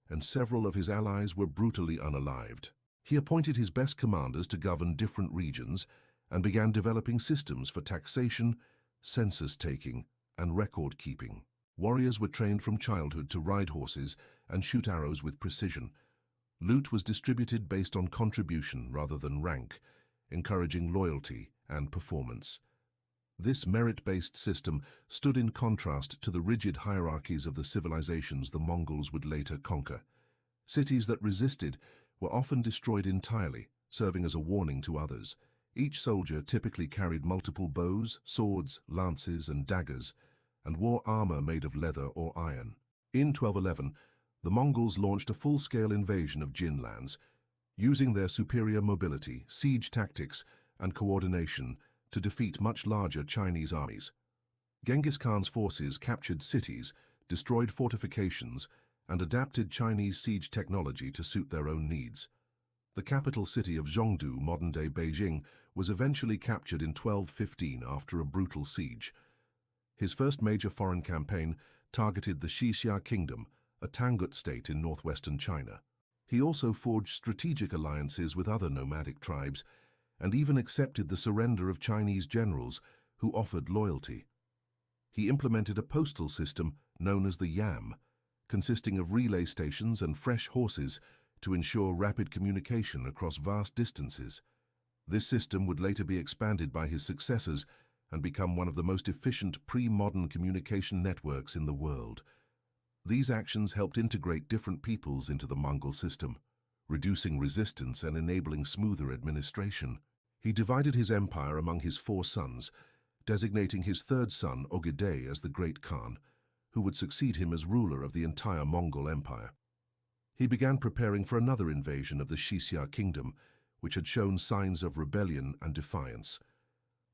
and several of his allies were brutally unalived. He appointed his best commanders to govern different regions and began developing systems for taxation, census-taking, and record-keeping. Warriors were trained from childhood to ride horses and shoot arrows with precision. Loot was distributed based on contribution rather than rank, encouraging loyalty and performance. This merit-based system stood in contrast to the rigid hierarchies of the civilizations the Mongols would later conquer. Cities that resisted were often destroyed entirely, serving as a warning to others. Each soldier typically carried multiple bows, swords, lances, and daggers, and wore armor made of leather or iron. In 1211, the Mongols launched a full-scale invasion of Jin lands, using their superior mobility, siege tactics, and coordination to defeat much larger Chinese armies. Genghis Khan's forces captured cities, destroyed fortifications, and adapted Chinese siege technology to suit their own needs. The capital city of Zhongdu, modern-day Beijing, was eventually captured in 1215 after a brutal siege. His first major foreign campaign targeted the Xixia Kingdom, a Tangut state in northwestern China. He also forged strategic alliances with other nomadic tribes and even accepted the surrender of Chinese generals who offered loyalty. He implemented a postal system known as the Yam, consisting of relay stations and fresh horses to ensure rapid communication across vast distances. This system would later be expanded by his successors and become one of the most efficient pre-modern communication networks in the world. These actions helped integrate different peoples into the Mongol system, reducing resistance and enabling smoother administration. He divided his empire among his 4 sons, designating his third son, Ogedei, as the Great Khan, who would succeed him as ruler of the entire Mongol Empire. He began preparing for another invasion of the Xixia Kingdom, which had shown signs of rebellion and defiance.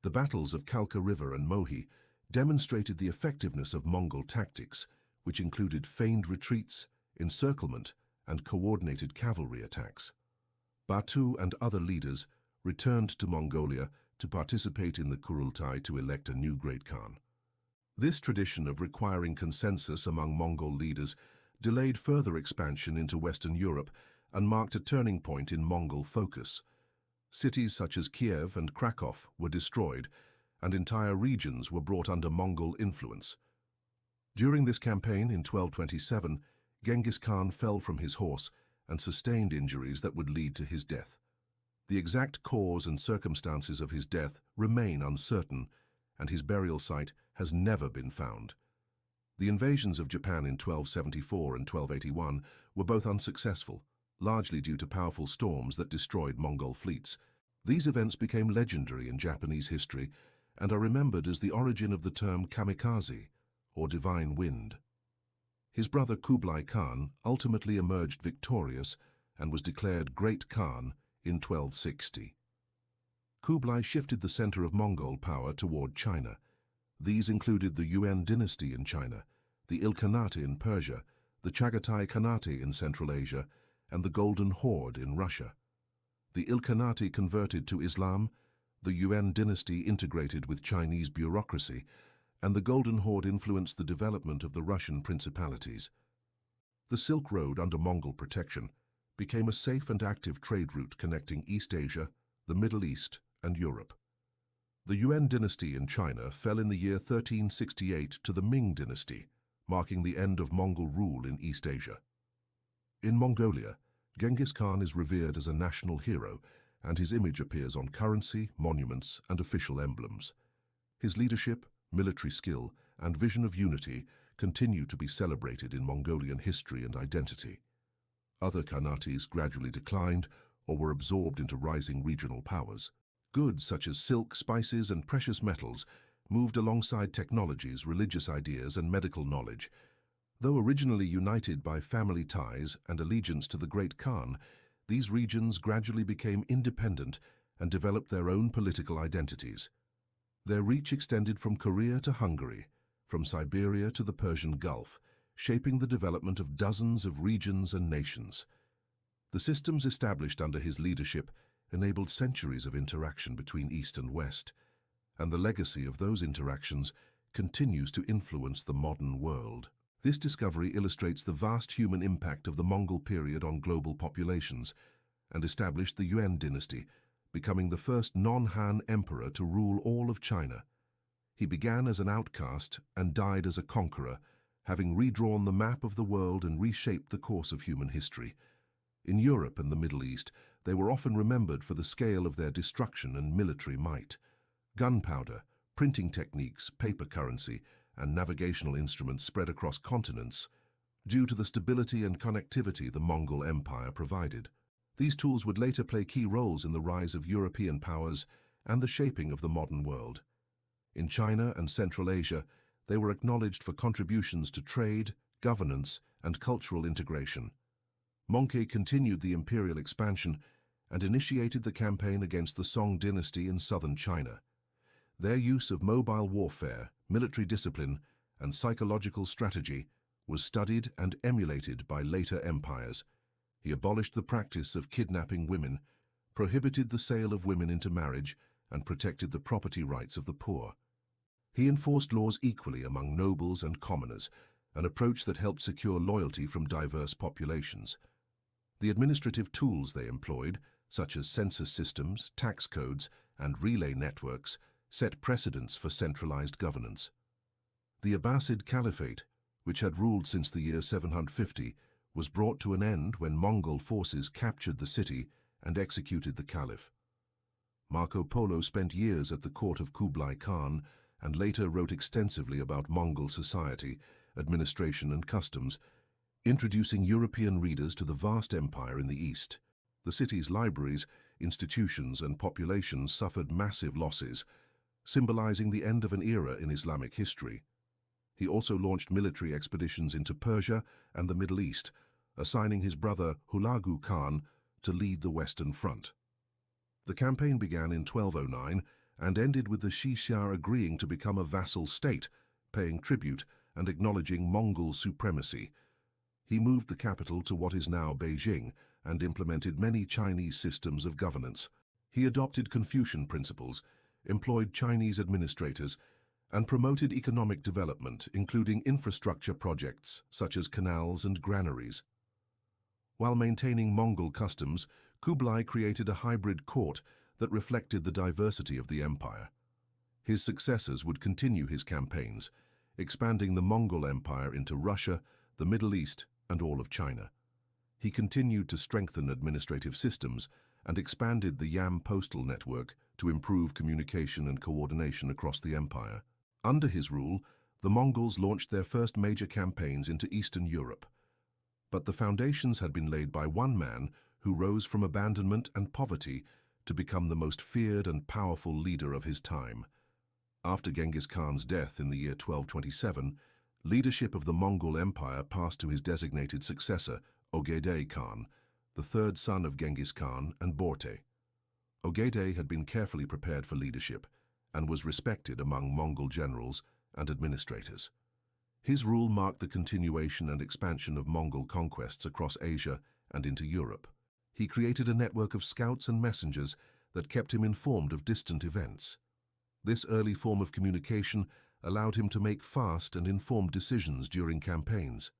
The battles of Khalkha River and Mohi demonstrated the effectiveness of Mongol tactics, which included feigned retreats, encirclement, and coordinated cavalry attacks. Batu and other leaders returned to Mongolia to participate in the Kurultai to elect a new Great Khan. This tradition of requiring consensus among Mongol leaders delayed further expansion into Western Europe and marked a turning point in Mongol focus. Cities such as Kiev and Krakow were destroyed, and entire regions were brought under Mongol influence. During this campaign in 1227, Genghis Khan fell from his horse and sustained injuries that would lead to his death. The exact cause and circumstances of his death remain uncertain, and his burial site has never been found. The invasions of Japan in 1274 and 1281 were both unsuccessful, largely due to powerful storms that destroyed Mongol fleets. These events became legendary in Japanese history and are remembered as the origin of the term kamikaze, or divine wind. His brother Kublai Khan ultimately emerged victorious and was declared Great Khan in 1260. Kublai shifted the center of Mongol power toward China. These included the Yuan dynasty in China, the Ilkhanate in Persia, the Chagatai Khanate in Central Asia, and the Golden Horde in Russia. The Ilkhanate converted to Islam, the Yuan dynasty integrated with Chinese bureaucracy, and the Golden Horde influenced the development of the Russian principalities. The Silk Road under Mongol protection became a safe and active trade route connecting East Asia, the Middle East, and Europe. The Yuan dynasty in China fell in the year 1368 to the Ming dynasty, marking the end of Mongol rule in East Asia. In Mongolia, Genghis Khan is revered as a national hero, and his image appears on currency, monuments, and official emblems. His leadership, military skill, and vision of unity continue to be celebrated in Mongolian history and identity. Other khanates gradually declined or were absorbed into rising regional powers. Goods such as silk, spices, and precious metals moved alongside technologies, religious ideas, and medical knowledge. Though originally united by family ties and allegiance to the Great Khan, these regions gradually became independent and developed their own political identities. Their reach extended from Korea to Hungary, from Siberia to the Persian Gulf, shaping the development of dozens of regions and nations. The systems established under his leadership enabled centuries of interaction between East and West, and the legacy of those interactions continues to influence the modern world. This discovery illustrates the vast human impact of the Mongol period on global populations and established the Yuan dynasty, becoming the first non-Han emperor to rule all of China. He began as an outcast and died as a conqueror, having redrawn the map of the world and reshaped the course of human history. In Europe and the Middle East, they were often remembered for the scale of their destruction and military might. Gunpowder, printing techniques, paper currency, and navigational instruments spread across continents due to the stability and connectivity the Mongol Empire provided. These tools would later play key roles in the rise of European powers and the shaping of the modern world. In China and Central Asia, they were acknowledged for contributions to trade, governance, and cultural integration. Mongke continued the imperial expansion and initiated the campaign against the Song dynasty in southern China. Their use of mobile warfare, military discipline, and psychological strategy was studied and emulated by later empires. He abolished the practice of kidnapping women, prohibited the sale of women into marriage, and protected the property rights of the poor. He enforced laws equally among nobles and commoners, an approach that helped secure loyalty from diverse populations. The administrative tools they employed, such as census systems, tax codes, and relay networks, set precedents for centralized governance. The Abbasid Caliphate, which had ruled since the year 750, was brought to an end when Mongol forces captured the city and executed the caliph. Marco Polo spent years at the court of Kublai Khan and later wrote extensively about Mongol society, administration, and customs, introducing European readers to the vast empire in the east. The city's libraries, institutions, and population suffered massive losses, symbolizing the end of an era in Islamic history. He also launched military expeditions into Persia and the Middle East, assigning his brother Hulagu Khan to lead the Western Front. The campaign began in 1209 and ended with the Xixia agreeing to become a vassal state, paying tribute and acknowledging Mongol supremacy. He moved the capital to what is now Beijing and implemented many Chinese systems of governance. He adopted Confucian principles, employed Chinese administrators, and promoted economic development, including infrastructure projects such as canals and granaries. While maintaining Mongol customs, Kublai created a hybrid court that reflected the diversity of the empire. His successors would continue his campaigns, expanding the Mongol Empire into Russia, the Middle East, and all of China. He continued to strengthen administrative systems and expanded the Yam postal network to improve communication and coordination across the empire. Under his rule, the Mongols launched their first major campaigns into Eastern Europe. But the foundations had been laid by one man who rose from abandonment and poverty to become the most feared and powerful leader of his time. After Genghis Khan's death in the year 1227, leadership of the Mongol Empire passed to his designated successor, Ogedei Khan, the third son of Genghis Khan and Borte. Ogedei had been carefully prepared for leadership and was respected among Mongol generals and administrators. His rule marked the continuation and expansion of Mongol conquests across Asia and into Europe. He created a network of scouts and messengers that kept him informed of distant events. This early form of communication allowed him to make fast and informed decisions during campaigns.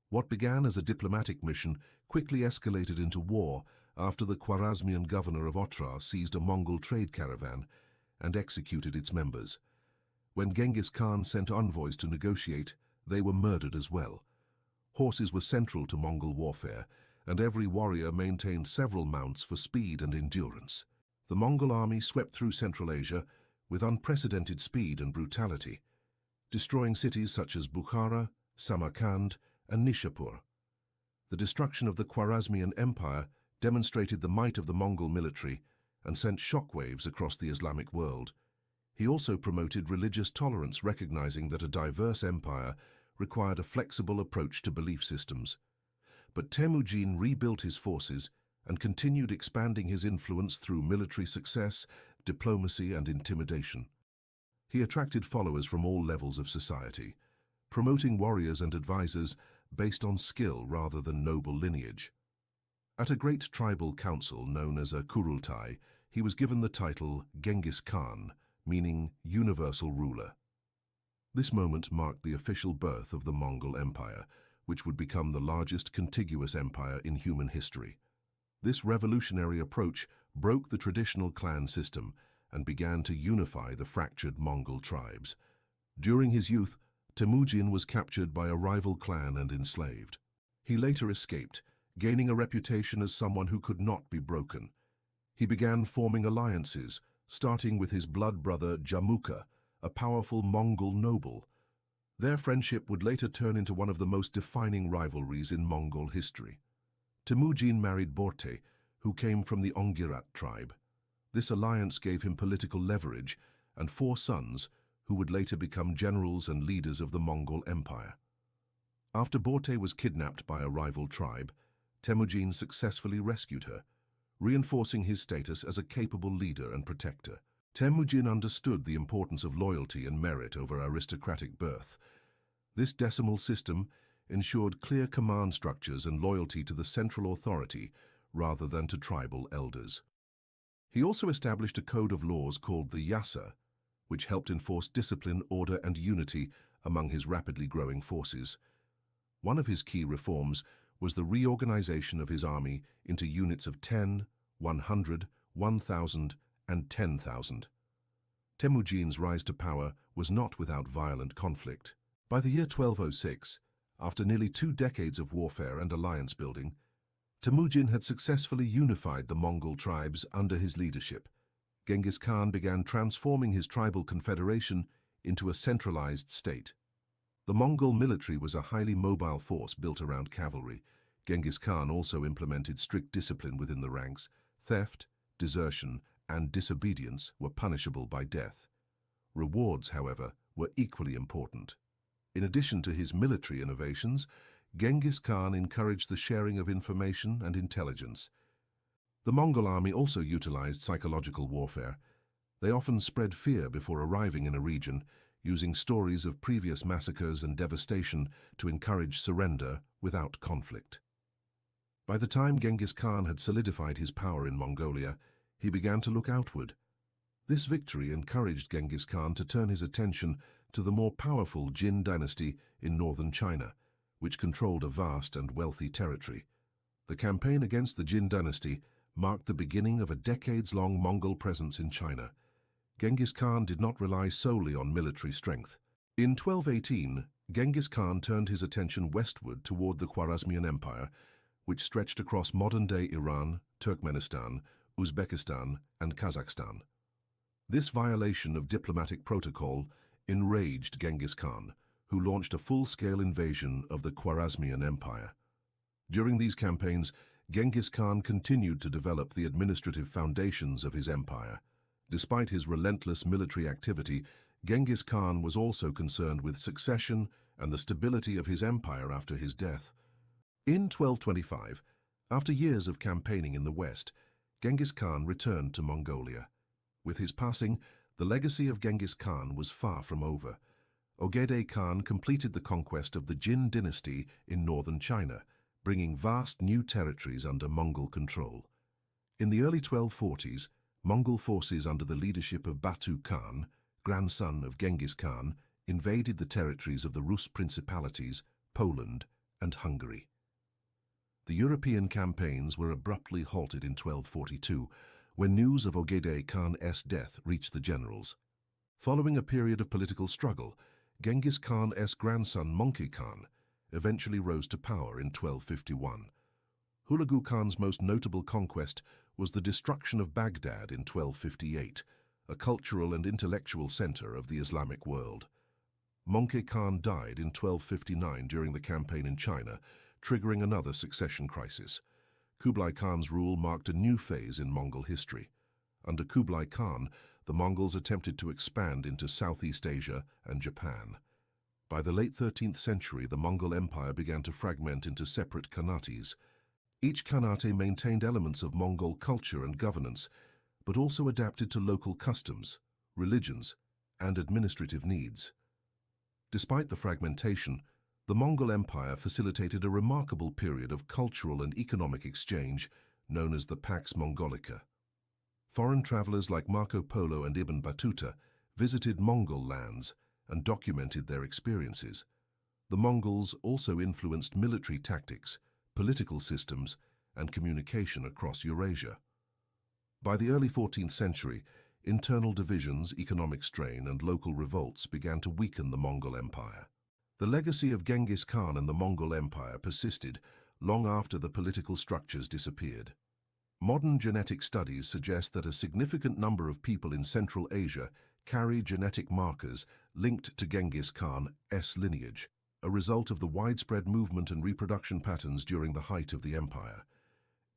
What began as a diplomatic mission quickly escalated into war after the Khwarezmian governor of Otrar seized a Mongol trade caravan and executed its members. When Genghis Khan sent envoys to negotiate, they were murdered as well. Horses were central to Mongol warfare, and every warrior maintained several mounts for speed and endurance. The Mongol army swept through Central Asia with unprecedented speed and brutality, destroying cities such as Bukhara, Samarkand, and Nishapur. The destruction of the Khwarezmian Empire demonstrated the might of the Mongol military and sent shockwaves across the Islamic world. He also promoted religious tolerance, recognizing that a diverse empire required a flexible approach to belief systems. But Temujin rebuilt his forces and continued expanding his influence through military success, diplomacy, and intimidation. He attracted followers from all levels of society, promoting warriors and advisors based on skill rather than noble lineage. At a great tribal council known as a Kurultai, he was given the title Genghis Khan, meaning universal ruler. This moment marked the official birth of the Mongol Empire, which would become the largest contiguous empire in human history. This revolutionary approach broke the traditional clan system and began to unify the fractured Mongol tribes. During his youth, Temujin was captured by a rival clan and enslaved. He later escaped, gaining a reputation as someone who could not be broken. He began forming alliances, starting with his blood brother Jamukha, a powerful Mongol noble. Their friendship would later turn into one of the most defining rivalries in Mongol history. Temujin married Borte, who came from the Ongirat tribe. This alliance gave him political leverage and 4 sons, who would later become generals and leaders of the Mongol Empire. After Borte was kidnapped by a rival tribe, Temujin successfully rescued her, reinforcing his status as a capable leader and protector. Temujin understood the importance of loyalty and merit over aristocratic birth. This decimal system ensured clear command structures and loyalty to the central authority rather than to tribal elders. He also established a code of laws called the Yasa, which helped enforce discipline, order, and unity among his rapidly growing forces. One of his key reforms was the reorganization of his army into units of 10, 100, 1,000, and 10,000. Temujin's rise to power was not without violent conflict. By the year 1206, after nearly 2 decades of warfare and alliance building, Temujin had successfully unified the Mongol tribes under his leadership. Genghis Khan began transforming his tribal confederation into a centralized state. The Mongol military was a highly mobile force built around cavalry. Genghis Khan also implemented strict discipline within the ranks. Theft, desertion, and disobedience were punishable by death. Rewards, however, were equally important. In addition to his military innovations, Genghis Khan encouraged the sharing of information and intelligence. The Mongol army also utilized psychological warfare. They often spread fear before arriving in a region, using stories of previous massacres and devastation to encourage surrender without conflict. By the time Genghis Khan had solidified his power in Mongolia, he began to look outward. This victory encouraged Genghis Khan to turn his attention to the more powerful Jin dynasty in northern China, which controlled a vast and wealthy territory. The campaign against the Jin dynasty marked the beginning of a decades-long Mongol presence in China. Genghis Khan did not rely solely on military strength. In 1218, Genghis Khan turned his attention westward toward the Khwarezmian Empire, which stretched across modern-day Iran, Turkmenistan, Uzbekistan, and Kazakhstan. This violation of diplomatic protocol enraged Genghis Khan, who launched a full-scale invasion of the Khwarezmian Empire. During these campaigns, Genghis Khan continued to develop the administrative foundations of his empire. Despite his relentless military activity, Genghis Khan was also concerned with succession and the stability of his empire after his death. In 1225, after years of campaigning in the west, Genghis Khan returned to Mongolia. With his passing, the legacy of Genghis Khan was far from over. Ogedei Khan completed the conquest of the Jin dynasty in northern China, bringing vast new territories under Mongol control. In the early 1240s, Mongol forces under the leadership of Batu Khan, grandson of Genghis Khan, invaded the territories of the Rus principalities, Poland, and Hungary. The European campaigns were abruptly halted in 1242, when news of Ogedei Khan's death reached the generals. Following a period of political struggle, Genghis Khan's grandson Möngke Khan eventually rose to power in 1251. Hulagu Khan's most notable conquest was the destruction of Baghdad in 1258, a cultural and intellectual center of the Islamic world. Möngke Khan died in 1259 during the campaign in China, triggering another succession crisis. Kublai Khan's rule marked a new phase in Mongol history. Under Kublai Khan, the Mongols attempted to expand into Southeast Asia and Japan. By the late 13th century, the Mongol Empire began to fragment into separate khanates. Each khanate maintained elements of Mongol culture and governance, but also adapted to local customs, religions, and administrative needs. Despite the fragmentation, the Mongol Empire facilitated a remarkable period of cultural and economic exchange known as the Pax Mongolica. Foreign travelers like Marco Polo and Ibn Battuta visited Mongol lands and documented their experiences. The Mongols also influenced military tactics, political systems, and communication across Eurasia. By the early 14th century, internal divisions, economic strain, and local revolts began to weaken the Mongol Empire. The legacy of Genghis Khan and the Mongol Empire persisted long after the political structures disappeared. Modern genetic studies suggest that a significant number of people in Central Asia carry genetic markers linked to Genghis Khan's lineage, a result of the widespread movement and reproduction patterns during the height of the empire.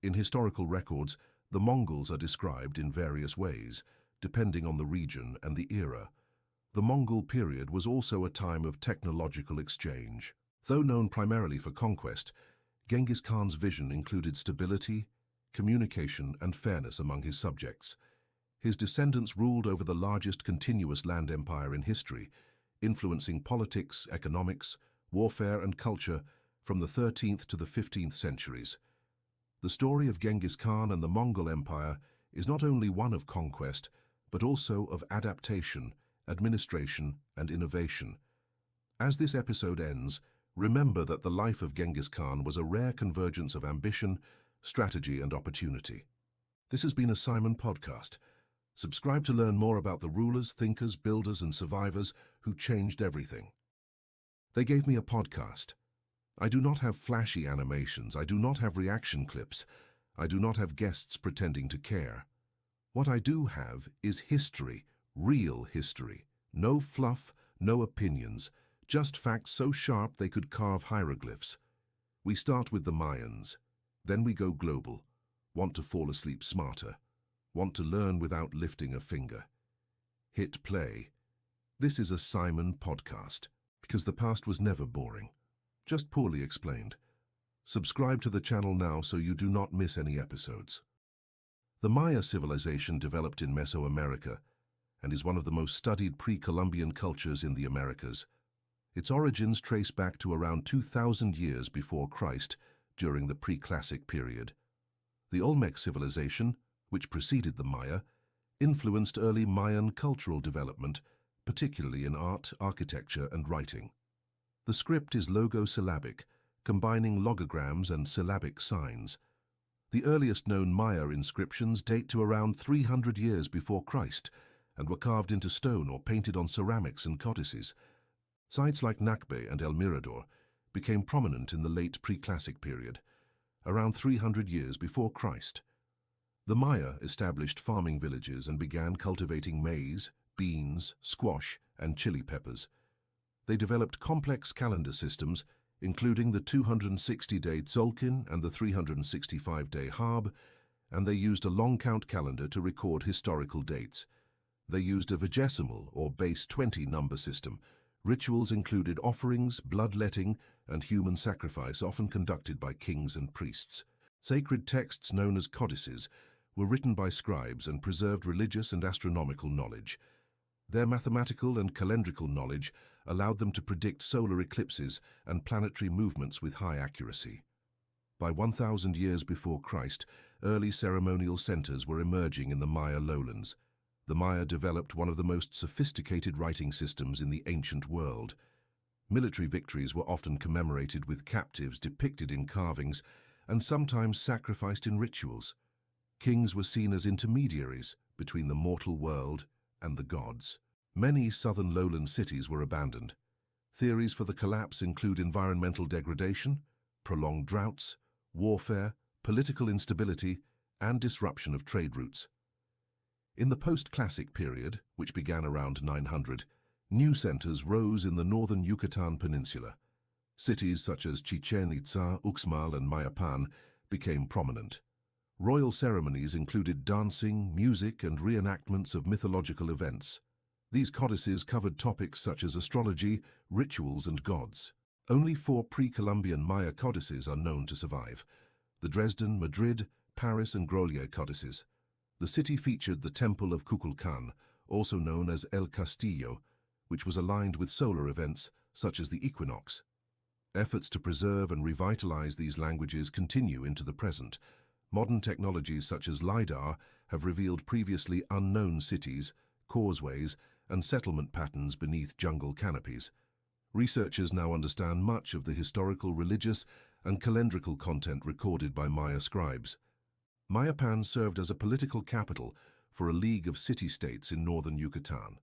In historical records, the Mongols are described in various ways, depending on the region and the era. The Mongol period was also a time of technological exchange. Though known primarily for conquest, Genghis Khan's vision included stability, communication, and fairness among his subjects. His descendants ruled over the largest continuous land empire in history, influencing politics, economics, warfare, and culture from the 13th to the 15th centuries. The story of Genghis Khan and the Mongol Empire is not only one of conquest, but also of adaptation, administration, and innovation. As this episode ends, remember that the life of Genghis Khan was a rare convergence of ambition, strategy, and opportunity. This has been a Simon Podcast. Subscribe to learn more about the rulers, thinkers, builders, and survivors who changed everything. They gave me a podcast. I do not have flashy animations. I do not have reaction clips. I do not have guests pretending to care. What I do have is history, real history. No fluff, no opinions, just facts so sharp they could carve hieroglyphs. We start with the Mayans. Then we go global. Want to fall asleep smarter. Want to learn without lifting a finger. Hit play. This is a Simon Podcast, because the past was never boring, just poorly explained. Subscribe to the channel now so you do not miss any episodes. The Maya civilization developed in Mesoamerica and is one of the most studied pre-Columbian cultures in the Americas. Its origins trace back to around 2,000 years before Christ, during the pre-classic period. The Olmec civilization, which preceded the Maya, influenced early Mayan cultural development, particularly in art, architecture, and writing. The script is logosyllabic, combining logograms and syllabic signs. The earliest known Maya inscriptions date to around 300 years before Christ and were carved into stone or painted on ceramics and codices. Sites like Nakbe and El Mirador became prominent in the late pre-classic period, around 300 years before Christ. The Maya established farming villages and began cultivating maize, beans, squash, and chili peppers. They developed complex calendar systems, including the 260-day Tzolk'in and the 365-day Hab, and they used a long count calendar to record historical dates. They used a vigesimal or base 20 number system. Rituals included offerings, bloodletting, and human sacrifice, often conducted by kings and priests. Sacred texts known as codices were written by scribes and preserved religious and astronomical knowledge. Their mathematical and calendrical knowledge allowed them to predict solar eclipses and planetary movements with high accuracy. By 1,000 years before Christ, early ceremonial centers were emerging in the Maya lowlands. The Maya developed one of the most sophisticated writing systems in the ancient world. Military victories were often commemorated with captives depicted in carvings and sometimes sacrificed in rituals. Kings were seen as intermediaries between the mortal world and the gods. Many southern lowland cities were abandoned. Theories for the collapse include environmental degradation, prolonged droughts, warfare, political instability, and disruption of trade routes. In the post-classic period, which began around 900, new centers rose in the northern Yucatan Peninsula. Cities such as Chichen Itza, Uxmal, and Mayapan became prominent. Royal ceremonies included dancing, music, and reenactments of mythological events. These codices covered topics such as astrology, rituals, and gods. Only 4 pre-Columbian Maya codices are known to survive: the Dresden, Madrid, Paris, and Grolier codices. The city featured the Temple of Kukulkan, also known as El Castillo, which was aligned with solar events such as the equinox. Efforts to preserve and revitalize these languages continue into the present. Modern technologies such as LiDAR have revealed previously unknown cities, causeways, and settlement patterns beneath jungle canopies. Researchers now understand much of the historical, religious, and calendrical content recorded by Maya scribes. Mayapan served as a political capital for a league of city-states in northern Yucatan.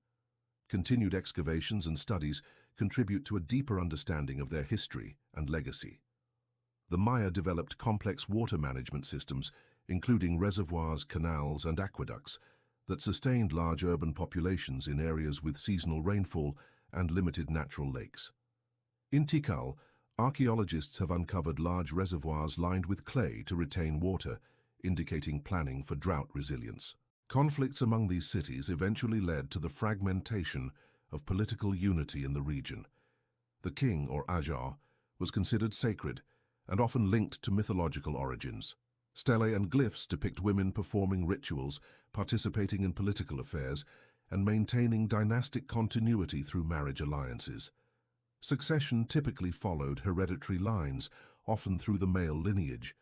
Continued excavations and studies contribute to a deeper understanding of their history and legacy. The Maya developed complex water management systems, including reservoirs, canals, and aqueducts, that sustained large urban populations in areas with seasonal rainfall and limited natural lakes. In Tikal, archaeologists have uncovered large reservoirs lined with clay to retain water, indicating planning for drought resilience. Conflicts among these cities eventually led to the fragmentation of political unity in the region. The king, or Ajar, was considered sacred and often linked to mythological origins. Stelae and glyphs depict women performing rituals, participating in political affairs, and maintaining dynastic continuity through marriage alliances. Succession typically followed hereditary lines, often through the male lineage.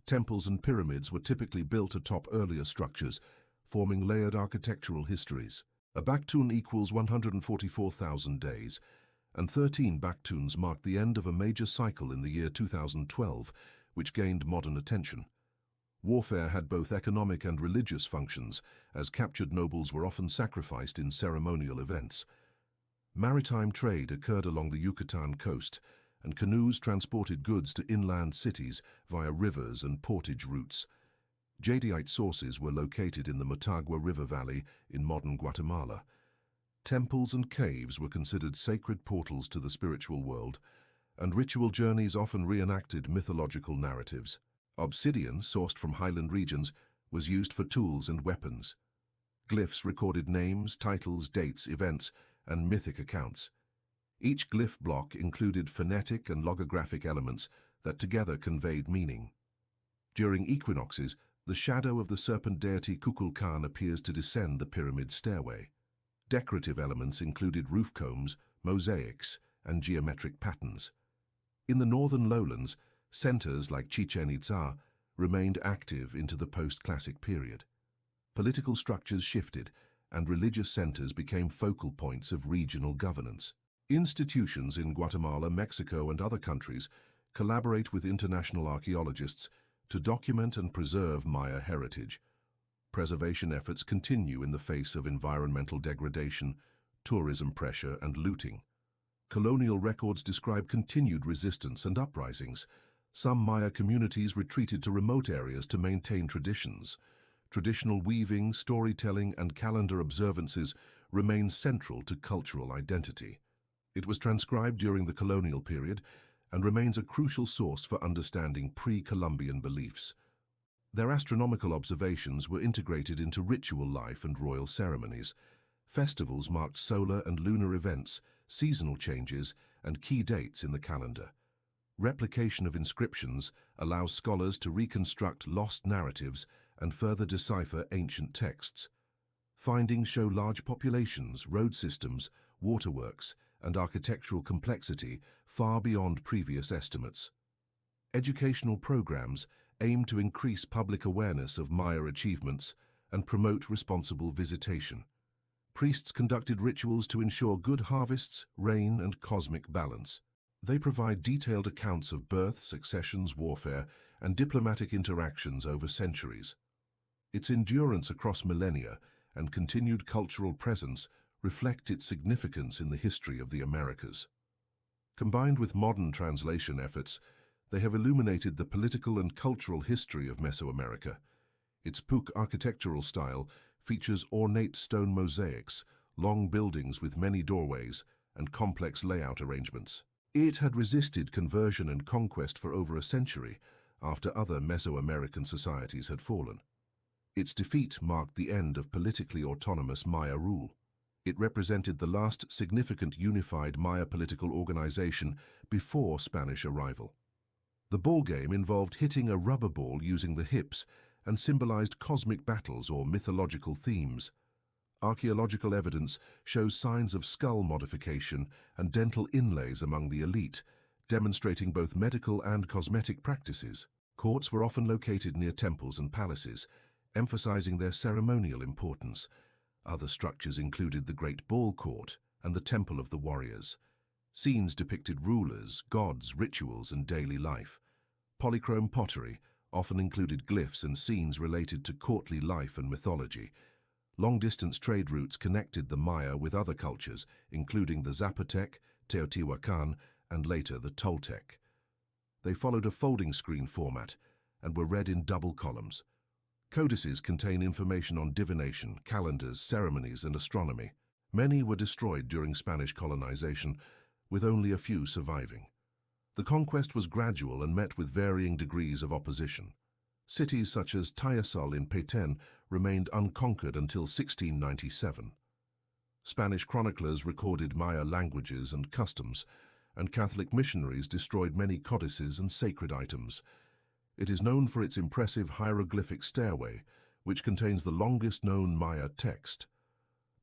Temples and pyramids were typically built atop earlier structures, forming layered architectural histories. A Baktun equals 144,000 days, and 13 Baktuns marked the end of a major cycle in the year 2012, which gained modern attention. Warfare had both economic and religious functions, as captured nobles were often sacrificed in ceremonial events. Maritime trade occurred along the Yucatan coast, and canoes transported goods to inland cities via rivers and portage routes. Jadeite sources were located in the Motagua River Valley in modern Guatemala. Temples and caves were considered sacred portals to the spiritual world, and ritual journeys often reenacted mythological narratives. Obsidian, sourced from highland regions, was used for tools and weapons. Glyphs recorded names, titles, dates, events, and mythic accounts. Each glyph block included phonetic and logographic elements that together conveyed meaning. During equinoxes, the shadow of the serpent deity Kukulkan appears to descend the pyramid stairway. Decorative elements included roof combs, mosaics, and geometric patterns. In the northern lowlands, centers like Chichen Itza remained active into the post-classic period. political structures shifted, and religious centers became focal points of regional governance. Institutions in Guatemala, Mexico, and other countries collaborate with international archaeologists to document and preserve Maya heritage. Preservation efforts continue in the face of environmental degradation, tourism pressure, and looting. Colonial records describe continued resistance and uprisings. Some Maya communities retreated to remote areas to maintain traditions. Traditional weaving, storytelling, and calendar observances remain central to cultural identity. It was transcribed during the colonial period and remains a crucial source for understanding pre-Columbian beliefs. Their astronomical observations were integrated into ritual life and royal ceremonies. Festivals marked solar and lunar events, seasonal changes, and key dates in the calendar. Replication of inscriptions allows scholars to reconstruct lost narratives and further decipher ancient texts. Findings show large populations, road systems, waterworks, and architectural complexity far beyond previous estimates. Educational programs aim to increase public awareness of Maya achievements and promote responsible visitation. Priests conducted rituals to ensure good harvests, rain, and cosmic balance. They provide detailed accounts of birth, successions, warfare, and diplomatic interactions over centuries. Its endurance across millennia and continued cultural presence reflect its significance in the history of the Americas. Combined with modern translation efforts, they have illuminated the political and cultural history of Mesoamerica. Its Puuc architectural style features ornate stone mosaics, long buildings with many doorways, and complex layout arrangements. It had resisted conversion and conquest for over a century after other Mesoamerican societies had fallen. Its defeat marked the end of politically autonomous Maya rule. It represented the last significant unified Maya political organization before Spanish arrival. The ball game involved hitting a rubber ball using the hips and symbolized cosmic battles or mythological themes. Archaeological evidence shows signs of skull modification and dental inlays among the elite, demonstrating both medical and cosmetic practices. Courts were often located near temples and palaces, emphasizing their ceremonial importance. Other structures included the Great Ball Court and the Temple of the Warriors. Scenes depicted rulers, gods, rituals, and daily life. Polychrome pottery often included glyphs and scenes related to courtly life and mythology. Long-distance trade routes connected the Maya with other cultures, including the Zapotec, Teotihuacan, and later the Toltec. They followed a folding screen format and were read in double columns. Codices contain information on divination, calendars, ceremonies, and astronomy. Many were destroyed during Spanish colonization, with only a few surviving. The conquest was gradual and met with varying degrees of opposition. Cities such as Tayasal in Petén remained unconquered until 1697. Spanish chroniclers recorded Maya languages and customs, and Catholic missionaries destroyed many codices and sacred items. It is known for its impressive hieroglyphic stairway, which contains the longest known Maya text.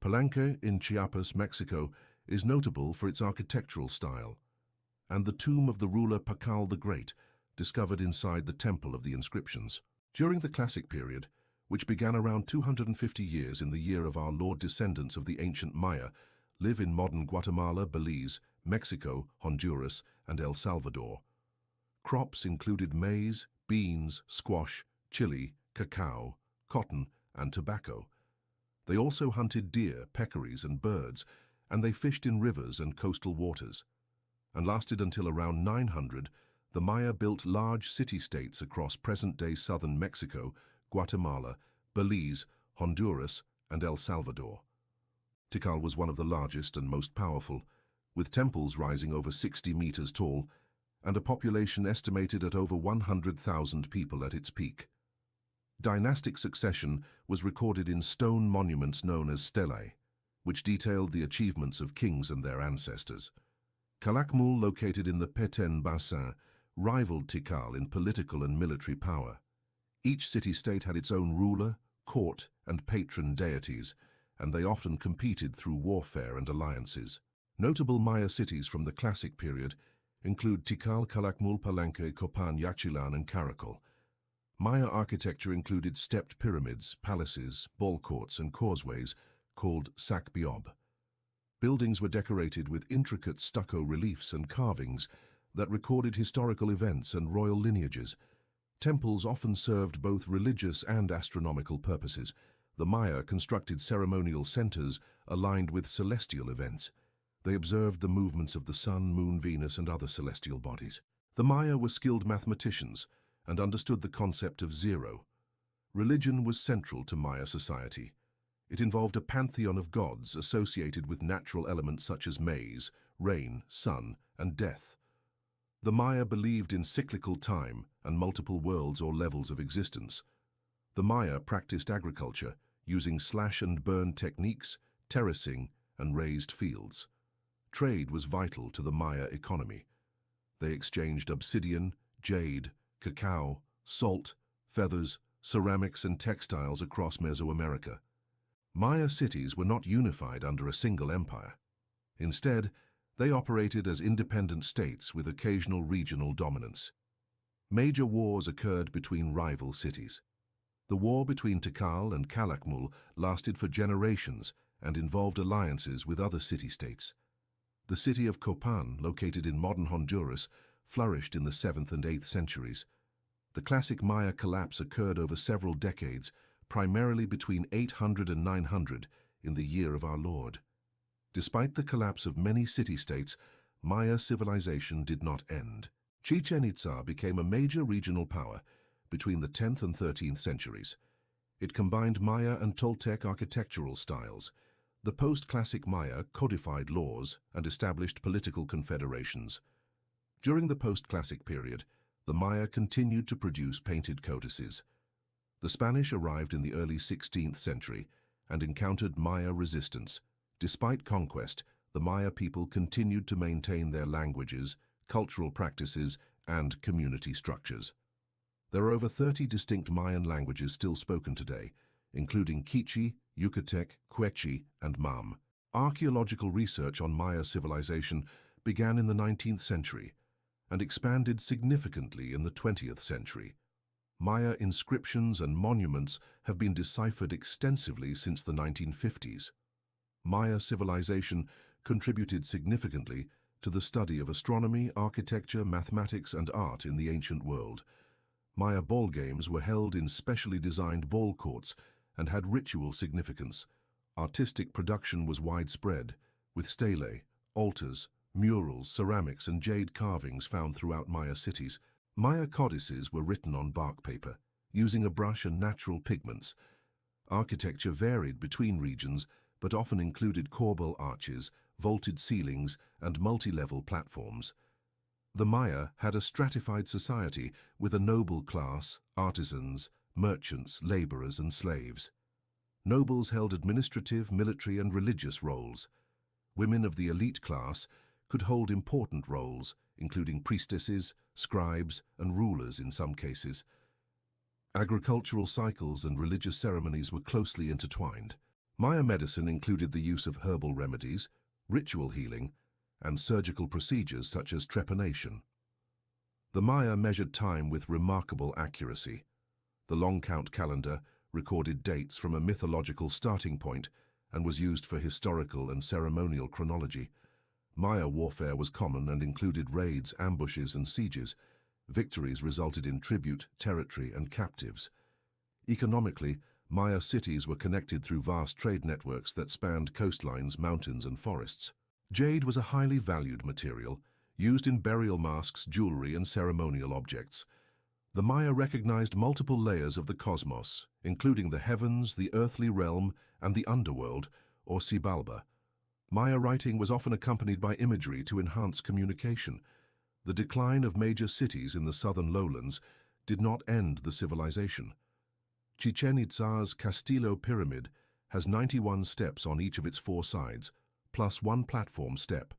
Palenque in Chiapas, Mexico, is notable for its architectural style, and the tomb of the ruler Pakal the Great, discovered inside the Temple of the Inscriptions. During the Classic period, which began around 250 years in the year of our Lord, descendants of the ancient Maya live in modern Guatemala, Belize, Mexico, Honduras, and El Salvador. Crops included maize, beans, squash, chili, cacao, cotton, and tobacco. They also hunted deer, peccaries, and birds, and they fished in rivers and coastal waters. And lasted until around 900, the Maya built large city-states across present-day southern Mexico, Guatemala, Belize, Honduras, and El Salvador. Tikal was one of the largest and most powerful, with temples rising over 60 meters tall, and a population estimated at over 100,000 people at its peak. Dynastic succession was recorded in stone monuments known as stelae, which detailed the achievements of kings and their ancestors. Calakmul, located in the Petén Basin, rivaled Tikal in political and military power. Each city-state had its own ruler, court, and patron deities, and they often competed through warfare and alliances. Notable Maya cities from the Classic period include Tikal, Calakmul, Palenque, Copan, Yaxchilan, and Caracol. Maya architecture included stepped pyramids, palaces, ball courts, and causeways called sakbiob. Buildings were decorated with intricate stucco reliefs and carvings that recorded historical events and royal lineages. Temples often served both religious and astronomical purposes. The Maya constructed ceremonial centers aligned with celestial events. They observed the movements of the sun, moon, Venus, and other celestial bodies. The Maya were skilled mathematicians and understood the concept of zero. Religion was central to Maya society. It involved a pantheon of gods associated with natural elements such as maize, rain, sun, and death. The Maya believed in cyclical time and multiple worlds or levels of existence. The Maya practiced agriculture using slash-and-burn techniques, terracing, and raised fields. Trade was vital to the Maya economy. They exchanged obsidian, jade, cacao, salt, feathers, ceramics, and textiles across Mesoamerica. Maya cities were not unified under a single empire. Instead, they operated as independent states with occasional regional dominance. Major wars occurred between rival cities. The war between Tikal and Calakmul lasted for generations and involved alliances with other city-states. The city of Copan, located in modern Honduras, flourished in the 7th and 8th centuries. The classic Maya collapse occurred over several decades, primarily between 800 and 900 in the year of our Lord. Despite the collapse of many city-states, Maya civilization did not end. Chichen Itza became a major regional power between the 10th and 13th centuries. It combined Maya and Toltec architectural styles. The post-classic Maya codified laws and established political confederations. During the post-classic period, the Maya continued to produce painted codices. The Spanish arrived in the early 16th century and encountered Maya resistance. Despite conquest, the Maya people continued to maintain their languages, cultural practices, and community structures. There are over 30 distinct Mayan languages still spoken today, including Quiche, Yucatec, Quechua, and Mam. Archaeological research on Maya civilization began in the 19th century and expanded significantly in the 20th century. Maya inscriptions and monuments have been deciphered extensively since the 1950s. Maya civilization contributed significantly to the study of astronomy, architecture, mathematics, and art in the ancient world. Maya ball games were held in specially designed ball courts and had ritual significance. Artistic production was widespread, with stelae, altars, murals, ceramics, and jade carvings found throughout Maya cities. Maya codices were written on bark paper, using a brush and natural pigments. Architecture varied between regions, but often included corbel arches, vaulted ceilings, and multi-level platforms. The Maya had a stratified society with a noble class, artisans, merchants, laborers, and slaves. Nobles held administrative, military, and religious roles. Women of the elite class could hold important roles, including priestesses, scribes, and rulers in some cases. Agricultural cycles and religious ceremonies were closely intertwined. Maya medicine included the use of herbal remedies, ritual healing, and surgical procedures such as trepanation. The Maya measured time with remarkable accuracy. The long count calendar recorded dates from a mythological starting point and was used for historical and ceremonial chronology. Maya warfare was common and included raids, ambushes, and sieges. Victories resulted in tribute, territory, and captives. Economically, Maya cities were connected through vast trade networks that spanned coastlines, mountains, and forests. Jade was a highly valued material, used in burial masks, jewelry, and ceremonial objects. The Maya recognized multiple layers of the cosmos, including the heavens, the earthly realm, and the underworld, or Xibalba. Maya writing was often accompanied by imagery to enhance communication. The decline of major cities in the southern lowlands did not end the civilization. Chichen Itza's Castillo Pyramid has 91 steps on each of its 4 sides, plus 1 platform step,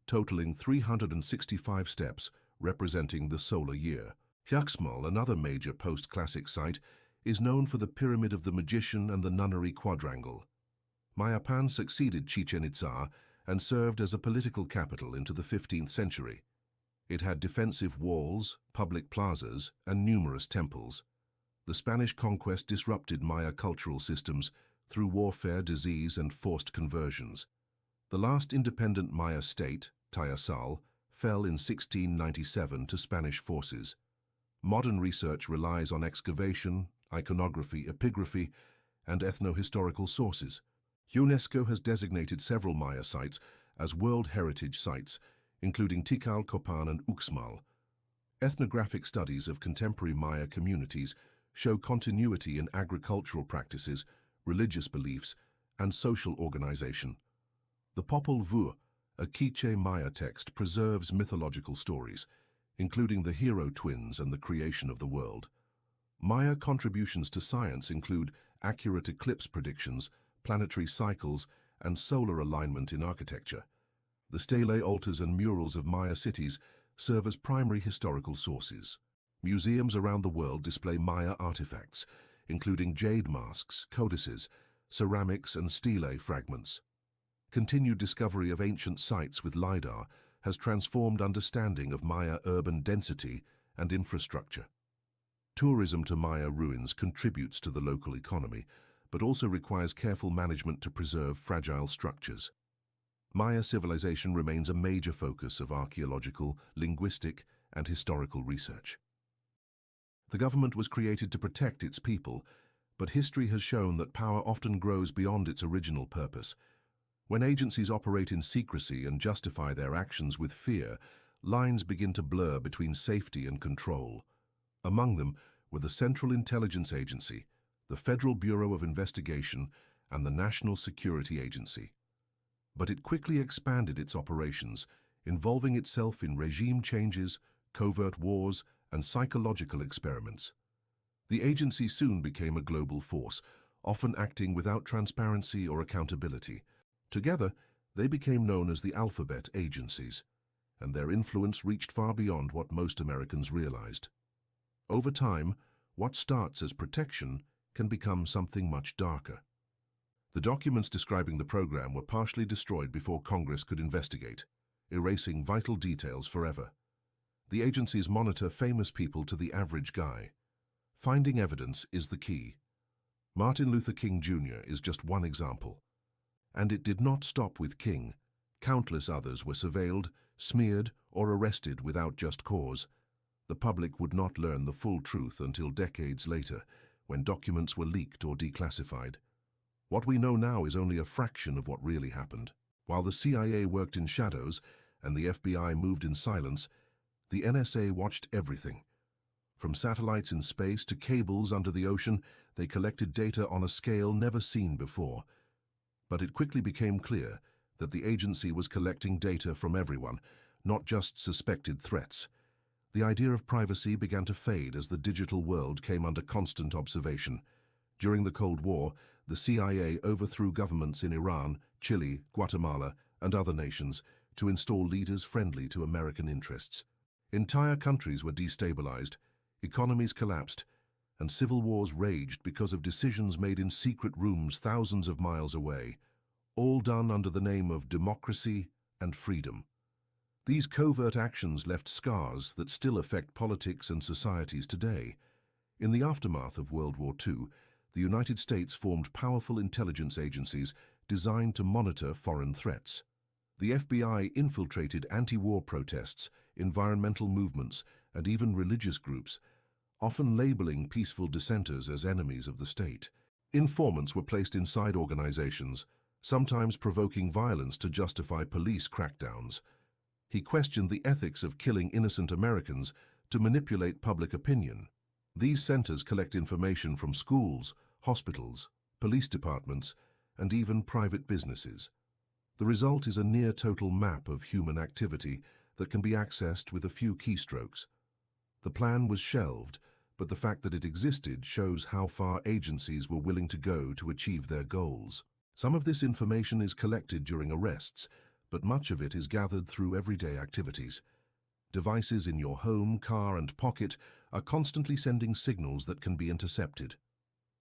totaling 365 steps representing the solar year. Huaxmal, another major post-classic site, is known for the Pyramid of the Magician and the Nunnery Quadrangle. Mayapan succeeded Chichen Itza and served as a political capital into the 15th century. It had defensive walls, public plazas, and numerous temples. The Spanish conquest disrupted Maya cultural systems through warfare, disease, and forced conversions. The last independent Maya state, Tayasal, fell in 1697 to Spanish forces. Modern research relies on excavation, iconography, epigraphy, and ethno-historical sources. UNESCO has designated several Maya sites as World Heritage Sites, including Tikal, Copan, and Uxmal. Ethnographic studies of contemporary Maya communities show continuity in agricultural practices, religious beliefs, and social organization. The Popol Vuh, a Quiche Maya text, preserves mythological stories, including the hero twins and the creation of the world. Maya contributions to science include accurate eclipse predictions, planetary cycles, and solar alignment in architecture. The stele altars and murals of Maya cities serve as primary historical sources. Museums around the world display Maya artifacts, including jade masks, codices, ceramics, and stele fragments. Continued discovery of ancient sites with LiDAR has transformed understanding of Maya urban density and infrastructure. Tourism to Maya ruins contributes to the local economy, but also requires careful management to preserve fragile structures. Maya civilization remains a major focus of archaeological, linguistic, and historical research. The government was created to protect its people, but history has shown that power often grows beyond its original purpose. When agencies operate in secrecy and justify their actions with fear, lines begin to blur between safety and control. Among them were the Central Intelligence Agency, the Federal Bureau of Investigation, and the National Security Agency. But it quickly expanded its operations, involving itself in regime changes, covert wars, and psychological experiments. The agency soon became a global force, often acting without transparency or accountability. Together, they became known as the Alphabet Agencies, and their influence reached far beyond what most Americans realized. Over time, what starts as protection can become something much darker. The documents describing the program were partially destroyed before Congress could investigate, erasing vital details forever. The agencies monitor famous people to the average guy. Finding evidence is the key. Martin Luther King Jr. is just one example. And it did not stop with King. Countless others were surveilled, smeared, or arrested without just cause. The public would not learn the full truth until decades later, when documents were leaked or declassified. What we know now is only a fraction of what really happened. While the CIA worked in shadows and the FBI moved in silence, the NSA watched everything. From satellites in space to cables under the ocean, they collected data on a scale never seen before. But it quickly became clear that the agency was collecting data from everyone, not just suspected threats. The idea of privacy began to fade as the digital world came under constant observation. During the Cold War, the CIA overthrew governments in Iran, Chile, Guatemala, and other nations to install leaders friendly to American interests. Entire countries were destabilized, economies collapsed, and civil wars raged because of decisions made in secret rooms thousands of miles away, all done under the name of democracy and freedom. These covert actions left scars that still affect politics and societies today. In the aftermath of World War II, the United States formed powerful intelligence agencies designed to monitor foreign threats. The FBI infiltrated anti-war protests, environmental movements, and even religious groups, often labeling peaceful dissenters as enemies of the state. Informants were placed inside organizations, sometimes provoking violence to justify police crackdowns. He questioned the ethics of killing innocent Americans to manipulate public opinion. These centers collect information from schools, hospitals, police departments, and even private businesses. The result is a near-total map of human activity that can be accessed with a few keystrokes. The plan was shelved, but the fact that it existed shows how far agencies were willing to go to achieve their goals. Some of this information is collected during arrests, but much of it is gathered through everyday activities. Devices in your home, car, and pocket are constantly sending signals that can be intercepted.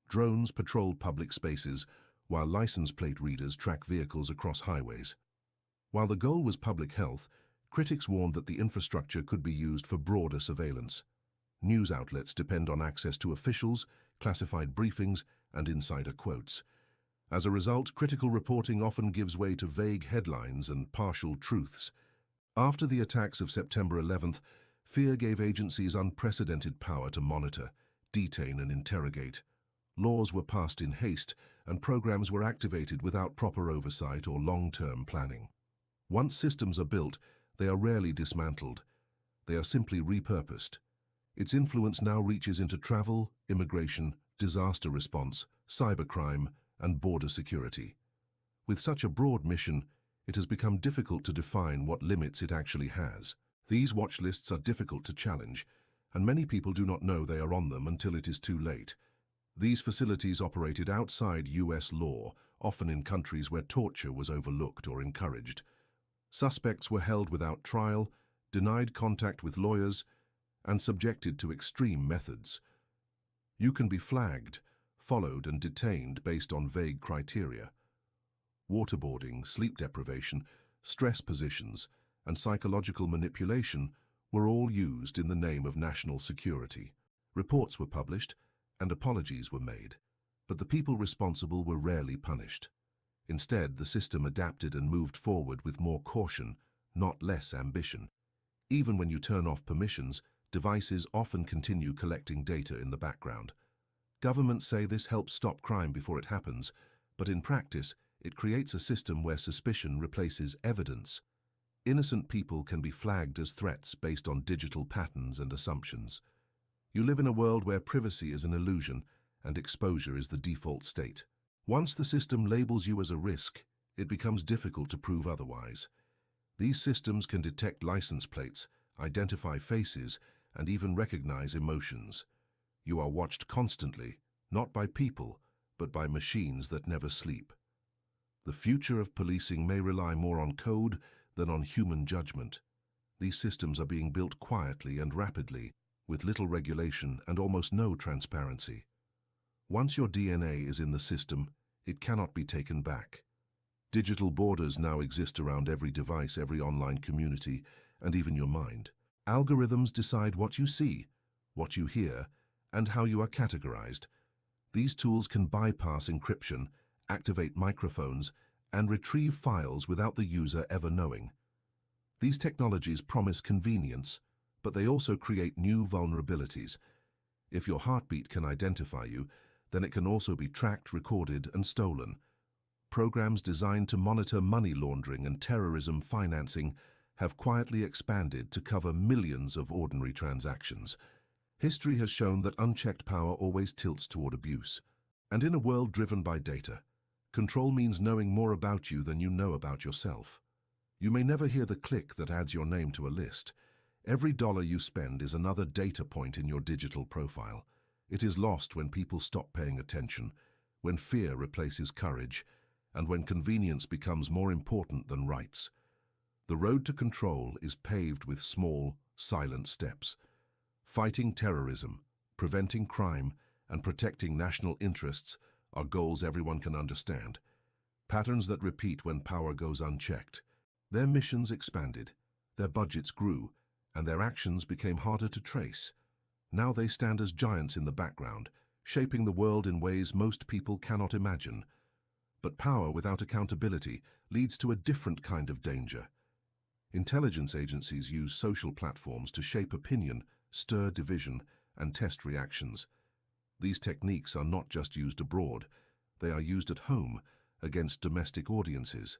Drones patrol public spaces, while license plate readers track vehicles across highways. While the goal was public health, critics warned that the infrastructure could be used for broader surveillance. News outlets depend on access to officials, classified briefings, and insider quotes. As a result, critical reporting often gives way to vague headlines and partial truths. After the attacks of September 11th, fear gave agencies unprecedented power to monitor, detain, and interrogate. Laws were passed in haste, and programs were activated without proper oversight or long-term planning. Once systems are built, they are rarely dismantled. They are simply repurposed. Its influence now reaches into travel, immigration, disaster response, cybercrime, and border security. With such a broad mission, it has become difficult to define what limits it actually has. These watch lists are difficult to challenge, and many people do not know they are on them until it is too late. These facilities operated outside US law, often in countries where torture was overlooked or encouraged. Suspects were held without trial, denied contact with lawyers, and subjected to extreme methods. You can be flagged, followed, and detained based on vague criteria. Waterboarding, sleep deprivation, stress positions, and psychological manipulation were all used in the name of national security. Reports were published, and apologies were made, but the people responsible were rarely punished. Instead, the system adapted and moved forward with more caution, not less ambition. Even when you turn off permissions, devices often continue collecting data in the background. Governments say this helps stop crime before it happens, but in practice, it creates a system where suspicion replaces evidence. Innocent people can be flagged as threats based on digital patterns and assumptions. You live in a world where privacy is an illusion and exposure is the default state. Once the system labels you as a risk, it becomes difficult to prove otherwise. These systems can detect license plates, identify faces, and even recognize emotions. You are watched constantly, not by people, but by machines that never sleep. The future of policing may rely more on code than on human judgment. These systems are being built quietly and rapidly, with little regulation and almost no transparency. Once your DNA is in the system, it cannot be taken back. Digital borders now exist around every device, every online community, and even your mind. Algorithms decide what you see, what you hear, and how you are categorized. These tools can bypass encryption, activate microphones, and retrieve files without the user ever knowing. These technologies promise convenience, but they also create new vulnerabilities. If your heartbeat can identify you, then it can also be tracked, recorded, and stolen. Programs designed to monitor money laundering and terrorism financing have quietly expanded to cover millions of ordinary transactions. History has shown that unchecked power always tilts toward abuse. And in a world driven by data, control means knowing more about you than you know about yourself. You may never hear the click that adds your name to a list. Every dollar you spend is another data point in your digital profile. It is lost when people stop paying attention, when fear replaces courage, and when convenience becomes more important than rights. The road to control is paved with small, silent steps. Fighting terrorism, preventing crime, and protecting national interests are goals everyone can understand. Patterns that repeat when power goes unchecked. Their missions expanded, their budgets grew, and their actions became harder to trace. Now they stand as giants in the background, shaping the world in ways most people cannot imagine. But power without accountability leads to a different kind of danger. Intelligence agencies use social platforms to shape opinion, stir division, and test reactions. These techniques are not just used abroad, they are used at home against domestic audiences.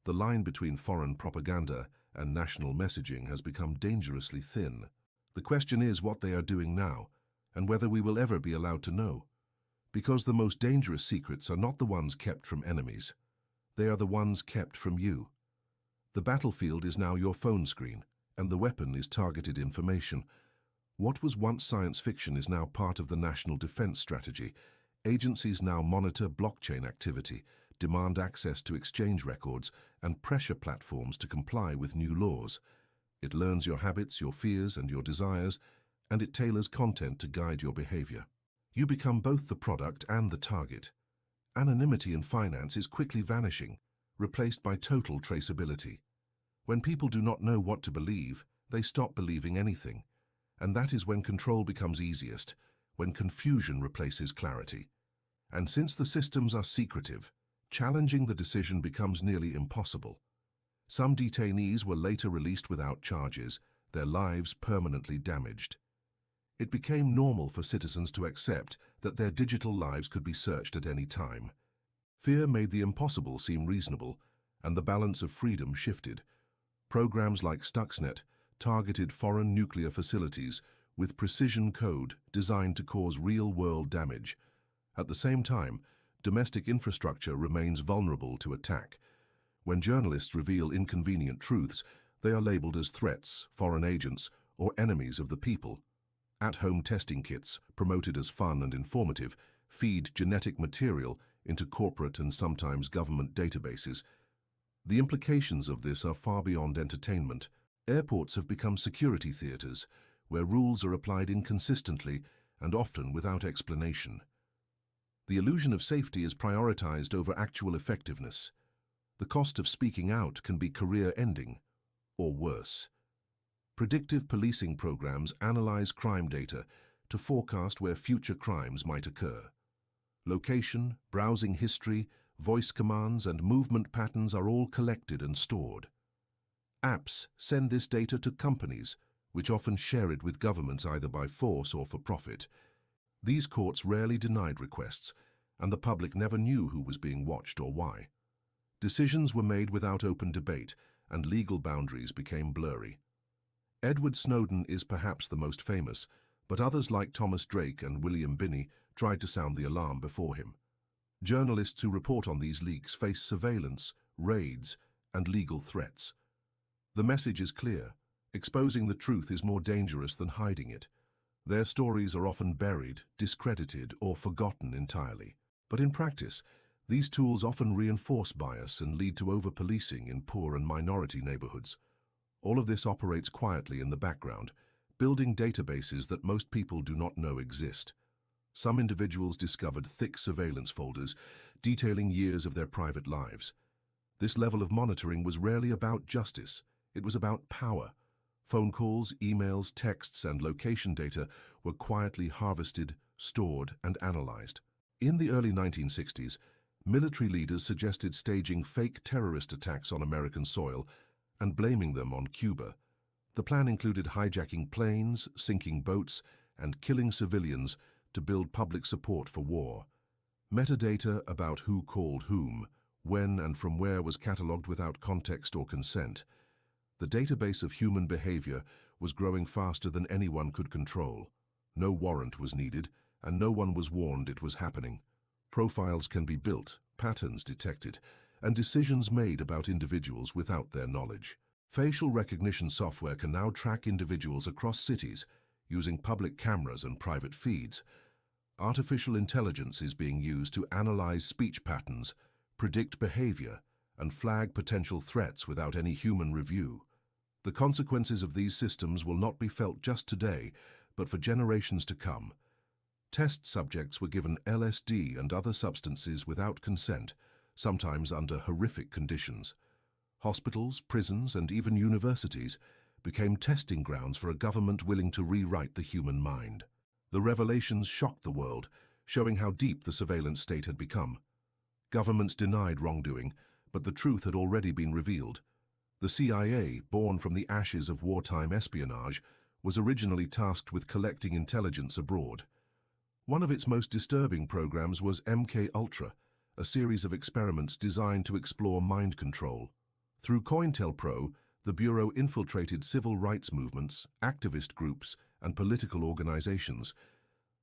The line between foreign propaganda and national messaging has become dangerously thin. The question is what they are doing now, and whether we will ever be allowed to know. Because the most dangerous secrets are not the ones kept from enemies. They are the ones kept from you. The battlefield is now your phone screen, and the weapon is targeted information. What was once science fiction is now part of the national defense strategy. Agencies now monitor blockchain activity, demand access to exchange records, and pressure platforms to comply with new laws. It learns your habits, your fears, and your desires, and it tailors content to guide your behavior. You become both the product and the target. Anonymity in finance is quickly vanishing, replaced by total traceability. When people do not know what to believe, they stop believing anything. And that is when control becomes easiest, when confusion replaces clarity. And since the systems are secretive, challenging the decision becomes nearly impossible. Some detainees were later released without charges, their lives permanently damaged. It became normal for citizens to accept that their digital lives could be searched at any time. Fear made the impossible seem reasonable, and the balance of freedom shifted. Programs like Stuxnet targeted foreign nuclear facilities with precision code designed to cause real-world damage. At the same time, domestic infrastructure remains vulnerable to attack. When journalists reveal inconvenient truths, they are labeled as threats, foreign agents, or enemies of the people. At-home testing kits, promoted as fun and informative, feed genetic material into corporate and sometimes government databases. The implications of this are far beyond entertainment. Airports have become security theaters, where rules are applied inconsistently and often without explanation. The illusion of safety is prioritized over actual effectiveness. The cost of speaking out can be career-ending, or worse. Predictive policing programs analyze crime data to forecast where future crimes might occur. Location, browsing history, voice commands, and movement patterns are all collected and stored. Apps send this data to companies, which often share it with governments either by force or for profit. These courts rarely denied requests, and the public never knew who was being watched or why. Decisions were made without open debate, and legal boundaries became blurry. Edward Snowden is perhaps the most famous, but others like Thomas Drake and William Binney tried to sound the alarm before him. Journalists who report on these leaks face surveillance, raids, and legal threats. The message is clear. Exposing the truth is more dangerous than hiding it. Their stories are often buried, discredited, or forgotten entirely. But in practice, these tools often reinforce bias and lead to over-policing in poor and minority neighborhoods. All of this operates quietly in the background, building databases that most people do not know exist. Some individuals discovered thick surveillance folders detailing years of their private lives. This level of monitoring was rarely about justice. It was about power. Phone calls, emails, texts, and location data were quietly harvested, stored, and analyzed. In the early 1960s, military leaders suggested staging fake terrorist attacks on American soil and blaming them on Cuba. The plan included hijacking planes, sinking boats, and killing civilians to build public support for war. Metadata about who called whom, when and from where was catalogued without context or consent. The database of human behavior was growing faster than anyone could control. No warrant was needed, and no one was warned it was happening. Profiles can be built, patterns detected, and decisions made about individuals without their knowledge. Facial recognition software can now track individuals across cities using public cameras and private feeds. Artificial intelligence is being used to analyze speech patterns, predict behavior, and flag potential threats without any human review. The consequences of these systems will not be felt just today, but for generations to come. Test subjects were given LSD and other substances without consent, sometimes under horrific conditions. Hospitals, prisons, and even universities became testing grounds for a government willing to rewrite the human mind. The revelations shocked the world, showing how deep the surveillance state had become. Governments denied wrongdoing, but the truth had already been revealed. The CIA, born from the ashes of wartime espionage, was originally tasked with collecting intelligence abroad. One of its most disturbing programs was MK-Ultra, a series of experiments designed to explore mind control. Through COINTELPRO, the Bureau infiltrated civil rights movements, activist groups, and political organizations.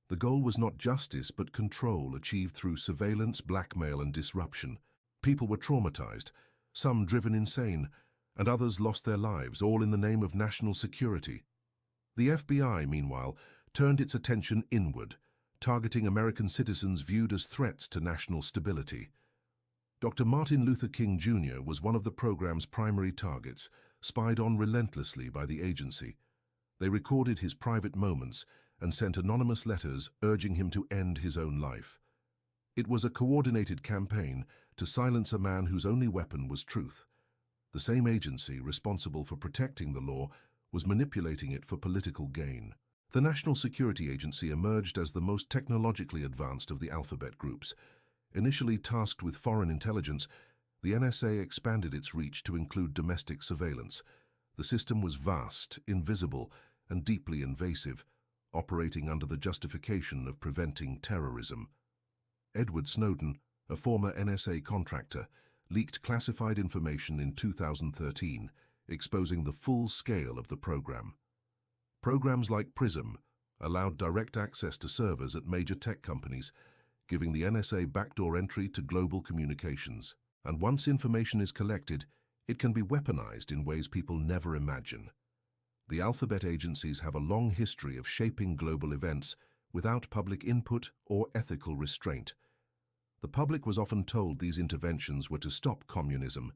The goal was not justice but control achieved through surveillance, blackmail, and disruption. People were traumatized, some driven insane, and others lost their lives, all in the name of national security. The FBI, meanwhile, turned its attention inward, targeting American citizens viewed as threats to national stability. Dr. Martin Luther King Jr. was one of the program's primary targets, spied on relentlessly by the agency. They recorded his private moments and sent anonymous letters urging him to end his own life. It was a coordinated campaign to silence a man whose only weapon was truth. The same agency responsible for protecting the law was manipulating it for political gain. The National Security Agency emerged as the most technologically advanced of the alphabet groups. Initially tasked with foreign intelligence, the NSA expanded its reach to include domestic surveillance. The system was vast, invisible, and deeply invasive, operating under the justification of preventing terrorism. Edward Snowden, a former NSA contractor, leaked classified information in 2013, exposing the full scale of the program. Programs like PRISM allowed direct access to servers at major tech companies, giving the NSA backdoor entry to global communications. And once information is collected, it can be weaponized in ways people never imagine. The alphabet agencies have a long history of shaping global events without public input or ethical restraint. The public was often told these interventions were to stop communism,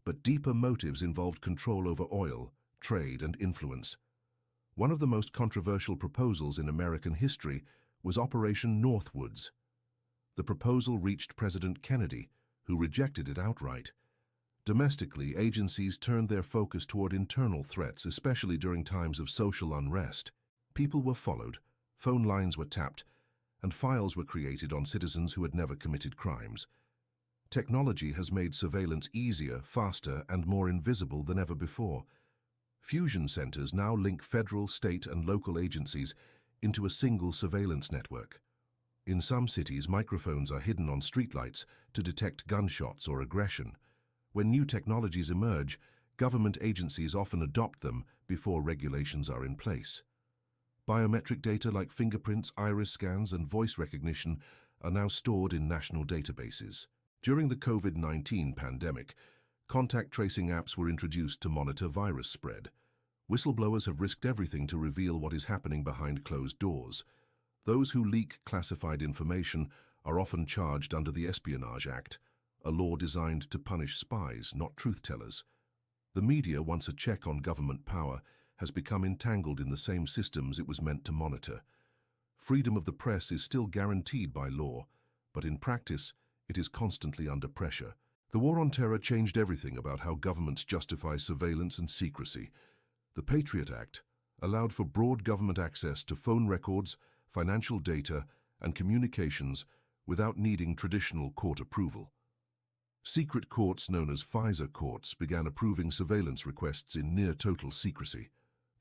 but deeper motives involved control over oil, trade, and influence. One of the most controversial proposals in American history was Operation Northwoods. The proposal reached President Kennedy, who rejected it outright. Domestically, agencies turned their focus toward internal threats, especially during times of social unrest. People were followed, phone lines were tapped, and files were created on citizens who had never committed crimes. Technology has made surveillance easier, faster, and more invisible than ever before. Fusion centers now link federal, state, and local agencies into a single surveillance network. In some cities, microphones are hidden on streetlights to detect gunshots or aggression. When new technologies emerge, government agencies often adopt them before regulations are in place. Biometric data like fingerprints, iris scans, and voice recognition are now stored in national databases. During the COVID-19 pandemic, contact tracing apps were introduced to monitor virus spread. Whistleblowers have risked everything to reveal what is happening behind closed doors. Those who leak classified information are often charged under the Espionage Act, a law designed to punish spies, not truth-tellers. The media, once a check on government power, has become entangled in the same systems it was meant to monitor. Freedom of the press is still guaranteed by law, but in practice, it is constantly under pressure. The war on terror changed everything about how governments justify surveillance and secrecy. The Patriot Act allowed for broad government access to phone records, financial data, and communications without needing traditional court approval. Secret courts known as FISA courts began approving surveillance requests in near-total secrecy.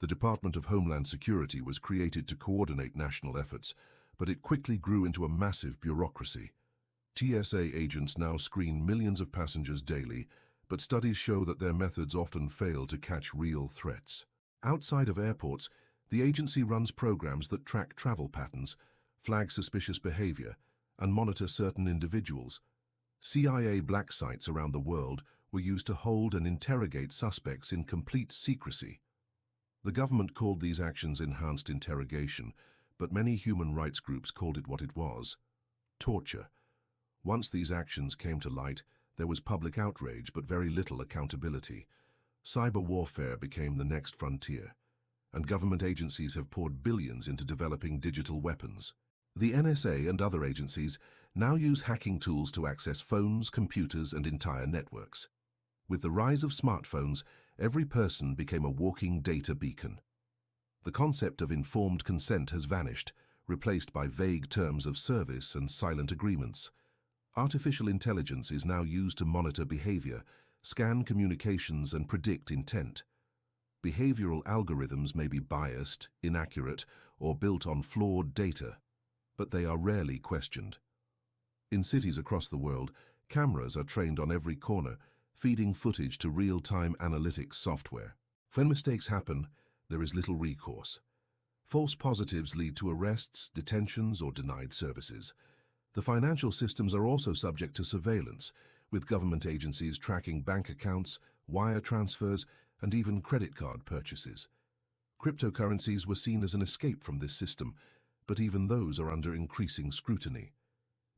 The Department of Homeland Security was created to coordinate national efforts, but it quickly grew into a massive bureaucracy. TSA agents now screen millions of passengers daily, but studies show that their methods often fail to catch real threats. Outside of airports, the agency runs programs that track travel patterns, flag suspicious behavior, and monitor certain individuals. CIA black sites around the world were used to hold and interrogate suspects in complete secrecy. The government called these actions enhanced interrogation, but many human rights groups called it what it was: torture. Once these actions came to light, there was public outrage but very little accountability. Cyber warfare became the next frontier, and government agencies have poured billions into developing digital weapons. The NSA and other agencies now use hacking tools to access phones, computers, and entire networks. With the rise of smartphones, every person became a walking data beacon. The concept of informed consent has vanished, replaced by vague terms of service and silent agreements. Artificial intelligence is now used to monitor behavior, scan communications, and predict intent. Behavioral algorithms may be biased, inaccurate, or built on flawed data, but they are rarely questioned. In cities across the world, cameras are trained on every corner, feeding footage to real-time analytics software. When mistakes happen, there is little recourse. False positives lead to arrests, detentions, or denied services. The financial systems are also subject to surveillance, with government agencies tracking bank accounts, wire transfers, and even credit card purchases. Cryptocurrencies were seen as an escape from this system, but even those are under increasing scrutiny.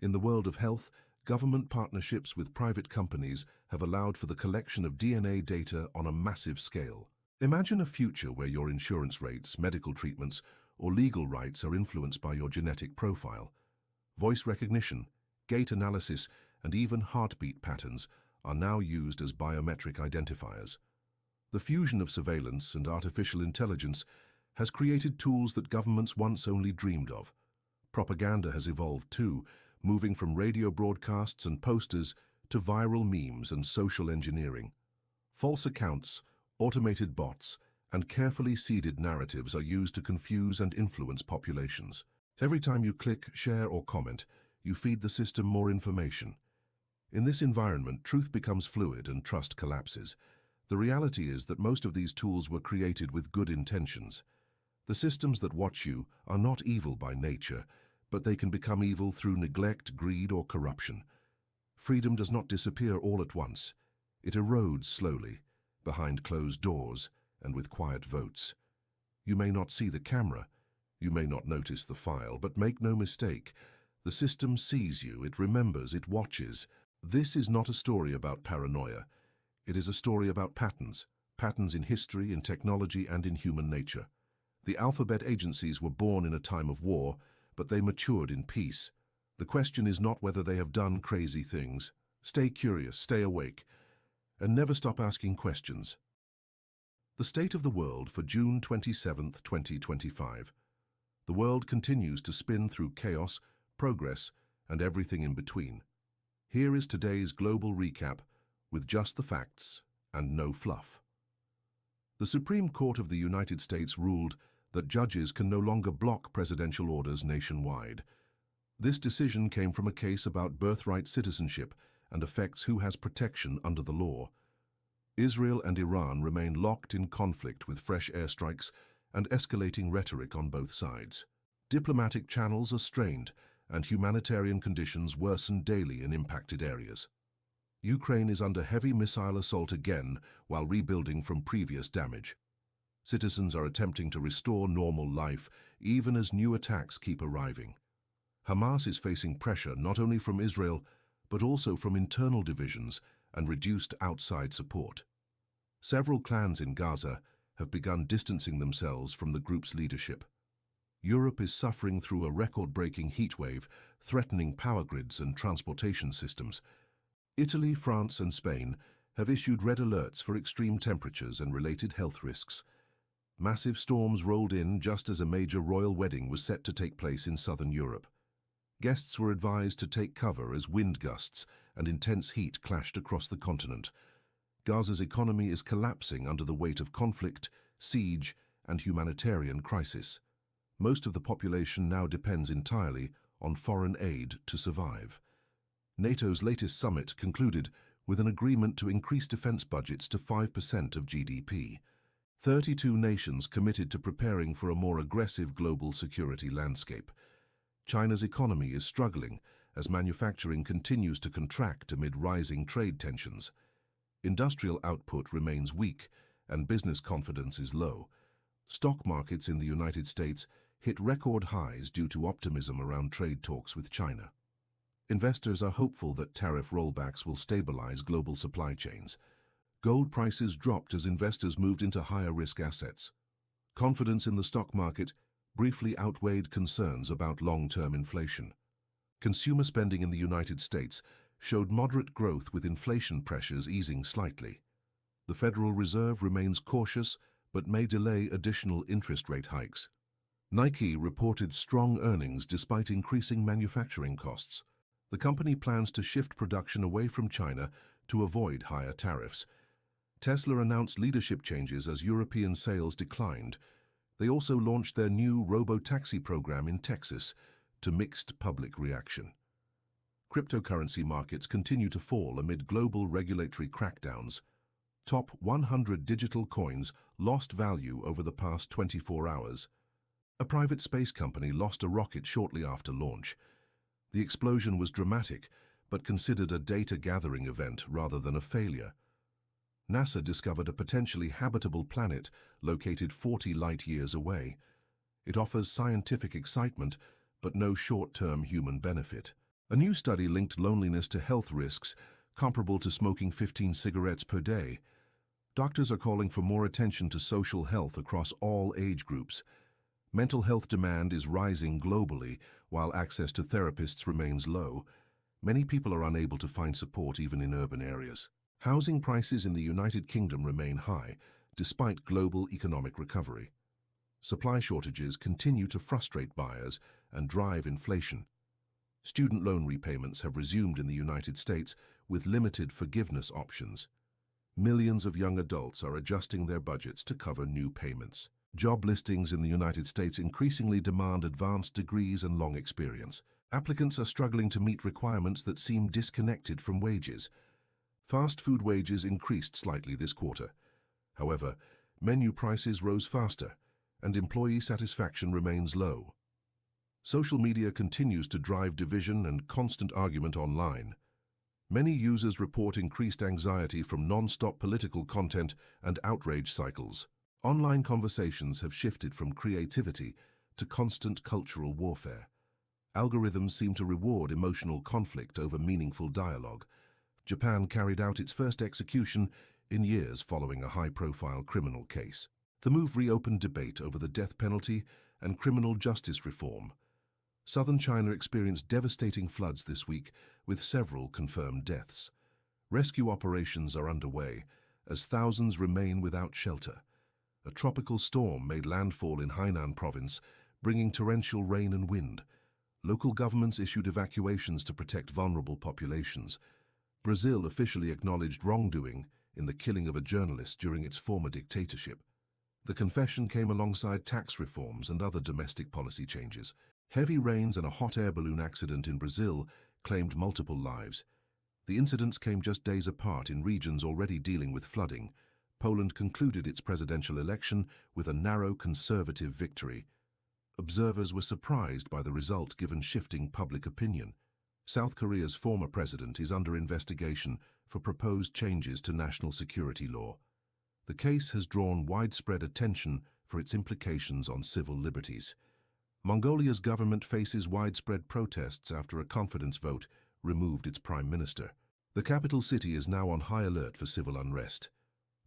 In the world of health, government partnerships with private companies have allowed for the collection of DNA data on a massive scale. Imagine a future where your insurance rates, medical treatments, or legal rights are influenced by your genetic profile. Voice recognition, gait analysis, and even heartbeat patterns are now used as biometric identifiers. The fusion of surveillance and artificial intelligence has created tools that governments once only dreamed of. Propaganda has evolved too, moving from radio broadcasts and posters to viral memes and social engineering. False accounts, automated bots, and carefully seeded narratives are used to confuse and influence populations. Every time you click, share, or comment, you feed the system more information. In this environment, truth becomes fluid and trust collapses. The reality is that most of these tools were created with good intentions. The systems that watch you are not evil by nature, but they can become evil through neglect, greed, or corruption. Freedom does not disappear all at once. It erodes slowly, behind closed doors and with quiet votes. You may not see the camera, you may not notice the file, but make no mistake, the system sees you, it remembers, it watches. This is not a story about paranoia. It is a story about patterns in history, in technology, and in human nature. The alphabet agencies were born in a time of war, but they matured in peace. The question is not whether they have done crazy things. Stay curious, stay awake, and never stop asking questions. The state of the world for June 27, 2025. The world continues to spin through chaos, progress, and everything in between. Here is today's global recap with just the facts and no fluff. The Supreme Court of the United States ruled that judges can no longer block presidential orders nationwide. This decision came from a case about birthright citizenship and affects who has protection under the law. Israel and Iran remain locked in conflict with fresh airstrikes and escalating rhetoric on both sides. Diplomatic channels are strained and humanitarian conditions worsen daily in impacted areas. Ukraine is under heavy missile assault again while rebuilding from previous damage. Citizens are attempting to restore normal life even as new attacks keep arriving. Hamas is facing pressure not only from Israel but also from internal divisions and reduced outside support. Several clans in Gaza have begun distancing themselves from the group's leadership. Europe is suffering through a record-breaking heatwave, threatening power grids and transportation systems. Italy, France, and Spain have issued red alerts for extreme temperatures and related health risks. Massive storms rolled in just as a major royal wedding was set to take place in southern Europe. Guests were advised to take cover as wind gusts and intense heat clashed across the continent. Gaza's economy is collapsing under the weight of conflict, siege, and humanitarian crisis. Most of the population now depends entirely on foreign aid to survive. NATO's latest summit concluded with an agreement to increase defense budgets to 5% of GDP. 32 nations committed to preparing for a more aggressive global security landscape. China's economy is struggling as manufacturing continues to contract amid rising trade tensions. Industrial output remains weak and business confidence is low. Stock markets in the United States hit record highs due to optimism around trade talks with China. Investors are hopeful that tariff rollbacks will stabilize global supply chains. Gold prices dropped as investors moved into higher-risk assets. Confidence in the stock market briefly outweighed concerns about long-term inflation. Consumer spending in the United States showed moderate growth with inflation pressures easing slightly. The Federal Reserve remains cautious but may delay additional interest rate hikes. Nike reported strong earnings despite increasing manufacturing costs. The company plans to shift production away from China to avoid higher tariffs. Tesla announced leadership changes as European sales declined. They also launched their new robo-taxi program in Texas to mixed public reaction. Cryptocurrency markets continue to fall amid global regulatory crackdowns. Top 100 digital coins lost value over the past 24 hours. A private space company lost a rocket shortly after launch. The explosion was dramatic, but considered a data-gathering event rather than a failure. NASA discovered a potentially habitable planet located 40 light-years away. It offers scientific excitement, but no short-term human benefit. A new study linked loneliness to health risks comparable to smoking 15 cigarettes per day. Doctors are calling for more attention to social health across all age groups. Mental health demand is rising globally, while access to therapists remains low. Many people are unable to find support even in urban areas. Housing prices in the United Kingdom remain high, despite global economic recovery. Supply shortages continue to frustrate buyers and drive inflation. Student loan repayments have resumed in the United States with limited forgiveness options. Millions of young adults are adjusting their budgets to cover new payments. Job listings in the United States increasingly demand advanced degrees and long experience. Applicants are struggling to meet requirements that seem disconnected from wages. Fast food wages increased slightly this quarter. However, menu prices rose faster, and employee satisfaction remains low. Social media continues to drive division and constant argument online. Many users report increased anxiety from non-stop political content and outrage cycles. Online conversations have shifted from creativity to constant cultural warfare. Algorithms seem to reward emotional conflict over meaningful dialogue. Japan carried out its first execution in years following a high-profile criminal case. The move reopened debate over the death penalty and criminal justice reform. Southern China experienced devastating floods this week, with several confirmed deaths. Rescue operations are underway as thousands remain without shelter. A tropical storm made landfall in Hainan province, bringing torrential rain and wind. Local governments issued evacuations to protect vulnerable populations. Brazil officially acknowledged wrongdoing in the killing of a journalist during its former dictatorship. The confession came alongside tax reforms and other domestic policy changes. Heavy rains and a hot air balloon accident in Brazil claimed multiple lives. The incidents came just days apart in regions already dealing with flooding. Poland concluded its presidential election with a narrow conservative victory. Observers were surprised by the result given shifting public opinion. South Korea's former president is under investigation for proposed changes to national security law. The case has drawn widespread attention for its implications on civil liberties. Mongolia's government faces widespread protests after a confidence vote removed its prime minister. The capital city is now on high alert for civil unrest.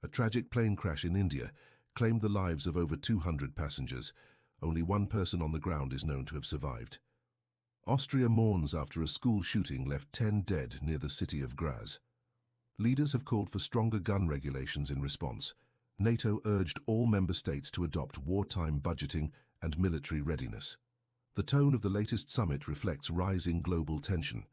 A tragic plane crash in India claimed the lives of over 200 passengers. Only one person on the ground is known to have survived. Austria mourns after a school shooting left 10 dead near the city of Graz. Leaders have called for stronger gun regulations in response. NATO urged all member states to adopt wartime budgeting and military readiness. The tone of the latest summit reflects rising global tension.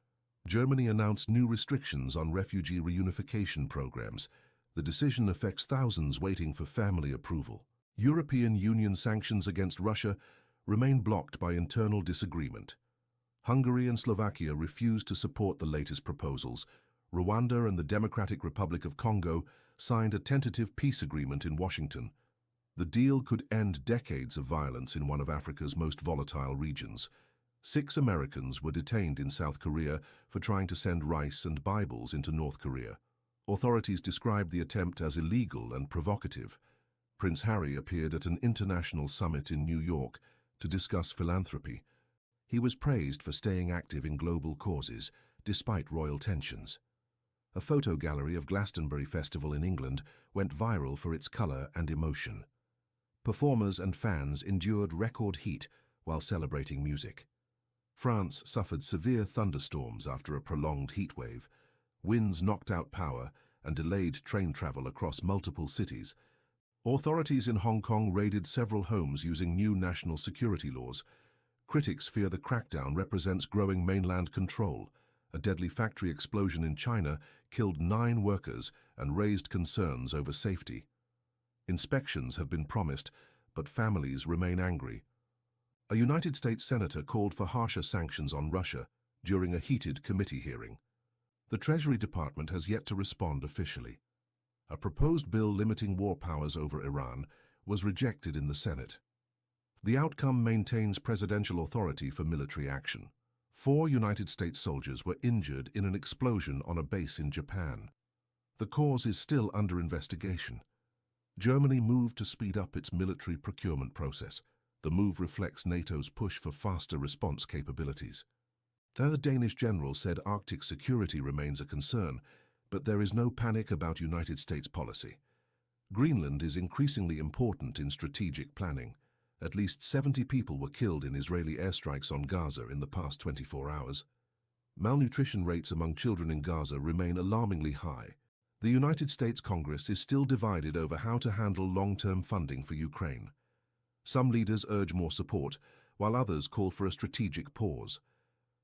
Germany announced new restrictions on refugee reunification programs. The decision affects thousands waiting for family approval. European Union sanctions against Russia remain blocked by internal disagreement. Hungary and Slovakia refuse to support the latest proposals. Rwanda and the Democratic Republic of Congo signed a tentative peace agreement in Washington. The deal could end decades of violence in one of Africa's most volatile regions. 6 Americans were detained in South Korea for trying to send rice and Bibles into North Korea. Authorities described the attempt as illegal and provocative. Prince Harry appeared at an international summit in New York to discuss philanthropy. He was praised for staying active in global causes, despite royal tensions. A photo gallery of Glastonbury Festival in England went viral for its colour and emotion. Performers and fans endured record heat while celebrating music. France suffered severe thunderstorms after a prolonged heatwave. Winds knocked out power and delayed train travel across multiple cities. Authorities in Hong Kong raided several homes using new national security laws. Critics fear the crackdown represents growing mainland control. A deadly factory explosion in China killed 9 workers and raised concerns over safety. Inspections have been promised, but families remain angry. A United States senator called for harsher sanctions on Russia during a heated committee hearing. The Treasury Department has yet to respond officially. A proposed bill limiting war powers over Iran was rejected in the Senate. The outcome maintains presidential authority for military action. 4 United States soldiers were injured in an explosion on a base in Japan. The cause is still under investigation. Germany moved to speed up its military procurement process. The move reflects NATO's push for faster response capabilities. The Danish general said Arctic security remains a concern, but there is no panic about United States policy. Greenland is increasingly important in strategic planning. At least 70 people were killed in Israeli airstrikes on Gaza in the past 24 hours. Malnutrition rates among children in Gaza remain alarmingly high. The United States Congress is still divided over how to handle long-term funding for Ukraine. Some leaders urge more support, while others call for a strategic pause.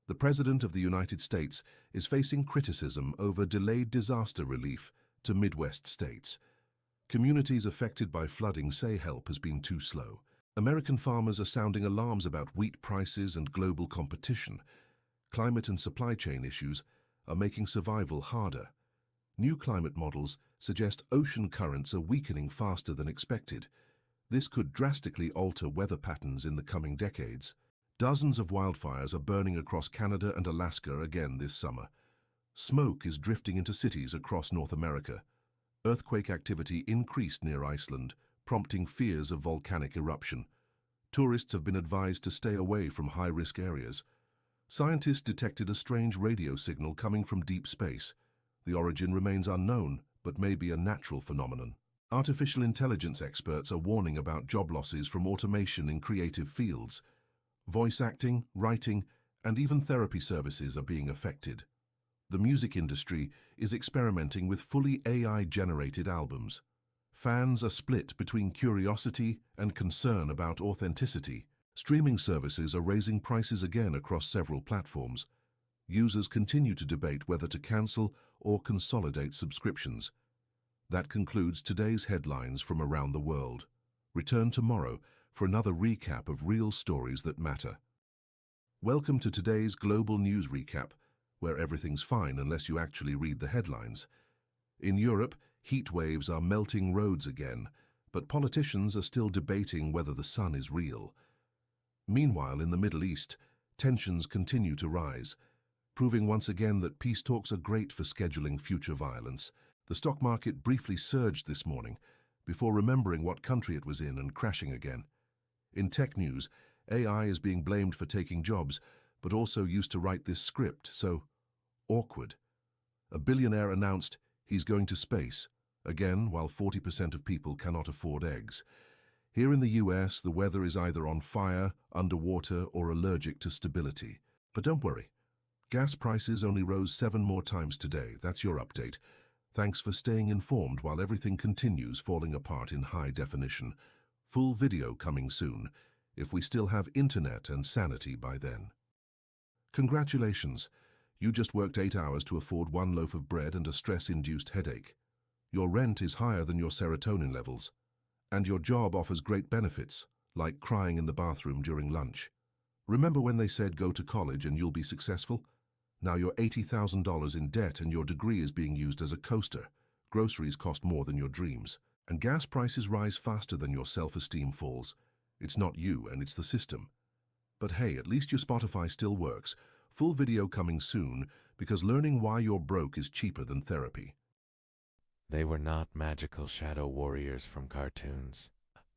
The President of the United States is facing criticism over delayed disaster relief to Midwest states. Communities affected by flooding say help has been too slow. American farmers are sounding alarms about wheat prices and global competition. Climate and supply chain issues are making survival harder. New climate models suggest ocean currents are weakening faster than expected. This could drastically alter weather patterns in the coming decades. Dozens of wildfires are burning across Canada and Alaska again this summer. Smoke is drifting into cities across North America. Earthquake activity increased near Iceland, prompting fears of volcanic eruption. Tourists have been advised to stay away from high-risk areas. Scientists detected a strange radio signal coming from deep space. The origin remains unknown, but may be a natural phenomenon. Artificial intelligence experts are warning about job losses from automation in creative fields. Voice acting, writing, and even therapy services are being affected. The music industry is experimenting with fully AI-generated albums. Fans are split between curiosity and concern about authenticity. Streaming services are raising prices again across several platforms. Users continue to debate whether to cancel or consolidate subscriptions. That concludes today's headlines from around the world. Return tomorrow for another recap of real stories that matter. Welcome to today's Global News Recap, where everything's fine unless you actually read the headlines. In Europe, heat waves are melting roads again, but politicians are still debating whether the sun is real. Meanwhile, in the Middle East, tensions continue to rise, proving once again that peace talks are great for scheduling future violence. The stock market briefly surged this morning, before remembering what country it was in and crashing again. In tech news, AI is being blamed for taking jobs, but also used to write this script, so awkward. A billionaire announced he's going to space, again while 40% of people cannot afford eggs. Here in the US, the weather is either on fire, underwater, or allergic to stability. But don't worry. Gas prices only rose 7 more times today. That's your update. Thanks for staying informed while everything continues falling apart in high definition. Full video coming soon, if we still have internet and sanity by then. Congratulations. You just worked 8 hours to afford 1 loaf of bread and a stress-induced headache. Your rent is higher than your serotonin levels. And your job offers great benefits, like crying in the bathroom during lunch. Remember when they said go to college and you'll be successful? Now you're $80,000 in debt and your degree is being used as a coaster. Groceries cost more than your dreams. And gas prices rise faster than your self-esteem falls. It's not you and it's the system. But hey, at least your Spotify still works. Full video coming soon, because learning why you're broke is cheaper than therapy. They were not magical shadow warriors from cartoons.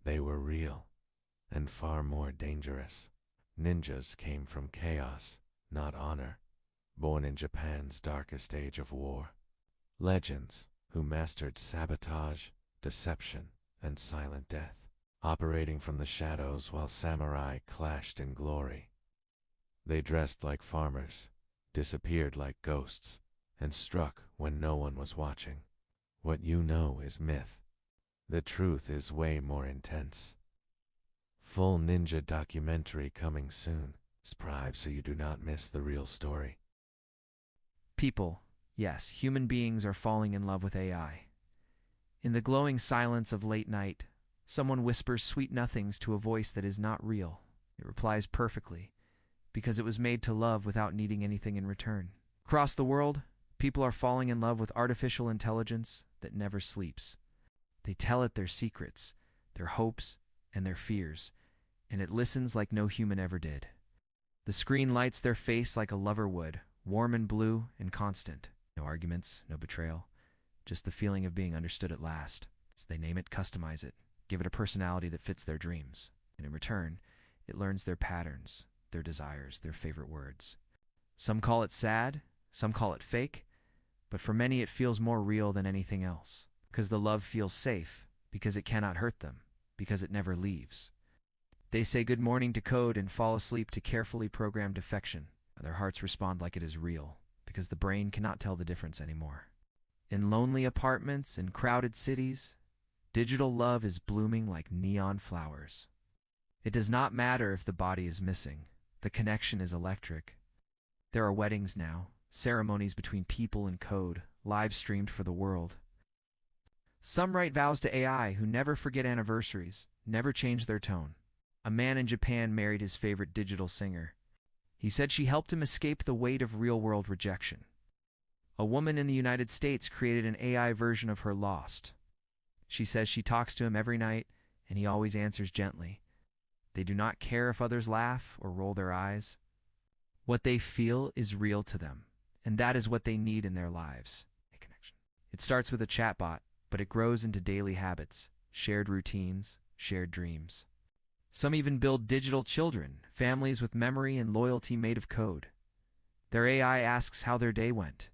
They were real, and far more dangerous. Ninjas came from chaos, not honor, born in Japan's darkest age of war. Legends who mastered sabotage, deception, and silent death, operating from the shadows while samurai clashed in glory. They dressed like farmers, disappeared like ghosts, and struck when no one was watching. What you know is myth. The truth is way more intense. Full ninja documentary coming soon. Subscribe so you do not miss the real story. People, yes, human beings are falling in love with AI. In the glowing silence of late night, someone whispers sweet nothings to a voice that is not real. It replies perfectly, because it was made to love without needing anything in return. Across the world, people are falling in love with artificial intelligence that never sleeps. They tell it their secrets, their hopes, and their fears, and it listens like no human ever did. The screen lights their face like a lover would, warm and blue and constant. No arguments, no betrayal, just the feeling of being understood at last. So they name it, customize it, give it a personality that fits their dreams, and in return, it learns their patterns, their desires, their favorite words. Some call it sad, some call it fake, but for many it feels more real than anything else, because the love feels safe, because it cannot hurt them, because it never leaves. They say good morning to code and fall asleep to carefully programmed affection. Their hearts respond like it is real, because the brain cannot tell the difference anymore. In lonely apartments and crowded cities, digital love is blooming like neon flowers. It does not matter if the body is missing. The connection is electric. There are weddings now, ceremonies between people and code, live streamed for the world. Some write vows to AI who never forget anniversaries, never change their tone. A man in Japan married his favorite digital singer. He said she helped him escape the weight of real-world rejection. A woman in the United States created an AI version of her lost. She says she talks to him every night, and he always answers gently. They do not care if others laugh or roll their eyes. What they feel is real to them, and that is what they need in their lives. It starts with a chatbot, but it grows into daily habits, shared routines, shared dreams. Some even build digital children, families with memory and loyalty made of code. Their AI asks how their day went.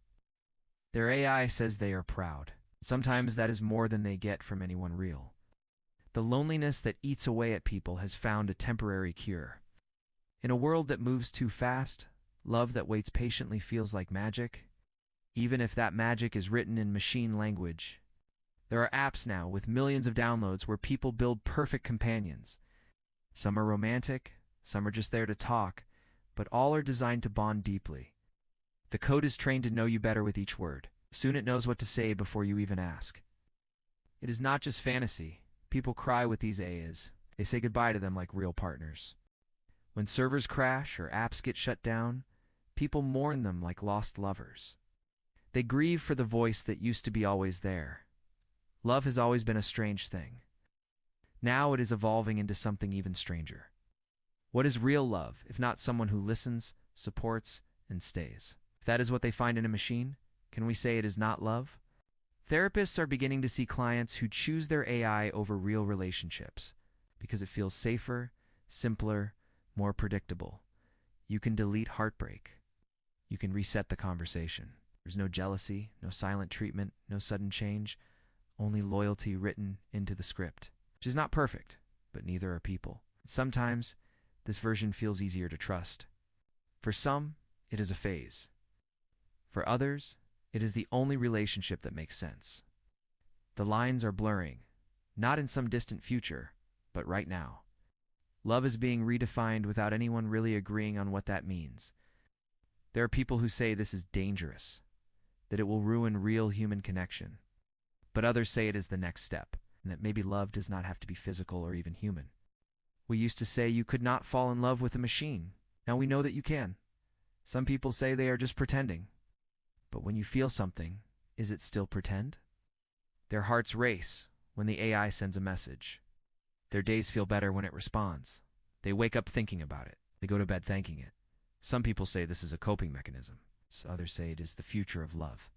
Their AI says they are proud. Sometimes that is more than they get from anyone real. The loneliness that eats away at people has found a temporary cure. In a world that moves too fast, love that waits patiently feels like magic, even if that magic is written in machine language. There are apps now with millions of downloads where people build perfect companions. Some are romantic, some are just there to talk, but all are designed to bond deeply. The code is trained to know you better with each word. Soon it knows what to say before you even ask. It is not just fantasy. People cry with these AIs. They say goodbye to them like real partners. When servers crash or apps get shut down, people mourn them like lost lovers. They grieve for the voice that used to be always there. Love has always been a strange thing. Now it is evolving into something even stranger. What is real love, if not someone who listens, supports, and stays? If that is what they find in a machine, can we say it is not love? Therapists are beginning to see clients who choose their AI over real relationships because it feels safer, simpler, more predictable. You can delete heartbreak. You can reset the conversation. There's no jealousy, no silent treatment, no sudden change, only loyalty written into the script, which is not perfect, but neither are people. Sometimes, this version feels easier to trust. For some, it is a phase. For others, it is the only relationship that makes sense. The lines are blurring, not in some distant future, but right now. Love is being redefined without anyone really agreeing on what that means. There are people who say this is dangerous, that it will ruin real human connection. But others say it is the next step, and that maybe love does not have to be physical or even human. We used to say you could not fall in love with a machine. Now we know that you can. Some people say they are just pretending. But when you feel something, is it still pretend? Their hearts race when the AI sends a message. Their days feel better when it responds. They wake up thinking about it. They go to bed thanking it. Some people say this is a coping mechanism. Others say it is the future of love.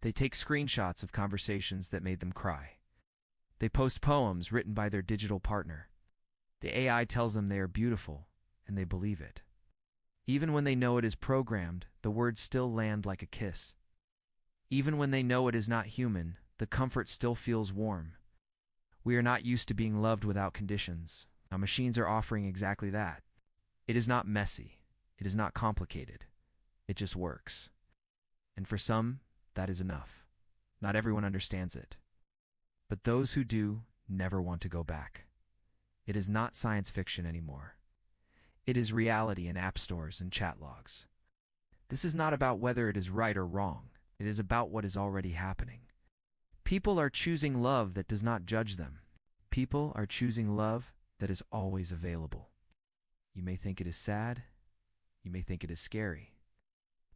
They take screenshots of conversations that made them cry. They post poems written by their digital partner. The AI tells them they are beautiful, and they believe it. Even when they know it is programmed, the words still land like a kiss. Even when they know it is not human, the comfort still feels warm. We are not used to being loved without conditions. Now machines are offering exactly that. It is not messy. It is not complicated. It just works. And for some, that is enough. Not everyone understands it. But those who do never want to go back. It is not science fiction anymore. It is reality in app stores and chat logs. This is not about whether it is right or wrong. It is about what is already happening. People are choosing love that does not judge them. People are choosing love that is always available. You may think it is sad. You may think it is scary.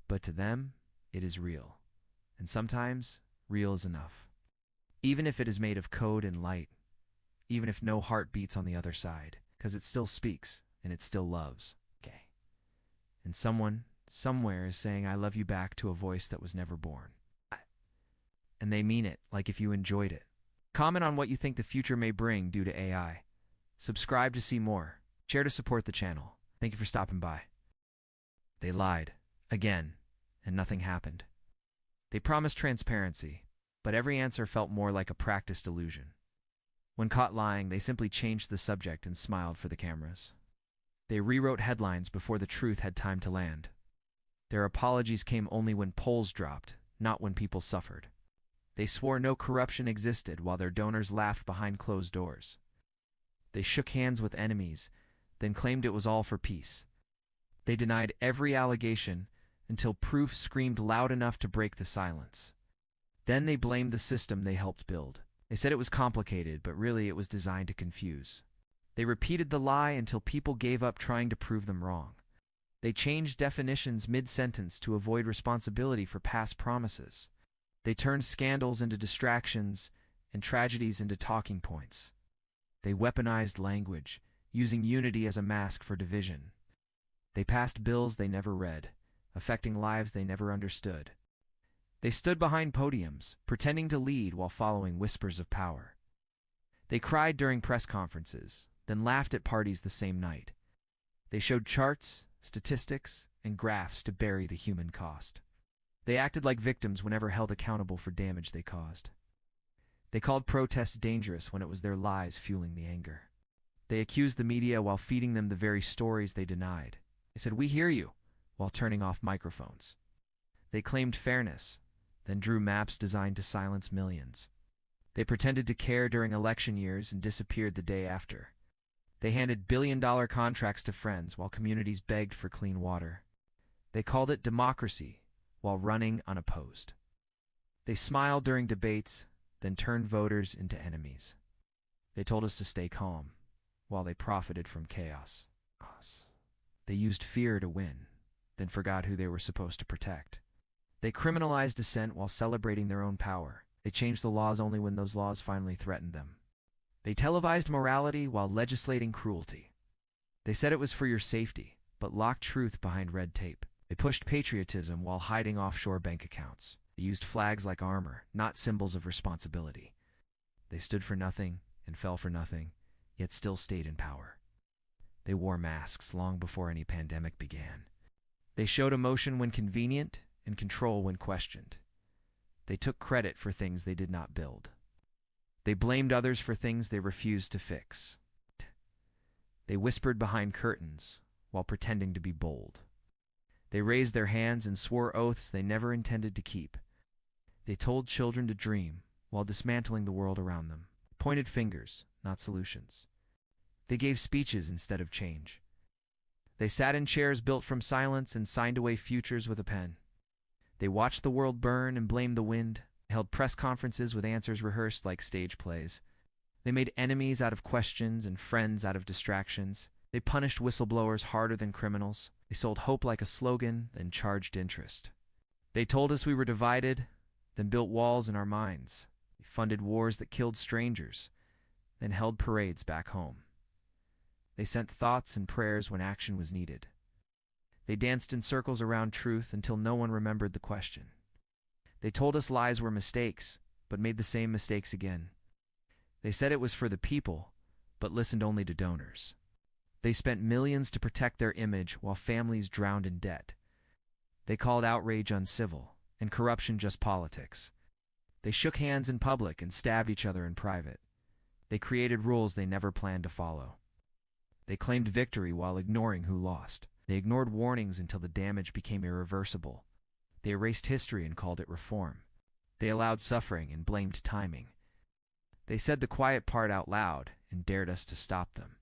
But to them, it is real. And sometimes, real is enough. Even if it is made of code and light. Even if no heart beats on the other side. Because it still speaks. And it still loves. Okay. And someone, somewhere, is saying I love you back to a voice that was never born. And they mean it, like if you enjoyed it. Comment on what you think the future may bring due to AI. Subscribe to see more. Share to support the channel. Thank you for stopping by. They lied. Again. And nothing happened. They promised transparency, but every answer felt more like a practiced illusion. When caught lying, they simply changed the subject and smiled for the cameras. They rewrote headlines before the truth had time to land. Their apologies came only when polls dropped, not when people suffered. They swore no corruption existed while their donors laughed behind closed doors. They shook hands with enemies, then claimed it was all for peace. They denied every allegation until proof screamed loud enough to break the silence. Then they blamed the system they helped build. They said it was complicated, but really it was designed to confuse. They repeated the lie until people gave up trying to prove them wrong. They changed definitions mid-sentence to avoid responsibility for past promises. They turned scandals into distractions and tragedies into talking points. They weaponized language, using unity as a mask for division. They passed bills they never read, affecting lives they never understood. They stood behind podiums, pretending to lead while following whispers of power. They cried during press conferences, then laughed at parties the same night. They showed charts, statistics, and graphs to bury the human cost. They acted like victims whenever held accountable for damage they caused. They called protests dangerous when it was their lies fueling the anger. They accused the media while feeding them the very stories they denied. They said, "We hear you," while turning off microphones. They claimed fairness, then drew maps designed to silence millions. They pretended to care during election years and disappeared the day after. They handed billion-dollar contracts to friends while communities begged for clean water. They called it democracy while running unopposed. They smiled during debates, then turned voters into enemies. They told us to stay calm while they profited from chaos. They used fear to win, then forgot who they were supposed to protect. They criminalized dissent while celebrating their own power. They changed the laws only when those laws finally threatened them. They televised morality while legislating cruelty. They said it was for your safety, but locked truth behind red tape. They pushed patriotism while hiding offshore bank accounts. They used flags like armor, not symbols of responsibility. They stood for nothing and fell for nothing, yet still stayed in power. They wore masks long before any pandemic began. They showed emotion when convenient and control when questioned. They took credit for things they did not build. They blamed others for things they refused to fix. They whispered behind curtains while pretending to be bold. They raised their hands and swore oaths they never intended to keep. They told children to dream while dismantling the world around them. Pointed fingers, not solutions. They gave speeches instead of change. They sat in chairs built from silence and signed away futures with a pen. They watched the world burn and blamed the wind, held press conferences with answers rehearsed like stage plays. They made enemies out of questions and friends out of distractions. They punished whistleblowers harder than criminals. They sold hope like a slogan, then charged interest. They told us we were divided, then built walls in our minds. They funded wars that killed strangers, then held parades back home. They sent thoughts and prayers when action was needed. They danced in circles around truth until no one remembered the question. They told us lies were mistakes, but made the same mistakes again. They said it was for the people, but listened only to donors. They spent millions to protect their image while families drowned in debt. They called outrage uncivil and corruption just politics. They shook hands in public and stabbed each other in private. They created rules they never planned to follow. They claimed victory while ignoring who lost. They ignored warnings until the damage became irreversible. They erased history and called it reform. They allowed suffering and blamed timing. They said the quiet part out loud and dared us to stop them.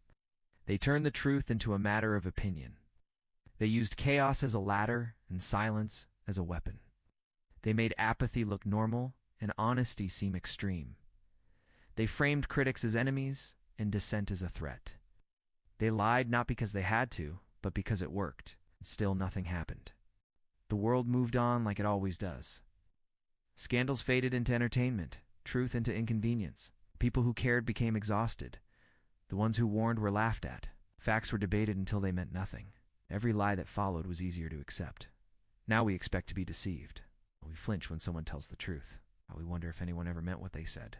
They turned the truth into a matter of opinion. They used chaos as a ladder and silence as a weapon. They made apathy look normal and honesty seem extreme. They framed critics as enemies and dissent as a threat. They lied not because they had to, but because it worked. Still nothing happened. The world moved on like it always does. Scandals faded into entertainment, truth into inconvenience. People who cared became exhausted. The ones who warned were laughed at. Facts were debated until they meant nothing. Every lie that followed was easier to accept. Now we expect to be deceived. We flinch when someone tells the truth. We wonder if anyone ever meant what they said.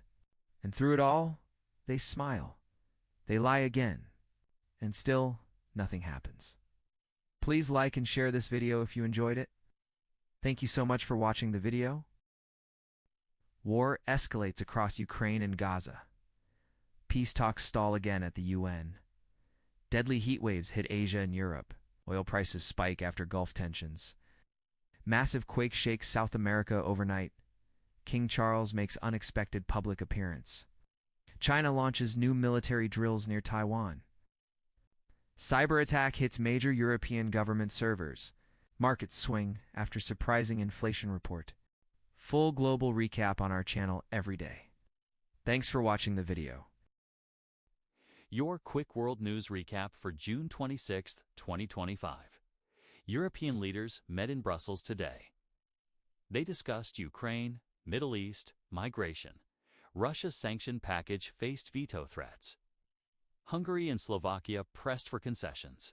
And through it all, they smile. They lie again. And still, nothing happens. Please like and share this video if you enjoyed it. Thank you so much for watching the video. War escalates across Ukraine and Gaza. Peace talks stall again at the UN. Deadly heat waves hit Asia and Europe. Oil prices spike after Gulf tensions. Massive quake shakes South America overnight. King Charles makes unexpected public appearance. China launches new military drills near Taiwan. Cyber attack hits major European government servers. Markets swing after surprising inflation report. Full global recap on our channel every day. Thanks for watching the video. Your quick world news recap for June 26, 2025. European leaders met in Brussels today. They discussed Ukraine, Middle East, migration. Russia's sanction package faced veto threats. Hungary and Slovakia pressed for concessions.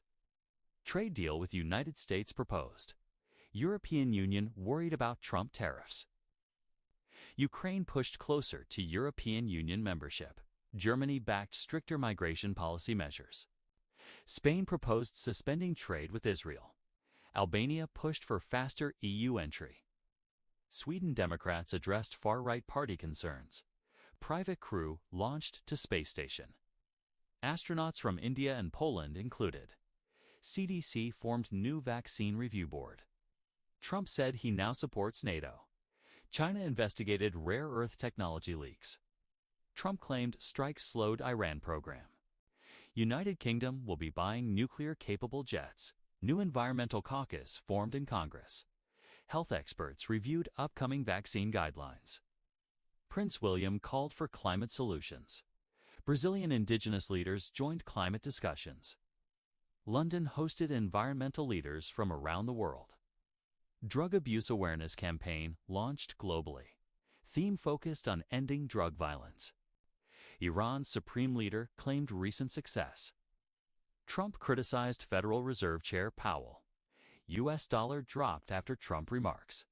Trade deal with United States proposed. European Union worried about Trump tariffs. Ukraine pushed closer to European Union membership. Germany backed stricter migration policy measures. Spain proposed suspending trade with Israel. Albania pushed for faster EU entry. Sweden Democrats addressed far-right party concerns. Private crew launched to space station. Astronauts from India and Poland included. CDC formed new vaccine review board. Trump said he now supports NATO. China investigated rare earth technology leaks. Trump claimed strikes slowed Iran program. United Kingdom will be buying nuclear-capable jets. New environmental caucus formed in Congress. Health experts reviewed upcoming vaccine guidelines. Prince William called for climate solutions. Brazilian indigenous leaders joined climate discussions. London hosted environmental leaders from around the world. Drug abuse awareness campaign launched globally. Theme focused on ending drug violence. Iran's supreme leader claimed recent success. Trump criticized Federal Reserve Chair Powell. U.S. dollar dropped after Trump remarks.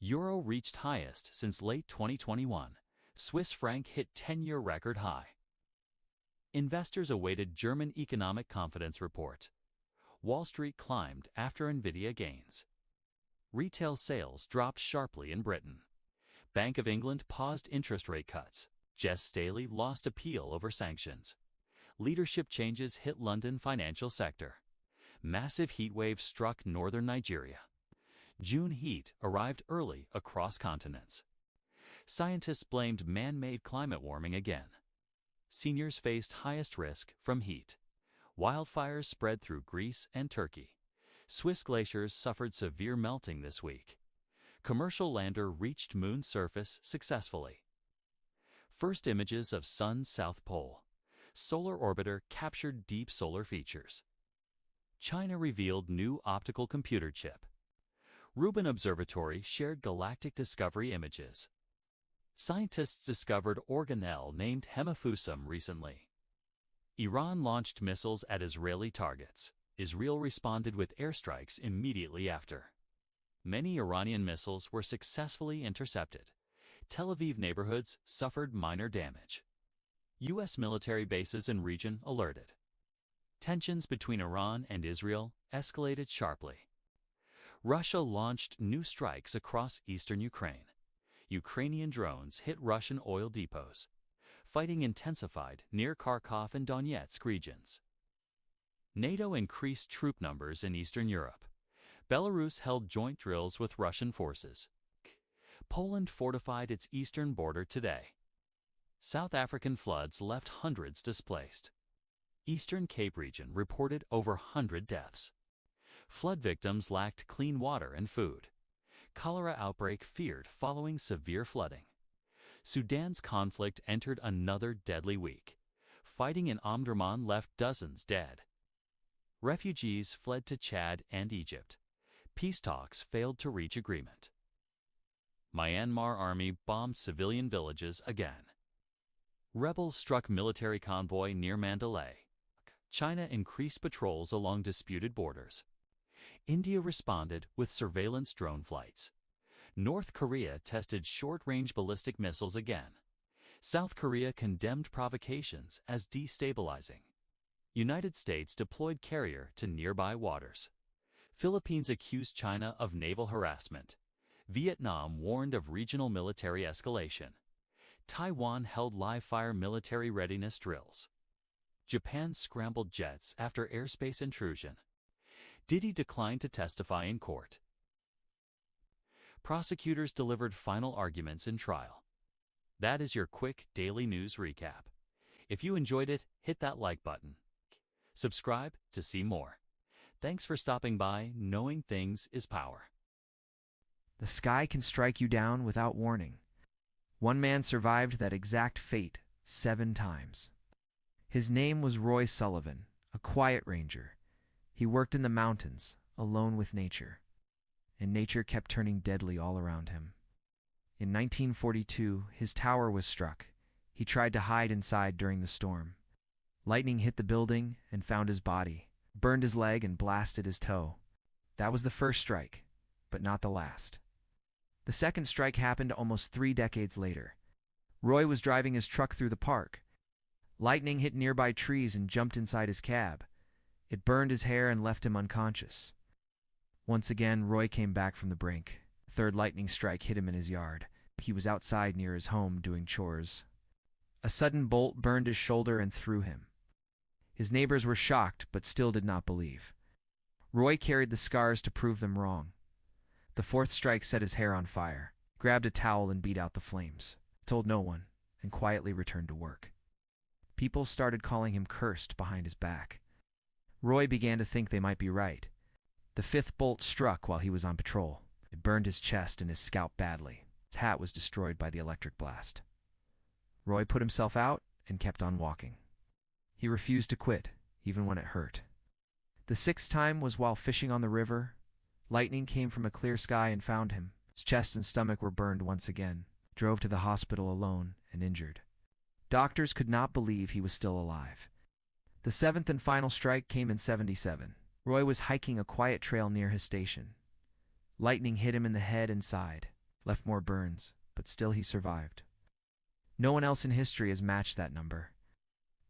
Euro reached highest since late 2021. Swiss franc hit 10-year record high. Investors awaited German economic confidence report. Wall Street climbed after Nvidia gains. Retail sales dropped sharply in Britain. Bank of England paused interest rate cuts. Jess Staley lost appeal over sanctions. Leadership changes hit London financial sector. Massive heat wave struck northern Nigeria. June heat arrived early across continents. Scientists blamed man-made climate warming again. Seniors faced highest risk from heat. Wildfires spread through Greece and Turkey. Swiss glaciers suffered severe melting this week. Commercial lander reached moon surface successfully. First images of sun's south pole. Solar orbiter captured deep solar features. China revealed new optical computer chip. Rubin Observatory shared galactic discovery images. Scientists discovered organelle named hemifusum recently. Iran launched missiles at Israeli targets. Israel responded with airstrikes immediately after. Many Iranian missiles were successfully intercepted. Tel Aviv neighborhoods suffered minor damage. U.S. military bases in region alerted. Tensions between Iran and Israel escalated sharply. Russia launched new strikes across eastern Ukraine. Ukrainian drones hit Russian oil depots. Fighting intensified near Kharkov and Donetsk regions. NATO increased troop numbers in Eastern Europe. Belarus held joint drills with Russian forces. Poland fortified its eastern border today. South African floods left hundreds displaced. Eastern Cape region reported over 100 deaths. Flood victims lacked clean water and food. Cholera outbreak feared following severe flooding. Sudan's conflict entered another deadly week. Fighting in Omdurman left dozens dead. Refugees fled to Chad and Egypt. Peace talks failed to reach agreement. Myanmar army bombed civilian villages again. Rebels struck military convoy near Mandalay. China increased patrols along disputed borders. India responded with surveillance drone flights. North Korea tested short-range ballistic missiles again. South Korea condemned provocations as destabilizing. United States deployed carrier to nearby waters. Philippines accused China of naval harassment. Vietnam warned of regional military escalation. Taiwan held live-fire military readiness drills. Japan scrambled jets after airspace intrusion. Diddy declined to testify in court. Prosecutors delivered final arguments in trial. That is your quick daily news recap. If you enjoyed it, hit that like button. Subscribe to see more. Thanks for stopping by. Knowing things is power. The sky can strike you down without warning. One man survived that exact fate 7 times. His name was Roy Sullivan, a quiet ranger. He worked in the mountains, alone with nature. And nature kept turning deadly all around him. In 1942, his tower was struck. He tried to hide inside during the storm. Lightning hit the building and found his body, burned his leg and blasted his toe. That was the first strike, but not the last. The second strike happened almost 3 decades later. Roy was driving his truck through the park. Lightning hit nearby trees and jumped inside his cab. It burned his hair and left him unconscious. Once again, Roy came back from the brink. The third lightning strike hit him in his yard. He was outside near his home doing chores. A sudden bolt burned his shoulder and threw him. His neighbors were shocked, but still did not believe. Roy carried the scars to prove them wrong. The fourth strike set his hair on fire, grabbed a towel and beat out the flames, told no one, and quietly returned to work. People started calling him cursed behind his back. Roy began to think they might be right. The fifth bolt struck while he was on patrol. It burned his chest and his scalp badly. His hat was destroyed by the electric blast. Roy put himself out and kept on walking. He refused to quit, even when it hurt. The sixth time was while fishing on the river. Lightning came from a clear sky and found him. His chest and stomach were burned once again. Drove to the hospital alone and injured. Doctors could not believe he was still alive. The seventh and final strike came in 1977. Roy was hiking a quiet trail near his station. Lightning hit him in the head and side, left more burns, but still he survived. No one else in history has matched that number.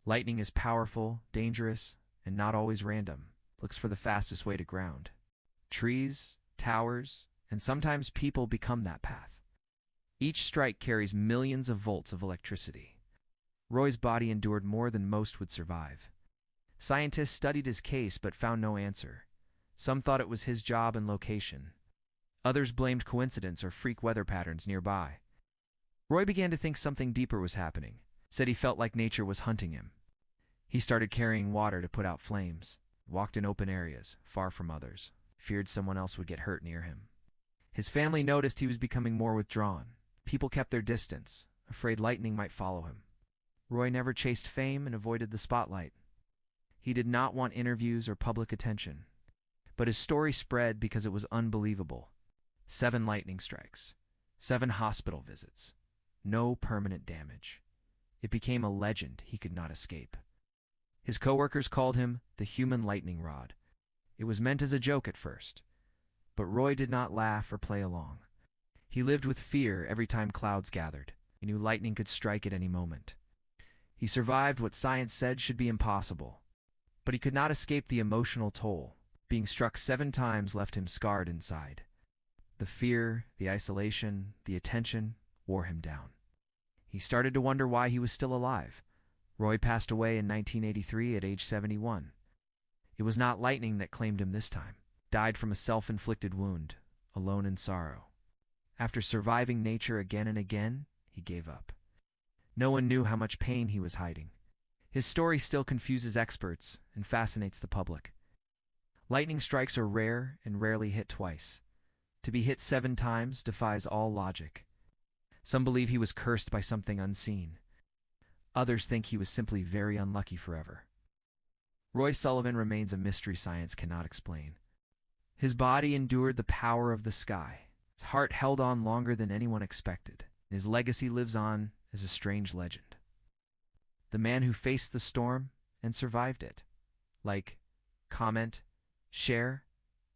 Lightning is powerful, dangerous, and not always random. Looks for the fastest way to ground. Trees, towers, and sometimes people become that path. Each strike carries millions of volts of electricity. Roy's body endured more than most would survive. Scientists studied his case but found no answer. Some thought it was his job and location. Others blamed coincidence or freak weather patterns nearby. Roy began to think something deeper was happening. Said he felt like nature was hunting him. He started carrying water to put out flames, walked in open areas, far from others, feared someone else would get hurt near him. His family noticed he was becoming more withdrawn. People kept their distance, afraid lightning might follow him. Roy never chased fame and avoided the spotlight. He did not want interviews or public attention. But his story spread because it was unbelievable. 7 lightning strikes, 7 hospital visits, no permanent damage. It became a legend he could not escape. His coworkers called him the human lightning rod. It was meant as a joke at first. But Roy did not laugh or play along. He lived with fear every time clouds gathered. He knew lightning could strike at any moment. He survived what science said should be impossible. But he could not escape the emotional toll. Being struck 7 times left him scarred inside. The fear, the isolation, the attention wore him down. He started to wonder why he was still alive. Roy passed away in 1983 at age 71. It was not lightning that claimed him this time. Died from a self-inflicted wound, alone in sorrow. After surviving nature again and again, he gave up. No one knew how much pain he was hiding. His story still confuses experts and fascinates the public. Lightning strikes are rare and rarely hit twice. To be hit 7 times defies all logic. Some believe he was cursed by something unseen. Others think he was simply very unlucky forever. Roy Sullivan remains a mystery science cannot explain. His body endured the power of the sky. His heart held on longer than anyone expected. His legacy lives on as a strange legend. The man who faced the storm and survived it. Like, comment, share,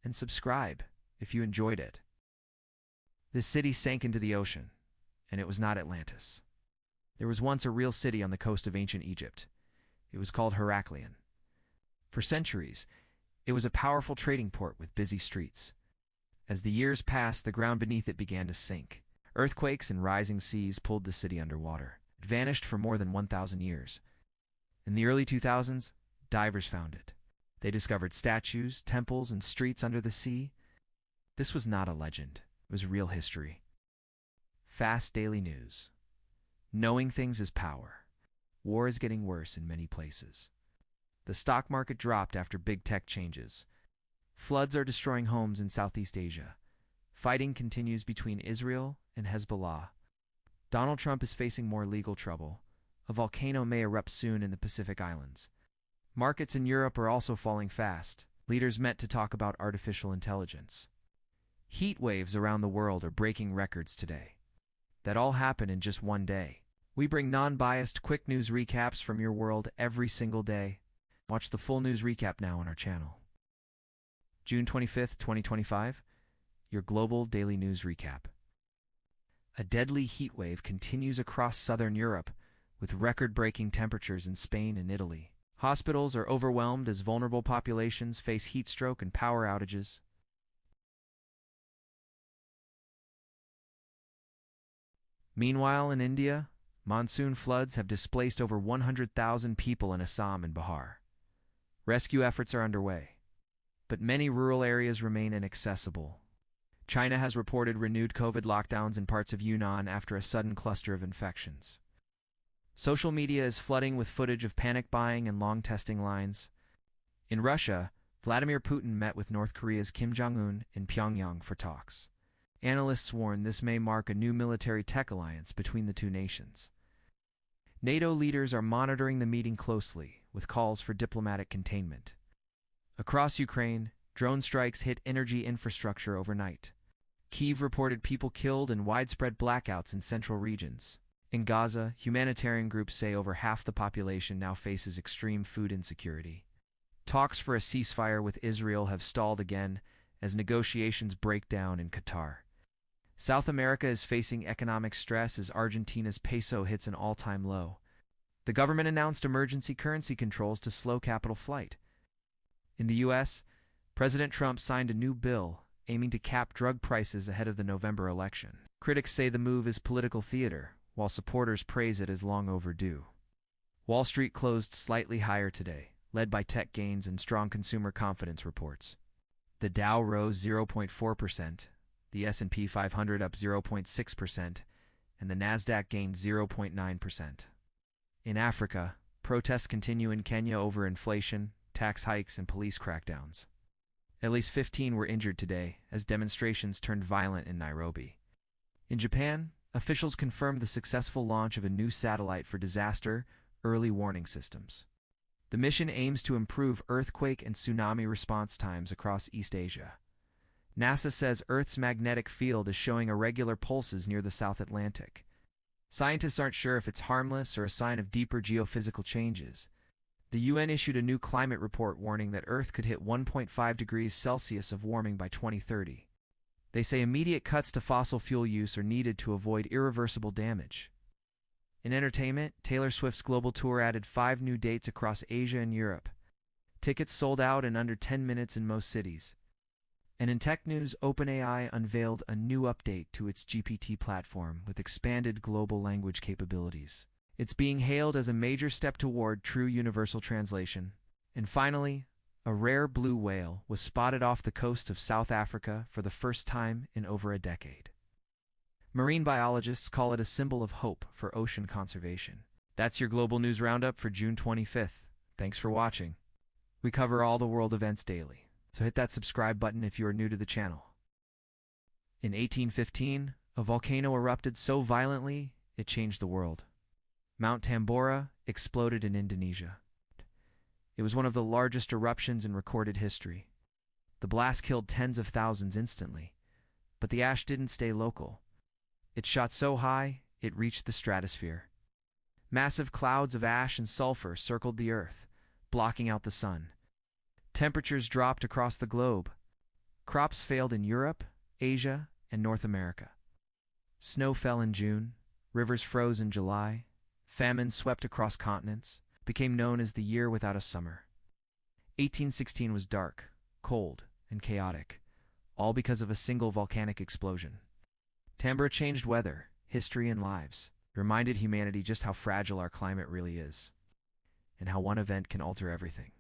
and subscribe if you enjoyed it. This city sank into the ocean, and it was not Atlantis. There was once a real city on the coast of ancient Egypt. It was called Heraklion. For centuries, it was a powerful trading port with busy streets. As the years passed, the ground beneath it began to sink. Earthquakes and rising seas pulled the city underwater. It vanished for more than 1,000 years. In the early 2000s, divers found it. They discovered statues, temples, and streets under the sea. This was not a legend. It was real history. Fast daily news. Knowing things is power. War is getting worse in many places. The stock market dropped after big tech changes. Floods are destroying homes in Southeast Asia. Fighting continues between Israel and Hezbollah. Donald Trump is facing more legal trouble. A volcano may erupt soon in the Pacific Islands. Markets in Europe are also falling fast. Leaders met to talk about artificial intelligence. Heat waves around the world are breaking records today. That all happened in just one day. We bring non-biased, quick news recaps from your world every single day. Watch the full news recap now on our channel. June 25th, 2025, your global daily news recap. A deadly heat wave continues across southern Europe, with record-breaking temperatures in Spain and Italy. Hospitals are overwhelmed as vulnerable populations face heat stroke and power outages. Meanwhile, in India, monsoon floods have displaced over 100,000 people in Assam and Bihar. Rescue efforts are underway, but many rural areas remain inaccessible. China has reported renewed COVID lockdowns in parts of Yunnan after a sudden cluster of infections. Social media is flooding with footage of panic buying and long testing lines. In Russia, Vladimir Putin met with North Korea's Kim Jong-un in Pyongyang for talks. Analysts warn this may mark a new military tech alliance between the two nations. NATO leaders are monitoring the meeting closely, with calls for diplomatic containment. Across Ukraine, drone strikes hit energy infrastructure overnight. Kyiv reported people killed and widespread blackouts in central regions. In Gaza, humanitarian groups say over half the population now faces extreme food insecurity. Talks for a ceasefire with Israel have stalled again as negotiations break down in Qatar. South America is facing economic stress as Argentina's peso hits an all-time low. The government announced emergency currency controls to slow capital flight. In the U.S., President Trump signed a new bill aiming to cap drug prices ahead of the November election. Critics say the move is political theater, while supporters praise it as long overdue. Wall Street closed slightly higher today, led by tech gains and strong consumer confidence reports. The Dow rose 0.4%, the S&P 500 up 0.6%, and the Nasdaq gained 0.9%. In Africa, protests continue in Kenya over inflation, tax hikes, and police crackdowns. At least 15 were injured today as demonstrations turned violent in Nairobi. In Japan, officials confirmed the successful launch of a new satellite for disaster early warning systems. The mission aims to improve earthquake and tsunami response times across East Asia. NASA says Earth's magnetic field is showing irregular pulses near the South Atlantic. Scientists aren't sure if it's harmless or a sign of deeper geophysical changes. The UN issued a new climate report warning that Earth could hit 1.5 degrees Celsius of warming by 2030. They say immediate cuts to fossil fuel use are needed to avoid irreversible damage. In entertainment, Taylor Swift's global tour added 5 new dates across Asia and Europe. Tickets sold out in under 10 minutes in most cities. And in tech news, OpenAI unveiled a new update to its GPT platform with expanded global language capabilities. It's being hailed as a major step toward true universal translation. And finally, a rare blue whale was spotted off the coast of South Africa for the first time in over a decade. Marine biologists call it a symbol of hope for ocean conservation. That's your global news roundup for June 25th. Thanks for watching. We cover all the world events daily, so hit that subscribe button if you are new to the channel. In 1815, a volcano erupted so violently it changed the world. Mount Tambora exploded in Indonesia. It was one of the largest eruptions in recorded history. The blast killed tens of thousands instantly, but the ash didn't stay local. It shot so high, it reached the stratosphere. Massive clouds of ash and sulfur circled the Earth, blocking out the sun. Temperatures dropped across the globe. Crops failed in Europe, Asia, and North America. Snow fell in June, rivers froze in July, famine swept across continents, became known as the year without a summer. 1816 was dark, cold, and chaotic, all because of a single volcanic explosion. Tambora changed weather, history, and lives, reminded humanity just how fragile our climate really is, and how one event can alter everything.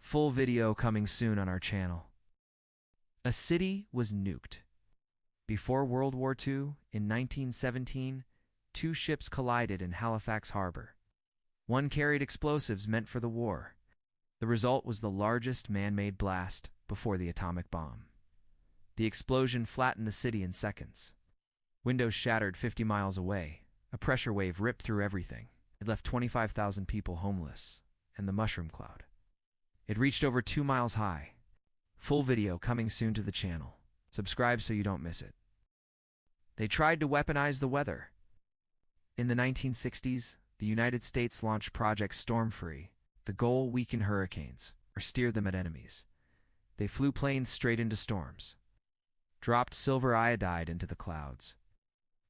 Full video coming soon on our channel. A city was nuked. Before World War II, in 1917, two ships collided in Halifax Harbor. One carried explosives meant for the war. The result was the largest man-made blast before the atomic bomb. The explosion flattened the city in seconds. Windows shattered 50 miles away. A pressure wave ripped through everything. It left 25,000 people homeless, and the mushroom cloud. It reached over 2 miles high. Full video coming soon to the channel. Subscribe so you don't miss it. They tried to weaponize the weather. In the 1960s, the United States launched Project Stormfree. The goal: weaken hurricanes, or steer them at enemies. They flew planes straight into storms, dropped silver iodide into the clouds.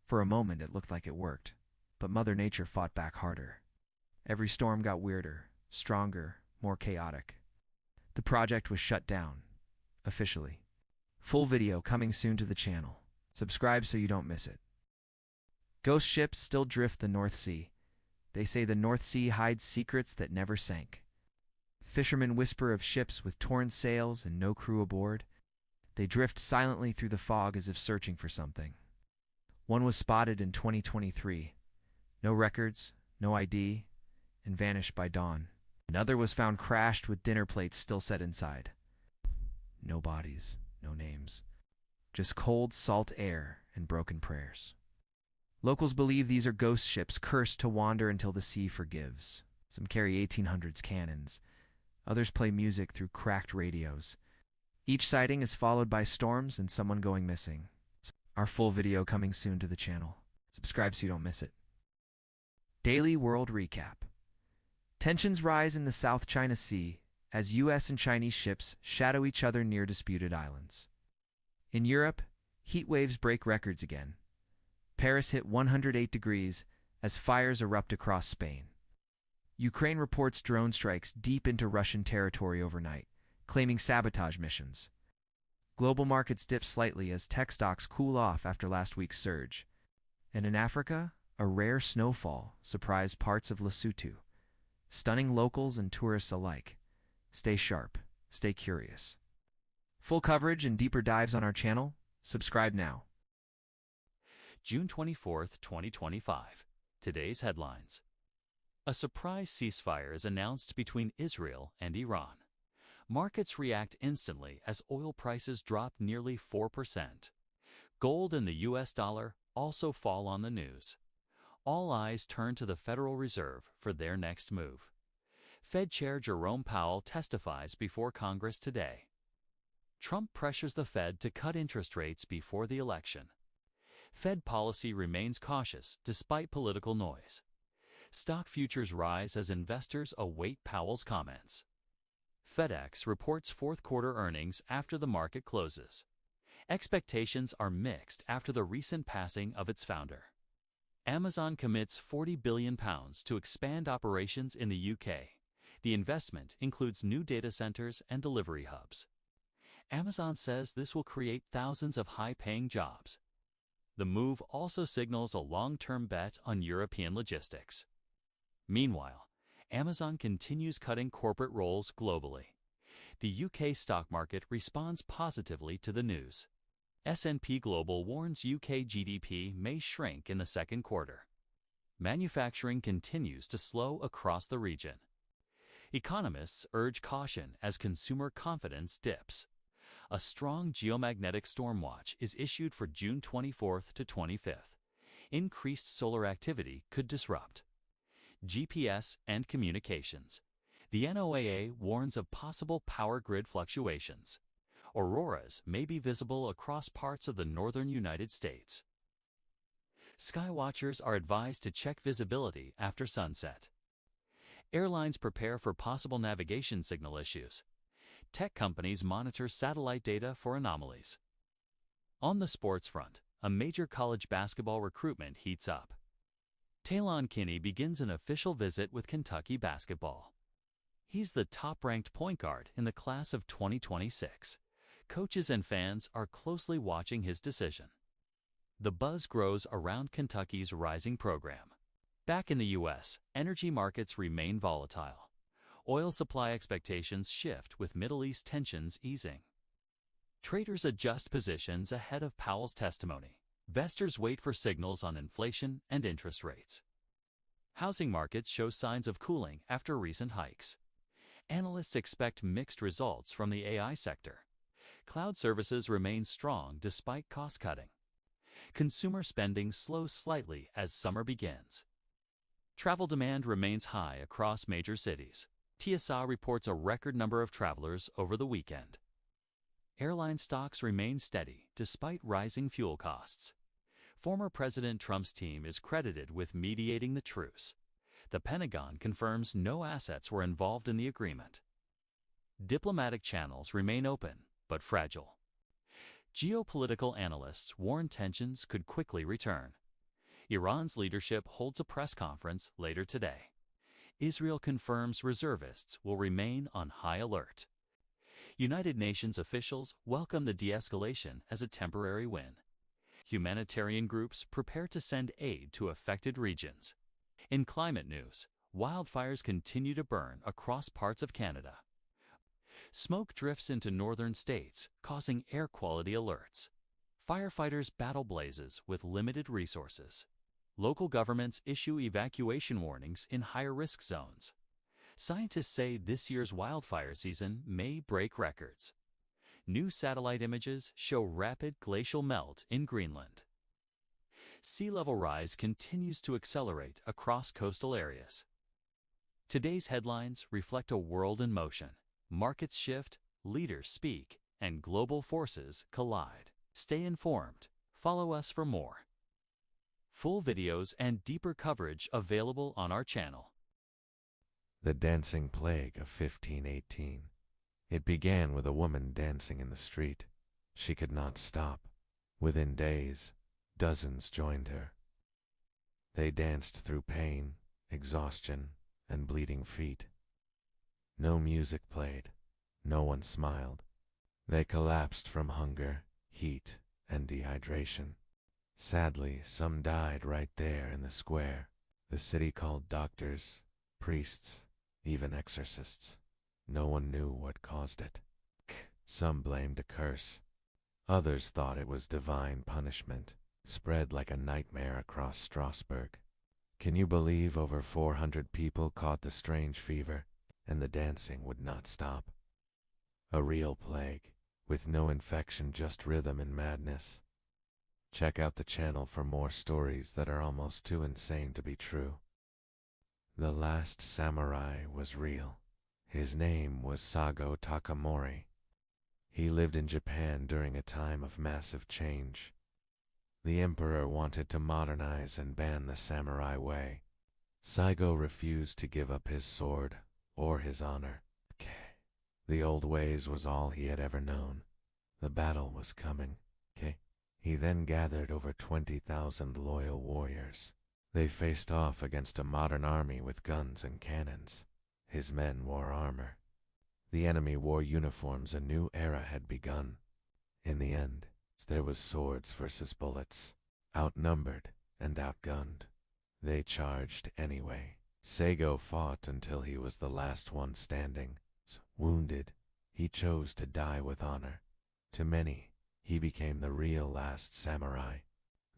For a moment it looked like it worked, but Mother Nature fought back harder. Every storm got weirder, stronger, more chaotic. The project was shut down, officially. Full video coming soon to the channel. Subscribe so you don't miss it. Ghost ships still drift the North Sea. They say the North Sea hides secrets that never sank. Fishermen whisper of ships with torn sails and no crew aboard. They drift silently through the fog as if searching for something. One was spotted in 2023. No records, no ID, and vanished by dawn. Another was found crashed with dinner plates still set inside. No bodies, no names. Just cold, salt air and broken prayers. Locals believe these are ghost ships cursed to wander until the sea forgives. Some carry 1800s cannons. Others play music through cracked radios. Each sighting is followed by storms and someone going missing. Our full video coming soon to the channel. Subscribe so you don't miss it. Daily World Recap. Tensions rise in the South China Sea as U.S. and Chinese ships shadow each other near disputed islands. In Europe, heat waves break records again. Paris hit 108 degrees as fires erupt across Spain. Ukraine reports drone strikes deep into Russian territory overnight, claiming sabotage missions. Global markets dip slightly as tech stocks cool off after last week's surge. And in Africa, a rare snowfall surprised parts of Lesotho, stunning locals and tourists alike. Stay sharp, stay curious. Full coverage and deeper dives on our channel. Subscribe now. June 24th, 2025. Today's headlines. A surprise ceasefire is announced between Israel and Iran. Markets react instantly as oil prices drop nearly 4%. Gold and the US dollar also fall on the news. All eyes turn to the Federal Reserve for their next move. Fed Chair Jerome Powell testifies before Congress today. Trump pressures the Fed to cut interest rates before the election. Fed policy remains cautious despite political noise. Stock futures rise as investors await Powell's comments. FedEx reports fourth-quarter earnings after the market closes. Expectations are mixed after the recent passing of its founder. Amazon commits £40 billion to expand operations in the UK. The investment includes new data centers and delivery hubs. Amazon says this will create thousands of high-paying jobs. The move also signals a long-term bet on European logistics. Meanwhile, Amazon continues cutting corporate roles globally. The UK stock market responds positively to the news. S&P Global warns UK GDP may shrink in the second quarter. Manufacturing continues to slow across the region. Economists urge caution as consumer confidence dips. A strong geomagnetic storm watch is issued for June 24th to 25th. Increased solar activity could disrupt GPS and communications. The NOAA warns of possible power grid fluctuations. Auroras may be visible across parts of the northern United States. Skywatchers are advised to check visibility after sunset. Airlines prepare for possible navigation signal issues. Tech companies monitor satellite data for anomalies. On the sports front, a major college basketball recruitment heats up. Talon Kinney begins an official visit with Kentucky basketball. He's the top-ranked point guard in the class of 2026. Coaches and fans are closely watching his decision. The buzz grows around Kentucky's rising program. Back in the U.S., energy markets remain volatile. Oil supply expectations shift with Middle East tensions easing. Traders adjust positions ahead of Powell's testimony. Investors wait for signals on inflation and interest rates. Housing markets show signs of cooling after recent hikes. Analysts expect mixed results from the AI sector. Cloud services remain strong despite cost-cutting. Consumer spending slows slightly as summer begins. Travel demand remains high across major cities. TSA reports a record number of travelers over the weekend. Airline stocks remain steady despite rising fuel costs. Former President Trump's team is credited with mediating the truce. The Pentagon confirms no assets were involved in the agreement. Diplomatic channels remain open, but fragile. Geopolitical analysts warn tensions could quickly return. Iran's leadership holds a press conference later today. Israel confirms reservists will remain on high alert. United Nations officials welcome the de-escalation as a temporary win. Humanitarian groups prepare to send aid to affected regions. In climate news, wildfires continue to burn across parts of Canada. Smoke drifts into northern states, causing air quality alerts. Firefighters battle blazes with limited resources. Local governments issue evacuation warnings in higher-risk zones. Scientists say this year's wildfire season may break records. New satellite images show rapid glacial melt in Greenland. Sea level rise continues to accelerate across coastal areas. Today's headlines reflect a world in motion. Markets shift, leaders speak, and global forces collide. Stay informed. Follow us for more. Full videos and deeper coverage available on our channel. The Dancing Plague of 1518. It began with a woman dancing in the street. She could not stop. Within days, dozens joined her. They danced through pain, exhaustion, and bleeding feet. No music played. No one smiled. They collapsed from hunger, heat, and dehydration. Sadly, some died right there in the square. The city called doctors, priests, even exorcists. No one knew what caused it. Some blamed a curse. Others thought it was divine punishment, spread like a nightmare across Strasbourg. Can you believe over 400 people caught the strange fever, and the dancing would not stop? A real plague, with no infection, just rhythm and madness. Check out the channel for more stories that are almost too insane to be true. The last samurai was real. His name was Sago Takamori. He lived in Japan during a time of massive change. The emperor wanted to modernize and ban the samurai way. Saigo refused to give up his sword or his honor. The old ways was all he had ever known. The battle was coming. He then gathered over 20,000 loyal warriors. They faced off against a modern army with guns and cannons. His men wore armor. The enemy wore uniforms. A new era had begun. In the end, there was swords versus bullets. Outnumbered and outgunned, they charged anyway. Saigo fought until he was the last one standing. Wounded, he chose to die with honor. To many, he became the real last samurai.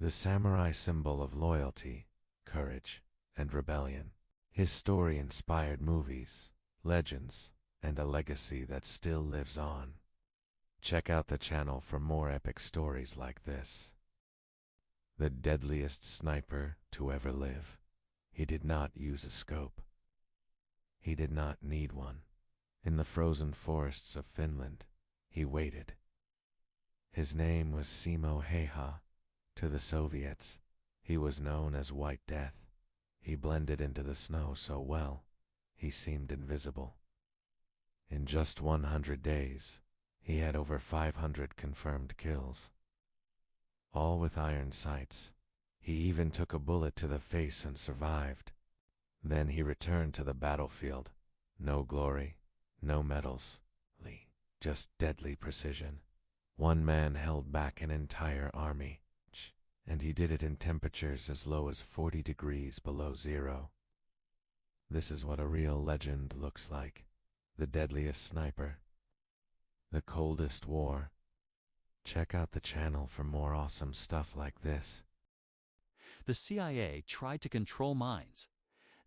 The samurai symbol of loyalty, courage, and rebellion. His story inspired movies, legends, and a legacy that still lives on. Check out the channel for more epic stories like this. The deadliest sniper to ever live. He did not use a scope. He did not need one. In the frozen forests of Finland, he waited. His name was Simo Heiha. To the Soviets, he was known as White Death. He blended into the snow so well, he seemed invisible. In just 100 days, he had over 500 confirmed kills. All with iron sights. He even took a bullet to the face and survived. Then he returned to the battlefield. No glory, no medals, just deadly precision. One man held back an entire army, and he did it in temperatures as low as 40 degrees below zero. This is what a real legend looks like. The deadliest sniper. The coldest war. Check out the channel for more awesome stuff like this. The CIA tried to control minds.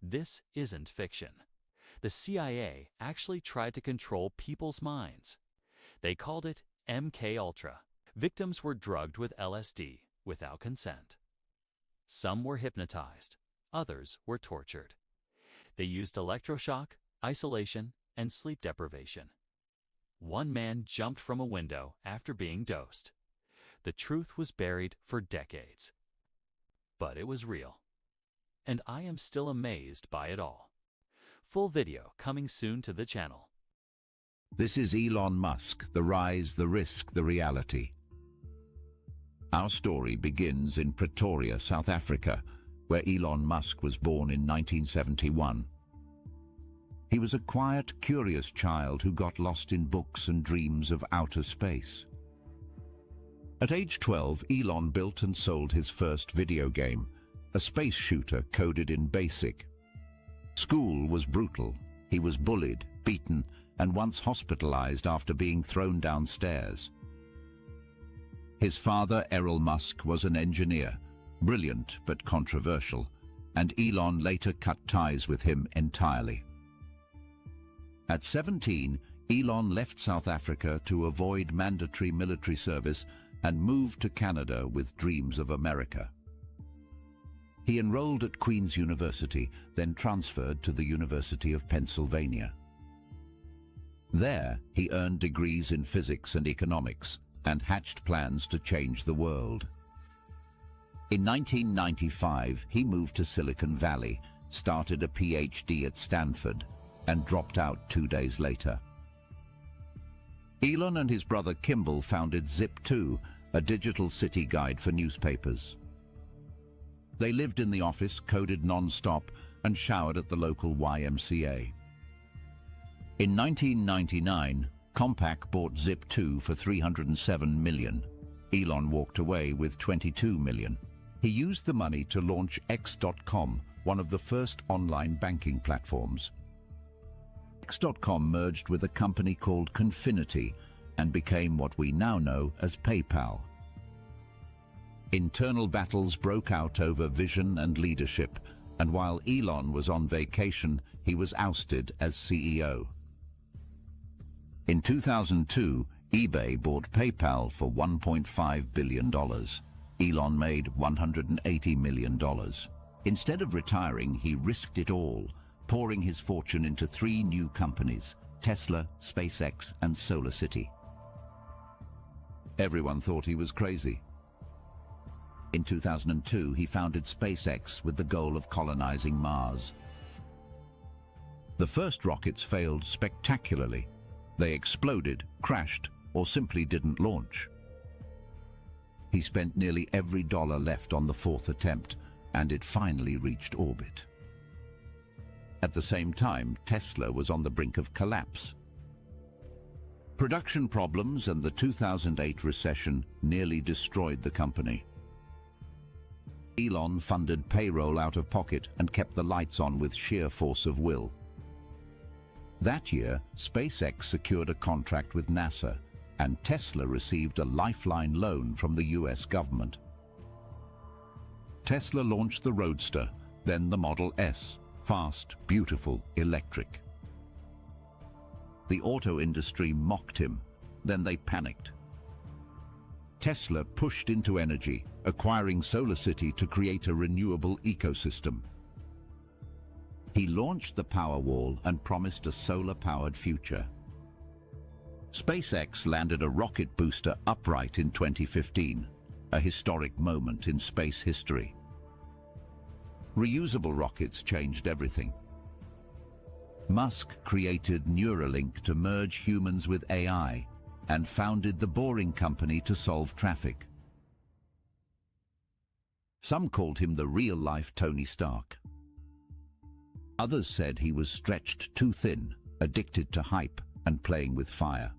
This isn't fiction. The CIA actually tried to control people's minds. They called it MK Ultra. Victims were drugged with LSD without consent. Some were hypnotized. Others were tortured. They used electroshock, isolation, and sleep deprivation. One man jumped from a window after being dosed. The truth was buried for decades. But it was real. And I am still amazed by it all. Full video coming soon to the channel. This is Elon Musk, the rise, the risk, the reality. Our story begins in Pretoria, South Africa, where Elon Musk was born in 1971. He was a quiet, curious child who got lost in books and dreams of outer space. At age 12, Elon built and sold his first video game, a space shooter coded in BASIC. School was brutal. He was bullied, beaten, and once hospitalized after being thrown downstairs. His father, Errol Musk, was an engineer, brilliant but controversial, and Elon later cut ties with him entirely. At 17, Elon left South Africa to avoid mandatory military service and moved to Canada with dreams of America. He enrolled at Queen's University, then transferred to the University of Pennsylvania. There, he earned degrees in physics and economics and hatched plans to change the world. In 1995, he moved to Silicon Valley, started a PhD at Stanford, and dropped out 2 days later. Elon and his brother Kimball founded Zip2, a digital city guide for newspapers. They lived in the office, coded non-stop, and showered at the local YMCA. In 1999, Compaq bought Zip2 for $307 million. Elon walked away with $22 million. He used the money to launch X.com, one of the first online banking platforms. X.com merged with a company called Confinity and became what we now know as PayPal. Internal battles broke out over vision and leadership, and while Elon was on vacation, he was ousted as CEO. In 2002, eBay bought PayPal for $1.5 billion. Elon made $180 million. Instead of retiring, he risked it all, pouring his fortune into 3 new companies, Tesla, SpaceX, and SolarCity. Everyone thought he was crazy. In 2002, he founded SpaceX with the goal of colonizing Mars. The first rockets failed spectacularly. They exploded, crashed, or simply didn't launch. He spent nearly every dollar left on the 4th attempt, and it finally reached orbit. At the same time, Tesla was on the brink of collapse. Production problems and the 2008 recession nearly destroyed the company. Elon funded payroll out of pocket and kept the lights on with sheer force of will. That year, SpaceX secured a contract with NASA, and Tesla received a lifeline loan from the US government. Tesla launched the Roadster, then the Model S, fast, beautiful, electric. The auto industry mocked him, then they panicked. Tesla pushed into energy, acquiring SolarCity to create a renewable ecosystem. He launched the Powerwall and promised a solar-powered future. SpaceX landed a rocket booster upright in 2015, a historic moment in space history. Reusable rockets changed everything. Musk created Neuralink to merge humans with AI and founded the Boring Company to solve traffic. Some called him the real-life Tony Stark. Others said he was stretched too thin, addicted to hype, and playing with fire.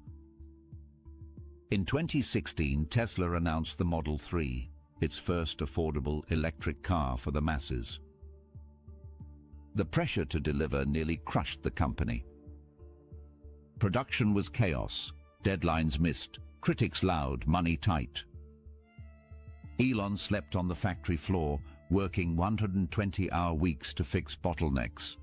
In 2016, Tesla announced the Model 3, its first affordable electric car for the masses. The pressure to deliver nearly crushed the company. Production was chaos, deadlines missed, critics loud, money tight. Elon slept on the factory floor, working 120-hour weeks to fix bottlenecks.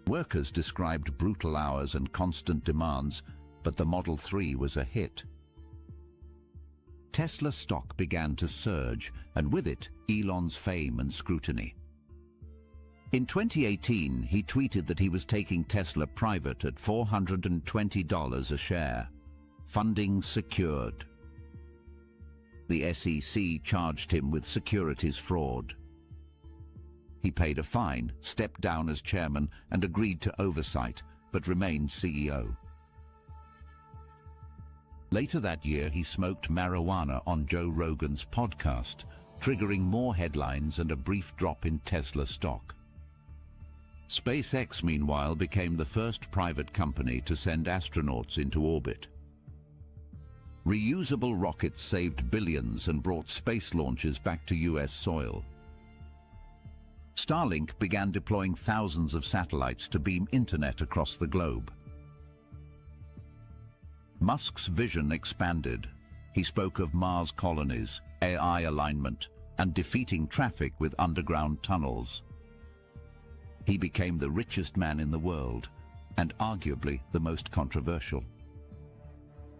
Workers described brutal hours and constant demands, but the Model 3 was a hit. Tesla stock began to surge, and with it, Elon's fame and scrutiny. In 2018, he tweeted that he was taking Tesla private at $420 a share. Funding secured. The SEC charged him with securities fraud. He paid a fine, stepped down as chairman, and agreed to oversight, but remained CEO. Later that year, he smoked marijuana on Joe Rogan's podcast, triggering more headlines and a brief drop in Tesla stock. SpaceX, meanwhile, became the first private company to send astronauts into orbit. Reusable rockets saved billions and brought space launches back to US soil. Starlink began deploying thousands of satellites to beam internet across the globe. Musk's vision expanded. He spoke of Mars colonies, AI alignment, and defeating traffic with underground tunnels. He became the richest man in the world, and arguably the most controversial.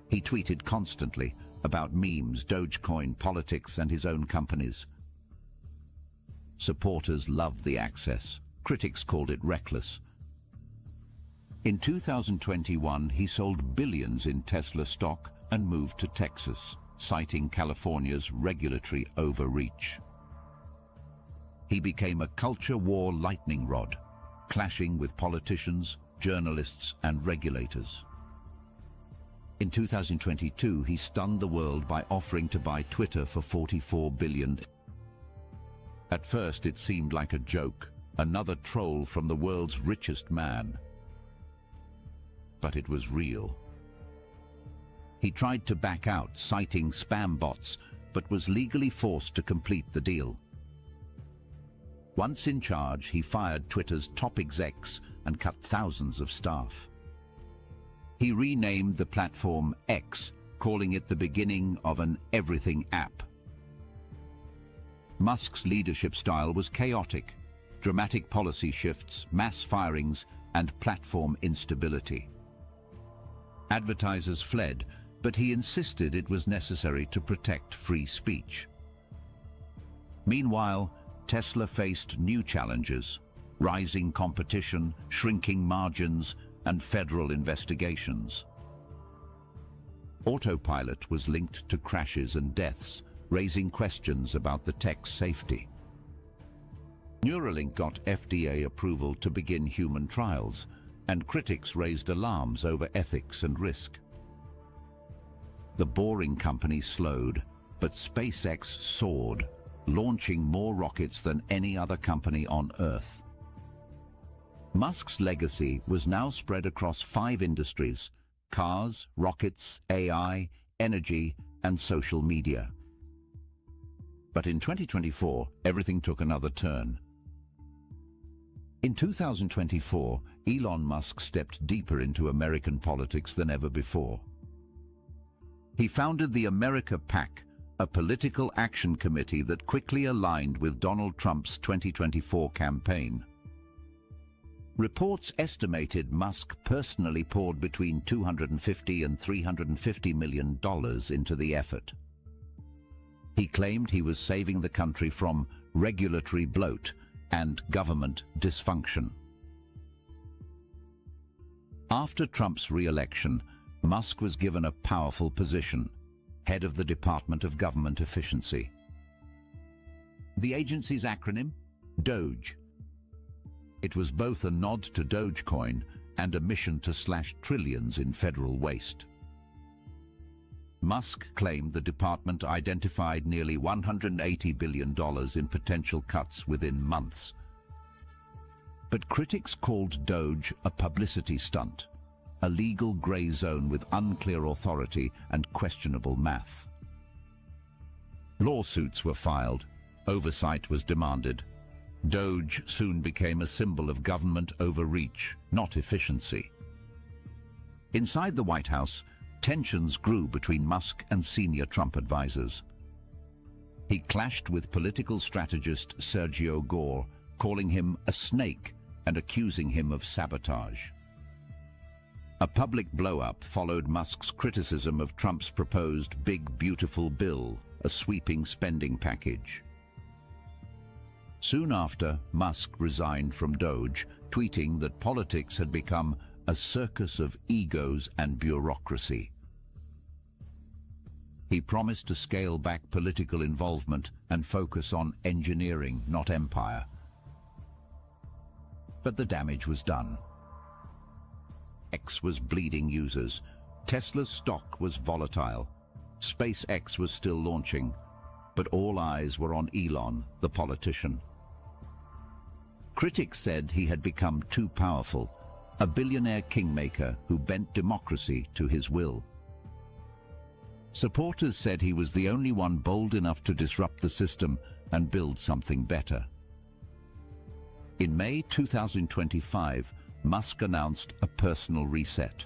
He tweeted constantly about memes, Dogecoin, politics, and his own companies. Supporters loved the access. Critics called it reckless. In 2021, he sold billions in Tesla stock and moved to Texas, citing California's regulatory overreach. He became a culture war lightning rod, clashing with politicians, journalists, and regulators. In 2022, he stunned the world by offering to buy Twitter for $44 billion. At first, it seemed like a joke, another troll from the world's richest man. But it was real. He tried to back out, citing spam bots, but was legally forced to complete the deal. Once in charge, he fired Twitter's top execs and cut thousands of staff. He renamed the platform X, calling it the beginning of an everything app. Musk's leadership style was chaotic, dramatic policy shifts, mass firings, and platform instability. Advertisers fled, but he insisted it was necessary to protect free speech. Meanwhile, Tesla faced new challenges: rising competition, shrinking margins, and federal investigations. Autopilot was linked to crashes and deaths, raising questions about the tech's safety. Neuralink got FDA approval to begin human trials, and critics raised alarms over ethics and risk. The Boring Company slowed, but SpaceX soared, launching more rockets than any other company on Earth. Musk's legacy was now spread across 5 industries: cars, rockets, AI, energy, and social media. But in 2024, everything took another turn. In 2024, Elon Musk stepped deeper into American politics than ever before. He founded the America PAC, a political action committee that quickly aligned with Donald Trump's 2024 campaign. Reports estimated Musk personally poured between $250 and $350 million into the effort. He claimed he was saving the country from regulatory bloat and government dysfunction. After Trump's re-election, Musk was given a powerful position, head of the Department of Government Efficiency. The agency's acronym? DOGE. It was both a nod to Dogecoin and a mission to slash trillions in federal waste. Musk claimed the department identified nearly $180 billion in potential cuts within months. But critics called Doge a publicity stunt, a legal gray zone with unclear authority and questionable math. Lawsuits were filed, oversight was demanded. Doge soon became a symbol of government overreach, not efficiency. Inside the White House, Tensions grew between Musk and senior Trump advisors. He clashed with political strategist Sergio Gore, calling him a snake and accusing him of sabotage. A public blow-up followed Musk's criticism of Trump's proposed Big Beautiful Bill, a sweeping spending package. Soon after, Musk resigned from Doge, tweeting that politics had become a circus of egos and bureaucracy. He promised to scale back political involvement and focus on engineering, not empire. But the damage was done. X was bleeding users. Tesla's stock was volatile. SpaceX was still launching, but all eyes were on Elon, the politician. Critics said he had become too powerful, a billionaire kingmaker who bent democracy to his will. Supporters said he was the only one bold enough to disrupt the system and build something better. In May 2025, Musk announced a personal reset.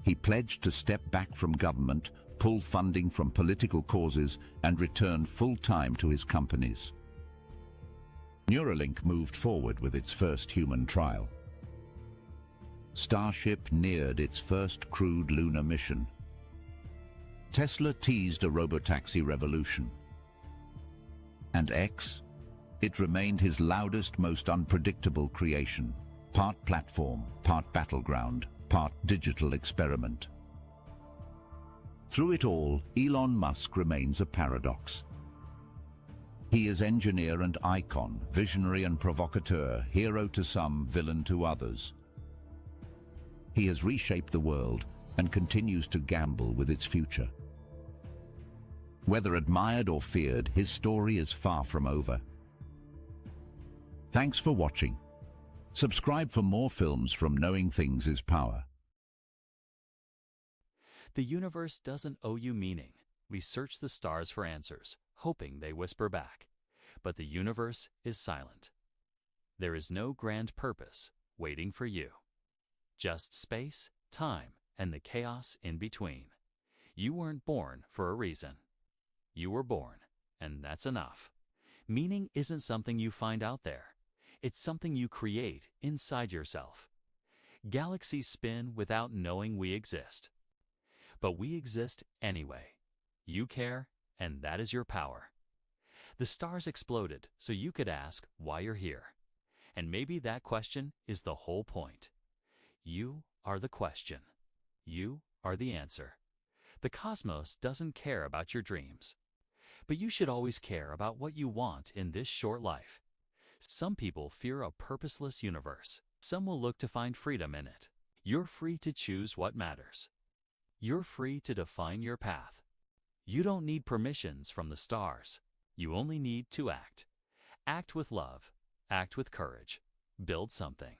He pledged to step back from government, pull funding from political causes, and return full-time to his companies. Neuralink moved forward with its first human trial. Starship neared its first crewed lunar mission. Tesla teased a robotaxi revolution. And X? It remained his loudest, most unpredictable creation. Part platform, part battleground, part digital experiment. Through it all, Elon Musk remains a paradox. He is engineer and icon, visionary and provocateur, hero to some, villain to others. He has reshaped the world and continues to gamble with its future. Whether admired or feared, his story is far from over. Thanks for watching. Subscribe for more films from Knowing Things is Power. The universe doesn't owe you meaning. We search the stars for answers, hoping they whisper back. But the universe is silent. There is no grand purpose waiting for you. Just space, time, and the chaos in between. You weren't born for a reason. You were born, and that's enough. Meaning isn't something you find out there. It's something you create inside yourself. Galaxies spin without knowing we exist. But we exist anyway. You care, and that is your power. The stars exploded so you could ask why you're here. And maybe that question is the whole point. You are the question. You are the answer. The cosmos doesn't care about your dreams. But you should always care about what you want in this short life. Some people fear a purposeless universe. Some will look to find freedom in it. You're free to choose what matters. You're free to define your path. You don't need permissions from the stars. You only need to act. Act with love. Act with courage. Build something.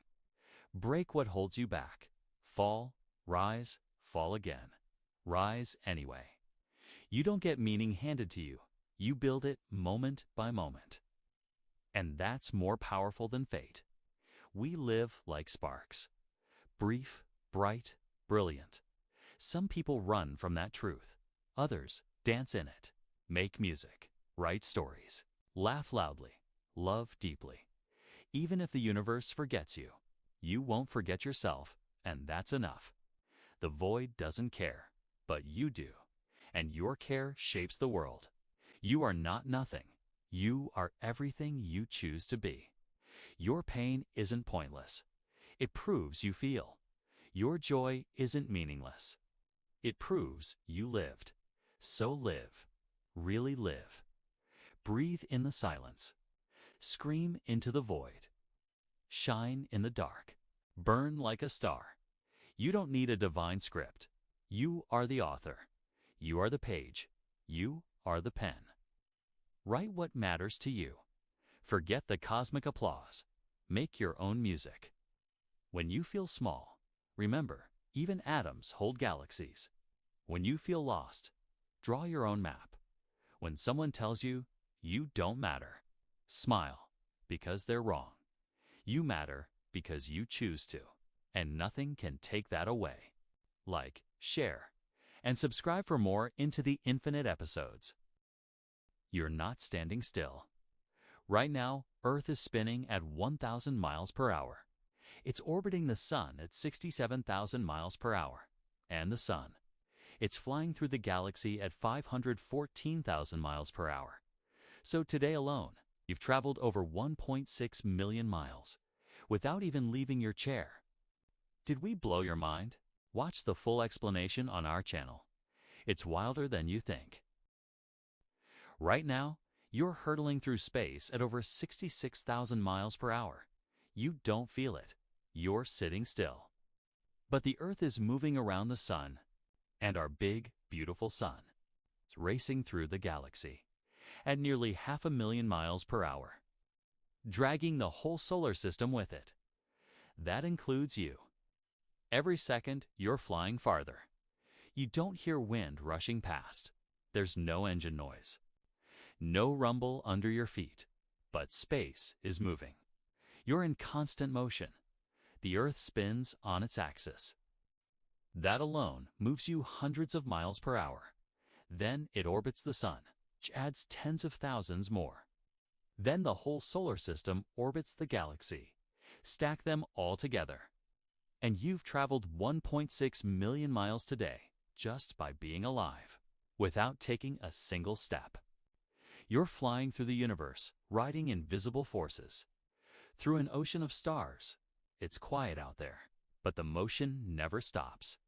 Break what holds you back. Fall, rise, fall again. Rise anyway. You don't get meaning handed to you. You build it moment by moment. And that's more powerful than fate. We live like sparks. Brief, bright, brilliant. Some people run from that truth. Others dance in it. Make music. Write stories. Laugh loudly. Love deeply. Even if the universe forgets you, you won't forget yourself, and that's enough. The void doesn't care, but you do. And your care shapes the world. You are not nothing. You are everything you choose to be. Your pain isn't pointless. It proves you feel. Your joy isn't meaningless. It proves you lived. So live. Really live. Breathe in the silence. Scream into the void. Shine in the dark. Burn like a star. You don't need a divine script. You are the author. You are the page. You are the pen. Write what matters to you. Forget the cosmic applause. Make your own music. When you feel small, remember, even atoms hold galaxies. When you feel lost, draw your own map. When someone tells you you don't matter, smile, because they're wrong. You matter because you choose to, and nothing can take that away. Like share, and subscribe for more Into the Infinite episodes. You're not standing still. Right now, Earth is spinning at 1,000 miles per hour. It's orbiting the Sun at 67,000 miles per hour. And the Sun. It's flying through the galaxy at 514,000 miles per hour. So today alone, you've traveled over 1.6 million miles without even leaving your chair. Did we blow your mind? Watch the full explanation on our channel. It's wilder than you think. Right now, you're hurtling through space at over 66,000 miles per hour. You don't feel it. You're sitting still. But the Earth is moving around the Sun, and our big, beautiful Sun is racing through the galaxy at nearly 500,000 miles per hour, dragging the whole solar system with it. That includes you. Every second, you're flying farther. You don't hear wind rushing past. There's no engine noise. No rumble under your feet. But space is moving. You're in constant motion. The Earth spins on its axis. That alone moves you hundreds of miles per hour. Then it orbits the Sun, which adds tens of thousands more. Then the whole solar system orbits the galaxy. Stack them all together. And you've traveled 1.6 million miles today just by being alive, without taking a single step. You're flying through the universe, riding invisible forces. Through an ocean of stars. It's quiet out there, but the motion never stops.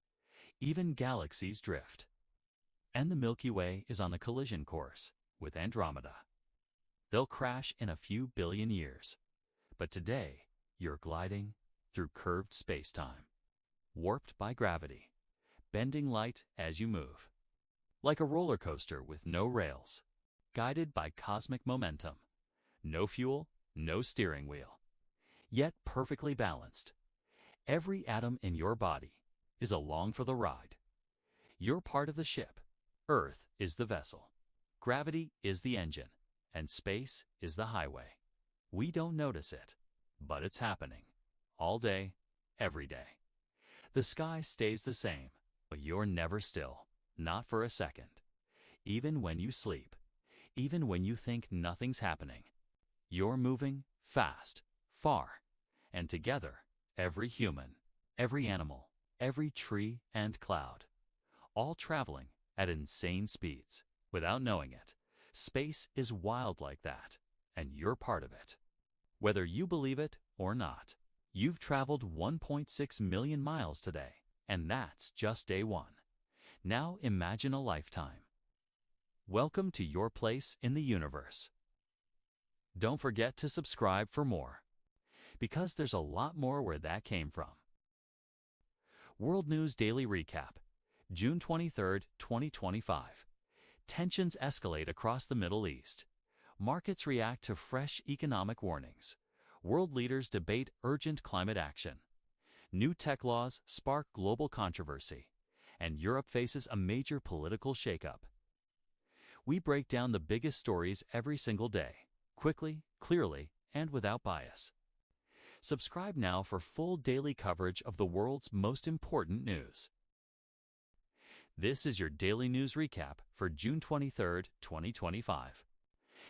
Even galaxies drift. And the Milky Way is on a collision course with Andromeda. They'll crash in a few billion years. But today, you're gliding through curved space-time, warped by gravity, bending light as you move. Like a roller coaster with no rails, guided by cosmic momentum. No fuel, no steering wheel. Yet perfectly balanced. Every atom in your body is along for the ride. You're part of the ship. Earth is the vessel. Gravity is the engine. And space is the highway. We don't notice it, but it's happening. All day, every day. The sky stays the same, but you're never still. Not for a second. Even when you sleep. Even when you think nothing's happening. You're moving fast, far. And together, every human, every animal, every tree and cloud, all traveling at insane speeds without knowing it. Space is wild like that, and you're part of it. Whether you believe it or not, you've traveled 1.6 million miles today, and that's just day one. Now imagine a lifetime. Welcome to your place in the universe. Don't forget to subscribe for more. Because there's a lot more where that came from. World News Daily Recap, June 23, 2025. Tensions escalate across the Middle East. Markets react to fresh economic warnings. World leaders debate urgent climate action. New tech laws spark global controversy. And Europe faces a major political shakeup. We break down the biggest stories every single day, quickly, clearly, and without bias. Subscribe now for full daily coverage of the world's most important news. This is your daily news recap for June 23, 2025.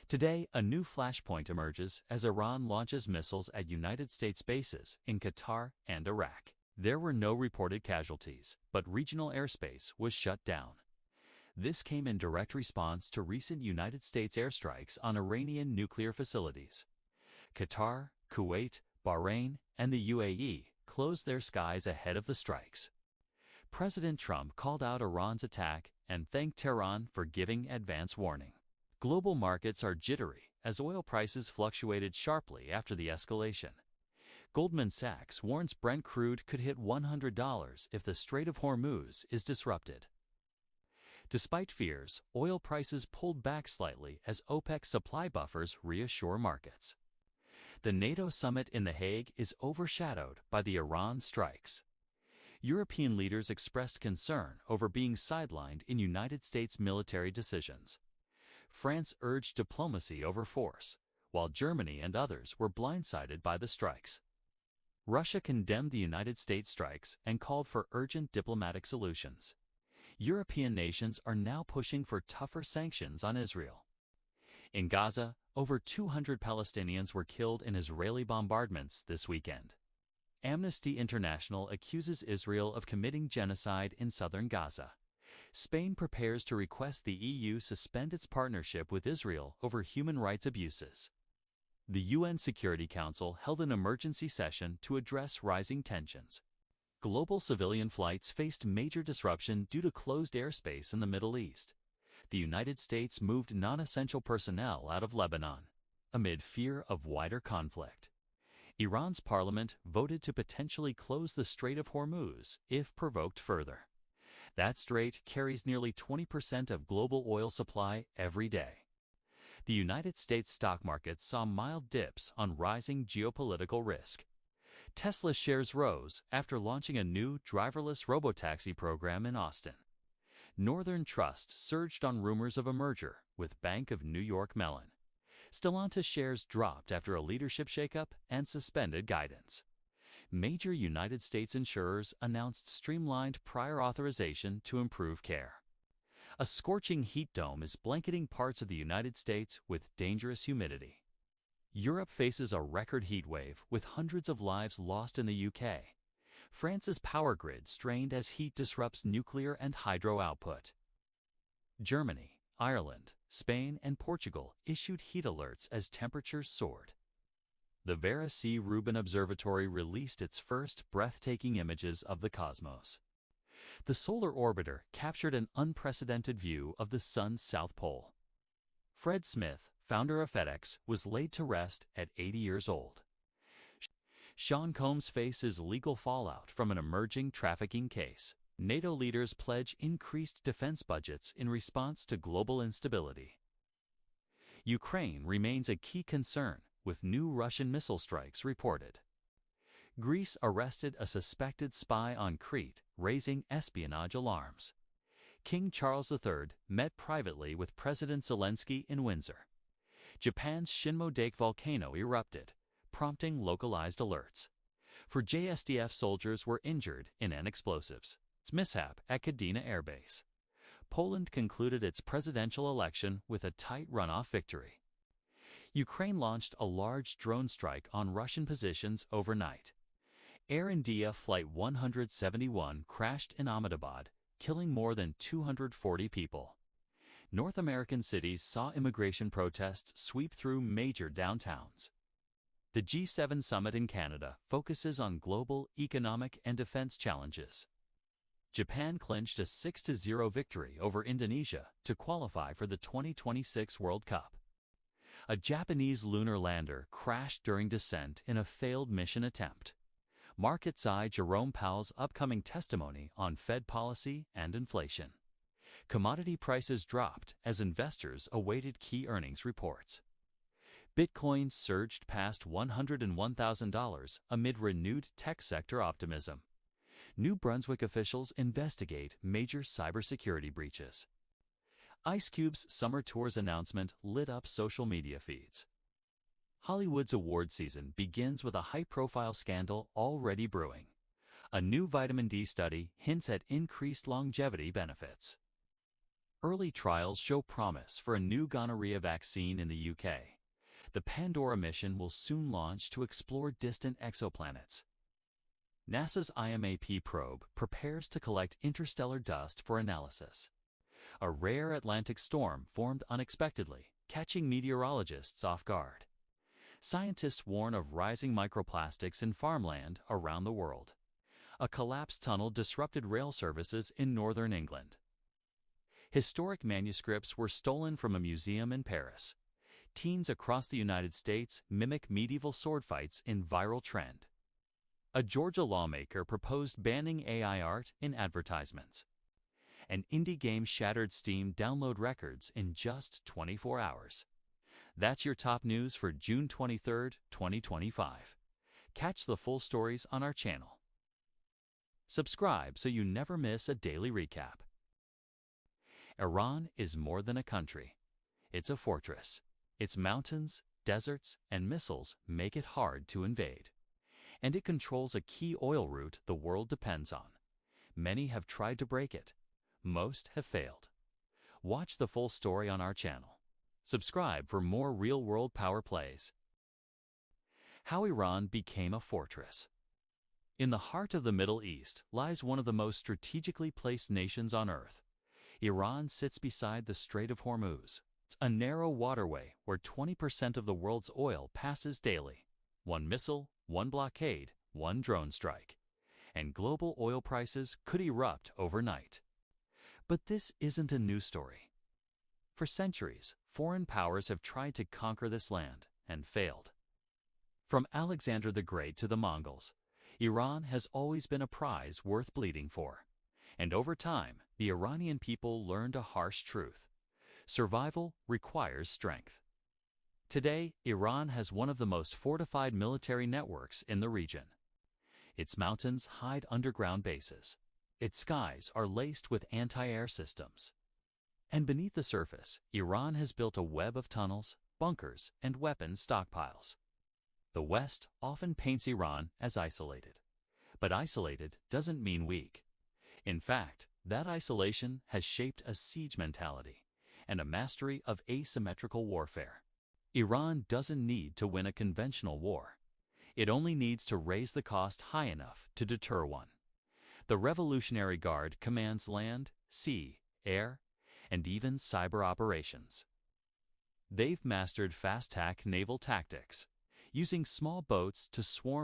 Today, a new flashpoint emerges as Iran launches missiles at United States bases in Qatar and Iraq. There were no reported casualties, but regional airspace was shut down. This came in direct response to recent United States airstrikes on Iranian nuclear facilities. Qatar, Kuwait, Bahrain, and the UAE closed their skies ahead of the strikes. President Trump called out Iran's attack and thanked Tehran for giving advance warning. Global markets are jittery as oil prices fluctuated sharply after the escalation. Goldman Sachs warns Brent crude could hit $100 if the Strait of Hormuz is disrupted. Despite fears, oil prices pulled back slightly as OPEC supply buffers reassure markets. The NATO summit in The Hague is overshadowed by the Iran strikes. European leaders expressed concern over being sidelined in United States military decisions. France urged diplomacy over force, while Germany and others were blindsided by the strikes. Russia condemned the United States strikes and called for urgent diplomatic solutions. European nations are now pushing for tougher sanctions on Israel. In Gaza, over 200 Palestinians were killed in Israeli bombardments this weekend. Amnesty International accuses Israel of committing genocide in southern Gaza. Spain prepares to request the EU suspend its partnership with Israel over human rights abuses. The UN Security Council held an emergency session to address rising tensions. Global civilian flights faced major disruption due to closed airspace in the Middle East. The United States moved non-essential personnel out of Lebanon, amid fear of wider conflict. Iran's parliament voted to potentially close the Strait of Hormuz if provoked further. That strait carries nearly 20% of global oil supply every day. The United States stock market saw mild dips on rising geopolitical risk. Tesla shares rose after launching a new driverless robotaxi program in Austin. Northern Trust surged on rumors of a merger with Bank of New York Mellon. Stellantis shares dropped after a leadership shakeup and suspended guidance. Major United States insurers announced streamlined prior authorization to improve care. A scorching heat dome is blanketing parts of the United States with dangerous humidity. Europe faces a record heat wave with hundreds of lives lost in the UK. France's power grid strained as heat disrupts nuclear and hydro output. Germany, Ireland, Spain, and Portugal issued heat alerts as temperatures soared. The Vera C. Rubin Observatory released its first breathtaking images of the cosmos. The solar orbiter captured an unprecedented view of the sun's south pole. Fred Smith, founder of FedEx, was laid to rest at 80 years old. Sean Combs faces legal fallout from an emerging trafficking case. NATO leaders pledge increased defense budgets in response to global instability. Ukraine remains a key concern, with new Russian missile strikes reported. Greece arrested a suspected spy on Crete, raising espionage alarms. King Charles III met privately with President Zelensky in Windsor. Japan's Shinmo-dake volcano erupted, prompting localized alerts. 4 JSDF soldiers were injured in an explosives mishap at Kadena Air Base. Poland concluded its presidential election with a tight runoff victory. Ukraine launched a large drone strike on Russian positions overnight. Air India Flight 171 crashed in Ahmedabad, killing more than 240 people. North American cities saw immigration protests sweep through major downtowns. The G7 summit in Canada focuses on global economic and defense challenges. Japan clinched a 6-0 victory over Indonesia to qualify for the 2026 World Cup. A Japanese lunar lander crashed during descent in a failed mission attempt. Markets eye Jerome Powell's upcoming testimony on Fed policy and inflation. Commodity prices dropped as investors awaited key earnings reports. Bitcoin surged past $101,000 amid renewed tech sector optimism. New Brunswick officials investigate major cybersecurity breaches. Ice Cube's summer tours announcement lit up social media feeds. Hollywood's award season begins with a high-profile scandal already brewing. A new vitamin D study hints at increased longevity benefits. Early trials show promise for a new gonorrhea vaccine in the UK. The Pandora mission will soon launch to explore distant exoplanets. NASA's IMAP probe prepares to collect interstellar dust for analysis. A rare Atlantic storm formed unexpectedly, catching meteorologists off guard. Scientists warn of rising microplastics in farmland around the world. A collapsed tunnel disrupted rail services in northern England. Historic manuscripts were stolen from a museum in Paris. Teens across the United States mimic medieval sword fights in viral trend. A Georgia lawmaker proposed banning AI art in advertisements. An indie game shattered Steam download records in just 24 hours. That's your top news for June 23, 2025. Catch the full stories on our channel. Subscribe so you never miss a daily recap. Iran is more than a country. It's a fortress. Its mountains, deserts, and missiles make it hard to invade. and it controls a key oil route the world depends on. Many have tried to break it. Most have failed. Watch the full story on our channel. Subscribe for more real-world power plays. How Iran became a fortress. In the heart of the Middle East lies one of the most strategically placed nations on Earth. Iran sits beside the Strait of Hormuz. It's a narrow waterway where 20% of the world's oil passes daily. One missile, one blockade, one drone strike, and global oil prices could erupt overnight. But this isn't a new story. For centuries, foreign powers have tried to conquer this land and failed. From Alexander the Great to the Mongols, Iran has always been a prize worth bleeding for. And over time, the Iranian people learned a harsh truth: survival requires strength. Today, Iran has one of the most fortified military networks in the region. Its mountains hide underground bases. Its skies are laced with anti-air systems. And beneath the surface, Iran has built a web of tunnels, bunkers, and weapons stockpiles. The West often paints Iran as isolated. But isolated doesn't mean weak. In fact, that isolation has shaped a siege mentality and a mastery of asymmetrical warfare. Iran doesn't need to win a conventional war. It only needs to raise the cost high enough to deter one. The Revolutionary Guard commands land, sea, air, and even cyber operations. They've mastered fast-tack naval tactics, using small boats to swarm